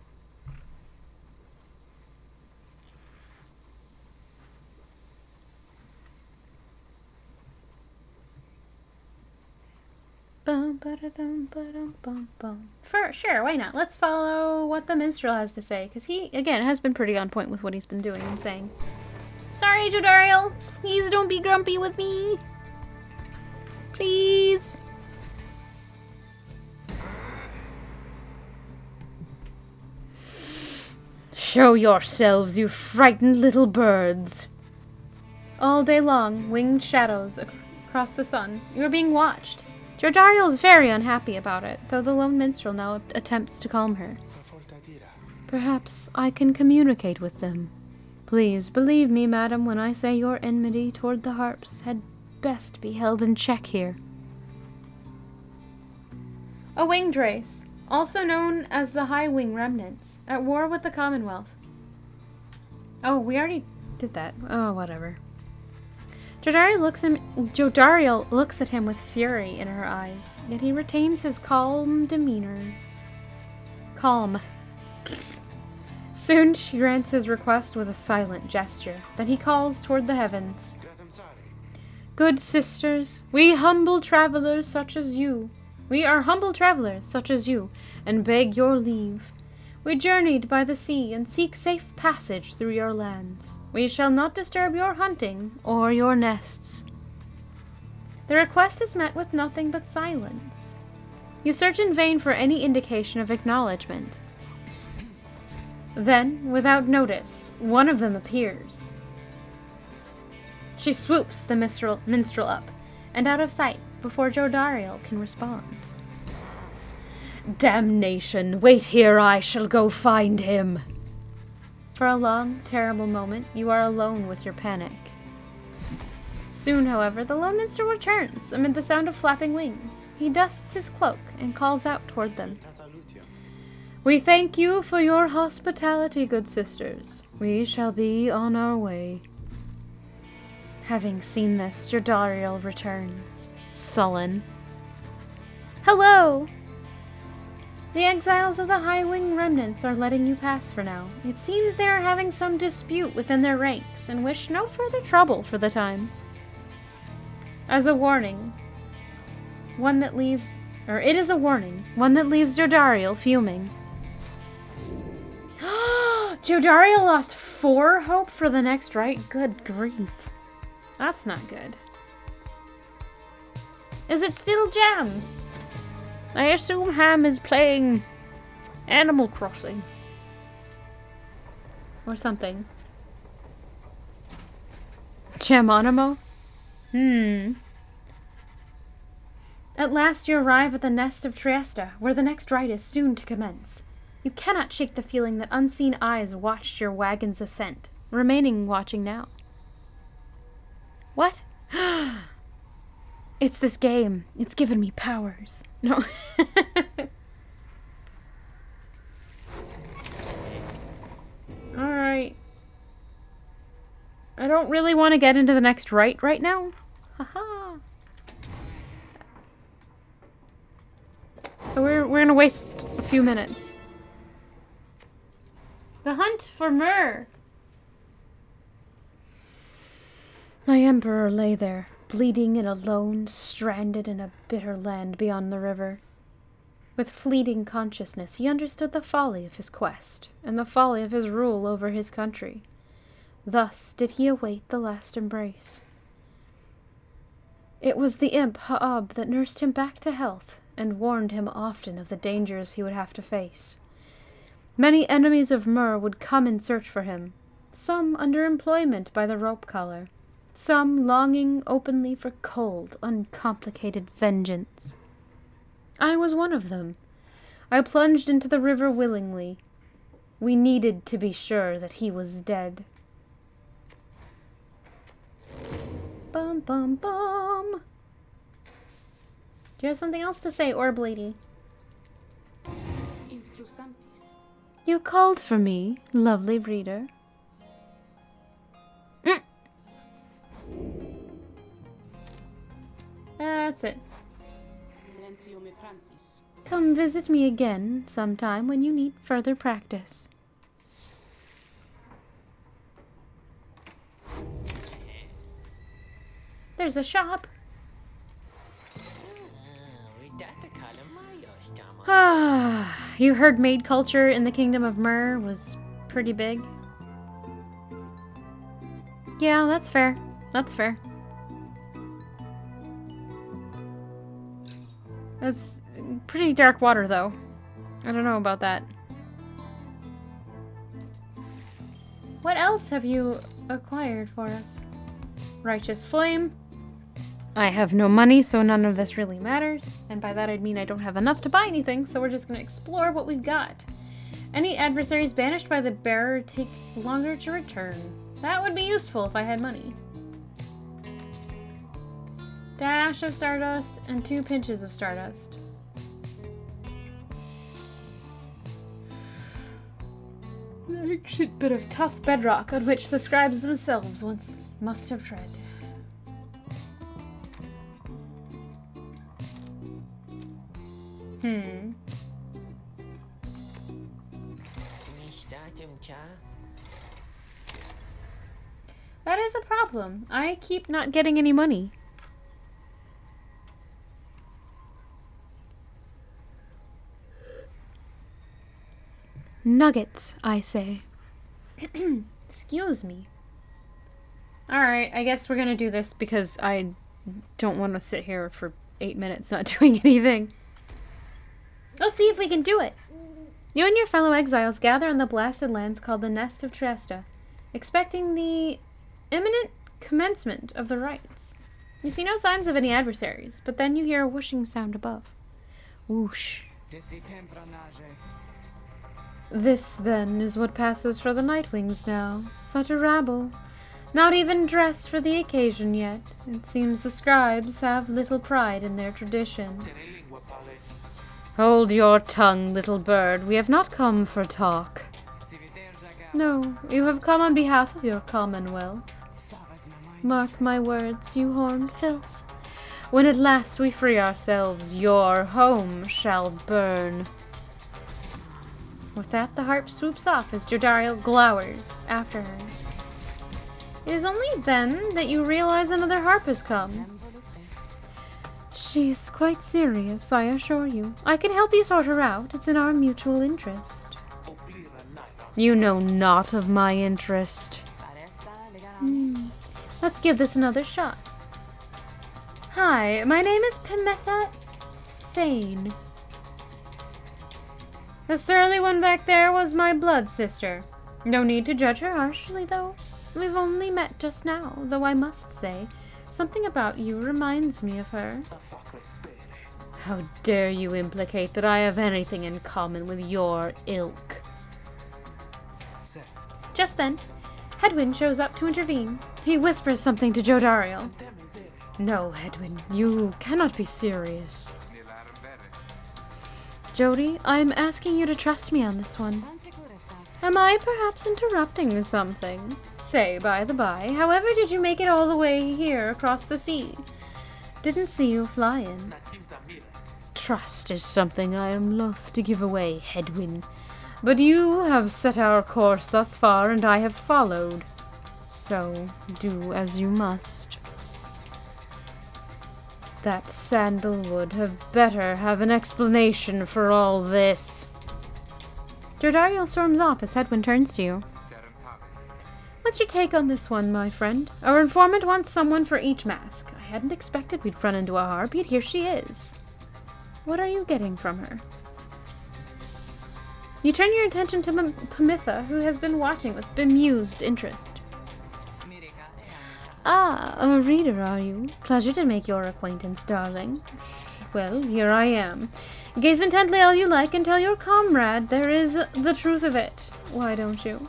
For sure, why not? Let's follow what the minstrel has to say, because he, again, has been pretty on point with what he's been doing and saying. Sorry, Jodariel. Please don't be grumpy with me. Please. Show yourselves, you frightened little birds. All day long, winged shadows across the sun. You are being watched. Jodariel is very unhappy about it, though the lone minstrel now attempts to calm her. Perhaps I can communicate with them. Please believe me, madam, when I say your enmity toward the harps had best be held in check here. A winged race, also known as the High Wing Remnants, at war with the Commonwealth. Oh, we already did that. Oh, whatever. Jodariel looks at him with fury in her eyes, yet he retains his calm demeanor. Calm. Soon she grants his request with a silent gesture. Then he calls toward the heavens. Good sisters, we are humble travelers such as you, and beg your leave. We journeyed by the sea and seek safe passage through your lands. We shall not disturb your hunting or your nests. The request is met with nothing but silence. You search in vain for any indication of acknowledgement. Then, without notice, one of them appears. She swoops the minstrel up, and out of sight, before Jodariel can respond. Damnation! Wait here, I shall go find him! For a long, terrible moment, you are alone with your panic. Soon, however, the lone minstrel returns, amid the sound of flapping wings. He dusts his cloak and calls out toward them. We thank you for your hospitality, good sisters. We shall be on our way. Having seen this, Jodariel returns, sullen. Hello! The exiles of the High Wing Remnants are letting you pass for now. It seems they are having some dispute within their ranks and wish no further trouble for the time. As a warning, it is a warning, one that leaves Jodariel fuming. Jodariel lost 4 hope for the next rite? Good grief. That's not good. Is it still Jam? I assume Ham is playing Animal Crossing. Or something. Geronimo? At last you arrive at the nest of Trieste, where the next rite is soon to commence. You cannot shake the feeling that unseen eyes watched your wagon's ascent, remaining watching now. What? It's this game. It's given me powers. No. Alright. I don't really want to get into the next rite right now. Haha. So we're gonna waste a few minutes. The hunt for myrrh. My emperor lay there, bleeding and alone, stranded in a bitter land beyond the river. With fleeting consciousness, he understood the folly of his quest, and the folly of his rule over his country. Thus did he await the last embrace. It was the imp Ha'ab that nursed him back to health, and warned him often of the dangers he would have to face. Many enemies of Myr would come in search for him, some under employment by the rope collar, some longing openly for cold, uncomplicated vengeance. I was one of them. I plunged into the river willingly. We needed to be sure that he was dead. Bum bum bum. Do you have something else to say, Orb Lady? You called for me, lovely reader. That's it. Come visit me again sometime when you need further practice. There's a shop. Ah, you heard maid culture in the Kingdom of Myr was pretty big. Yeah, that's fair. That's fair. That's pretty dark water, though. I don't know about that. What else have you acquired for us? Righteous Flame. I have no money, so none of this really matters. And by that I mean I don't have enough to buy anything, so we're just going to explore what we've got. Any adversaries banished by the bearer take longer to return. That would be useful if I had money. Dash of Stardust and 2 pinches of Stardust. An ancient bit of tough bedrock on which the scribes themselves once must have tread. That is a problem. I keep not getting any money. Nuggets, I say. Excuse me. Alright, I guess we're gonna do this because I don't want to sit here for 8 minutes not doing anything. Let's see if we can do it. You and your fellow exiles gather on the blasted lands called the Nest of Trieste, expecting the imminent commencement of the rites. You see no signs of any adversaries, but then you hear a whooshing sound above. Whoosh. This, then, is what passes for the Nightwings now. Such a rabble. Not even dressed for the occasion yet. It seems the scribes have little pride in their tradition. Hold your tongue, little bird. We have not come for talk. No, you have come on behalf of your commonwealth. Mark my words, you horned filth. When at last we free ourselves, your home shall burn. With that, the harp swoops off as Jodariel glowers after her. It is only then that you realize another harp has come. She's quite serious, I assure you. I can help you sort her out. It's in our mutual interest. You know not of my interest. Let's give this another shot. Hi, my name is Pimetha Thane. The surly one back there was my blood sister. No need to judge her harshly, though. We've only met just now, though I must say, something about you reminds me of her. How dare you implicate that I have anything in common with your ilk? Just then, Hedwyn shows up to intervene. He whispers something to Jodariel. No, Hedwyn, you cannot be serious. Jody, I'm asking you to trust me on this one. Am I perhaps interrupting something? Say, by the by, however did you make it all the way here across the sea? Didn't see you fly in. Trust is something I am loath to give away, Hedwyn. But you have set our course thus far, and I have followed. So, do as you must. That sandalwood had better have an explanation for all this. Jodariel storms off as Hedwyn turns to you. What's your take on this one, my friend? Our informant wants someone for each mask. I hadn't expected we'd run into a harp, yet here she is. What are you getting from her? You turn your attention to Pamitha, who has been watching with bemused interest. Ah, a reader, are you? Pleasure to make your acquaintance, darling. Well, here I am. Gaze intently all you like and tell your comrade there is the truth of it. Why don't you?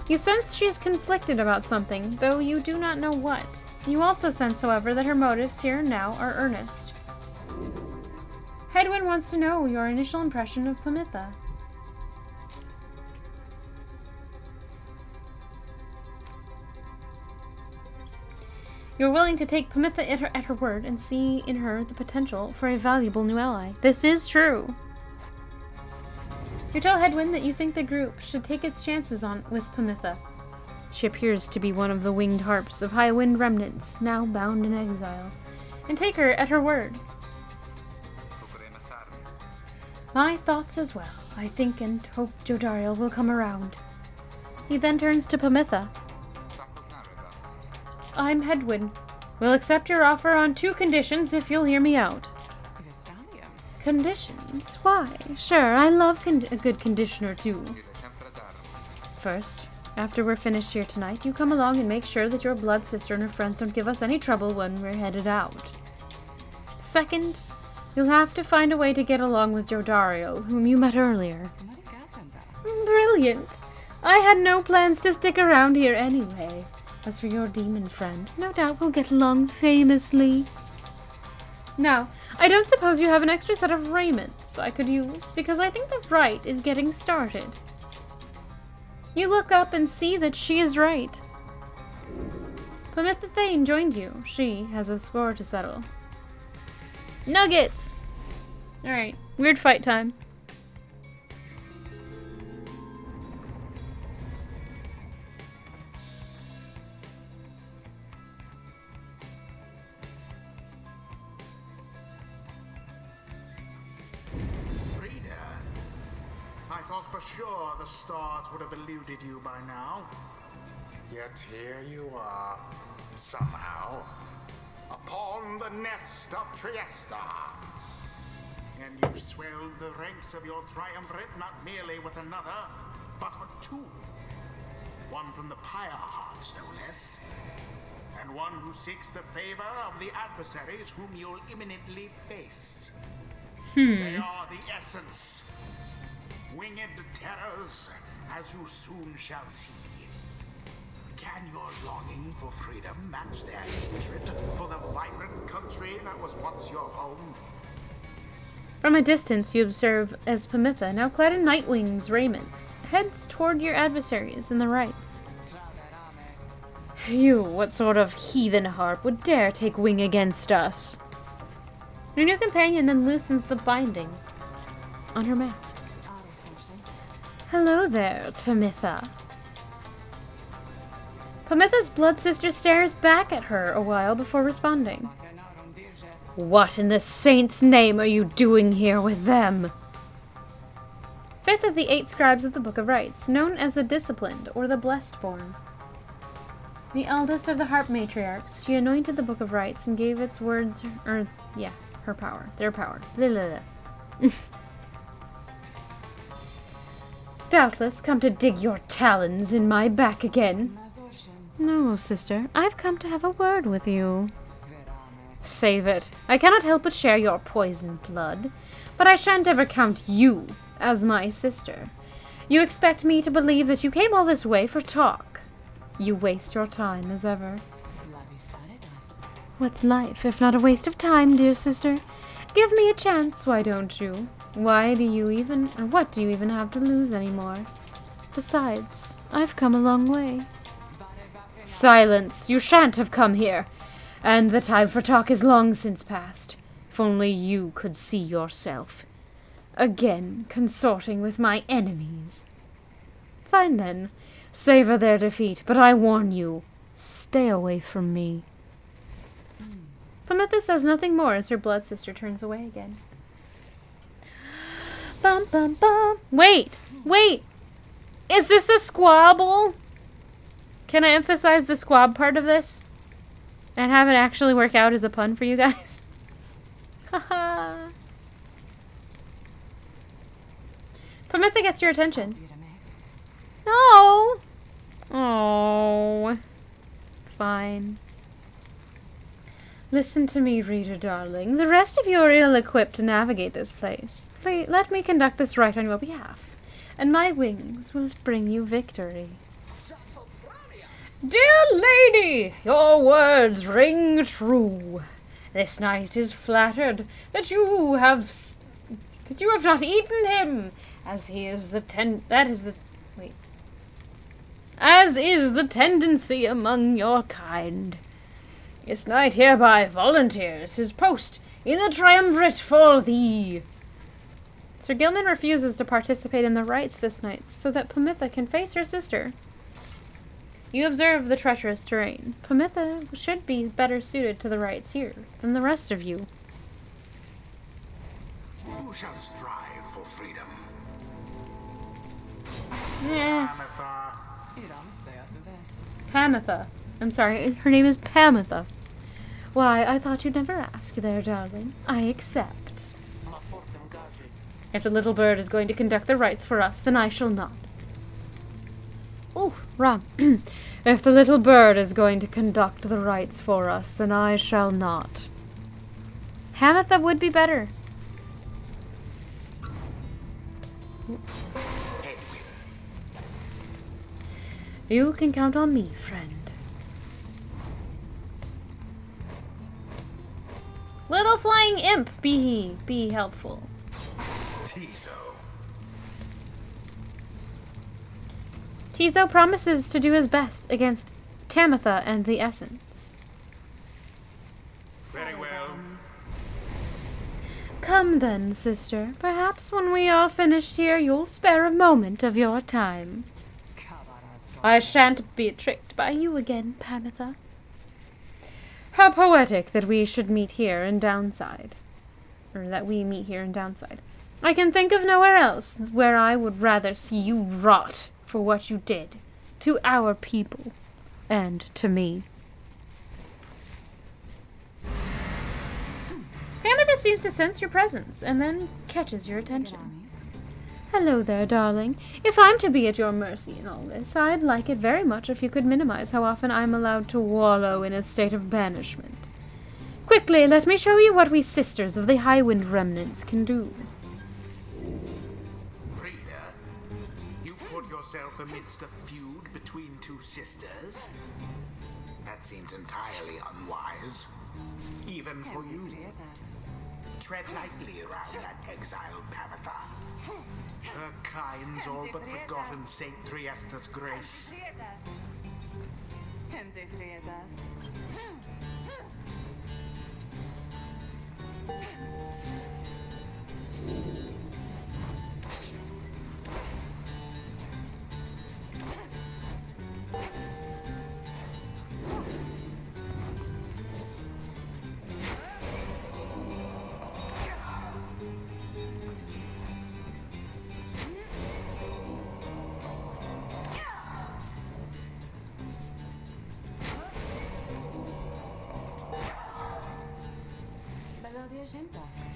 You sense she is conflicted about something, though you do not know what. You also sense, however, that her motives here and now are earnest. Hedwyn wants to know your initial impression of Pamitha. You're willing to take Pamitha at her word and see in her the potential for a valuable new ally. This is true. You tell Hedwyn that you think the group should take its chances with Pamitha. She appears to be one of the winged harps of High Wind remnants, now bound in exile, and take her at her word. My thoughts as well. I think and hope Jodariel will come around. He then turns to Pamitha. I'm Hedwyn. We'll accept your offer on 2 conditions if you'll hear me out. Conditions? Why? Sure, I love a good condition or two. First, after we're finished here tonight, you come along and make sure that your blood sister and her friends don't give us any trouble when we're headed out. Second, you'll have to find a way to get along with Jodariel, whom you met earlier. Brilliant! I had no plans to stick around here anyway. As for your demon friend, no doubt we'll get along famously. Now, I don't suppose you have an extra set of raiments I could use, because I think the rite is getting started. You look up and see that she is right. Pamitha Thane joined you. She has a score to settle. Nuggets! Alright, weird fight time. I thought for sure the stars would have eluded you by now. Yet here you are, somehow, upon the nest of Triesta. And you've swelled the ranks of your triumvirate not merely with another, but with 2. One from the Pyre heart, no less. And one who seeks the favor of the adversaries whom you'll imminently face. They are the essence. Winged terrors, as you soon shall see. Can your longing for freedom match their hatred for the vibrant country that was once your home? From a distance, you observe as Pamitha, now clad in Nightwing's raiments, heads toward your adversaries in the rites. You, what sort of heathen harp would dare take wing against us? Your new companion then loosens the binding on her mask. Hello there, Pamitha. Pamitha's blood sister stares back at her a while before responding. What in the saint's name are you doing here with them? 5th of the 8 scribes of the Book of Rites, known as the Disciplined or the Blessed-born. The eldest of the harp matriarchs, she anointed the Book of Rites and gave its words, her power, their power. Blah, blah, blah. doubtless come to dig your talons in my back again. No, sister, I've come to have a word with you. Save it. I cannot help but share your poisoned blood, but I shan't ever count you as my sister. You expect me to believe that you came all this way for talk. You waste your time as ever. What's life if not a waste of time, dear sister? Give me a chance, why don't you? What do you even have to lose anymore? Besides, I've come a long way. Silence! You shan't have come here, and the time for talk is long since past. If only you could see yourself. Again, consorting with my enemies. Fine then, savor their defeat, but I warn you, stay away from me. Pamitha says nothing more as her blood sister turns away again. Bum bum bum. Wait! Is this a squabble? Can I emphasize the squab part of this? And have it actually work out as a pun for you guys? Haha. Pamitha gets your attention. No! Oh. Fine. Listen to me, reader darling. The rest of you are ill-equipped to navigate this place. Please, let me conduct this rite on your behalf, and my wings will bring you victory. Dear lady, your words ring true. This knight is flattered that you have not eaten him, as is the tendency among your kind. This knight hereby volunteers his post in the triumvirate for thee. Sir Gilman refuses to participate in the rites this night so that Pamitha can face her sister. You observe the treacherous terrain. Pamitha should be better suited to the rites here than the rest of you. Who shall strive for freedom? Pamitha. I'm sorry, her name is Pamitha. Why, I thought you'd never ask there, darling. I accept. If the little bird is going to conduct the rites for us, then I shall not. Ooh, wrong. If the little bird is going to conduct the rites for us, then I shall not. Pamitha would be better. You can count on me, friend. Little flying imp, be he. Be helpful. Tizo promises to do his best against Tamitha and the Essence. Very well. Come then, sister. Perhaps when we are finished here, you'll spare a moment of your time. I shan't be tricked by you again, Pamitha. How poetic that we should meet here in Downside. Or that we meet here in Downside. I can think of nowhere else where I would rather see you rot for what you did to our people and to me. Pamitha seems to sense your presence and then catches your attention. Hello there, darling. If I'm to be at your mercy in all this, I'd like it very much if you could minimize how often I'm allowed to wallow in a state of banishment. Quickly, let me show you what we sisters of the Highwind Remnants can do. Reader, you put yourself amidst a feud between two sisters? That seems entirely unwise. Even for you. Tread lightly around that exiled Pamitha. Her kind's all but forgotten Saint Triesta's grace.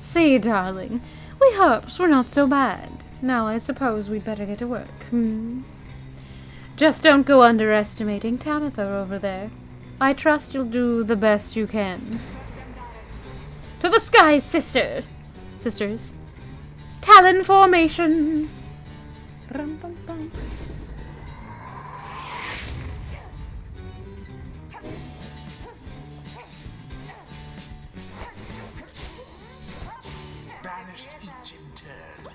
See, darling, we harps were not so bad. Now I suppose we'd better get to work. Just don't go underestimating Tamitha over there. I trust you'll do the best you can. To the skies, sisters. Talon formation. Rum, bum, bum. Banished each in turn.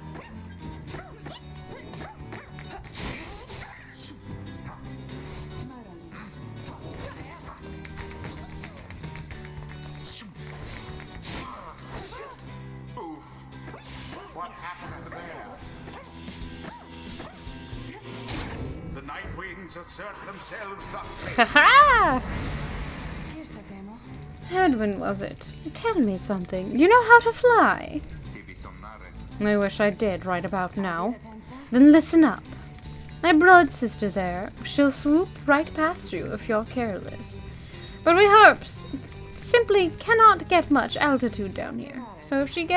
Oof. What happened to the bear? The night wings assert themselves thusly. Ha-ha! Edwin, was it? Tell me something. You know how to fly? I wish I did right about now. Then listen up. My blood sister there, she'll swoop right past you if you're careless. But we harps simply cannot get much altitude down here. So if she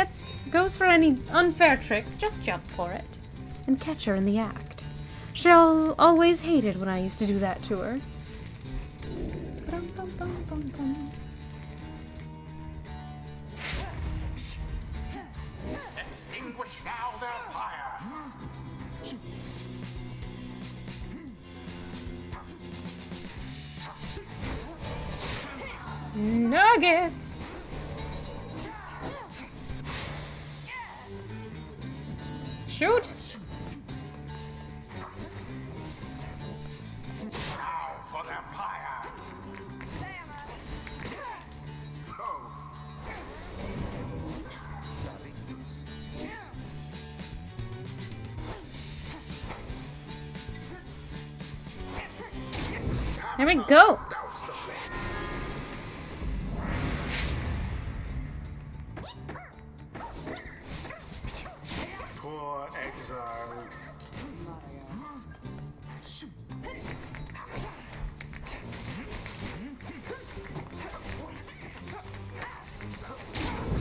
goes for any unfair tricks, just jump for it. And catch her in the act. She'll always hated when I used to do that to her. Bum, bum, bum, bum, bum. Extinguish now their pyre. Nuggets! Shoot! Now for their pyre. Oh. There we go! Douse the flame. Poor exile.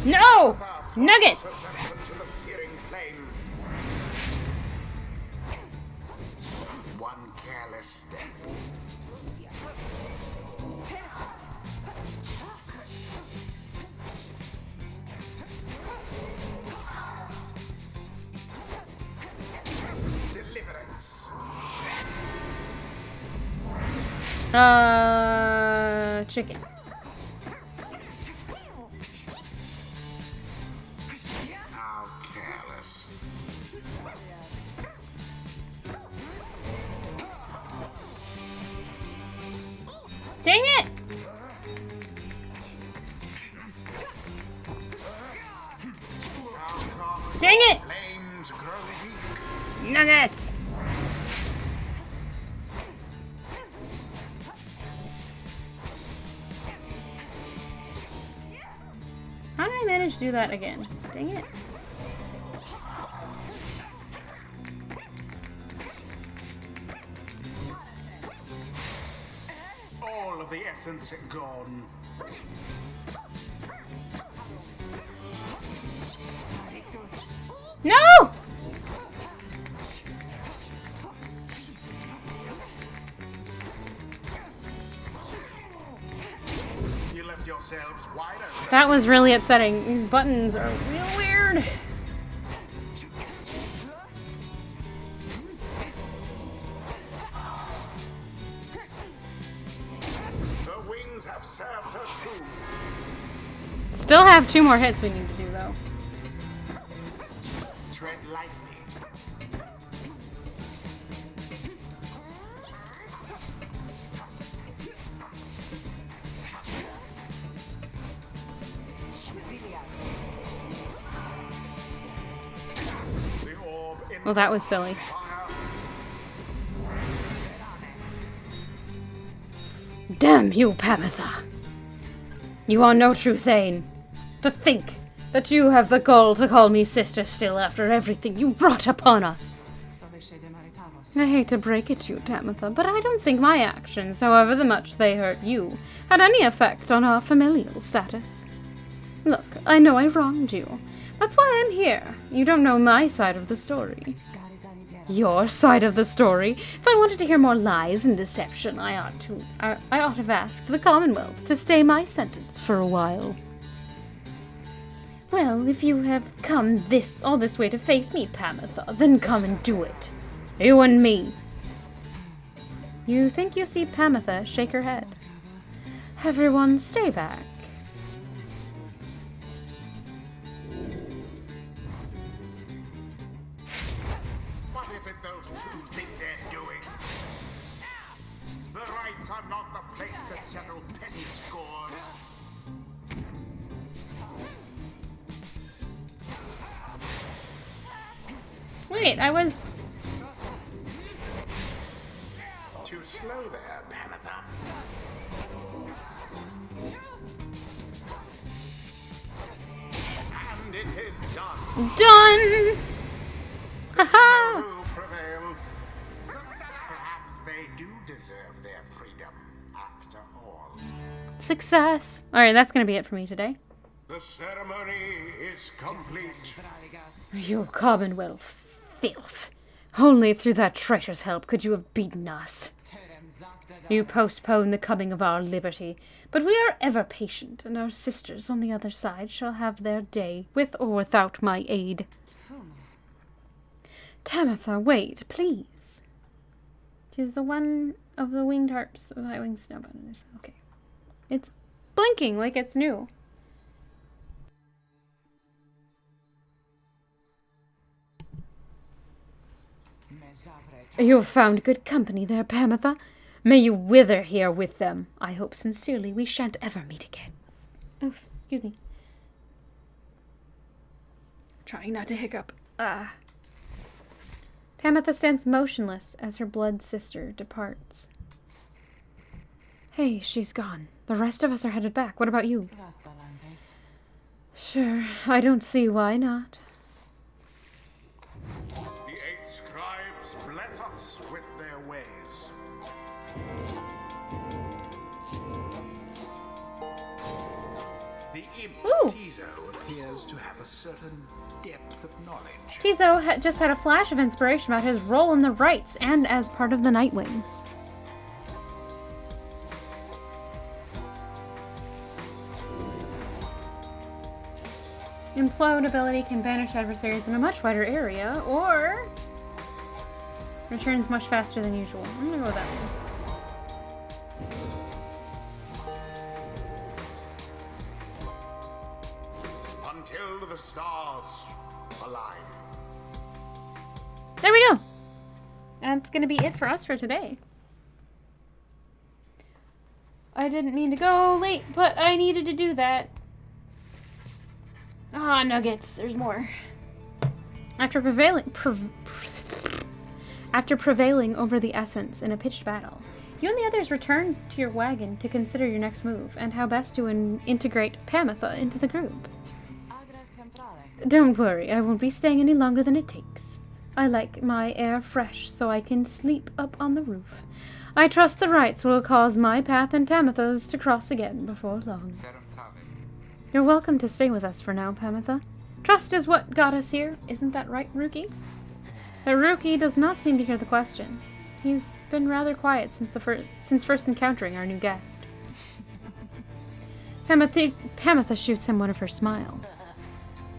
No! Nuggets! To the searing flame. One careless step. Deliverance. Chicken. How careless. Dang it! How come Dang it! flames grow weak? Nuggets! How did I manage to do that again? Dang it. All of the essence gone. No! You left yourselves wide open. That was really upsetting. These buttons are real weird. The wings have served her true. Still have 2 more hits we need to do, though. Tread lightly. The orb in Well, that was silly. fire. Damn you, Pamitha. You are no true Thane. To think that you have the gall to call me sister still after everything you brought upon us. I hate to break it to you, Tamitha, but I don't think my actions, however much they hurt you, had any effect on our familial status. Look, I know I wronged you, That's why I'm here. You don't know my side of the story. Your side of the story? If I wanted to hear more lies and deception, I ought to have asked the Commonwealth to stay my sentence for a while. Well, if you have come all this way to face me, Pamitha, then come and do it. You and me. You think you see Pamitha shake her head. Everyone stay back. What is it those two think they're doing? The rights are not the place to settle petty scores. Wait, I was... Too slow there, Pamitha. And it is done. Done! Haha! Who prevails? Perhaps they do deserve their freedom, after all. Success. Alright, that's gonna be it for me today. The ceremony is complete. You Commonwealth filth. Only through that traitor's help could you have beaten us. You postpone the coming of our liberty, but we are ever patient, and our sisters on the other side shall have their day, with or without my aid. Tamitha, wait, please. She's the one of the winged harps of thy winged snow button. Okay. It's blinking like it's new. You have found good company there, Pamitha. May you wither here with them. I hope sincerely we shan't ever meet again. Oh, excuse me. Trying not to hiccup. Pamitha stands motionless as her blood sister departs. Hey, she's gone. The rest of us are headed back. What about you? Sure, I don't see why not. The 8 scribes bless us with their ways. The imp Ooh. Tizo appears to have a certain depth of knowledge. Tizo just had a flash of inspiration about his role in the rites and as part of the Nightwings. Implode ability can banish adversaries in a much wider area, or returns much faster than usual. I'm gonna go with that one. Until the stars align. There we go! That's gonna be it for us for today. I didn't mean to go late, but I needed to do that. Ah, nuggets. There's more. After prevailing over the essence in a pitched battle, you and the others return to your wagon to consider your next move and how best to integrate Pamitha into the group. Don't worry, I won't be staying any longer than it takes. I like my air fresh so I can sleep up on the roof. I trust the rites will cause my path and Tamitha's to cross again before long. You're welcome to stay with us for now, Pamitha. Trust is what got us here. Isn't that right, Rookie? The Rookie does not seem to hear the question. He's been rather quiet since first encountering our new guest. Pamitha shoots him one of her smiles.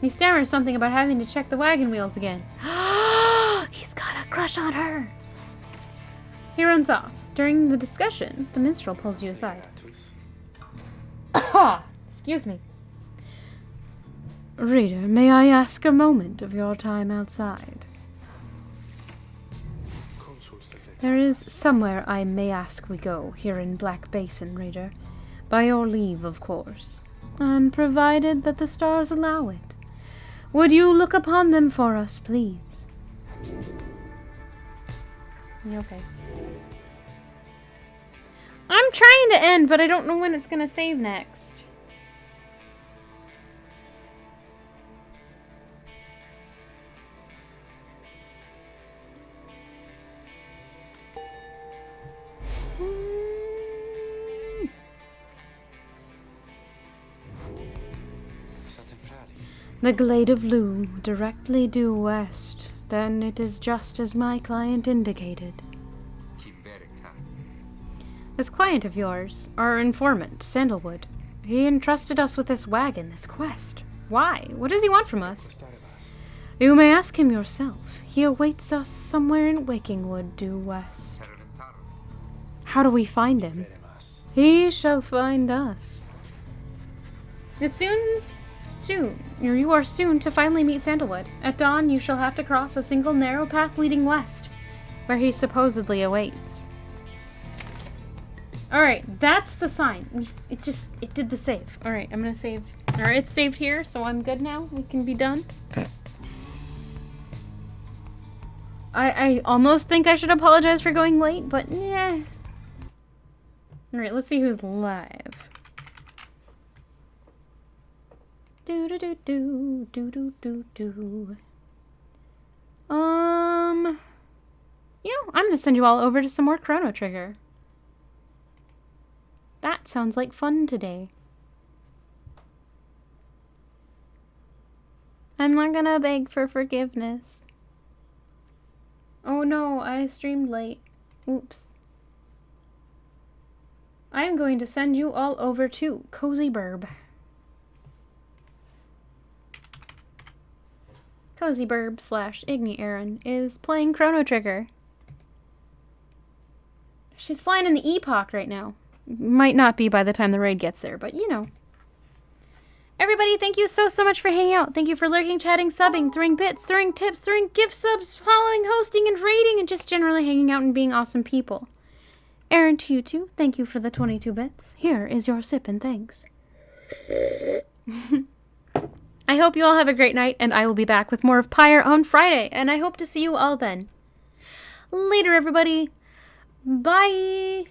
He stammers something about having to check the wagon wheels again. He's got a crush on her! He runs off. During the discussion, the minstrel pulls you aside. Excuse me. Reader, may I ask a moment of your time outside? There is somewhere I may ask we go, here in Black Basin, Reader. By your leave, of course. And provided that the stars allow it. Would you look upon them for us, please? Okay. I'm trying to end, but I don't know when it's gonna save next. The glade of Loo, directly due west. Then it is just as my client indicated. This client of yours, our informant, Sandalwood, he entrusted us with this wagon, this quest. Why? What does he want from us? You may ask him yourself. He awaits us somewhere in Wakingwood due west. How do we find him? He shall find us. You are soon to finally meet Sandalwood. At dawn, you shall have to cross a single narrow path leading west, where he supposedly awaits. Alright, that's the sign. It did the save. Alright, I'm gonna save. Alright, it's saved here, so I'm good now. We can be done. I almost think I should apologize for going late, but yeah. Alright, let's see who's live. Do. I'm gonna send you all over to some more Chrono Trigger. That sounds like fun today. I'm not gonna beg for forgiveness. Oh no, I streamed late. Oops. I'm going to send you all over to Cozy Burb. Cozy Burb / Igni Aaron is playing Chrono Trigger. She's flying in the Epoch right now. Might not be by the time the raid gets there, but you know. Everybody, thank you so much for hanging out. Thank you for lurking, chatting, subbing, throwing bits, throwing tips, throwing gift subs, following, hosting, and raiding, and just generally hanging out and being awesome people. Aaron, to you too, thank you for the 22 bits. Here is your sip and thanks. I hope you all have a great night, and I will be back with more of Pyre on Friday, and I hope to see you all then. Later, everybody. Bye!